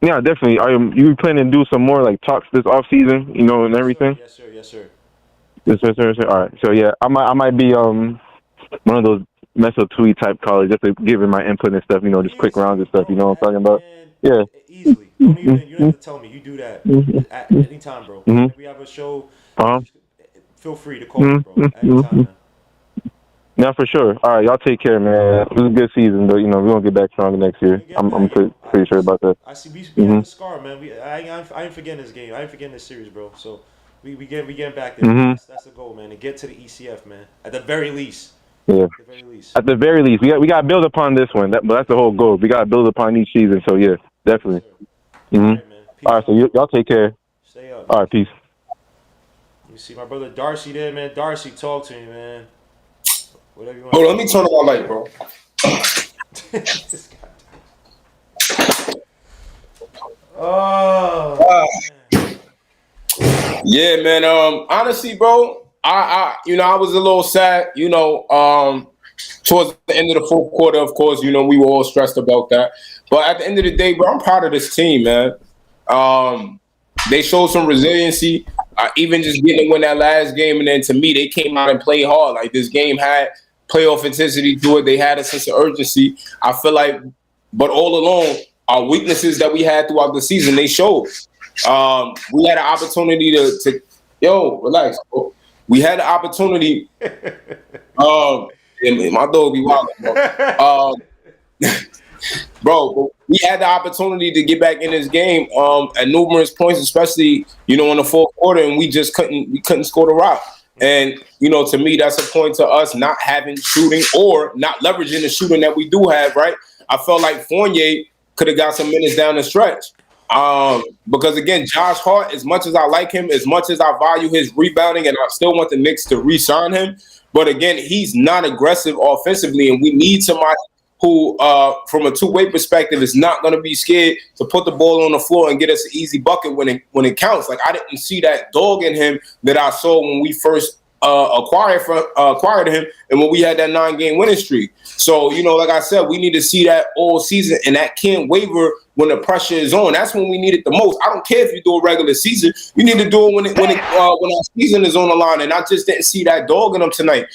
[SPEAKER 11] yeah, definitely. You planning to do some more like talks this off season, you know, and everything?
[SPEAKER 1] Yes, sir. Yes, sir.
[SPEAKER 11] Yes, sir. All right. So yeah, I might be one of those meso tweet type callers, just to give in my input and stuff, you know, just quick rounds and stuff. You know what I'm talking about? Yeah.
[SPEAKER 1] Easily. You don't have to tell me. You do that at any time, bro.
[SPEAKER 11] Mm-hmm.
[SPEAKER 1] If we have a show,
[SPEAKER 11] Uh-huh.
[SPEAKER 1] feel free to call me, bro. At any time, man.
[SPEAKER 11] Yeah, for sure. All right, y'all take care, man. It was a good season, but you know we're gonna get back stronger next year. I'm pretty sure about that.
[SPEAKER 1] I see. We have the scar, man. I ain't forgetting this game. I ain't forgetting this series, bro. So we getting back there.
[SPEAKER 11] Mm-hmm.
[SPEAKER 1] That's the goal, man. To get to the ECF, man. At the very least.
[SPEAKER 11] Yeah.
[SPEAKER 1] At the very least.
[SPEAKER 11] At the very least, we got to build upon this one. But that's the whole goal. We got to build upon each season. So yeah, definitely. Mm-hmm. All right, so y'all take care.
[SPEAKER 1] Stay up.
[SPEAKER 11] All right, peace.
[SPEAKER 1] You see my brother Darcy there, man. Darcy, talk to me, man. Whatever you want.
[SPEAKER 10] Hold on, let me turn on my light, bro.
[SPEAKER 1] This guy. Oh.
[SPEAKER 10] Yeah, man. Honestly, bro, I was a little sad, towards the end of the fourth quarter, of course, we were all stressed about that. But at the end of the day, bro, I'm proud of this team, man. They showed some resiliency, even just getting to win that last game. And then to me, they came out and played hard. Like this game had playoff intensity to it. They had a sense of urgency. I feel like, but all along, our weaknesses that we had throughout the season, they showed. We had an opportunity to relax, bro. We had an opportunity. My dog be wild, bro. Bro, we had the opportunity to get back in this game at numerous points, especially in the fourth quarter, and we just couldn't score the rock. And to me, that's a point to us not having shooting or not leveraging the shooting that we do have. Right? I felt like Fournier could have got some minutes down the stretch. Because again, Josh Hart, as much as I like him, as much as I value his rebounding, and I still want the Knicks to re-sign him, but again, he's not aggressive offensively, and we need somebody who, from a two-way perspective, is not going to be scared to put the ball on the floor and get us an easy bucket when it counts. Like I didn't see that dog in him that I saw when we first acquired him, and when we had that 9-game winning streak. So like I said, we need to see that all season, and that can't waver when the pressure is on. That's when we need it the most. I don't care if you do a regular season; you need to do it when our season is on the line. And I just didn't see that dog in him tonight.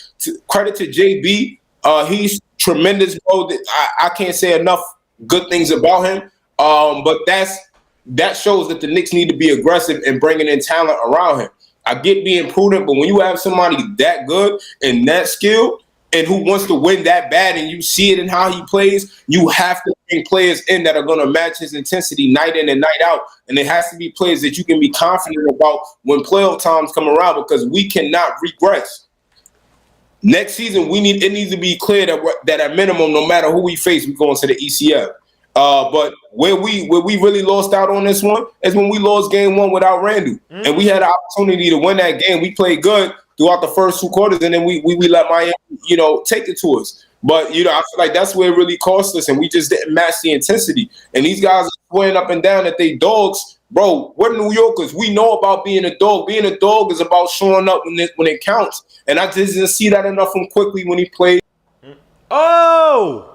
[SPEAKER 10] Credit to JB, he's tremendous, bro. I can't say enough good things about him. But that shows that the Knicks need to be aggressive in bringing in talent around him. I get being prudent, but when you have somebody that good and that skilled and who wants to win that bad, and you see it in how he plays, you have to bring players in that are going to match his intensity night in and night out. And it has to be players that you can be confident about when playoff times come around, because we cannot regress. Next season, it needs to be clear that at minimum, no matter who we face, we're going to the ECF. But where we really lost out on this one is when we lost game one without Randall. And we had an opportunity to win that game. We played good throughout the first 2 quarters, and then we let Miami, take it to us. But, I feel like that's where it really cost us, and we just didn't match the intensity. And these guys are swearing up and down that they dogs. Bro, we're New Yorkers. We know about being a dog. Being a dog is about showing up when it counts. And I just didn't see that enough from Quickly when he played.
[SPEAKER 1] Oh!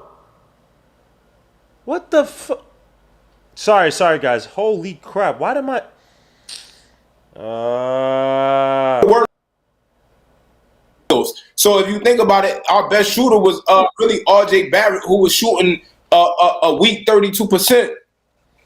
[SPEAKER 1] What the fuck? Sorry, guys. Holy crap. Why did my...
[SPEAKER 10] close. So if you think about it, our best shooter was really RJ Barrett, who was shooting a weak 32%.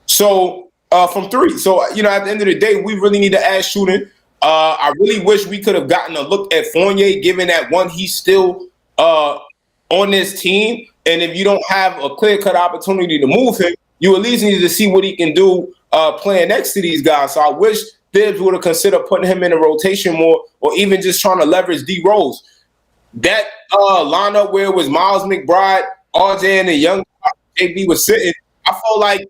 [SPEAKER 10] So from three. So at the end of the day, we really need to add shooting. I really wish we could have gotten a look at Fournier, given that one, he's still on this team. And if you don't have a clear-cut opportunity to move him, you at least need to see what he can do playing next to these guys. So I wish Thibs would have considered putting him in a rotation more, or even just trying to leverage D Rose. That lineup where it was Miles McBride, RJ, and the young JB was sitting, I felt like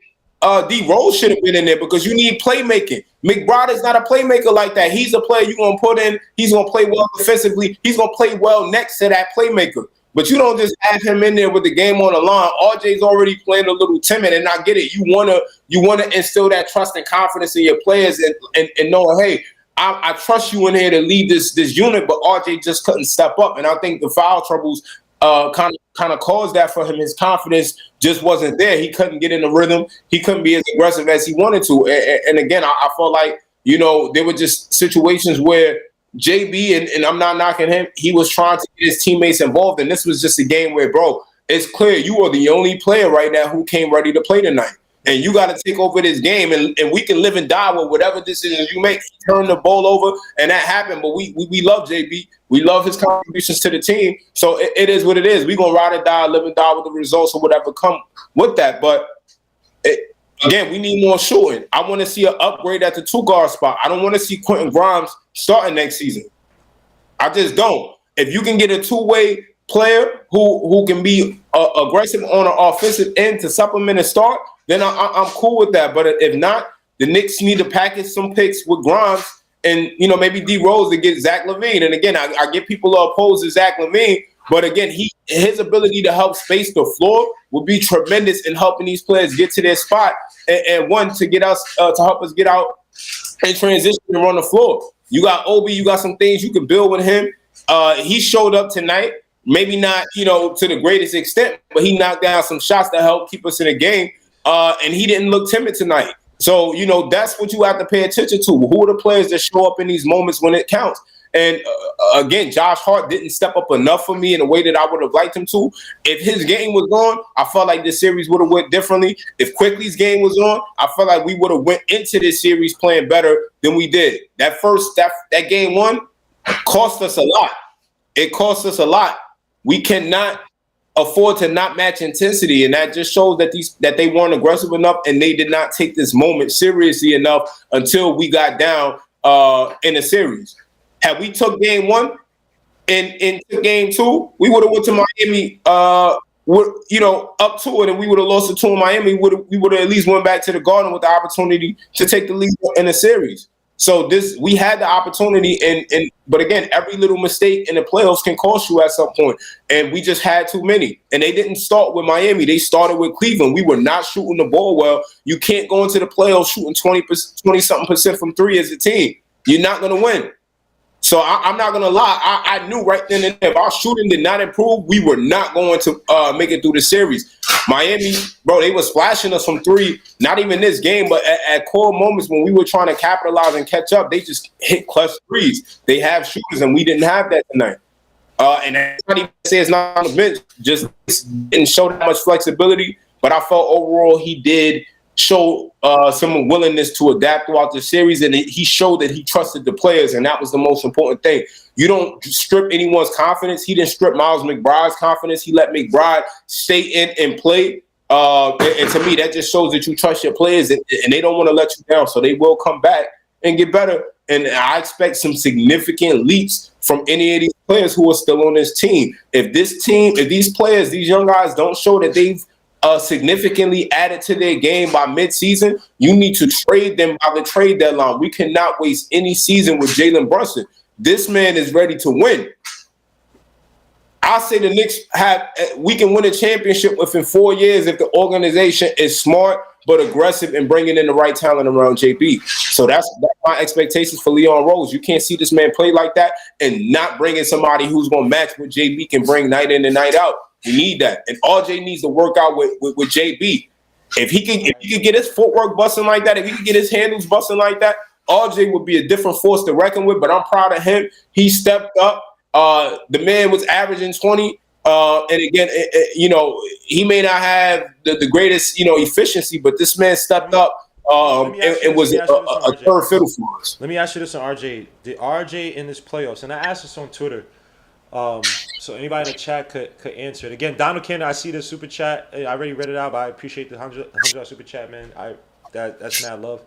[SPEAKER 10] D Rose should have been in there because you need playmaking. McBride is not a playmaker like that. He's a player you're going to put in. He's going to play well defensively. He's going to play well next to that playmaker. But you don't just have him in there with the game on the line. RJ's already playing a little timid, and I get it. You wanna instill that trust and confidence in your players and know, hey, I trust you in here to lead this unit, but RJ just couldn't step up. And I think the foul troubles kind of caused that for him. His confidence just wasn't there. He couldn't get in the rhythm. He couldn't be as aggressive as he wanted to. And again, I felt like, there were just situations where JB, and I'm not knocking him, he was trying to get his teammates involved. And this was just a game where, bro, it's clear you are the only player right now who came ready to play tonight. And you got to take over this game, and we can live and die with whatever decisions you make. Turn the ball over, and that happened. But we love JB. We love his contributions to the team. So it is what it is. We're going to ride or die, live and die with the results or whatever come with that. But, again, we need more shooting. I want to see an upgrade at the two-guard spot. I don't want to see Quentin Grimes starting next season. I just don't. If you can get a two-way player who can be aggressive on an offensive end to supplement and start, then I'm cool with that. But if not, the Knicks need to package some picks with Grimes and, maybe D Rose to get Zach LaVine. And again, I get people opposed to Zach LaVine, but again, his ability to help space the floor would be tremendous in helping these players get to their spot and one to get us to help us get out and transition and run the floor. You got Obi, you got some things you can build with him. He showed up tonight. Maybe not, to the greatest extent, but he knocked down some shots to help keep us in the game. And he didn't look timid tonight. So, that's what you have to pay attention to. Who are the players that show up in these moments when it counts? And again, Josh Hart didn't step up enough for me in the way that I would have liked him to. If his game was on, I felt like this series would have went differently. If Quickly's game was on, I felt like we would have went into this series playing better than we did. That game one cost us a lot. It cost us a lot. We cannot afford to not match intensity, and that just shows that they weren't aggressive enough and they did not take this moment seriously enough until we got down in the series. Had we took game one and into game two, we would have went to Miami, up to it, and we would have lost the two in Miami. We would have at least went back to the Garden with the opportunity to take the lead in the series. So we had the opportunity, but again, every little mistake in the playoffs can cost you at some point, and we just had too many. And they didn't start with Miami; they started with Cleveland. We were not shooting the ball well. You can't go into the playoffs shooting 20-something% from three as a team. You're not going to win. So I'm not going to lie. I knew right then and there, if our shooting did not improve, we were not going to make it through the series. Miami, bro, they were splashing us from three, not even this game, but at core moments when we were trying to capitalize and catch up, they just hit clutch threes. They have shooters, and we didn't have that tonight. And that's not even say it's not on the bench, just didn't show that much flexibility. But I felt overall he did show some willingness to adapt throughout the series, and he showed that he trusted the players, and that was the most important thing. You don't strip anyone's confidence. He didn't strip Miles McBride's confidence. He let McBride stay in and play. And to me, that just shows that you trust your players, and they don't want to let you down, so they will come back and get better. And I expect some significant leaps from any of these players who are still on this team. If these players, these young guys don't show that they've significantly added to their game by midseason, you need to trade them by the trade deadline. We cannot waste any season with Jalen Brunson. This man is ready to win. I say the Knicks we can win a championship within 4 years if the organization is smart but aggressive and bringing in the right talent around JB. So that's my expectations for Leon Rose. You can't see this man play like that and not bring in somebody who's going to match what JB can bring night in and night out. We need that. And RJ needs to work out with JB. If he can get his footwork busting like that, if he can get his handles busting like that, RJ would be a different force to reckon with. But I'm proud of him. He stepped up. The man was averaging 20. And again, he may not have the greatest, efficiency, but this man stepped up and was a third fiddle for us.
[SPEAKER 1] Let me ask you this on RJ. Did RJ in this playoffs, and I asked this on Twitter, so anybody in the chat could answer it. Again, Donald Cannon, I see the super chat. I already read it out, but I appreciate the $100 super chat, man. That's mad love.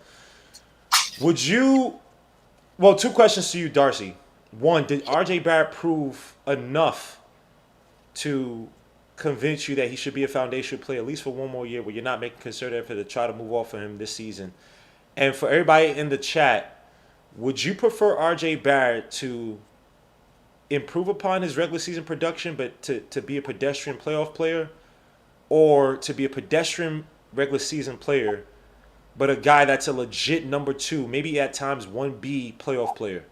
[SPEAKER 1] Would you? Well, two questions to you, Darcy. One, did RJ Barrett prove enough to convince you that he should be a foundational player at least for one more year, where you're not making concerted effort to try to move off of him this season? And for everybody in the chat, would you prefer RJ Barrett to improve upon his regular season production, but to be a pedestrian playoff player, or to be a pedestrian regular season player, but a guy that's a legit number 2, maybe at times 1B playoff player?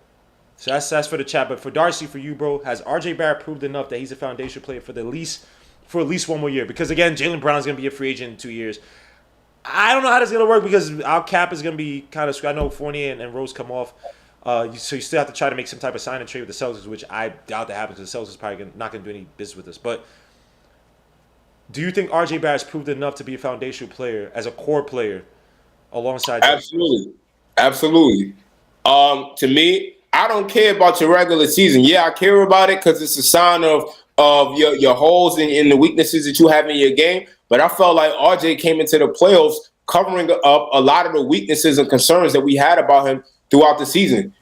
[SPEAKER 1] So that's for the chat. But for Darcy, for you, bro, has RJ Barrett proved enough that he's a foundation player for at least one more year? Because again, Jaylen Brown's gonna be a free agent in 2 years. I don't know how this is gonna work because our cap is gonna be kind of. I know Fournier and Rose come off, so you still have to try to make some type of sign and trade with the Celtics, which I doubt that happens because the Celtics is probably not gonna do any business with us. But do you think RJ Barrett's proved enough to be a foundational player as a core player alongside?
[SPEAKER 10] Absolutely. To me, I don't care about your regular season. Yeah, I care about it because it's a sign of your holes and the weaknesses that you have in your game. But I felt like RJ came into the playoffs covering up a lot of the weaknesses and concerns that we had about him throughout the season.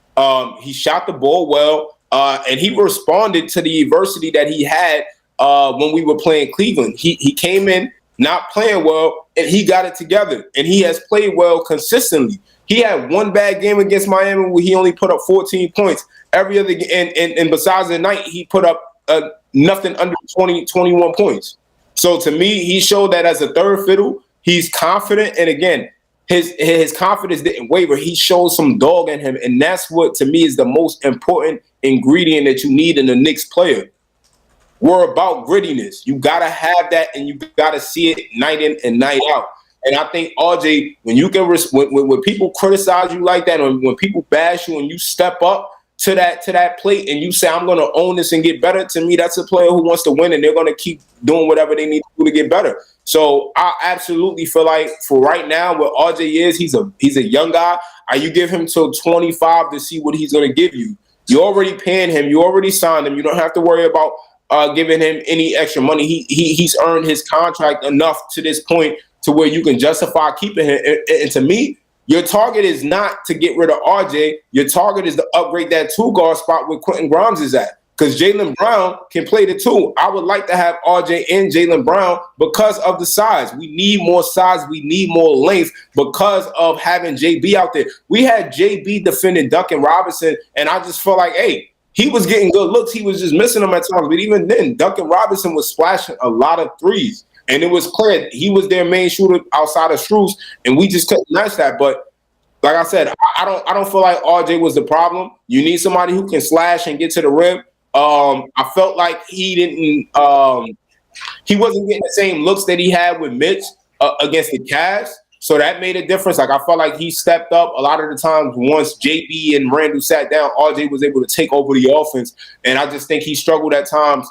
[SPEAKER 10] He shot the ball well, and he responded to the adversity that he had when we were playing Cleveland. He came in not playing well, and he got it together. And he has played well consistently. He had one bad game against Miami where he only put up 14 points. Every other and besides the night, he put up nothing under 21 points. So to me, he showed that as a third fiddle, he's confident. And again, his confidence didn't waver. He showed some dog in him. And that's what, to me, is the most important ingredient that you need in a Knicks player. We're about grittiness. You got to have that, and you got to see it night in and night out. And I think, RJ, when you can, when people criticize you like that, or when people bash you and you step up to that plate and you say, I'm going to own this and get better, to me, that's a player who wants to win, and they're going to keep doing whatever they need to do to get better. So I absolutely feel like for right now, what RJ is, he's a young guy. You give him till 25 to see what he's going to give you. You're already paying him. You already signed him. You don't have to worry about giving him any extra money. He's earned his contract enough to this point to where you can justify keeping him. And to me, your target is not to get rid of RJ. Your target is to upgrade that 2-guard spot where Quentin Grimes is at. Because Jaylen Brown can play the 2. I would like to have RJ and Jaylen Brown because of the size. We need more size. We need more length because of having JB out there. We had JB defending Duncan Robinson, and I just felt like, hey, he was getting good looks. He was just missing them at times. But even then, Duncan Robinson was splashing a lot of threes. And it was clear he was their main shooter outside of Strus, and we just couldn't match that. But like I said, I don't feel like RJ was the problem. You need somebody who can slash and get to the rim. I felt like he wasn't getting the same looks that he had with Mitch against the Cavs. So that made a difference. Like, I felt like he stepped up a lot of the times. Once JB and Randall sat down, RJ was able to take over the offense. And I just think he struggled at times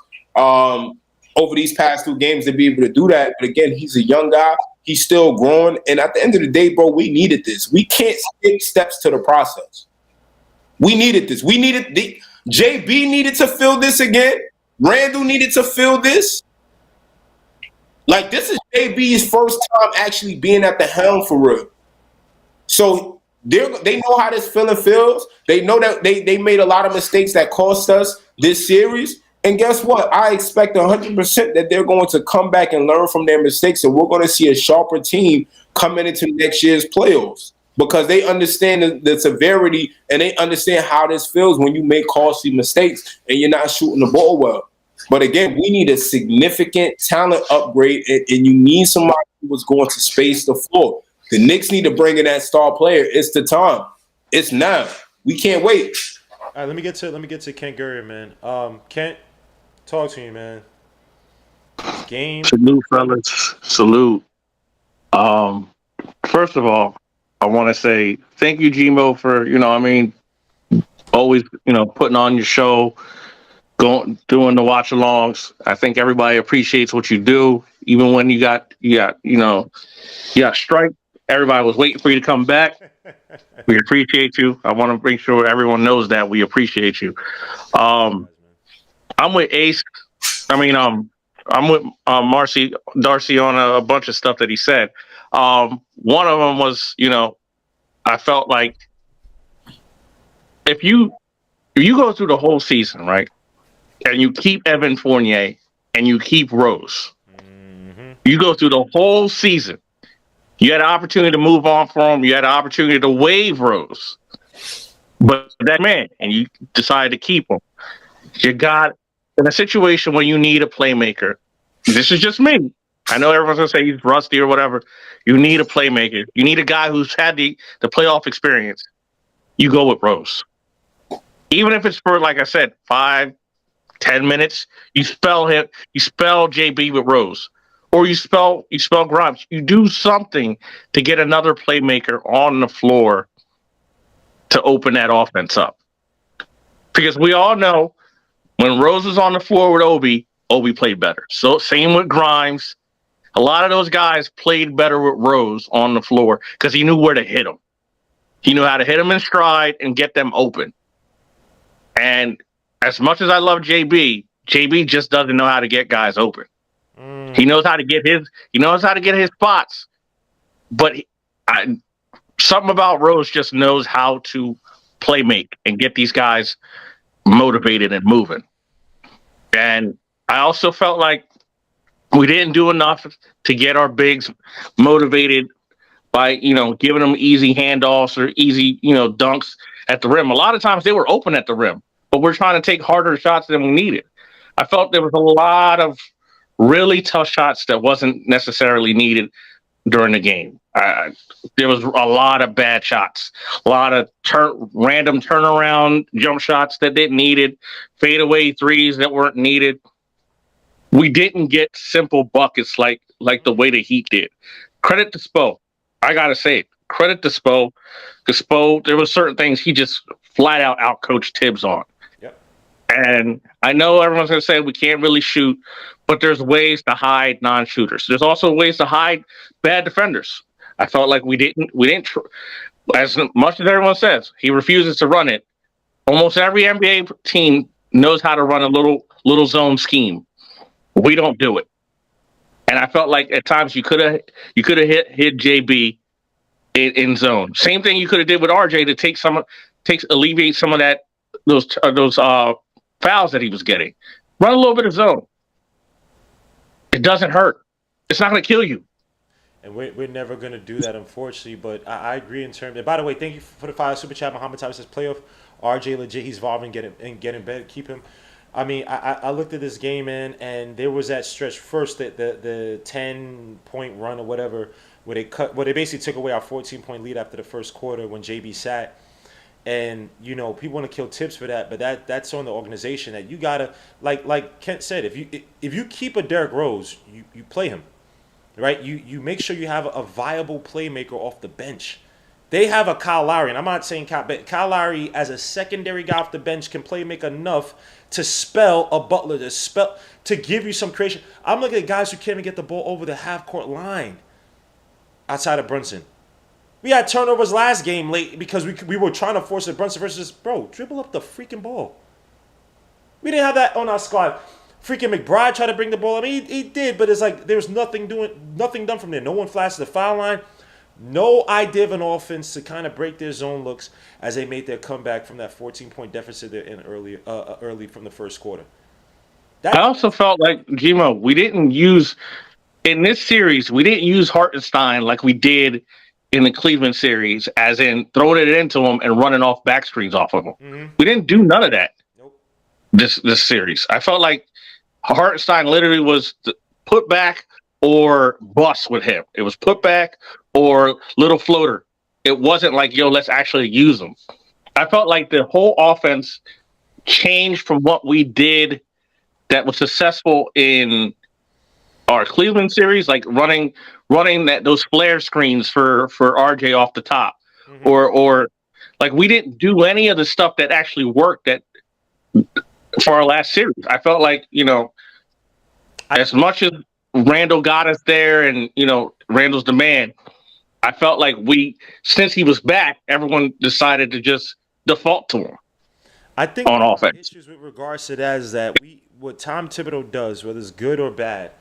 [SPEAKER 10] over these past 2 games to be able to do that. But again, he's a young guy. He's still growing. And at the end of the day, bro, we needed this. We can't skip steps to the process. We needed this. JB needed to feel this again. Randall needed to feel this. Like, this is JB's first time actually being at the helm for real. So they know how this feeling feels. They know that they made a lot of mistakes that cost us this series. And guess what? I expect 100% that they're going to come back and learn from their mistakes, and we're going to see a sharper team coming into next year's playoffs because they understand the severity and they understand how this feels when you make costly mistakes and you're not shooting the ball well. But again, we need a significant talent upgrade, and you need somebody who is going to space the floor. The Knicks need to bring in that star player. It's the time. It's now. We can't wait.
[SPEAKER 1] All right, let me get to Kent Gurrier, man. Kent, talk to me, man. Game.
[SPEAKER 12] Salute, fellas. Salute. First of all, I want to say thank you, Gmo, for, always, putting on your show. doing the watch alongs. I think everybody appreciates what you do, even when you got strike. Everybody was waiting for you to come back. We appreciate you. I want to make sure everyone knows that we appreciate you. I'm with Ace. I'm with Darcy on a bunch of stuff that he said. One of them was, I felt like if you go through the whole season, right, and you keep Evan Fournier and you keep Rose, you go through the whole season. You had an opportunity to move on from him. You had an opportunity to waive Rose, but that man, and you decided to keep him. You got in a situation where you need a playmaker. This is just me. I know everyone's gonna say he's rusty or whatever. You need a playmaker. You need a guy who's had the playoff experience. You go with Rose. Even if it's for, like I said, 5-10 minutes, you spell JB with Rose. Or you spell Grimes. You do something to get another playmaker on the floor to open that offense up. Because we all know when Rose was on the floor with Obi played better. So same with Grimes. A lot of those guys played better with Rose on the floor because he knew where to hit them. He knew how to hit them in stride and get them open. And as much as I love JB just doesn't know how to get guys open. He knows how to get his spots, but something about Rose just knows how to play make and get these guys motivated and moving. And I also felt like we didn't do enough to get our bigs motivated by, giving them easy handoffs or easy, dunks at the rim. A lot of times they were open at the rim, but we're trying to take harder shots than we needed. I felt there was a lot of really tough shots that wasn't necessarily needed during the game. There was a lot of bad shots, a lot of random turnaround jump shots that didn't needed, fadeaway threes that weren't needed. We didn't get simple buckets like the way the Heat did. Credit to Spo. I gotta say it. Credit to Spo. Because Spo, there were certain things he just flat out outcoached Tibbs on. And I know everyone's going to say we can't really shoot, but there's ways to hide non-shooters. There's also ways to hide bad defenders. I felt like we didn't, as much as everyone says, he refuses to run it. Almost every NBA team knows how to run a little zone scheme. We don't do it. And I felt like at times you could have hit JB in zone. Same thing you could have did with RJ to alleviate some of those fouls that he was getting. Run a little bit of zone. It doesn't hurt. It's not going to kill you.
[SPEAKER 1] And we're never going to do that, unfortunately. But I agree in terms. And by the way, thank you for the $5 super chat. Muhammad Tyler says playoff. RJ legit. He's evolving. Get in bed. Keep him. I mean, I looked at this game and there was that stretch first, the 10-point run or whatever, where they basically took away our 14-point lead after the first quarter when JB sat. And people want to kill Tibbs for that, but that's on the organization that you gotta like Kent said, if you keep a Derrick Rose, you play him, right? You make sure you have a viable playmaker off the bench. They have a Kyle Lowry, and I'm not saying Kyle Lowry as a secondary guy off the bench can make enough to spell a Butler, to give you some creation. I'm looking at guys who can't even get the ball over the half-court line outside of Brunson. We had turnovers last game late because we were trying to force it. Brunson versus, bro, dribble up the freaking ball. We didn't have that on our squad. Freaking McBride tried to bring the ball. I mean, he did, but it's like there was nothing done from there. No one flashed the foul line. No idea of an offense to kind of break their zone looks as they made their comeback from that 14-point deficit they're in early from the first quarter.
[SPEAKER 12] I also felt like, Gmo, in this series, we didn't use Hartenstein like we did in the Cleveland series, as in throwing it into him and running off back screens off of him. Mm-hmm. We didn't do none of that.
[SPEAKER 1] Nope.
[SPEAKER 12] This series. I felt like Hartenstein literally was put back or bust with him. It was put back or little floater. It wasn't like, let's actually use them. I felt like the whole offense changed from what we did that was successful in our Cleveland series, like running those flare screens for RJ off the top, mm-hmm. or like we didn't do any of the stuff that actually worked that for our last series. I felt like, as much as Randall got us there and, Randall's the man, I felt like since he was back, everyone decided to just default to him
[SPEAKER 1] I think
[SPEAKER 12] on
[SPEAKER 1] one of my
[SPEAKER 12] offense.
[SPEAKER 1] issues with regards to that is that what Tom Thibodeau does, whether it's good or bad,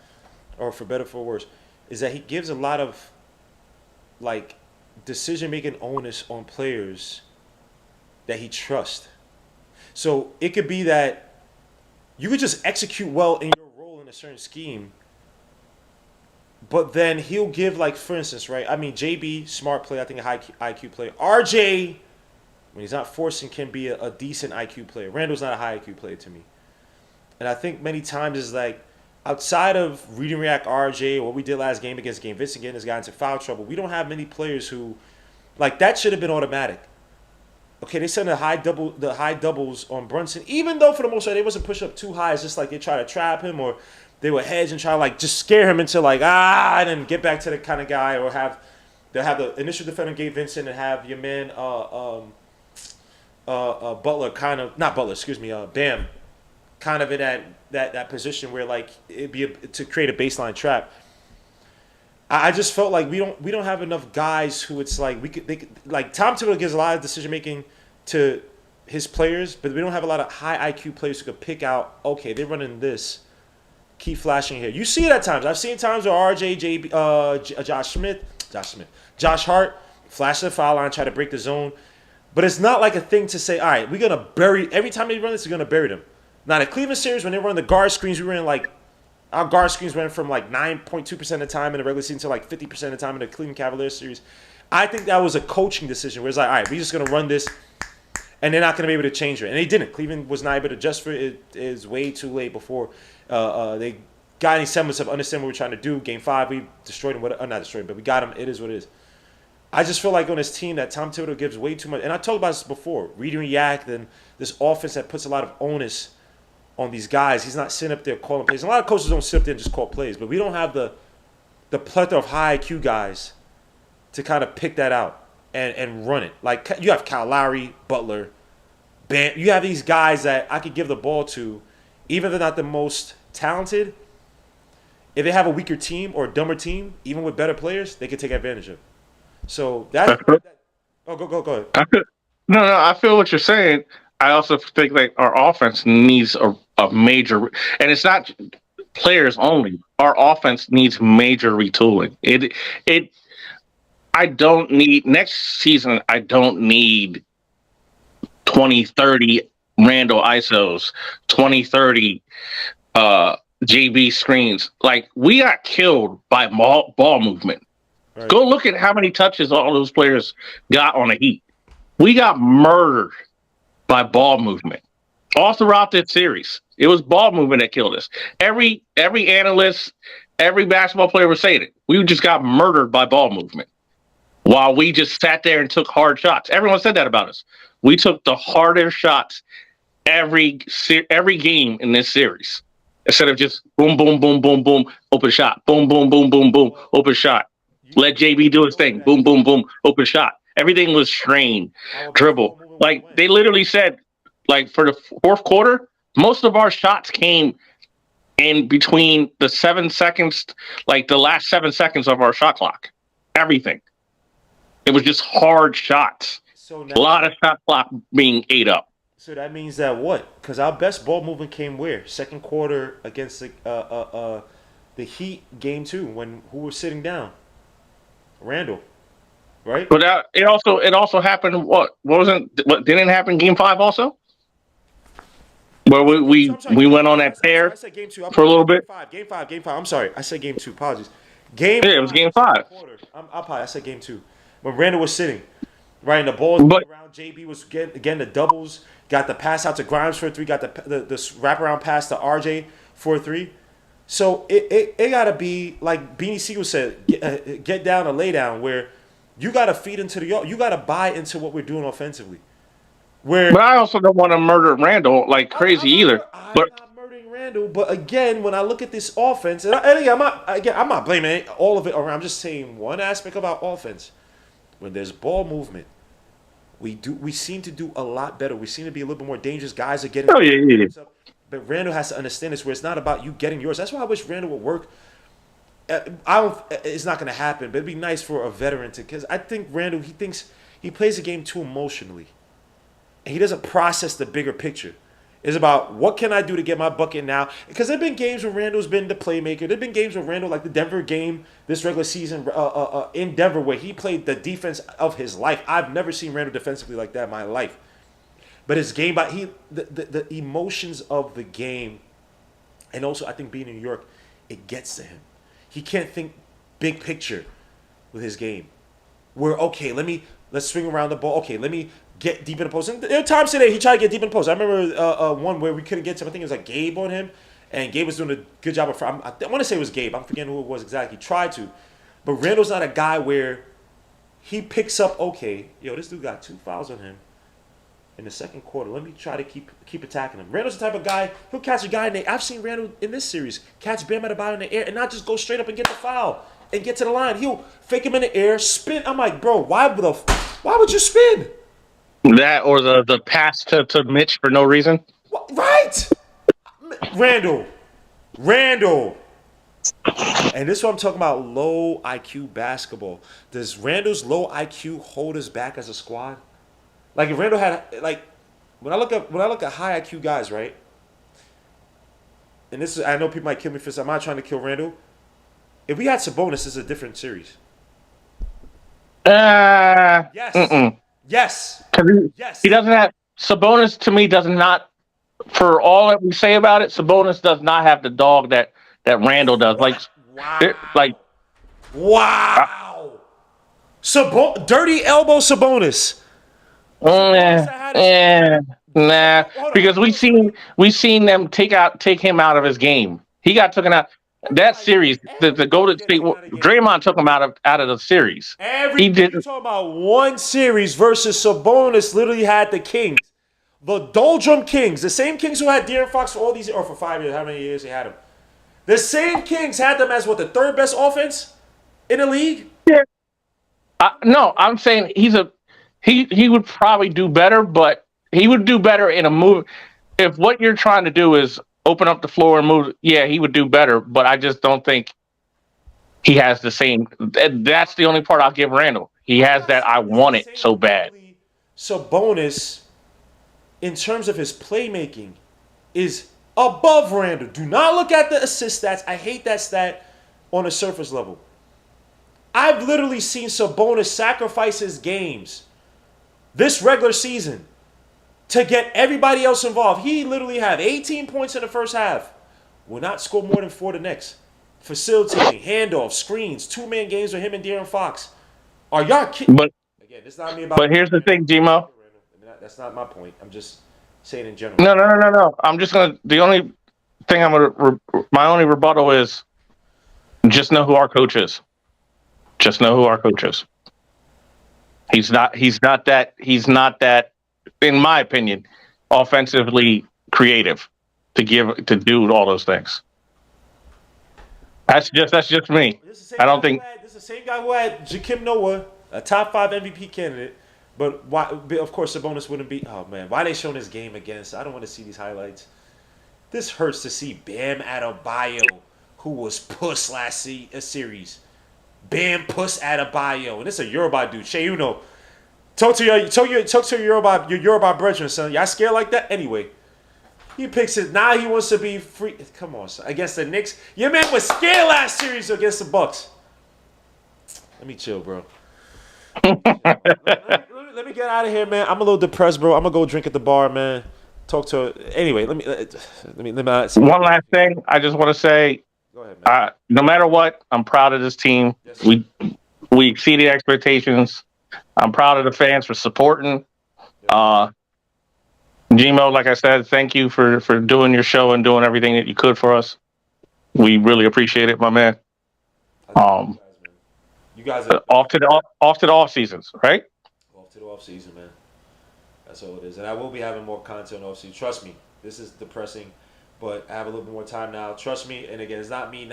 [SPEAKER 1] or for better or for worse, is that he gives a lot of like decision making onus on players that he trusts. So it could be that you could just execute well in your role in a certain scheme, but then he'll give, like, for instance, right? I mean, JB, smart player, I think a high IQ player. RJ, when he's not forcing, can be a decent IQ player. Randall's not a high IQ player to me. And I think many times is like, outside of read and react RJ, or what we did last game against Game Vincent, getting this guy into foul trouble, we don't have many players who, like, that should have been automatic. Okay, they sent the high doubles on Brunson, even though for the most part they wasn't push up too high. It's just like they try to trap him, or they would hedge and try to, like, just scare him into, like, and then get back to the kind of guy, or they'll have the initial defender Gabe Vincent and have your man Butler kind of, not Butler, excuse me, Bam, kind of in that position where, like, it'd be to create a baseline trap. I just felt like we don't have enough guys who it's like like Tom Thibodeau gives a lot of decision making to his players, but we don't have a lot of high IQ players who could pick out, okay, they're running this, keep flashing here. You see it at times. I've seen times where RJ, JB, Josh Hart flash the foul line, try to break the zone, but it's not like a thing to say, all right, we're gonna bury every time they run this, we're gonna bury them. Now the Cleveland series, when they run the guard screens, we ran like. Our guard screens went from like 9.2% of the time in the regular season to like 50% of the time in the Cleveland Cavaliers series. I think that was a coaching decision where it's like, all right, we're just going to run this, and they're not going to be able to change it. And they didn't. Cleveland was not able to adjust for it. It is way too late before they got any semblance of understanding what we were trying to do. Game 5, we destroyed them. Not destroyed, but we got them. It is what it is. I just feel like on this team that Tom Thibodeau gives way too much. And I talked about this before. Read and react, and this offense that puts a lot of onus on these guys. He's not sitting up there calling plays. A lot of coaches don't sit up there and just call plays, but we don't have the plethora of high IQ guys to kind of pick that out and run it. Like, you have Kyle Lowry, Butler, Bam. You have these guys that I could give the ball to, even if they're not the most talented. If they have a weaker team or a dumber team, even with better players, they could take advantage of. So that's go ahead.
[SPEAKER 12] No, I feel what you're saying. I also think like our offense needs a major, and it's not players only. Our offense needs major retooling. I don't need next season. I don't need 20-30 Randall ISOs, 20-30 JB screens. Like, we got killed by ball movement. Right. Go look at how many touches all those players got on the Heat. We got murdered by ball movement all throughout this series. It was ball movement that killed us. Every analyst, every basketball player was saying it. We just got murdered by ball movement while we just sat there and took hard shots. Everyone said that about us. We took the harder shots every game in this series instead of just boom, boom, boom, boom, boom, open shot, boom, boom, boom, boom, boom, open shot. Let JB do his thing, boom, boom, boom, open shot. Everything was strained, dribble. Like, they literally said, like, for the fourth quarter, most of our shots came in between the 7 seconds, like the last 7 seconds of our shot clock. Everything. It was just hard shots. So now, a lot of shot clock being ate up.
[SPEAKER 1] So that means that what? Because our best ball movement came where? Second quarter against the Heat, game 2, when who was sitting down? Randall. Right,
[SPEAKER 12] but it also happened. What didn't happen? Game 5 also, where we went on that tear
[SPEAKER 1] I said game 2
[SPEAKER 12] for a little bit.
[SPEAKER 1] Game five. I'm sorry, I said game 2. Apologies.
[SPEAKER 12] It was game 5.
[SPEAKER 1] I said game 2 when Randall was sitting right, and the ball was around. JB was getting the doubles. Got the pass out to Grimes for a 3. Got the wraparound pass to RJ for a 3. So it gotta be like Beanie Siegel said, get down or lay down, where you got to feed into you got to buy into what we're doing offensively.
[SPEAKER 12] But I also don't want to murder Randall like crazy either.
[SPEAKER 1] I'm not murdering Randall, but again, when I look at this offense, and again, I'm not blaming all of it around. I'm just saying one aspect of our offense. When there's ball movement, We seem to do a lot better. We seem to be a little bit more dangerous. Guys are getting.
[SPEAKER 12] Oh yeah.
[SPEAKER 1] But Randall has to understand this, where it's not about you getting yours. That's why I wish Randall would work. I don't. It's not going to happen, but it'd be nice for a veteran to, because I think Randall, he thinks he plays the game too emotionally, and he doesn't process the bigger picture. It's about what can I do to get my bucket now? Because there've been games where Randall's been the playmaker. There've been games where Randall, like the Denver game this regular season in Denver, where he played the defense of his life. I've never seen Randall defensively like that in my life. But his game, the emotions of the game, and also I think being in New York, it gets to him. He can't think big picture with his game. Where let's swing around the ball. Okay, let me get deep in the post. And there are times today he tried to get deep in the post. I remember one where we couldn't get to him. I think it was like Gabe on him, and Gabe was doing a good job of. I want to say it was Gabe. I'm forgetting who it was exactly. He tried to, but Randall's not a guy where he picks up. Okay, this dude got 2 fouls on him in the second quarter. Let me try to keep attacking him. Randall's the type of guy, he'll catch a guy in the, I've seen Randall in this series catch Bam Adebayo in the air and not just go straight up and get the foul and get to the line. He'll fake him in the air, spin. I'm like, bro, why would you spin?
[SPEAKER 12] That or the pass to Mitch for no reason.
[SPEAKER 1] Right? Randall. And this is what I'm talking about, low IQ basketball. Does Randall's low IQ hold us back as a squad? Like if Randall had when I look at high IQ guys, right? And this is, I know people might kill me for this. I'm not trying to kill Randall. If we had Sabonis, it's a different series. Yes.
[SPEAKER 12] Mm-mm.
[SPEAKER 1] Yes.
[SPEAKER 12] Yes. He doesn't have Sabonis. To me, does not. For all that we say about it, Sabonis does not have the dog that Randall does.
[SPEAKER 1] Wow. Dirty elbow Sabonis.
[SPEAKER 12] Nah, because we seen them take him out of his game. He got taken out. That series, the Golden State, Draymond took him out of the series.
[SPEAKER 1] He did. You're talking about one series versus Sabonis. Literally had the Kings, the Doldrum Kings, the same Kings who had De'Aaron Fox for all these, or for 5 years, how many years they had him. The same Kings had them as the third best offense in the league.
[SPEAKER 12] Yeah. No, I'm saying he would probably do better, but he would do better in a move. If what you're trying to do is open up the floor and move, yeah, he would do better, but I just don't think he has the same. That's the only part I'll give Randall. He has that I want it so bad.
[SPEAKER 1] Sabonis, in terms of his playmaking, is above Randall. Do not look at the assist stats. I hate that stat on a surface level. I've literally seen Sabonis sacrifice his games this regular season to get everybody else involved. He literally had 18 points in the first half. Will not score more than 4 the next. Facilitating, handoffs, screens, 2-man games with him and De'Aaron Fox. Are y'all kidding?
[SPEAKER 12] But
[SPEAKER 1] again, this is not me about.
[SPEAKER 12] But here's the thing, Gmo.
[SPEAKER 1] That's not my point. I'm just saying in general.
[SPEAKER 12] No. I'm just gonna. The only thing my only rebuttal is just know who our coach is. Just know who our coach is. He's not that, in my opinion, offensively creative to do all those things. That's just me. I don't think
[SPEAKER 1] this is the same guy who had Joakim Noah, a top 5 MVP candidate, but why? Of course, Sabonis wouldn't be. Oh man, why they showing this game against? I don't want to see these highlights. This hurts to see Bam Adebayo, who was puss last series. Bam Puss Adebayo, and this is a Yoruba dude. Shay, talk to your Yoruba brethren, son. Y'all scared like that? Anyway, he picks it. Now he wants to be free. Come on, son. Against the Knicks. Your man was scared last series against the Bucks. Let me chill, bro. let me get out of here, man. I'm a little depressed, bro. I'm gonna go drink at the bar, man. Talk to her. Anyway, let me.
[SPEAKER 12] One last thing I just want to say.
[SPEAKER 1] Go ahead, man.
[SPEAKER 12] No matter what, I'm proud of this team.
[SPEAKER 1] Yes.
[SPEAKER 12] We exceeded expectations. I'm proud of the fans for supporting. Gmo, like I said, thank you for doing your show and doing everything that you could for us. We really appreciate it, my man.
[SPEAKER 1] You guys are
[SPEAKER 12] off to the off seasons, right?
[SPEAKER 1] Off to the off season, man. That's all it is. And I will be having more content off season. Trust me, this is depressing. But I have a little bit more time now. Trust me. And again, it's not me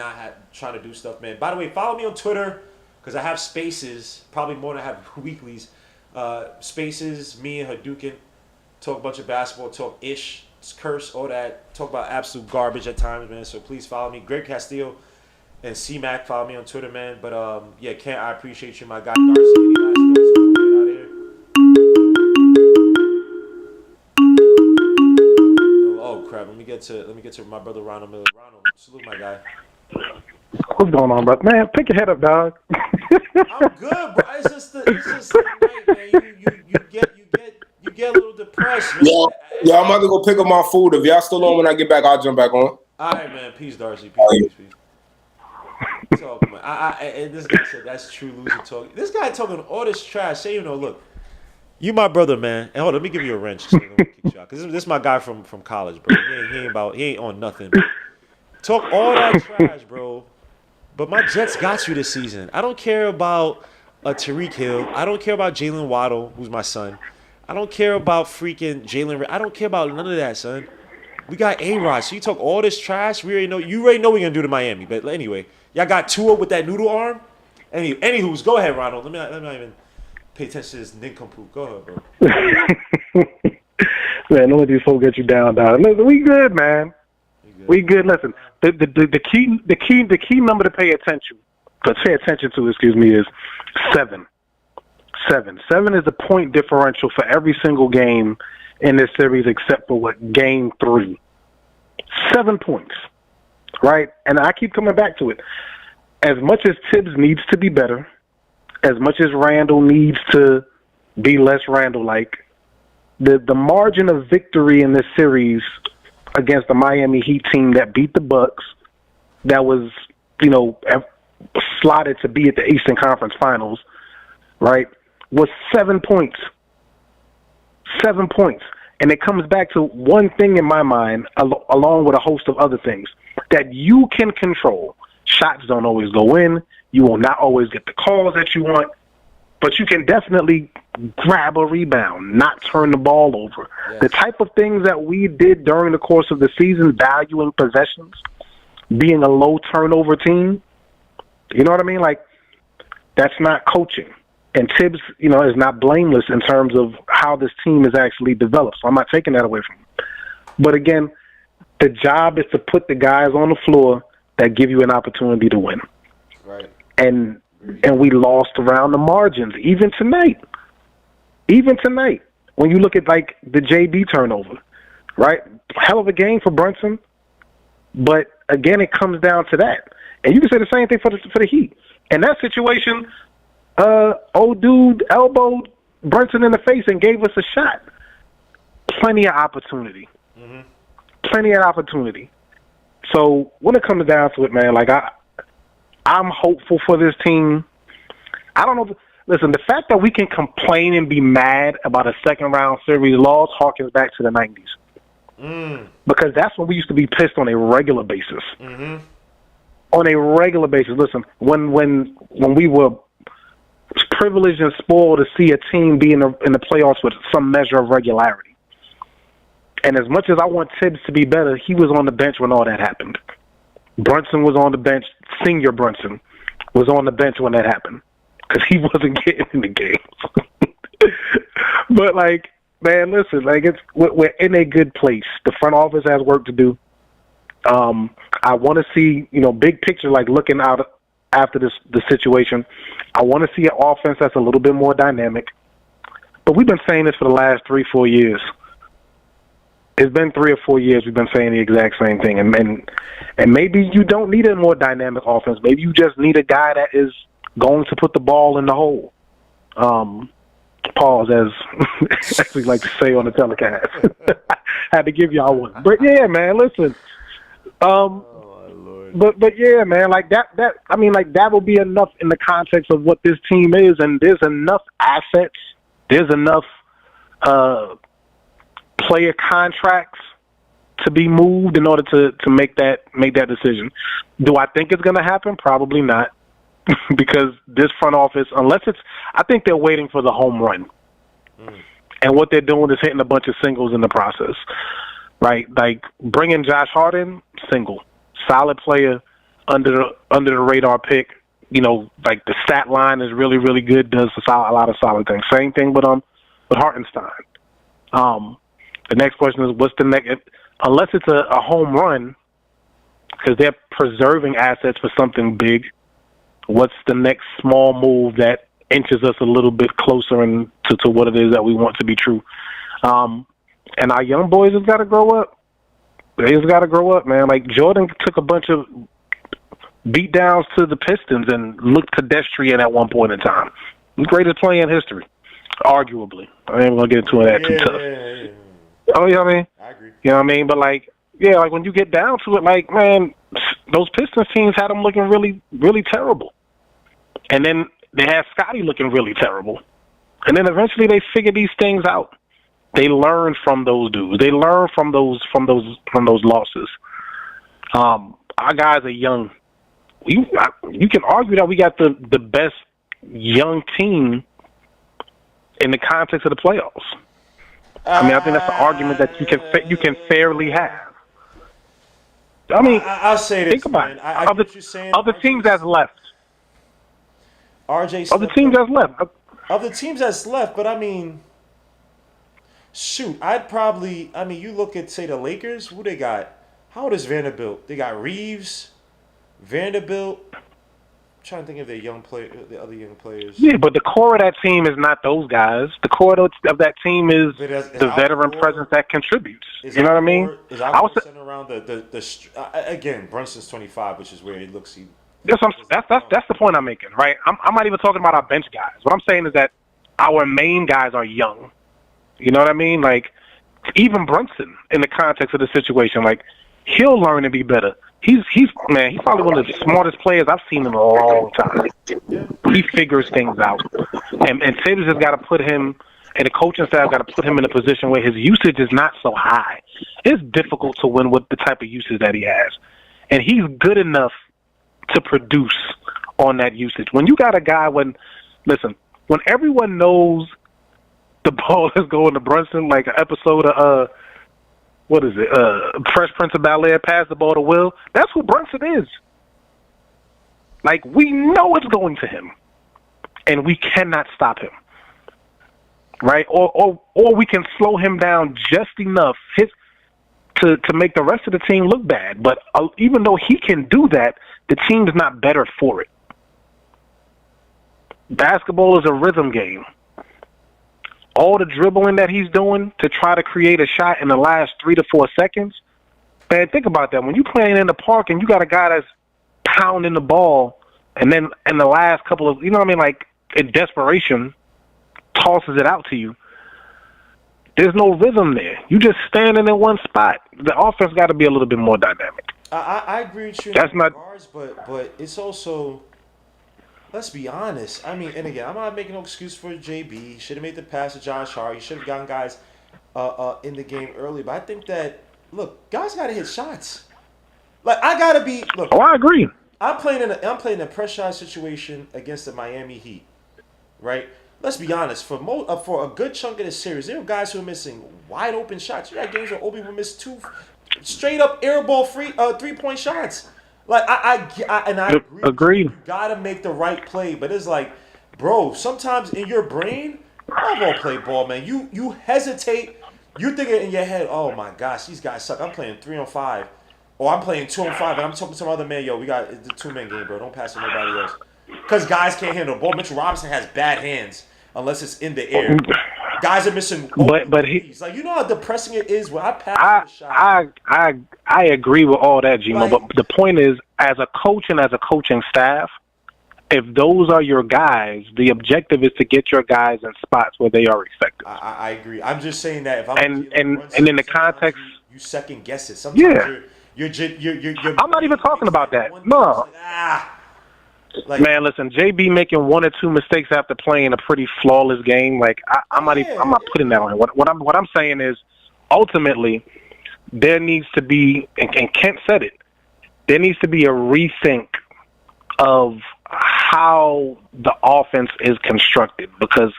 [SPEAKER 1] trying to do stuff, man. By the way, follow me on Twitter because I have spaces, probably more than I have weeklies. Spaces, me and Hadouken talk a bunch of basketball, talk ish, curse, all that. Talk about absolute garbage at times, man. So please follow me. Greg Castillo and C-Mac, follow me on Twitter, man. But yeah, Kent, I appreciate you, my guy. Darcy, any last thoughts before we get out of here? Oh crap! Let me get to my brother Ronald Miller. Ronald, salute my guy.
[SPEAKER 13] What's going on, bro? Man, pick your head up, dog.
[SPEAKER 1] I'm good, bro. It's just tonight, man. You get a little depressed, man.
[SPEAKER 10] Yeah, I'm about to go pick up my food. If y'all still on when I get back, I'll jump back on.
[SPEAKER 1] All right, man. Peace, Darcy. Peace. Talk, man. And this guy said that's true loser talk. This guy talking all this trash. Say, look, you my brother, man. And hold on, let me give you a wrench. So because this is my guy from college, bro. He ain't on nothing. Talk all that trash, bro. But my Jets got you this season. I don't care about Tariq Hill. I don't care about Jalen Waddle, who's my son. I don't care about freaking Jalen. I don't care about none of that, son. We got A-Rod. So you talk all this trash. You already know we're going to do to Miami. But anyway, y'all got Tua with that noodle arm. Anywho's, go ahead, Ronald. Let me not even pay attention to this nincompoop. Go ahead, bro.
[SPEAKER 13] Man, don't let these folks get you down, dog. Listen, we good, man. We good. Listen, the key number to pay attention to, is 7. 7 is the point differential for every single game in this series except for game 3. 7 points, right? And I keep coming back to it. As much as Tibbs needs to be better, as much as Randall needs to be less Randall-like, the margin of victory in this series against the Miami Heat team that beat the Bucks, that was, slotted to be at the Eastern Conference Finals, right, was 7 points. 7 points. And it comes back to one thing in my mind, along with a host of other things, that you can control. Shots don't always go in. You will not always get the calls that you want. But you can definitely grab a rebound, not turn the ball over. Yes. The type of things that we did during the course of the season, valuing possessions, being a low turnover team, you know what I mean? Like, that's not coaching. And Tibbs, is not blameless in terms of how this team is actually developed. So I'm not taking that away from him. But again, the job is to put the guys on the floor that give you an opportunity to win.
[SPEAKER 1] Right.
[SPEAKER 13] And we lost around the margins, even tonight. When you look at, like, the JB turnover, right? Hell of a game for Brunson. But, again, it comes down to that. And you can say the same thing for the Heat. In that situation, old dude elbowed Brunson in the face and gave us a shot. Plenty of opportunity. Mm-hmm. Plenty of opportunity. So when it comes down to it, man, like I'm hopeful for this team. I don't know. Listen, the fact that we can complain and be mad about a second-round series loss harkens back to the 90s. Because that's when we used to be pissed on a regular basis. Mm-hmm. On a regular basis. Listen, when we were privileged and spoiled to see a team be in the playoffs with some measure of regularity. And as much as I want Tibbs to be better, he was on the bench when all that happened. Brunson was on the bench. Senior Brunson was on the bench when that happened because he wasn't getting in the game. But, like, man, listen, like, we're in a good place. The front office has work to do. I want to see, big picture, like looking out after the situation. I want to see an offense that's a little bit more dynamic. But we've been saying this for the last 3-4 years. It's been 3 or 4 years we've been saying the exact same thing. And maybe you don't need a more dynamic offense. Maybe you just need a guy that is going to put the ball in the hole. Pause, as we like to say on the telecast. Had to give y'all one. But, yeah, man, listen. But yeah, man, like that will be enough in the context of what this team is, and there's enough assets, there's enough player contracts to be moved in order to make that decision. Do I think it's going to happen? Probably not, because this front office, I think they're waiting for the home run, and what they're doing is hitting a bunch of singles in the process. Right, like bringing Josh Harden, single, solid player, under the radar pick, like the stat line is really, really good, does a lot of solid things. Same thing with Hartenstein. The next question is, what's the next? Unless it's a home run, because they're preserving assets for something big, what's the next small move that inches us a little bit closer to what it is that we want to be true? And our young boys have got to grow up. They just got to grow up, man. Like, Jordan took a bunch of beat downs to the Pistons and looked pedestrian at one point in time. The greatest player in history, arguably. I ain't going to get into that too tough.
[SPEAKER 1] Yeah.
[SPEAKER 13] Oh, you know what I mean?
[SPEAKER 1] I agree.
[SPEAKER 13] You know what I mean? But, like, yeah, like when you get down to it, like, man, those Pistons teams had them looking really, really terrible. And then they had Scotty looking really terrible. And then eventually they figured these things out. They learn from those dudes. They learn from those losses. Our guys are young. You can argue that we got the best young team in the context of the playoffs. I mean, I think that's an argument that you can fairly have. I mean,
[SPEAKER 1] I'll say this.
[SPEAKER 13] Think about it.
[SPEAKER 1] I get what you're saying.
[SPEAKER 13] Of the teams that's left.
[SPEAKER 1] RJ.
[SPEAKER 13] Of the teams that's left.
[SPEAKER 1] Of the teams that's left, but I mean, shoot, you look at, say, the Lakers, who they got? How old is Vanderbilt? They got Reeves, Vanderbilt. I'm trying to think of the other young players.
[SPEAKER 13] Yeah, but the core of that team is not those guys. The core of that team is the veteran presence that contributes. You know what I mean?
[SPEAKER 1] Is Alfred around again, Brunson's 25, which is where he looks.
[SPEAKER 13] That's the point I'm making, right? I'm not even talking about our bench guys. What I'm saying is that our main guys are young. You know what I mean? Like, even Brunson, in the context of the situation, like, he'll learn to be better. He's probably one of the smartest players I've seen in a long time. He figures things out. And Tibbs has got to put him, and the coaching staff got to put him in a position where his usage is not so high. It's difficult to win with the type of usage that he has. And he's good enough to produce on that usage. When you got a guy when everyone knows the ball is going to Brunson, like an episode of Fresh Prince of Bel-Air, pass the ball to Will, that's who Brunson is. Like, we know it's going to him, and we cannot stop him, right? Or we can slow him down just enough to make the rest of the team look bad. But even though he can do that, the team's not better for it. Basketball is a rhythm game. All the dribbling that he's doing to try to create a shot in the last 3 to 4 seconds, man, think about that. When you're playing in the park and you got a guy that's pounding the ball and then in the last couple of, you know what I mean, like in desperation, tosses it out to you, there's no rhythm there. You just standing in one spot. The offense got to be a little bit more dynamic.
[SPEAKER 1] I agree with you.
[SPEAKER 13] That's not
[SPEAKER 1] regards, but it's also, let's be honest. I mean, and again, I'm not making no excuse for JB. He should have made the pass to Josh Hart. He should have gotten guys in the game early. But I think that, look, guys got to hit shots. Like, I got to be, look.
[SPEAKER 13] Oh, I agree.
[SPEAKER 1] I'm playing in a pressurized situation against the Miami Heat, right? Let's be honest. For a good chunk of this series, there were guys who were missing wide open shots. You had games where Obi would miss 2 straight up airball 3-point shots. Like I
[SPEAKER 13] agree.
[SPEAKER 1] You gotta make the right play, but it's like, bro, sometimes in your brain, I won't play ball, man. You hesitate. You're thinking in your head, oh my gosh, these guys suck. I'm playing 3-on-5, or I'm playing 2-on-5, and I'm talking to some other man, yo, we got the 2-man game, bro. Don't pass to nobody else, because guys can't handle the ball. Mitchell Robinson has bad hands unless it's in the air. Guys are missing.
[SPEAKER 13] But he's
[SPEAKER 1] like, you know how depressing it is when I pass the shot.
[SPEAKER 13] I agree with all that, Gino. But the point is, as a coach and as a coaching staff, if those are your guys, the objective is to get your guys in spots where they are effective.
[SPEAKER 1] I agree. I'm just saying that if I'm
[SPEAKER 13] and in the context,
[SPEAKER 1] you second guess it. Sometimes you're
[SPEAKER 13] I'm not even talking about that. No.
[SPEAKER 1] Like,
[SPEAKER 13] man, listen, JB making 1 or 2 mistakes after playing a pretty flawless game. Like I'm not putting that on him. What I'm saying is, ultimately, there needs to be, and Kent said it, there needs to be a rethink of how the offense is constructed, because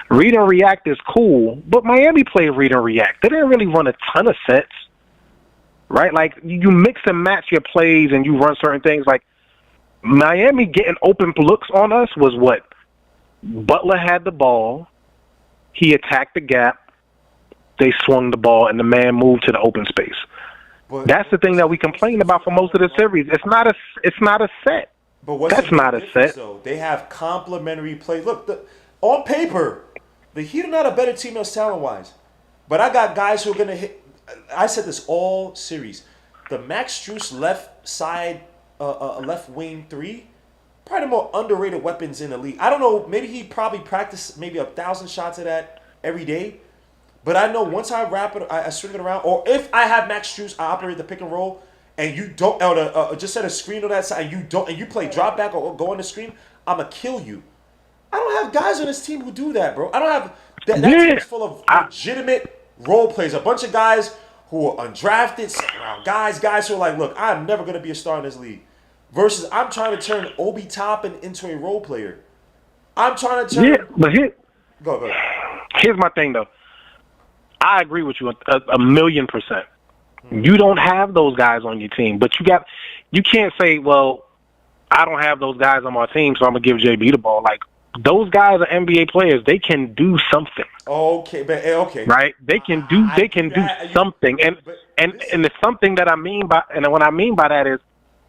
[SPEAKER 13] read and react is cool, but Miami played read and react. They didn't really run a ton of sets, right? Like, you mix and match your plays and you run certain things. Like, Miami getting open looks on us was what? Butler had the ball. He attacked the gap. They swung the ball, and the man moved to the open space.
[SPEAKER 1] But
[SPEAKER 13] That's the thing that we complained about for most of the series. It's not a set.
[SPEAKER 1] But what's
[SPEAKER 13] That's
[SPEAKER 1] the
[SPEAKER 13] not a
[SPEAKER 1] difference,
[SPEAKER 13] set.
[SPEAKER 1] though? They have complementary plays. Look, on paper, the Heat are not a better team as talent-wise. But I got guys who are going to hit. I said this all series. The Max Strus left side, left wing 3, probably the more underrated weapons in the league. I don't know. Maybe he probably practiced maybe 1,000 shots of that every day. But I know once I wrap it, I swing it around. Or if I have Max Strus, I operate the pick and roll, and you don't, just set a screen on that side, and you play drop back or go on the screen, I'ma kill you. I don't have guys on this team who do that, bro. I don't have that team is full of legitimate role players. A bunch of guys who are undrafted, guys who are like, look, I'm never gonna be a star in this league. Versus I'm trying to turn Obi Toppin into a role player. I'm trying to turn.
[SPEAKER 13] Yeah, but
[SPEAKER 1] go.
[SPEAKER 13] Here's my thing, though. I agree with you a million %. You don't have those guys on your team, but you can't say, well, I don't have those guys on my team, so I'm gonna give JB the ball. Like, those guys are NBA players. They can do something.
[SPEAKER 1] Okay, but okay.
[SPEAKER 13] Right? They can do something. And the something that I mean by, and what I mean by that is,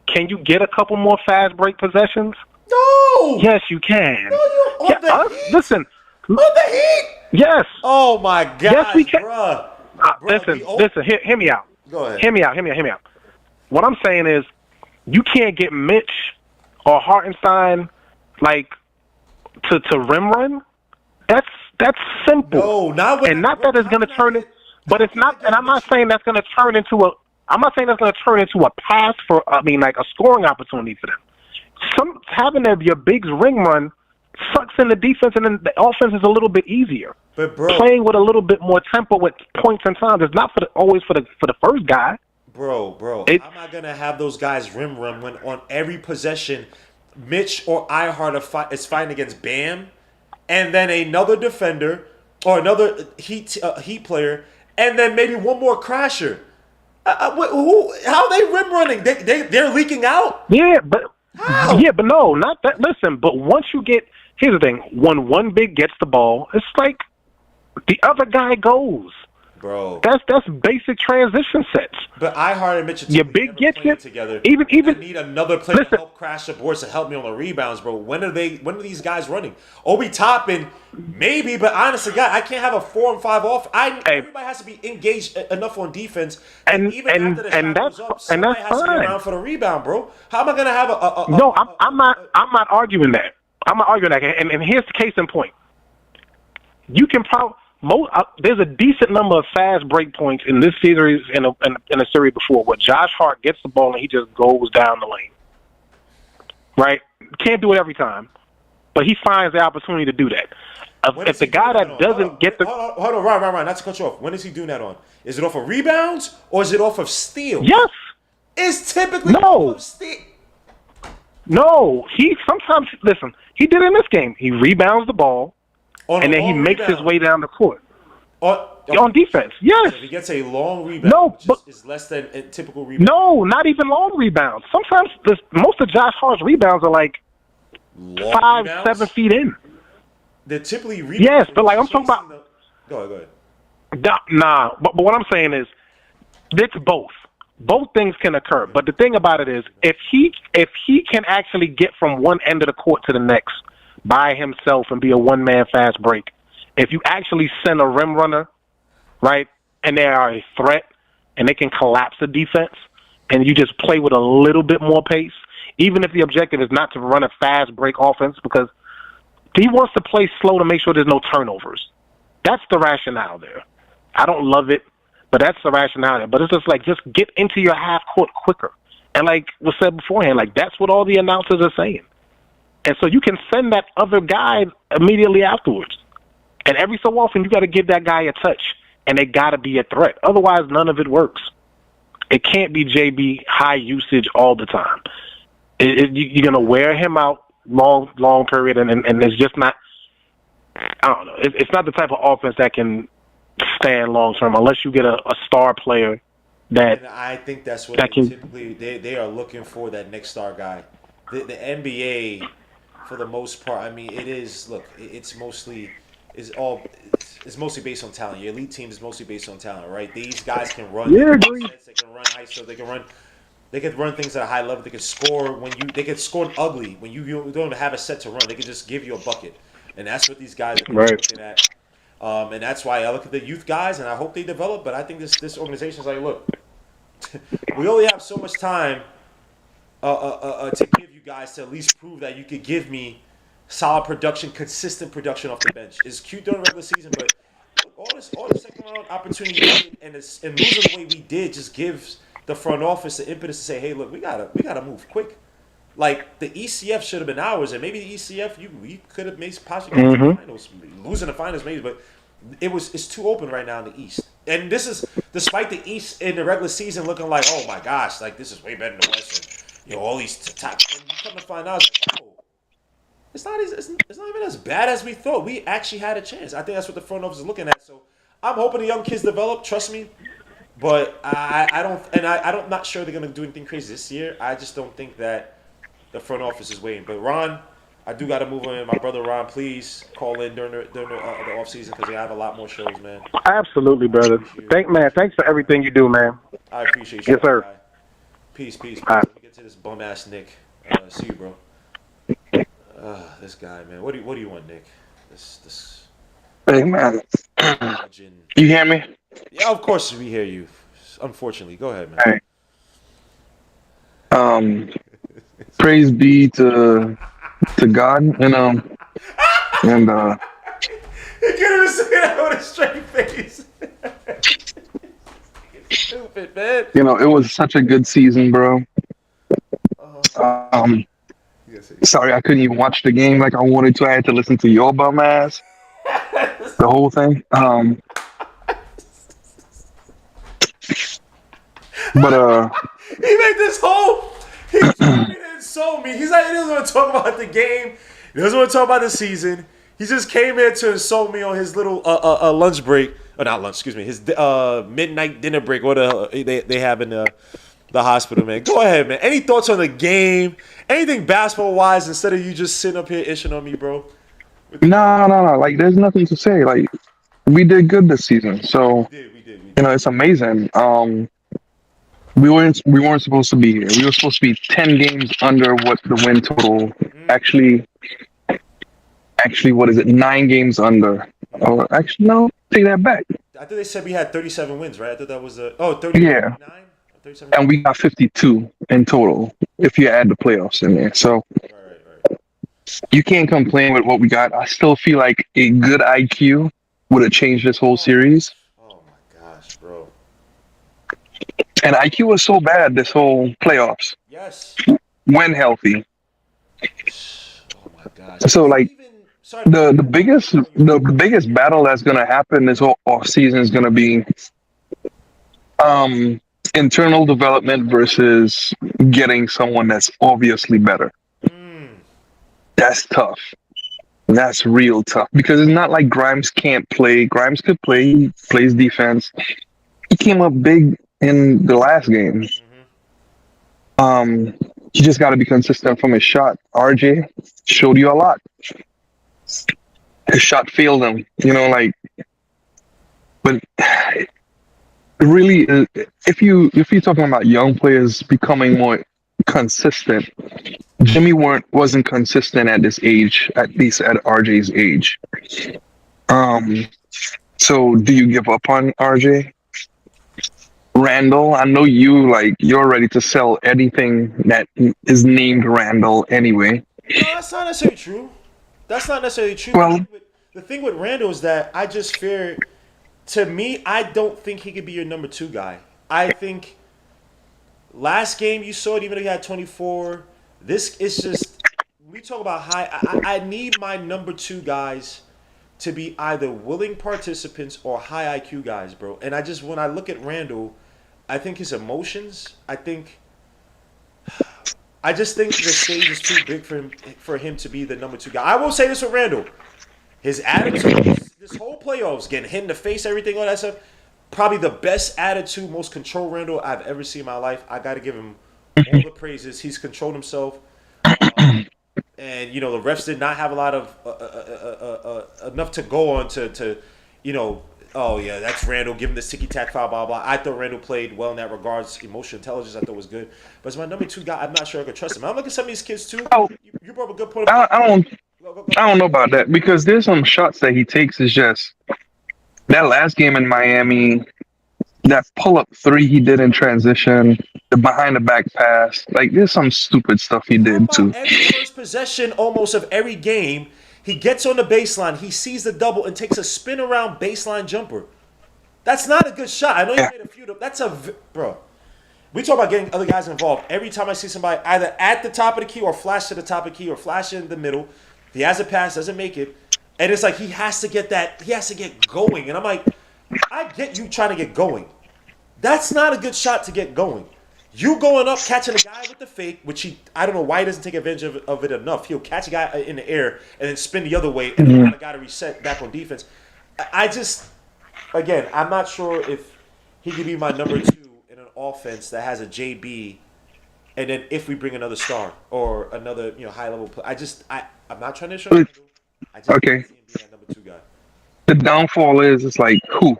[SPEAKER 13] can you get a couple more fast break possessions?
[SPEAKER 1] No.
[SPEAKER 13] Yes, you can.
[SPEAKER 1] No, you on the Heat?
[SPEAKER 13] Listen.
[SPEAKER 1] On the Heat?
[SPEAKER 13] Yes.
[SPEAKER 1] Oh my God.
[SPEAKER 13] Yes, we can.
[SPEAKER 1] Bruh.
[SPEAKER 13] Listen. Hear me out.
[SPEAKER 1] Go ahead.
[SPEAKER 13] Hear me out. What I'm saying is, you can't get Mitch or Hartenstein like to rim run. That's simple.
[SPEAKER 1] No, not
[SPEAKER 13] and not that it's going to turn it. But it's not. And I'm not saying that's going to turn into a. I'm not saying that's going to turn into a pass for. I mean, like a scoring opportunity for them. Having your bigs ring run sucks in the defense, and then the offense is a little bit easier.
[SPEAKER 1] But bro,
[SPEAKER 13] playing with a little bit more tempo with points and times is not always for the first guy.
[SPEAKER 1] Bro, I'm not gonna have those guys rim run when on every possession, Mitch or Ihart is fighting against Bam, and then another defender or another Heat player, and then maybe one more crasher. How are they rim running? They're leaking out.
[SPEAKER 13] Yeah, but no, not that. Listen, but once you get, here's the thing: when one big gets the ball, it's like the other guy goes.
[SPEAKER 1] Bro,
[SPEAKER 13] that's basic transition sets.
[SPEAKER 1] But Ihart and Mitchell,
[SPEAKER 13] your big gets it
[SPEAKER 1] together.
[SPEAKER 13] Even
[SPEAKER 1] I need another player to help crash the boards to help me on the rebounds, bro. When are these guys running? Obi Toppin, maybe, but honestly, God, I can't have a 4 and 5 off. Everybody has to be engaged enough on defense, and even after the shot goes up, somebody has to be around for the rebound, bro. How am I gonna have
[SPEAKER 13] No, I'm not arguing that. I'm not arguing that. And here's the case in point. You can probably. There's a decent number of fast break points in this series and in a series before where Josh Hart gets the ball and he just goes down the lane. Right? Can't do it every time, but he finds the opportunity to do that. If the guy that doesn't get the...
[SPEAKER 1] Hold on, Ryan, not to cut you off. When is he doing that on? Is it off of rebounds or is it off of steals?
[SPEAKER 13] Yes.
[SPEAKER 1] It's typically off of steal.
[SPEAKER 13] No, sometimes, listen, he did it in this game. He rebounds the ball. And then he makes his way down the court. On defense, yes.
[SPEAKER 1] If he gets a long rebound, is less than a typical rebound.
[SPEAKER 13] No, not even long rebounds. Sometimes most of Josh Hart's rebounds are like
[SPEAKER 1] long
[SPEAKER 13] 5,
[SPEAKER 1] rebounds?
[SPEAKER 13] 7 feet in.
[SPEAKER 1] They're typically rebounds.
[SPEAKER 13] Yes, but like I'm talking about.
[SPEAKER 1] Go ahead.
[SPEAKER 13] Nah, but what I'm saying is, it's both. Both things can occur. But the thing about it is, if he can actually get from one end of the court to the next by himself and be a one-man fast break. If you actually send a rim runner, right, and they are a threat and they can collapse the defense and you just play with a little bit more pace, even if the objective is not to run a fast break offense because he wants to play slow to make sure there's no turnovers. That's the rationale there. I don't love it, but that's the rationale there. But it's just like, just get into your half court quicker. And like was said beforehand, like that's what all the announcers are saying. And so you can send that other guy immediately afterwards. And every so often, you got to give that guy a touch, and they got to be a threat. Otherwise, none of it works. It can't be JB high usage all the time. You're going to wear him out long period, and it's just not, I don't know. It's not the type of offense that can stand long term unless you get a star player that.
[SPEAKER 1] And I think that's what
[SPEAKER 13] that
[SPEAKER 1] typically they are looking for, that next star guy. the NBA, for the most part, I mean, it is. Look, it's mostly based on talent. Your elite team is mostly based on talent, right? These guys can run. They
[SPEAKER 13] Yeah,
[SPEAKER 1] can run
[SPEAKER 13] agreed.
[SPEAKER 1] sets. They can run ISO. They can run. They can run things at a high level. They can score when you. They can score ugly when you don't even have a set to run. They can just give you a bucket, and that's what these guys are gonna be
[SPEAKER 13] Right.
[SPEAKER 1] looking at. And that's why I look at the youth guys, and I hope they develop. But I think this organization is like, look, we only have so much time to give you guys to at least prove that you could give me solid production, consistent production off the bench. It's cute during the regular season, but all this second round opportunity and losing the way we did just gives the front office the impetus to say, hey, look, we gotta move quick. Like the ECF should have been ours, and maybe the ECF we could have made possibly got to the finals, losing the finals maybe, but it's too open right now in the East. And this is despite the East in the regular season looking like, oh my gosh, like this is way better than the West. And, all these top. And you come to find out, it's like, oh, it's not even as bad as we thought. We actually had a chance. I think that's what the front office is looking at. So I'm hoping the young kids develop. Trust me. But I don't, and I'm not sure they're gonna do anything crazy this year. I just don't think that the front office is waiting. But Ron, I do got to move on. My brother Ron, please call in during the off season because they have a lot more shows, man.
[SPEAKER 13] Absolutely, brother. Thanks for everything you do, man.
[SPEAKER 1] I appreciate you.
[SPEAKER 13] Yes, sir.
[SPEAKER 1] Guy. Peace.
[SPEAKER 13] All right.
[SPEAKER 1] Let me get to this bum ass Nick. See you, bro. This guy, man. What do you want, Nick? This.
[SPEAKER 14] Hey, man.
[SPEAKER 1] Legend.
[SPEAKER 14] You hear me?
[SPEAKER 1] Yeah, of course we hear you. Unfortunately, go ahead, man.
[SPEAKER 14] Hey. Praise be to God, and
[SPEAKER 1] He couldn't even say that with a straight face. Stupid, man.
[SPEAKER 14] it was such a good season, bro. Sorry, I couldn't even watch the game like I wanted to. I had to listen to your bum ass the whole thing. But
[SPEAKER 1] he made this whole. He didn't insult me. He's like, he doesn't want to talk about the game. He doesn't want to talk about the season. He just came here to insult me on his little lunch break. Or not lunch, excuse me. His midnight dinner break. What they have in the hospital, man. Go ahead, man. Any thoughts on the game? Anything basketball wise instead of you just sitting up here ishing on me, bro?
[SPEAKER 14] no. Like, there's nothing to say. Like, we did good this season, so
[SPEAKER 1] We did.
[SPEAKER 14] it's amazing. We weren't supposed to be here. We were supposed to be 10 games under what the win total. Actually, what is it? 9 games under. Oh, actually, no. Take that back.
[SPEAKER 1] I think they said we had 37 wins, right? I thought that was 39.
[SPEAKER 14] Yeah.
[SPEAKER 1] 37.
[SPEAKER 14] And we got 52 in total if you add the playoffs in there. So
[SPEAKER 1] Right.
[SPEAKER 14] you can't complain with what we got. I still feel like a good IQ would have changed this whole series.
[SPEAKER 1] Oh my gosh, bro.
[SPEAKER 14] And IQ was so bad this whole playoffs
[SPEAKER 1] Yes.
[SPEAKER 14] when healthy.
[SPEAKER 1] Oh my gosh.
[SPEAKER 14] So like the biggest battle that's gonna happen this whole off season is gonna be internal development versus getting someone that's obviously better. That's tough. That's real tough because it's not like Grimes can't play. Grimes could play. He plays defense. He came up big in the last game. He just got to be consistent from his shot. RJ showed you a lot. His shot failed him, but really, if you're talking about young players becoming more consistent, Jimmy wasn't consistent at this age, at least at RJ's age. So do you give up on RJ? Randall, I know you're ready to sell anything that is named Randall anyway.
[SPEAKER 1] No, that's not necessarily true.
[SPEAKER 14] Well,
[SPEAKER 1] the thing with Randall is that I just fear. To me, I don't think he could be your number 2 guy. I think last game you saw it, even though he had 24. This is just we talk about high. I need my number 2 guys to be either willing participants or high IQ guys, bro. And when I look at Randall, I think his emotions. I just think the stage is too big for him to be the number 2 guy. I will say this with Randall. His attitude, this whole playoffs, getting hit in the face, everything, all that stuff, probably the best attitude, most controlled Randall I've ever seen in my life. I got to give him all the praises. He's controlled himself. and the refs did not have a lot of enough to go on to oh yeah, that's Randall. Give him the ticky tack foul, blah blah. I thought Randall played well in that regards. Emotional intelligence, I thought was good. But as my number 2 guy, I'm not sure I could trust him. I'm looking at some of these kids too. You brought up a good point.
[SPEAKER 14] I don't know about that because there's some shots that he takes is just that last game in Miami, that pull up 3 he did in transition, the behind the back pass. Like there's some stupid stuff he did too.
[SPEAKER 1] Every first possession almost of every game, he gets on the baseline, he sees the double and takes a spin around baseline jumper. That's not a good shot. I know you made a few. That's bro. We talk about getting other guys involved. Every time I see somebody either at the top of the key or flash to the top of the key or flash in the middle, he has a pass, doesn't make it, and it's like he has to get that. He has to get going, and I'm like, I get you trying to get going. That's not a good shot to get going. You going up, catching a guy with the fake, which I don't know why he doesn't take advantage of it enough. He'll catch a guy in the air and then spin the other way, and then got to reset back on defense. Again, I'm not sure if he could be my number 2 in an offense that has a JB, and then if we bring another star or another high level player. I'm not trying to show you. I just
[SPEAKER 14] Okay.
[SPEAKER 1] can't see him being that number 2 guy.
[SPEAKER 14] The downfall is it's like who?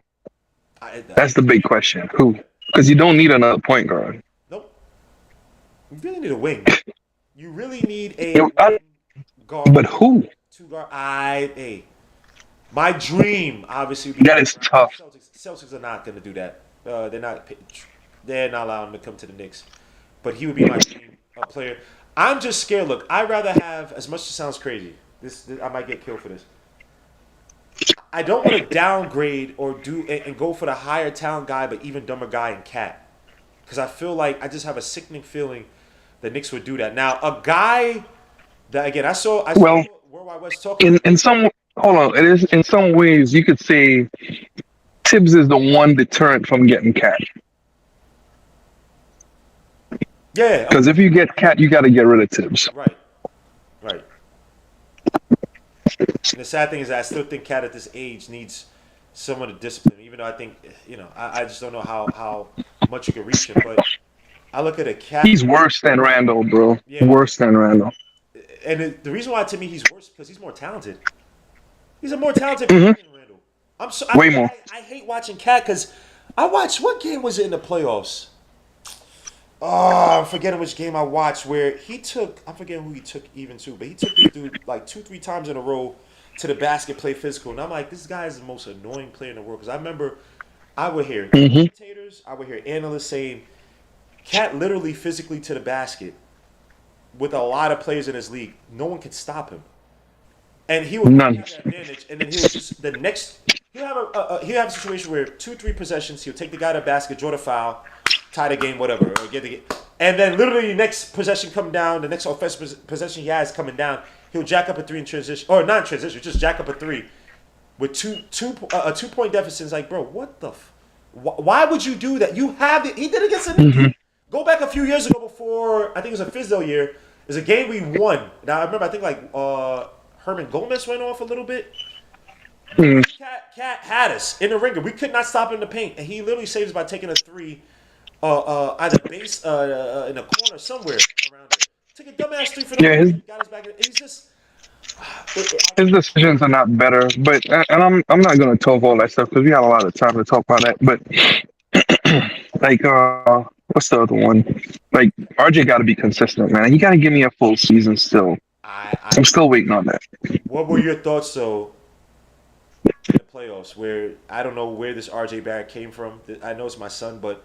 [SPEAKER 14] That's the big question. Who? Because you don't need another point guard.
[SPEAKER 1] Nope. You really need a wing. You really need a guard.
[SPEAKER 14] But who?
[SPEAKER 1] 2 guard. My dream, obviously.
[SPEAKER 14] That is tough.
[SPEAKER 1] Celtics are not going to do that. They're not allowing him to come to the Knicks. But he would be my dream player. I'm just scared. Look, I'd rather have, as much as it sounds crazy, this I might get killed for this. I don't want to downgrade or do and go for the higher talent guy, but even dumber guy in Cat, because I feel like I just have a sickening feeling the Knicks would do that. Now, a guy that again I saw Worldwide West talking
[SPEAKER 14] in some ways you could say Tibbs is the one deterrent from getting Cat.
[SPEAKER 1] Yeah,
[SPEAKER 14] because if you get Cat, you got to get rid of Tibbs.
[SPEAKER 1] Right. And the sad thing is that I still think Cat at this age needs someone to discipline him, even though I think, I just don't know how much you can reach him. But I look at a Cat.
[SPEAKER 14] He's worse than Randall, bro. Yeah. Worse than Randall.
[SPEAKER 1] And the reason why to me he's worse because he's more talented. He's a more talented player than Randall.
[SPEAKER 14] Way more.
[SPEAKER 1] I hate watching Cat because I watched, what game was it in the playoffs? Oh, I'm forgetting which game I watched where I'm forgetting who he took even to, but he took this dude like 2-3 times in a row to the basket, play physical. And I'm like, this guy is the most annoying player in the world. Because I remember I would hear commentators, I would hear analysts saying, Cat literally physically to the basket with a lot of players in his league. No one could stop him. And he would have that advantage. And then he'll just, he'll have a situation where 2-3 possessions, he'll take the guy to the basket, draw the foul, tie the game, whatever, or get the game. And then literally the next possession come down, the next offensive possession he has coming down, he'll jack up a 3 in transition, or not in transition, just jack up a 3 with a 2-point deficit. It's like, bro, what the why would you do that? You have it. He did it against the Knicks. Go back a few years ago before, I think it was a Fizdale year, there's a game we won. Now, I remember, I think like Herman Gomez went off a little bit. Cat had us in the ringer. We could not stop him in the paint. And he literally saved us by taking a 3 either base in a corner somewhere around there. Took a dumbass 3 for the got us back. He's just
[SPEAKER 14] his decisions are not better, but and I'm not gonna talk all that stuff because we have a lot of time to talk about that. But like what's the other one? Like RJ got to be consistent, man. He got to give me a full season still. I'm still waiting on that.
[SPEAKER 1] What were your thoughts though in the playoffs? Where I don't know where this RJ Barrett came from. I know it's my son, but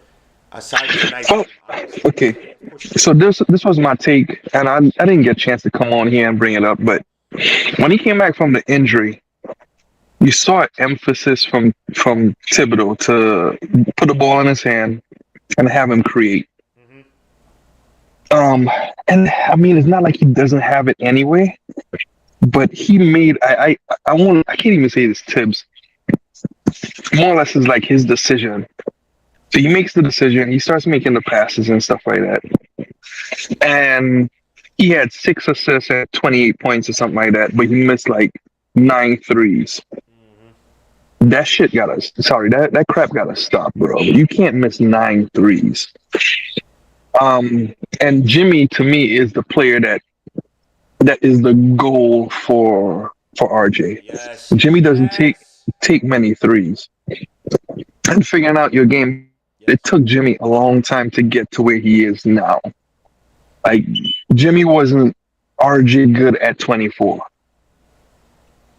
[SPEAKER 1] aside from tonight,
[SPEAKER 14] okay. So this was my take, and I didn't get a chance to come on here and bring it up, but when he came back from the injury, you saw an emphasis from Thibodeau to put the ball in his hand and have him create. And I mean, it's not like he doesn't have it anyway, but he made I can't even say this Tibbs. More or less is like his decision. So he makes the decision, he starts making the passes and stuff like that. And he had 6 assists and 28 points or something like that, but he missed like 9 threes. That shit that crap gotta stop, bro. You can't miss 9 threes. And Jimmy, to me, is the player that that is the goal for RJ.
[SPEAKER 1] Yes,
[SPEAKER 14] Jimmy doesn't
[SPEAKER 1] yes,
[SPEAKER 14] take many threes. And figuring out your game,
[SPEAKER 1] yes.
[SPEAKER 14] it took Jimmy a long time to get to where he is now. Like Jimmy wasn't RJ good at 24.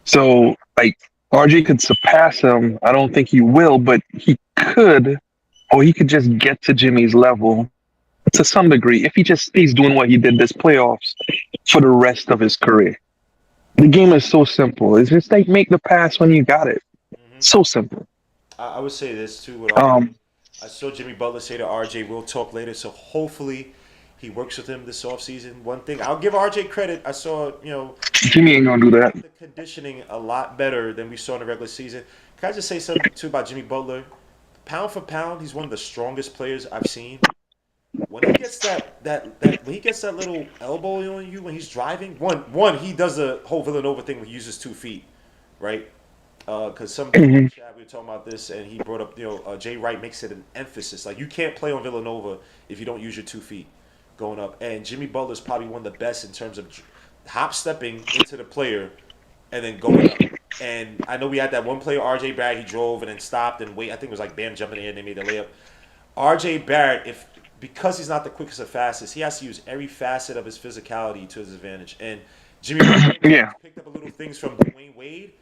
[SPEAKER 14] So like RJ could surpass him. I don't think he will, but he could, or he could just get to Jimmy's level to some degree if he just stays doing what he did this playoffs for the rest of his career. The game is so simple. It's just like make the pass when you got it. So simple.
[SPEAKER 1] I would say this too with RJ.
[SPEAKER 14] Um,
[SPEAKER 1] I saw Jimmy Butler say to RJ, "We'll talk later." So hopefully, he works with him this offseason. One thing I'll give RJ credit. I saw
[SPEAKER 14] Jimmy ain't gonna do that.
[SPEAKER 1] the conditioning a lot better than we saw in the regular season. Can I just say something too about Jimmy Butler? Pound for pound, he's one of the strongest players I've seen. When he gets that when he gets that little elbow on you when he's driving, one he does the whole Villanova thing where he uses 2 feet, right? Because some people in the chat we were talking about this, and he brought up Jay Wright makes it an emphasis like you can't play on Villanova if you don't use your 2 feet going up. And Jimmy Butler's probably one of the best in terms of hop stepping into the player and then going up. And I know we had that one player, RJ Barrett, he drove and then stopped and wait. I think it was like Bam jumping in and they made the layup. RJ Barrett, if because he's not the quickest or fastest, he has to use every facet of his physicality to his advantage. And Jimmy Butler
[SPEAKER 14] Yeah.
[SPEAKER 1] picked up a little things from Dwayne Wade.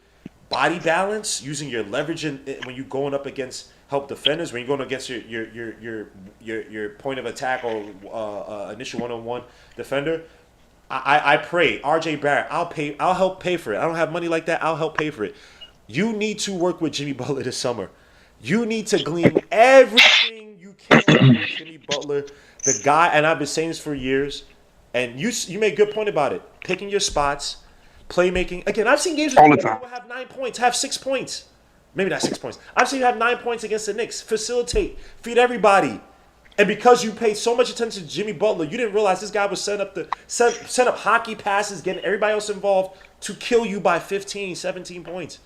[SPEAKER 1] Body balance, using your leverage when you're going up against help defenders, when you're going against your point of attack or initial one-on-one defender. I pray, RJ Barrett, I'll help pay for it. I don't have money like that. I'll help pay for it. You need to work with Jimmy Butler this summer. You need to glean everything you can from Jimmy Butler, the guy. And I've been saying this for years. And you made a good point about it. Picking your spots, playmaking. Again, I've seen games where
[SPEAKER 14] All the
[SPEAKER 1] people
[SPEAKER 14] time.
[SPEAKER 1] have 9 points, have 6 points. Maybe not 6 points. I've seen you have 9 points against the Knicks. Facilitate, feed everybody. And because you paid so much attention to Jimmy Butler, you didn't realize this guy was set up hockey passes, getting everybody else involved to kill you by 15, 17 points.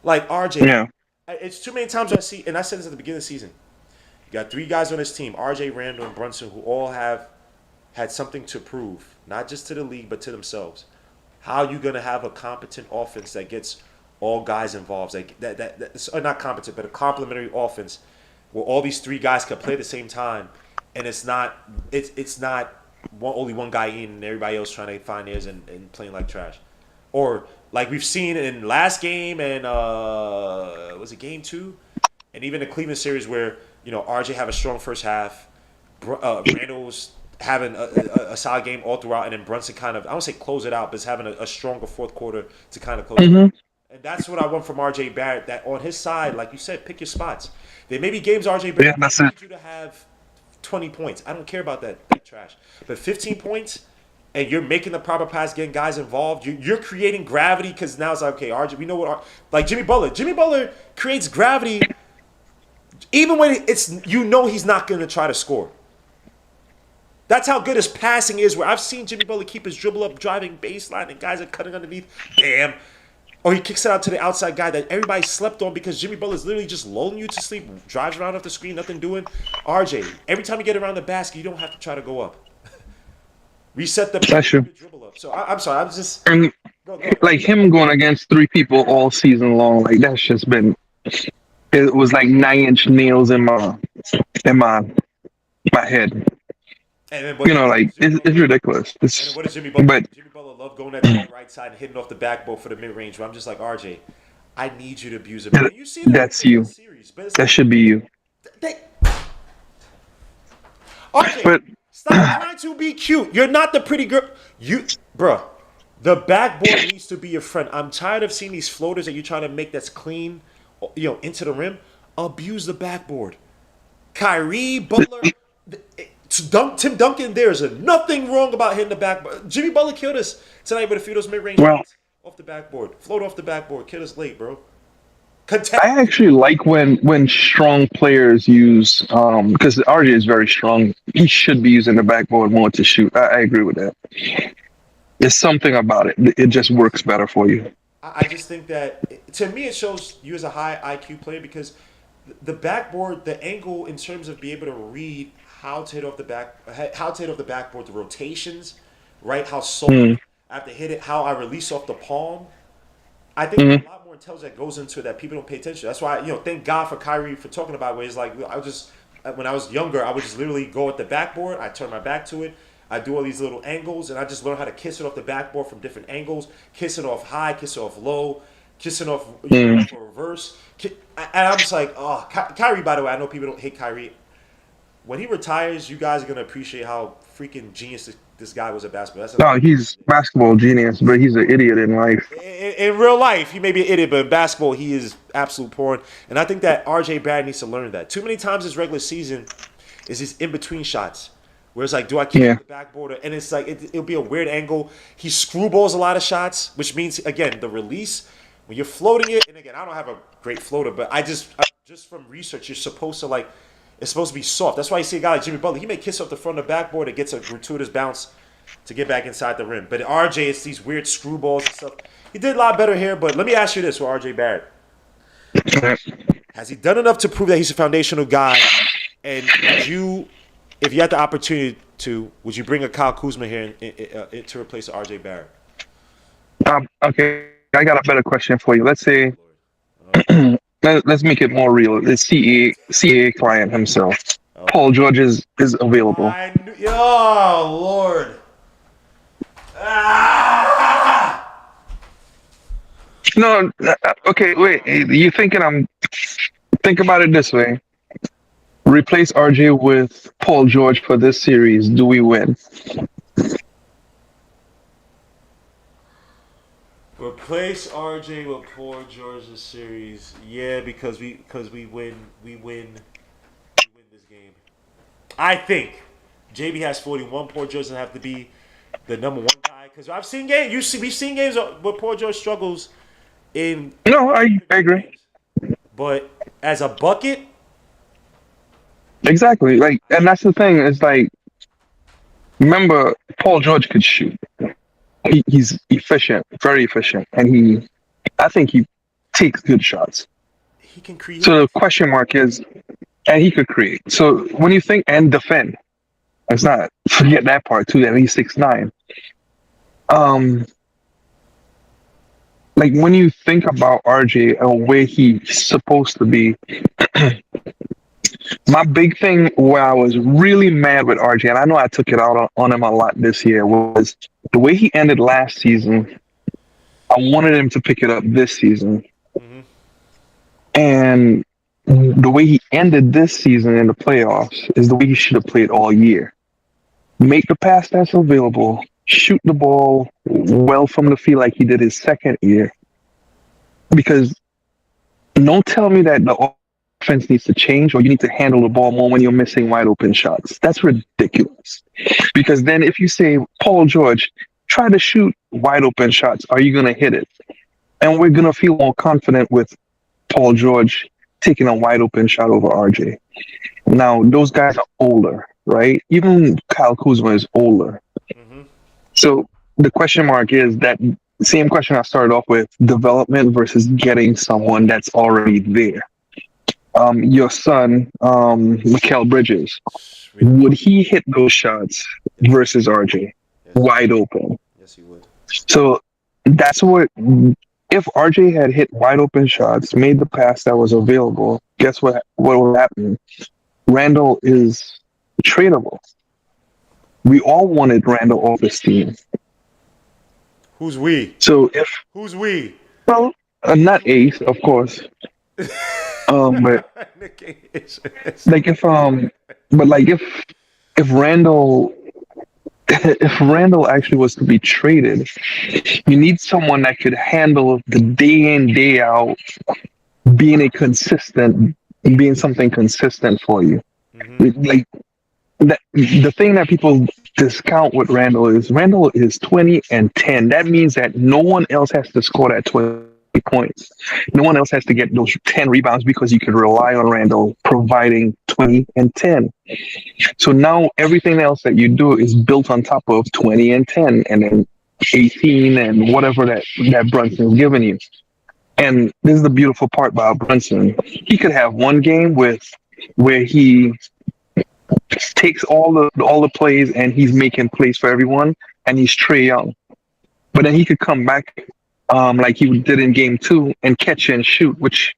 [SPEAKER 1] Like RJ.
[SPEAKER 14] Yeah.
[SPEAKER 1] It's too many times I see, and I said this at the beginning of the season. You got 3 guys on this team, RJ, Randall, and Brunson, who all have had something to prove, not just to the league, but to themselves. How you gonna have a competent offense that gets all guys involved? Like that's not competent, but a complementary offense where all these 3 guys can play at the same time, and it's not only one guy in and everybody else trying to find theirs and playing like trash, or like we've seen in last game and was it game 2, and even the Cleveland series where RJ have a strong first half, Randall's having a solid game all throughout, and then Brunson kind of, I don't say close it out, but is having a stronger fourth quarter to kind of close it out. And that's what I want from RJ Barrett, that on his side, like you said, pick your spots. There may be games RJ Barrett
[SPEAKER 14] that's
[SPEAKER 1] I need
[SPEAKER 14] it.
[SPEAKER 1] you to have 20 points. I don't care about that trash. But 15 points, and you're making the proper pass, getting guys involved. You're creating gravity because now it's like, okay, RJ, we know what, like Jimmy Butler. Jimmy Butler creates gravity even when he's not going to try to score. That's how good his passing is. Where I've seen Jimmy Butler keep his dribble up, driving baseline, and guys are cutting underneath. Bam. Or he kicks it out to the outside guy that everybody slept on because Jimmy Butler's literally just lulling you to sleep, drives around off the screen, nothing doing. RJ, every time you get around the basket, you don't have to try to go up. Reset the
[SPEAKER 14] That's true.
[SPEAKER 1] dribble up. So I'm sorry, I'm just
[SPEAKER 14] And
[SPEAKER 1] go.
[SPEAKER 14] like him going against 3 people all season long, like that's just been. It was like 9-inch nails in my head.
[SPEAKER 1] And then
[SPEAKER 14] Like it's ridiculous.
[SPEAKER 1] And then what does Jimmy Butler?
[SPEAKER 14] But
[SPEAKER 1] Jimmy Butler love going at the right side and hitting off the backboard for the mid range. Where I'm just like, RJ, I need you to abuse him. You see that
[SPEAKER 14] that's
[SPEAKER 1] in
[SPEAKER 14] you.
[SPEAKER 1] the series, but it's
[SPEAKER 14] That
[SPEAKER 1] like,
[SPEAKER 14] should be you.
[SPEAKER 1] RJ,
[SPEAKER 14] But
[SPEAKER 1] stop trying to be cute. You're not the pretty girl. Bruh, the backboard needs to be your friend. I'm tired of seeing these floaters that you're trying to make that's clean, into the rim. Abuse the backboard. Kyrie, Butler, Tim Duncan, there's nothing wrong about hitting the backboard. Jimmy Butler killed us tonight with a few of those mid-range shots off the backboard. Float off the backboard. Killed us late, bro.
[SPEAKER 14] I actually like when strong players use because RJ is very strong. He should be using the backboard more to shoot. I agree with that. There's something about it. It just works better for you.
[SPEAKER 1] I just think that, to me, it shows you as a high IQ player because the backboard, the angle in terms of being able to read how to hit off the backboard, the rotations, right? How I have to hit it how I release off the palm. I think there's a lot more intelligence that goes into it that people don't pay attention to. That's why, thank God for Kyrie for talking about it, where it's like, when I was younger, I would just literally go at the backboard, I turn my back to it, I do all these little angles, and I just learn how to kiss it off the backboard from different angles, kiss it off high, kiss it off low, kissing off for reverse. And I'm just like, oh, Kyrie, by the way, I know people don't hate Kyrie. When he retires, you guys are going to appreciate how freaking genius this guy was at basketball.
[SPEAKER 14] No, he's basketball genius, but he's an idiot in life.
[SPEAKER 1] In real life, he may be an idiot, but in basketball, he is absolute porn. And I think that RJ Barrett needs to learn that. Too many times this regular season is these in-between shots. Where it's like, do I keep the backboard? And it's like, it'll be a weird angle. He screwballs a lot of shots, which means, again, the release, when you're floating it, and again, I don't have a great floater, but just from research, you're supposed to it's supposed to be soft. That's why you see a guy like Jimmy Butler, he may kiss up the front of the backboard, it gets a gratuitous bounce to get back inside the rim. But RJ, it's these weird screwballs and stuff. He did a lot better here, but let me ask you this with RJ Barrett. Has he done enough to prove that he's a foundational guy? And if you had the opportunity to, would you bring a Kyle Kuzma here to replace RJ Barrett?
[SPEAKER 14] Okay, I got a better question for you. Let's say, let's make it more real. The CAA client himself, Paul George is available.
[SPEAKER 1] Oh, Lord.
[SPEAKER 14] No, okay, wait. You thinking think about it this way. Replace RJ with Paul George for this series. Do we win?
[SPEAKER 1] Replace RJ with Paul George this series. Yeah, because we win this game. I think JB has 41. Paul George doesn't have to be the number one guy, because I've seen games. We've seen games where Paul George struggles in.
[SPEAKER 14] No, I agree.
[SPEAKER 1] But as a bucket.
[SPEAKER 14] Exactly. And that's the thing. It's like, remember, Paul George could shoot. He's efficient, very efficient, and I think he takes good shots.
[SPEAKER 1] He can create.
[SPEAKER 14] So the question mark is, and he could create. So when you think and defend, let's not forget that part too. That he's 6'9". When you think about RJ and where he's supposed to be. My big thing where I was really mad with RJ, and I know I took it out on him a lot this year, was the way he ended last season. I wanted him to pick it up this season. Mm-hmm. And the way he ended this season in the playoffs is the way he should have played all year. Make the pass that's available, shoot the ball well from the field like he did his second year. Because don't tell me that the offense needs to change or you need to handle the ball more when you're missing wide open shots. That's ridiculous. Because then if you say, Paul George, try to shoot wide open shots, are you going to hit it? And we're going to feel more confident with Paul George taking a wide open shot over RJ. Now, those guys are older, right? Even Kyle Kuzma is older. Mm-hmm. So the question mark is that same question I started off with, development versus getting someone that's already there. Your son, Mikal Bridges, would he hit those shots versus RJ? Wide open.
[SPEAKER 1] Yes, he would.
[SPEAKER 14] So that's what, if RJ had hit wide open shots, made the pass that was available, guess what would happen? Randall is tradable. We all wanted Randall off this team.
[SPEAKER 1] Who's we?
[SPEAKER 14] So
[SPEAKER 1] who's we?
[SPEAKER 14] Well, not Ace, of course. But if Randall actually was to be traded, you need someone that could handle the day in, day out, being something consistent for you. Mm-hmm. The thing that people discount with Randall is 20 and 10. That means that no one else has to score that 20 points. No one else has to get those 10 rebounds because you can rely on Randall providing 20 and 10. So now everything else that you do is built on top of 20 and 10 and then 18 and whatever that Brunson's given you. And this is the beautiful part about Brunson. He could have one game where he takes all the plays and he's making plays for everyone, and he's Trae Young. but then he could come back like he did in game 2 and catch and shoot, which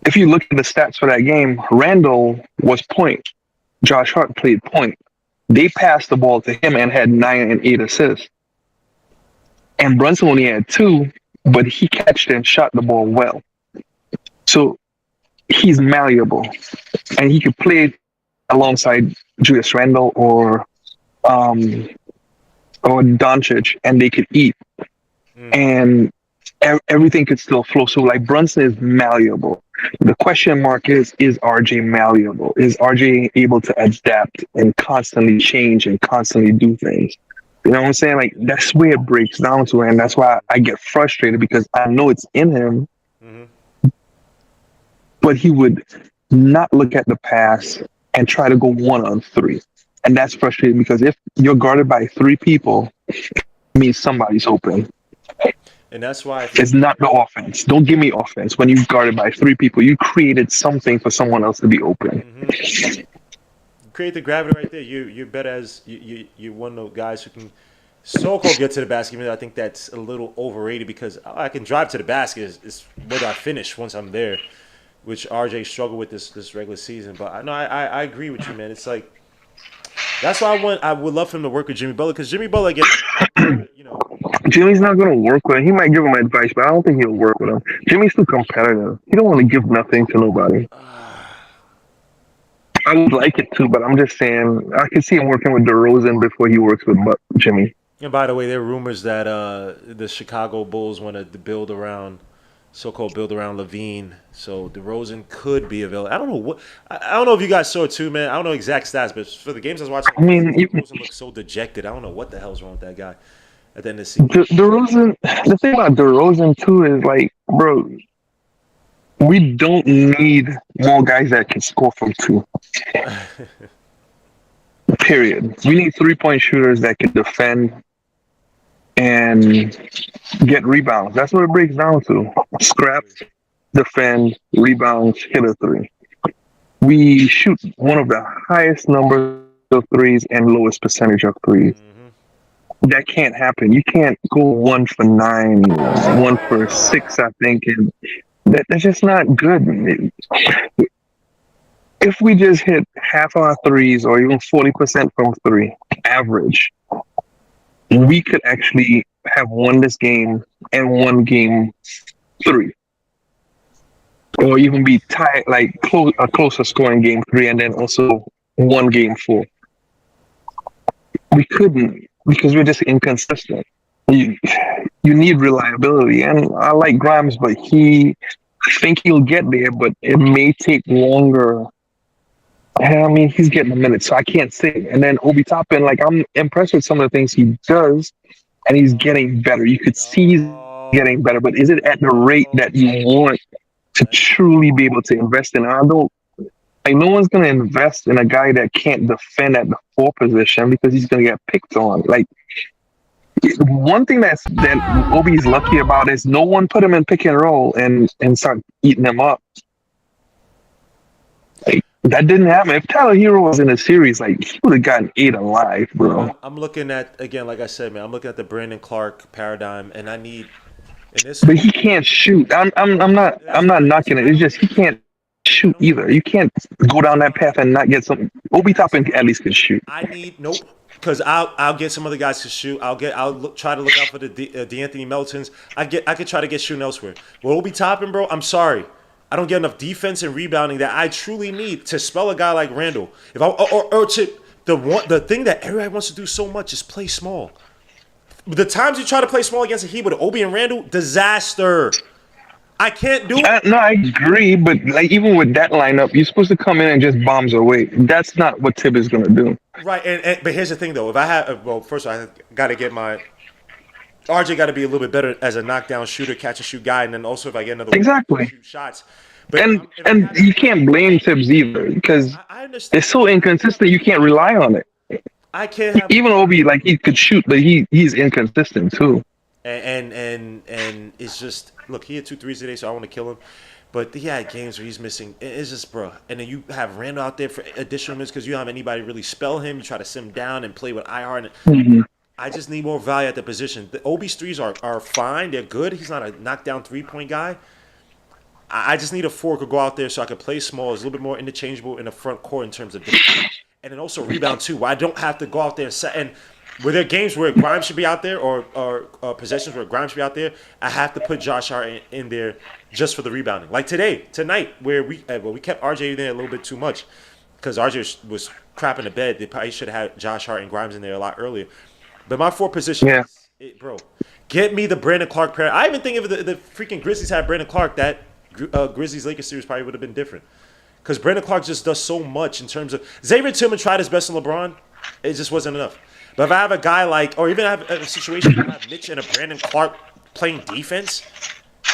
[SPEAKER 14] if you look at the stats for that game, Randall was point. Josh Hart played point. They passed the ball to him and had 9 and 8 assists. And Brunson only had 2, but he catched and shot the ball well. So he's malleable, and he could play alongside Julius Randle or Doncic, and they could eat, and everything could still flow. So like Brunson is malleable. The question mark is RJ malleable? Is RJ able to adapt and constantly change and constantly do things? You know what I'm saying? Like that's where it breaks down to, and that's why I get frustrated because I know it's in him, but he would not look at the pass and try to go 1-on-3. And that's frustrating because if you're guarded by 3 people, it means somebody's open.
[SPEAKER 1] And that's why
[SPEAKER 14] it's not the offense. Don't give me offense. When you're guarded by 3 people, you created something for someone else to be open.
[SPEAKER 1] Create the gravity right there. You're better as you're one of those guys who can so-called get to the basket. Even though I think that's a little overrated because I can drive to the basket. It's whether I finish once I'm there, which RJ struggled with this regular season. But I agree with you, man. It's like that's why I would love for him to work with Jimmy Butler because Jimmy Butler gets
[SPEAKER 14] Jimmy's not going to work with him. He might give him advice, but I don't think he'll work with him. Jimmy's too competitive. He don't want to give nothing to nobody. I would like it too, but I'm just saying I can see him working with DeRozan before he works with Jimmy.
[SPEAKER 1] And by the way, there are rumors that the Chicago Bulls want to build around Levine, so DeRozan could be available. I don't know I don't know if you guys saw it too, man. I don't know exact stats, but for the games I was watching, DeRozan looks so dejected. I don't know what the hell's wrong with that guy. At the end of the season,
[SPEAKER 14] DeRozan. The thing about DeRozan too is like, bro, we don't need more guys that can score from 2. Period. We need 3-point shooters that can defend and get rebounds. That's what it breaks down to. Scrap, defend, rebounds, hit a 3. We shoot one of the highest numbers of 3s and lowest percentage of 3s. That can't happen. You can't go 1 for 9, 1 for 6, I think, and that's just not good. If we just hit half our 3s or even 40% from 3, average, we could actually have won this game and won game 3. Or even be tied, like a closer score in game 3 and then also won game 4. We couldn't because we're just inconsistent. You need reliability. And I like Grimes, but I think he'll get there, but it may take longer. I mean, he's getting a minute, so I can't say. And then Obi Toppin, like, I'm impressed with some of the things he does, and he's getting better. You could see he's getting better, but is it at the rate that you want to truly be able to invest in? No one's going to invest in a guy that can't defend at the 4 position because he's going to get picked on. Like, one thing that Obi's lucky about is no one put him in pick and roll and start eating him up. Like, that didn't happen. If Tyler Hero was in a series, like, he would have gotten 8 alive, bro.
[SPEAKER 1] I'm looking at, again, like I said, man, I'm looking at the Brandon Clark paradigm, and I need.
[SPEAKER 14] But he can't shoot. I'm not knocking it. It's just he can't shoot either. You can't go down that path and not get something. Obi Toppin at least can shoot.
[SPEAKER 1] Nope. Because I'll get some other guys to shoot. Try to look out for the DeAnthony Meltons. I could try to get shooting elsewhere. Well, Obi Toppin, bro, I'm sorry. I don't get enough defense and rebounding that I truly need to spell a guy like Randall. The thing that everybody wants to do so much is play small. The times you try to play small against a Heat with Obi and Randall, disaster. I can't do it.
[SPEAKER 14] No, I agree, but like even with that lineup, you're supposed to come in and just bombs away. That's not what Tibb is going to do.
[SPEAKER 1] Right, but here's the thing though. If I have, first of all, I got to get my RJ got to be a little bit better as a knockdown shooter, catch and shoot guy, and then also if I get another
[SPEAKER 14] exactly
[SPEAKER 1] shoot shots. But
[SPEAKER 14] and you can't blame Tibbs either because it's so inconsistent. You can't rely on it.
[SPEAKER 1] I can't have
[SPEAKER 14] even Obi, like he could shoot, but he's inconsistent too.
[SPEAKER 1] And it's just look, he had 2 threes today, so I want to kill him. But he had games where he's missing. It's just, bro. And then you have Randall out there for additional minutes because you don't have anybody really spell him. You try to sim down and play with IR. And I just need more value at the position. The Obi's threes are fine. They're good. He's not a knockdown 3-point guy. I just need a four who could go out there so I can play small. It's a little bit more interchangeable in the front court in terms of defense. And then also rebound too, where I don't have to go out there and set. And were there games where Grimes should be out there or possessions where Grimes should be out there, I have to put Josh Hart in there just for the rebounding. Like tonight, where we kept RJ in there a little bit too much because RJ was crapping the bed. They probably should have had Josh Hart and Grimes in there a lot earlier. But my four position, bro, get me the Brandon Clark pair. I even think if the freaking Grizzlies had Brandon Clark, that Grizzlies-Lakers series probably would have been different. Because Brandon Clark just does so much in terms of... Xavier Tillman tried his best on LeBron. It just wasn't enough. But if I have a guy like... Or even I have a situation where I have Mitch and a Brandon Clark playing defense,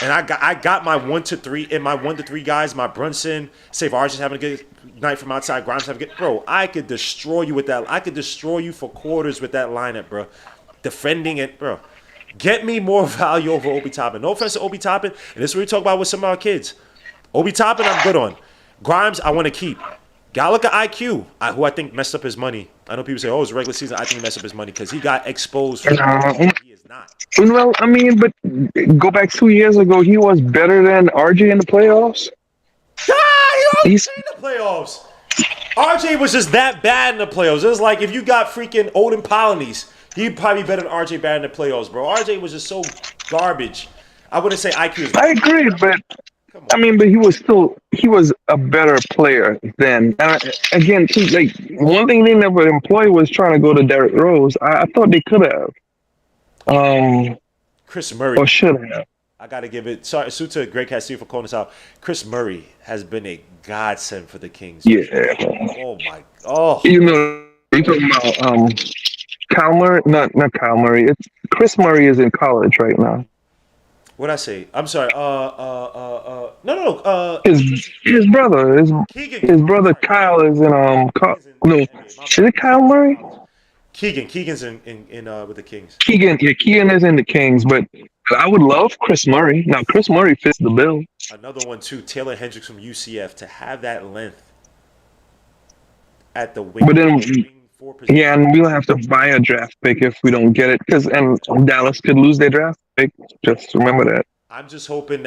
[SPEAKER 1] and I got my 1 to 3 and my 1 to 3 guys, my Brunson, say if Arch is having a good night from outside, Grimes having a good... Bro, I could destroy you with that. I could destroy you for quarters with that lineup, bro. Defending it, bro. Get me more value over Obi Toppin. No offense to Obi Toppin. And this is what we talk about with some of our kids. Obi Toppin, I'm good on. Grimes, I want to keep. Gotta look at IQ, who I think messed up his money. I know people say, oh, it's regular season. I think he messed up his money because he got exposed. He is not.
[SPEAKER 14] Well, I mean, but go back 2 years ago, he was better than RJ in the playoffs.
[SPEAKER 1] He's in the playoffs. RJ was just that bad in the playoffs. It was like if you got freaking Odin Polonies, he'd probably be better than RJ bad in the playoffs, bro. RJ was just so garbage. I wouldn't say IQ is.
[SPEAKER 14] I agree, but I mean, but he was a better player then. Again, too, like one thing they never employed was trying to go to Derrick Rose. I thought they could have.
[SPEAKER 1] Chris Murray.
[SPEAKER 14] Or should have.
[SPEAKER 1] I got to give it. Sorry, Sue to Greg Castillo for calling us out. Chris Murray has been a godsend for the Kings.
[SPEAKER 14] Yeah.
[SPEAKER 1] Oh my. Oh.
[SPEAKER 14] You know, you're talking about Kyle Murray, not Kyle Murray. It's Chris Murray is in college right now.
[SPEAKER 1] What'd I say? I'm sorry. No.
[SPEAKER 14] His brother, his brother Kyle is in no. Is it Kyle Murray?
[SPEAKER 1] Keegan's in with the Kings.
[SPEAKER 14] Keegan is in the Kings, but I would love Chris Murray. Now Chris Murray fits the bill.
[SPEAKER 1] Another one too, Taylor Hendricks from UCF, to have that length at the wing.
[SPEAKER 14] But then, yeah, and we'll have to buy a draft pick if we don't get it, and Dallas could lose their draft pick. Just remember that.
[SPEAKER 1] I'm just hoping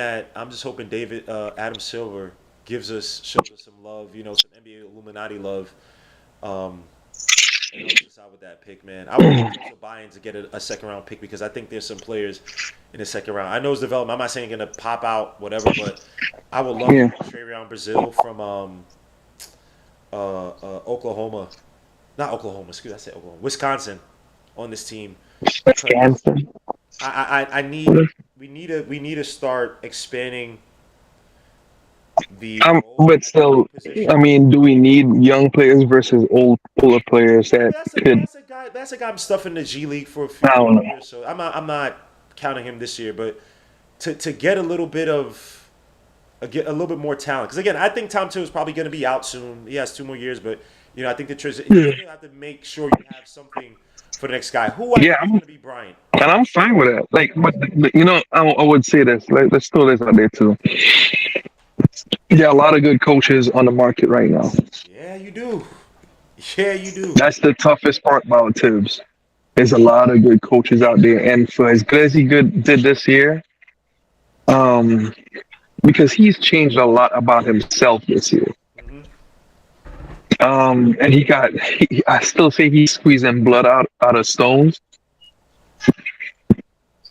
[SPEAKER 1] David Adam Silver shows us some love, some NBA Illuminati love. Just out with that pick, man. I would buy in to get a second round pick because I think there's some players in the second round. I know it's development. I'm not saying gonna pop out, whatever, but I would love Trayvon Brazil from Oklahoma. Not Oklahoma, excuse me, I said Oklahoma. Wisconsin on this team.
[SPEAKER 14] Wisconsin.
[SPEAKER 1] We need to start expanding the
[SPEAKER 14] but still, I mean, do we need young players versus older players that could?
[SPEAKER 1] That's a guy I'm stuffing the G League for a few years, so I'm not counting him this year, but to get a little bit more talent, because again, I think Tom Thibodeau is probably going to be out soon. He has 2 more years, but I think you have to make sure you have something for the next guy. Who I think is going to be Bryant.
[SPEAKER 14] And I'm fine with that. Like, but I would say this. Let's throw this out there too. There are a lot of good coaches on the market right now.
[SPEAKER 1] Yeah, you do. Yeah, you do.
[SPEAKER 14] That's the toughest part about Tibbs. There's a lot of good coaches out there, and for as good as he did this year, because he's changed a lot about himself this year. And I still say he's squeezing blood out of stones.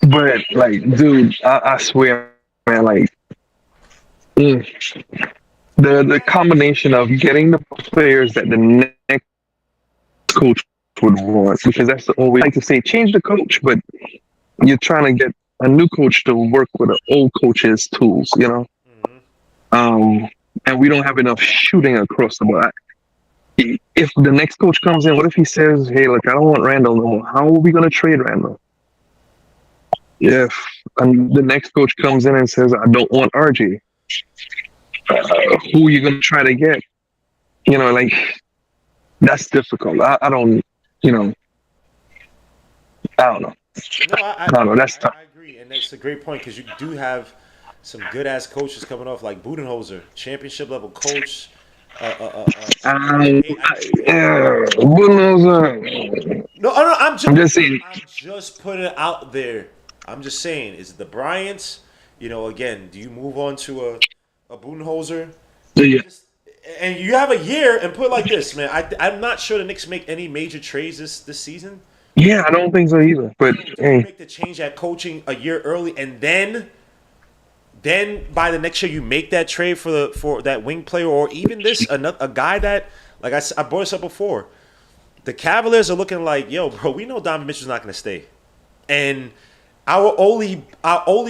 [SPEAKER 14] But like, dude, I swear, man, like. The combination of getting the players that the next coach would want, because that's the only way. I like to say change the coach, but you're trying to get a new coach to work with an old coach's tools, and we don't have enough shooting across the board. If the next coach comes in, what if he says, hey, look, I don't want Randall no more. How are we going to trade Randall? If the next coach comes in and says, I don't want RJ, who are you going to try to get? Like, that's difficult. I don't know.
[SPEAKER 1] No, I don't know. That's tough. I agree, and that's a great point because you do have some good ass coaches coming off, like Budenholzer, championship level coach.
[SPEAKER 14] Budenholzer.
[SPEAKER 1] No. I'm
[SPEAKER 14] just saying.
[SPEAKER 1] I'm just putting it out there. I'm just saying, is it the Bryants? Again, do you move on to a Budenholzer?
[SPEAKER 14] Yeah.
[SPEAKER 1] And you have a year, and put it like this, man. I'm not sure the Knicks make any major trades this season.
[SPEAKER 14] Yeah, I don't think so either. But
[SPEAKER 1] So do you
[SPEAKER 14] hey,
[SPEAKER 1] make the change at coaching a year early, and then by the next year you make that trade for that wing player, or even a guy that, like I brought this up before. The Cavaliers are looking like, yo, bro, we know Donovan Mitchell's not going to stay, and our only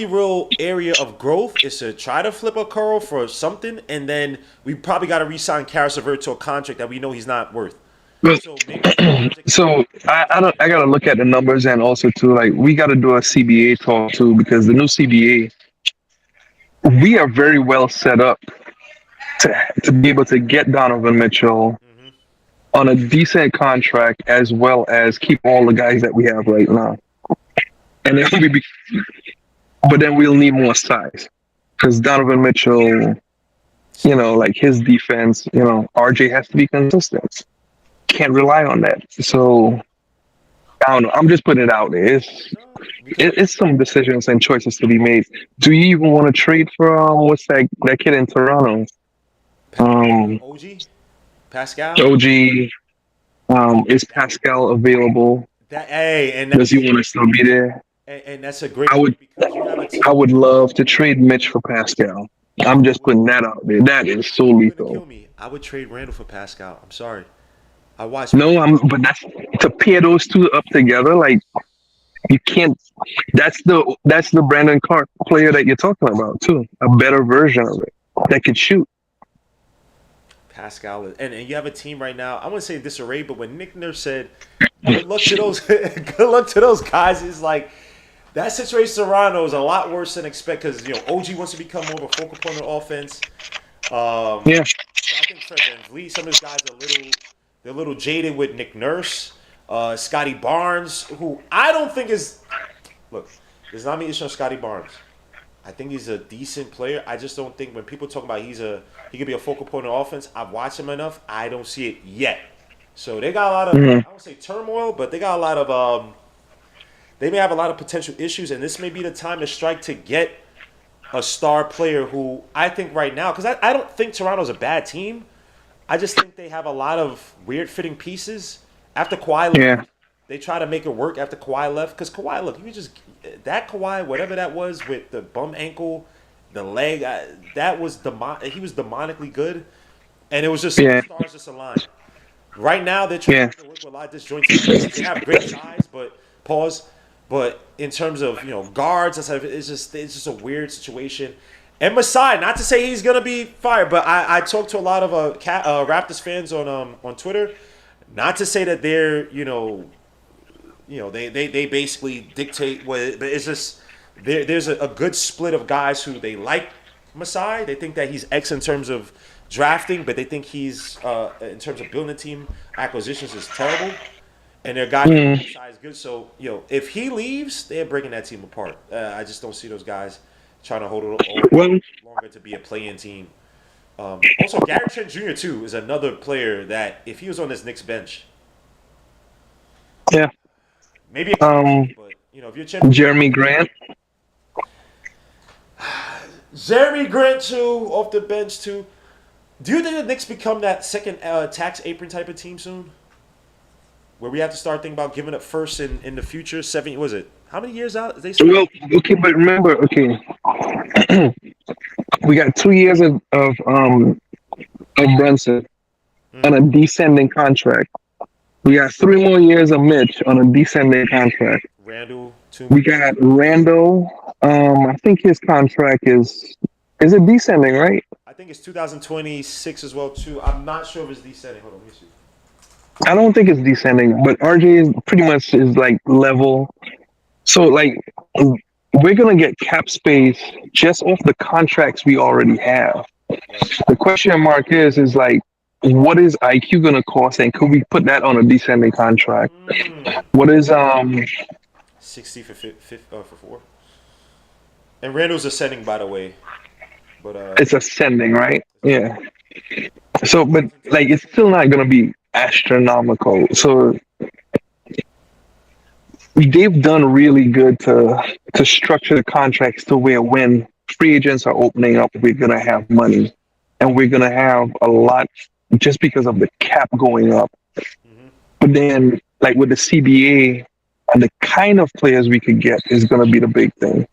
[SPEAKER 1] real area of growth is to try to flip a Curl for something, and then we probably got to re-sign Karis LeVert to a contract that we know he's not worth. So
[SPEAKER 14] so I gotta look at the numbers, and also too, like, we gotta do a CBA talk too, because the new CBA, we are very well set up to be able to get Donovan Mitchell on a decent contract, as well as keep all the guys that we have right now. And then but then we'll need more size, because Donovan Mitchell, like his defense, RJ has to be consistent. Can't rely on that. So I don't know. I'm just putting it out there. It's some decisions and choices to be made. Do you even want to trade for what's that kid in Toronto?
[SPEAKER 1] OG, Pascal.
[SPEAKER 14] Is Pascal available? Does he want to still be there?
[SPEAKER 1] And that's a great.
[SPEAKER 14] I would love to trade Mitch for Pascal. I'm just putting that out there. That is so lethal.
[SPEAKER 1] I would trade Randall for Pascal. I'm sorry. I watched.
[SPEAKER 14] But that's to pair those two up together. Like, you can't. That's the Brandon Clark player that you're talking about too. A better version of it that could shoot.
[SPEAKER 1] Pascal, and you have a team right now. I wouldn't say disarray, but when Nick Nurse said, "Good luck to those, good luck to those guys," it's like that situation. Toronto is a lot worse than expected because OG wants to become more of a focal point of offense.
[SPEAKER 14] Yeah.
[SPEAKER 1] So I think Fred VanVleet, some of those guys are a little jaded with Nick Nurse, Scotty Barnes, who I don't think is. Look, there's not many issue on Scotty Barnes. I think he's a decent player. I just don't think when people talk about he could be a focal point of offense. I've watched him enough. I don't see it yet. So they got a lot of I don't say turmoil, but they got a lot of they may have a lot of potential issues, and this may be the time to strike to get a star player who I think right now, because I don't think Toronto's a bad team. I just think they have a lot of weird fitting pieces. After Kawhi left, they try to make it work after Kawhi left. Because Kawhi, look, that Kawhi, whatever that was with the bum ankle, the leg, that was he was demonically good. And it was just stars just aligned. Right now, they're trying to work with a lot of disjointed pieces. They have great size, but in terms of guards, it's just a weird situation. And Masai, not to say he's gonna be fired, but I talked to a lot of Raptors fans on Twitter. Not to say that they're they basically dictate what, but it's just there's a good split of guys who they like Masai. They think that he's X in terms of drafting, but they think he's in terms of building a team acquisitions is terrible. And their guy Masai is good. So if he leaves, they're breaking that team apart. I just don't see those guys trying to hold it longer to be a play-in team. Also, Gary Trent Jr. too is another player that if he was on this Knicks bench, maybe but if you're
[SPEAKER 14] Jeremy Grant,
[SPEAKER 1] Jeremy Grant too off the bench too. Do you think the Knicks become that second tax apron type of team soon, where we have to start thinking about giving up first in the future? 7 was it? How many years out?
[SPEAKER 14] Well, okay, but remember, we got 2 years of Brunson on a descending contract. We got 3 more years of Mitch on a descending contract.
[SPEAKER 1] Randall,
[SPEAKER 14] we got Randall. I think his contract is it descending, right?
[SPEAKER 1] I think it's 2026 as well too. I'm not sure if it's descending. Hold on, let me see.
[SPEAKER 14] I don't think it's descending, but RJ is pretty much like level. So like we're gonna get cap space just off the contracts we already have. The question mark is like, what is IQ gonna cost, and could we put that on a descending contract? What is
[SPEAKER 1] 60 for 4? And Randall's ascending, by the way. But
[SPEAKER 14] it's ascending, right? Yeah. So, but like, it's still not gonna be astronomical. So they've done really good to structure the contracts to where when free agents are opening up, we're gonna have money, and we're gonna have a lot just because of the cap going up.
[SPEAKER 1] Mm-hmm.
[SPEAKER 14] But then, like with the CBA and the kind of players we could get is gonna be the big thing.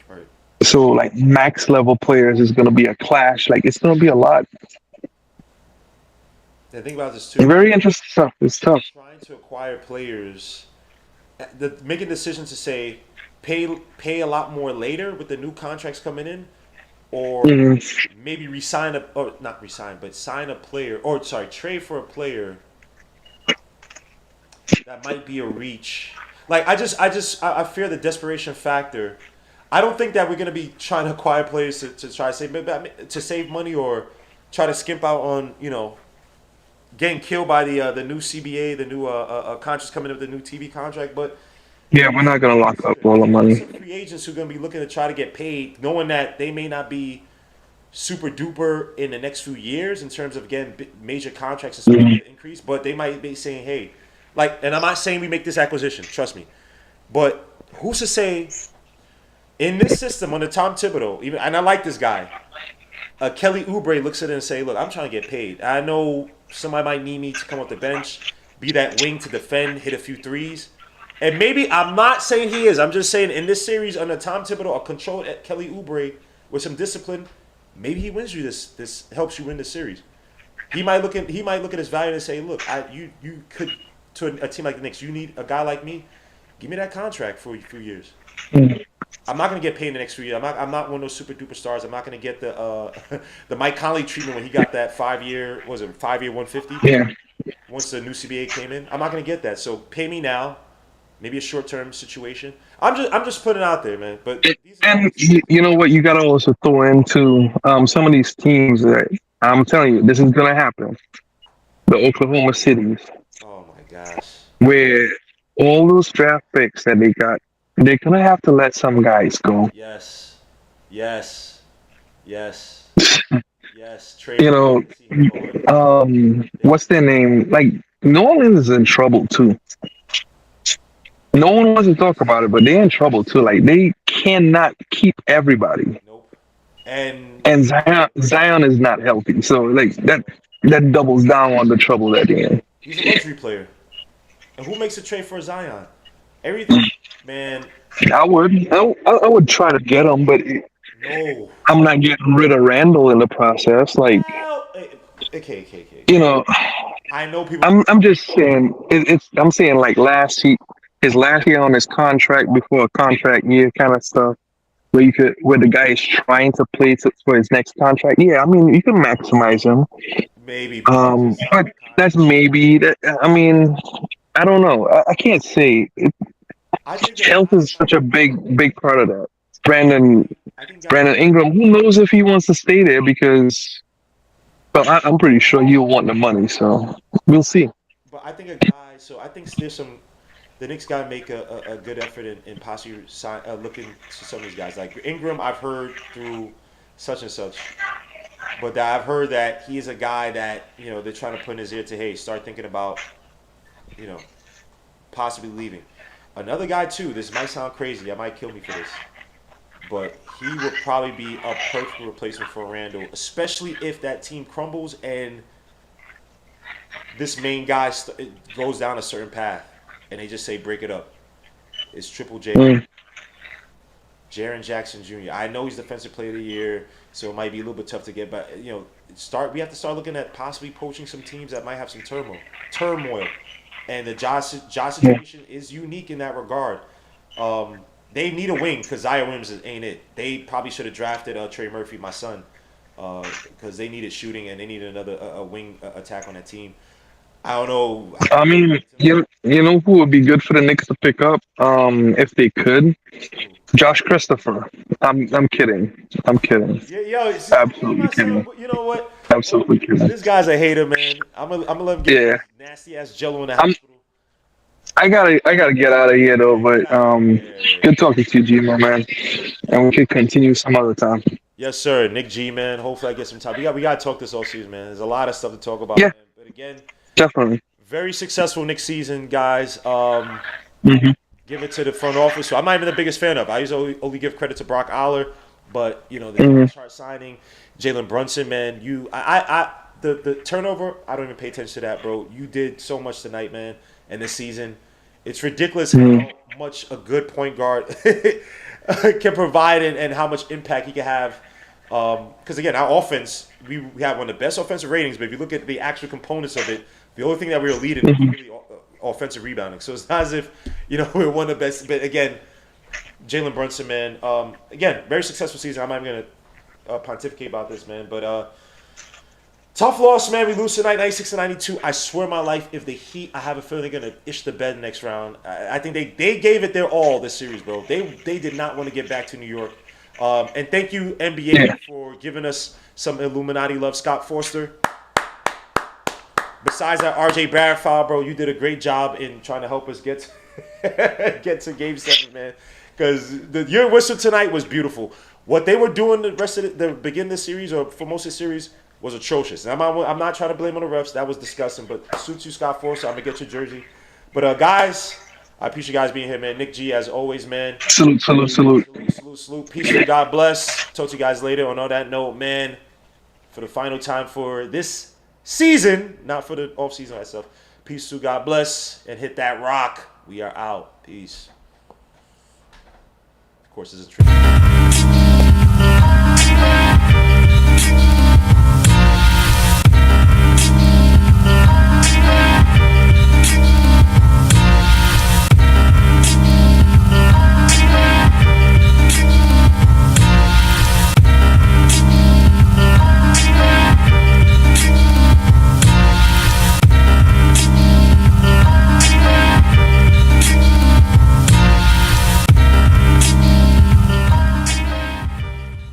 [SPEAKER 1] Right.
[SPEAKER 14] So like max level players is gonna be a clash. Like it's gonna be a lot.
[SPEAKER 1] The thing about this too,
[SPEAKER 14] Very interesting stuff. It's tough.
[SPEAKER 1] trying to acquire players, making decisions to say pay a lot more later with the new contracts coming in, or
[SPEAKER 14] Mhm.
[SPEAKER 1] maybe resign a or not resign, but sign a player, or sorry, trade for a player that might be a reach. Like I fear the desperation factor. I don't think that we're gonna be trying to acquire players to try to save money or try to skimp out on getting killed by the new CBA, the new contracts coming up, the new TV contract. But
[SPEAKER 14] Yeah, we're not gonna lock up all the
[SPEAKER 1] there's
[SPEAKER 14] money.
[SPEAKER 1] some free agents who are gonna be looking to try to get paid, knowing that they may not be super duper in the next few years in terms of getting major contracts and stuff
[SPEAKER 14] Mhm.
[SPEAKER 1] to increase, but they might be saying, hey, like, and I'm not saying we make this acquisition, trust me, but who's to say in this system under Tom Thibodeau, even, and I like this guy, Kelly Oubre looks at it and say, look, I'm trying to get paid. I know somebody might need me to come off the bench, be that wing to defend, hit a few threes. And maybe I'm not saying he is. I'm just saying in this series under Tom Thibodeau, a controlled Kelly Oubre with some discipline, maybe he wins you this helps you win the series. He might look at his value and say, look, you could to a team like the Knicks, you need a guy like me. Give me that contract for a few years. I'm not gonna get paid in the next few years. I'm not one of those super duper stars. I'm not gonna get the the Mike Conley treatment when he got that 5 year, what was it 5 year 150?
[SPEAKER 14] Yeah.
[SPEAKER 1] Once the new CBA came in, I'm not gonna get that. So pay me now. Maybe a short term situation. I'm just putting it out there, man. But
[SPEAKER 14] And you know what? You got to also throw into some of these teams that I'm telling you, this is going to happen. The Oklahoma cities,
[SPEAKER 1] oh my gosh,
[SPEAKER 14] where all those draft picks that they got, they're going to have to let some guys go.
[SPEAKER 1] yes, yes, yes, yes.
[SPEAKER 14] You
[SPEAKER 1] Trade.
[SPEAKER 14] know, what's their name? Like, New Orleans is in trouble too. No one wants to talk about it, but they're in trouble too. Like, they cannot keep everybody. And Zion is not healthy, so like that doubles down on the trouble that they're in.
[SPEAKER 1] He's a luxury player. And who makes a trade for Zion? Everything, man.
[SPEAKER 14] I would try to get him, but
[SPEAKER 1] No.
[SPEAKER 14] I'm not getting rid of Randall in the process. Like,
[SPEAKER 1] Okay.
[SPEAKER 14] you know,
[SPEAKER 1] I know people.
[SPEAKER 14] I'm just saying I'm saying like his last year on his contract before a contract year kind of stuff. Where the guy is trying to play for his next contract. Yeah, I mean you can maximize him.
[SPEAKER 1] Maybe.
[SPEAKER 14] But that's maybe that. I mean, I don't know. I can't say. Health is such a big part of that. Brandon Ingram. Who knows if he wants to stay there because. But I'm pretty sure he'll want the money. So we'll see.
[SPEAKER 1] But I think a guy. So I think there's some. The Knicks got to make a good effort in possibly looking to some of these guys. Like Ingram, I've heard through such and such. But I've heard that he's a guy that, they're trying to put in his ear to, hey, start thinking about, possibly leaving. Another guy, too, this might sound crazy. That might kill me for this. But he would probably be a perfect replacement for Randall, especially if that team crumbles and this main guy goes down a certain path. And they just say break it up. It's Triple J, Jaren Jackson Jr. I know he's Defensive Player of the Year, so it might be a little bit tough to get. But we have to start looking at possibly poaching some teams that might have some turmoil. And the Josh situation is unique in that regard. They need a wing because Zion Williams ain't it. They probably should have drafted Trey Murphy, my son, because they needed shooting and they needed another wing attack on that team. I don't know.
[SPEAKER 14] I mean, you know who would be good for the Knicks to pick up, if they could? Josh Christopher. I'm kidding. I'm kidding. Absolutely kidding.
[SPEAKER 1] You know what?
[SPEAKER 14] Absolutely kidding.
[SPEAKER 1] This guy's a hater, man. I'm gonna let him get nasty ass Jello in the hospital.
[SPEAKER 14] I gotta get out of here though. But good talking to you, G, my man. And we could continue some other time.
[SPEAKER 1] Yes, sir. Nick G, man. Hopefully, I get some time. We got to talk this all season, man. There's a lot of stuff to talk about.
[SPEAKER 14] Yeah.
[SPEAKER 1] Man. But again.
[SPEAKER 14] Definitely.
[SPEAKER 1] Very successful Knicks season, guys. Give it to the front office. So I'm not even the biggest fan of. I usually only give credit to Brock Aller, but the chart signing, Jalen Brunson, man, the turnover, I don't even pay attention to that, bro. You did so much tonight, man, and this season. It's ridiculous how much a good point guard can provide and how much impact he can have. Because again, our offense, we have one of the best offensive ratings, but if you look at the actual components of it, the only thing that we were leading was really offensive rebounding. So it's not as if we're one of the best. But again, Jalen Brunson, man, again, very successful season. I'm not even gonna pontificate about this, man, but tough loss, man. We lose tonight, 96-92. I swear my life, if the Heat, I have a feeling they're gonna ish the bed next round. I think they gave it their all this series, bro. They did not want to get back to New York. And thank you, NBA, for giving us some Illuminati love. Scott Forster. Besides that RJ Barrett foul, bro, you did a great job in trying to help us get to Game 7, man. Because your whistle tonight was beautiful. What they were doing the rest of the beginning of the series, or for most of the series, was atrocious. And I'm not trying to blame on the refs. That was disgusting. But suits you, Scott Forster. I'm going to get your jersey. But, guys, I appreciate you guys being here, man. Nick G, as always, man.
[SPEAKER 14] Salute.
[SPEAKER 1] Salute. Peace and God bless. Talk to you guys later. On all that note, man, for the final time for this season, not for the off season myself. Peace to God bless, and hit that rock. We are out. Peace. Of course, this is a trick.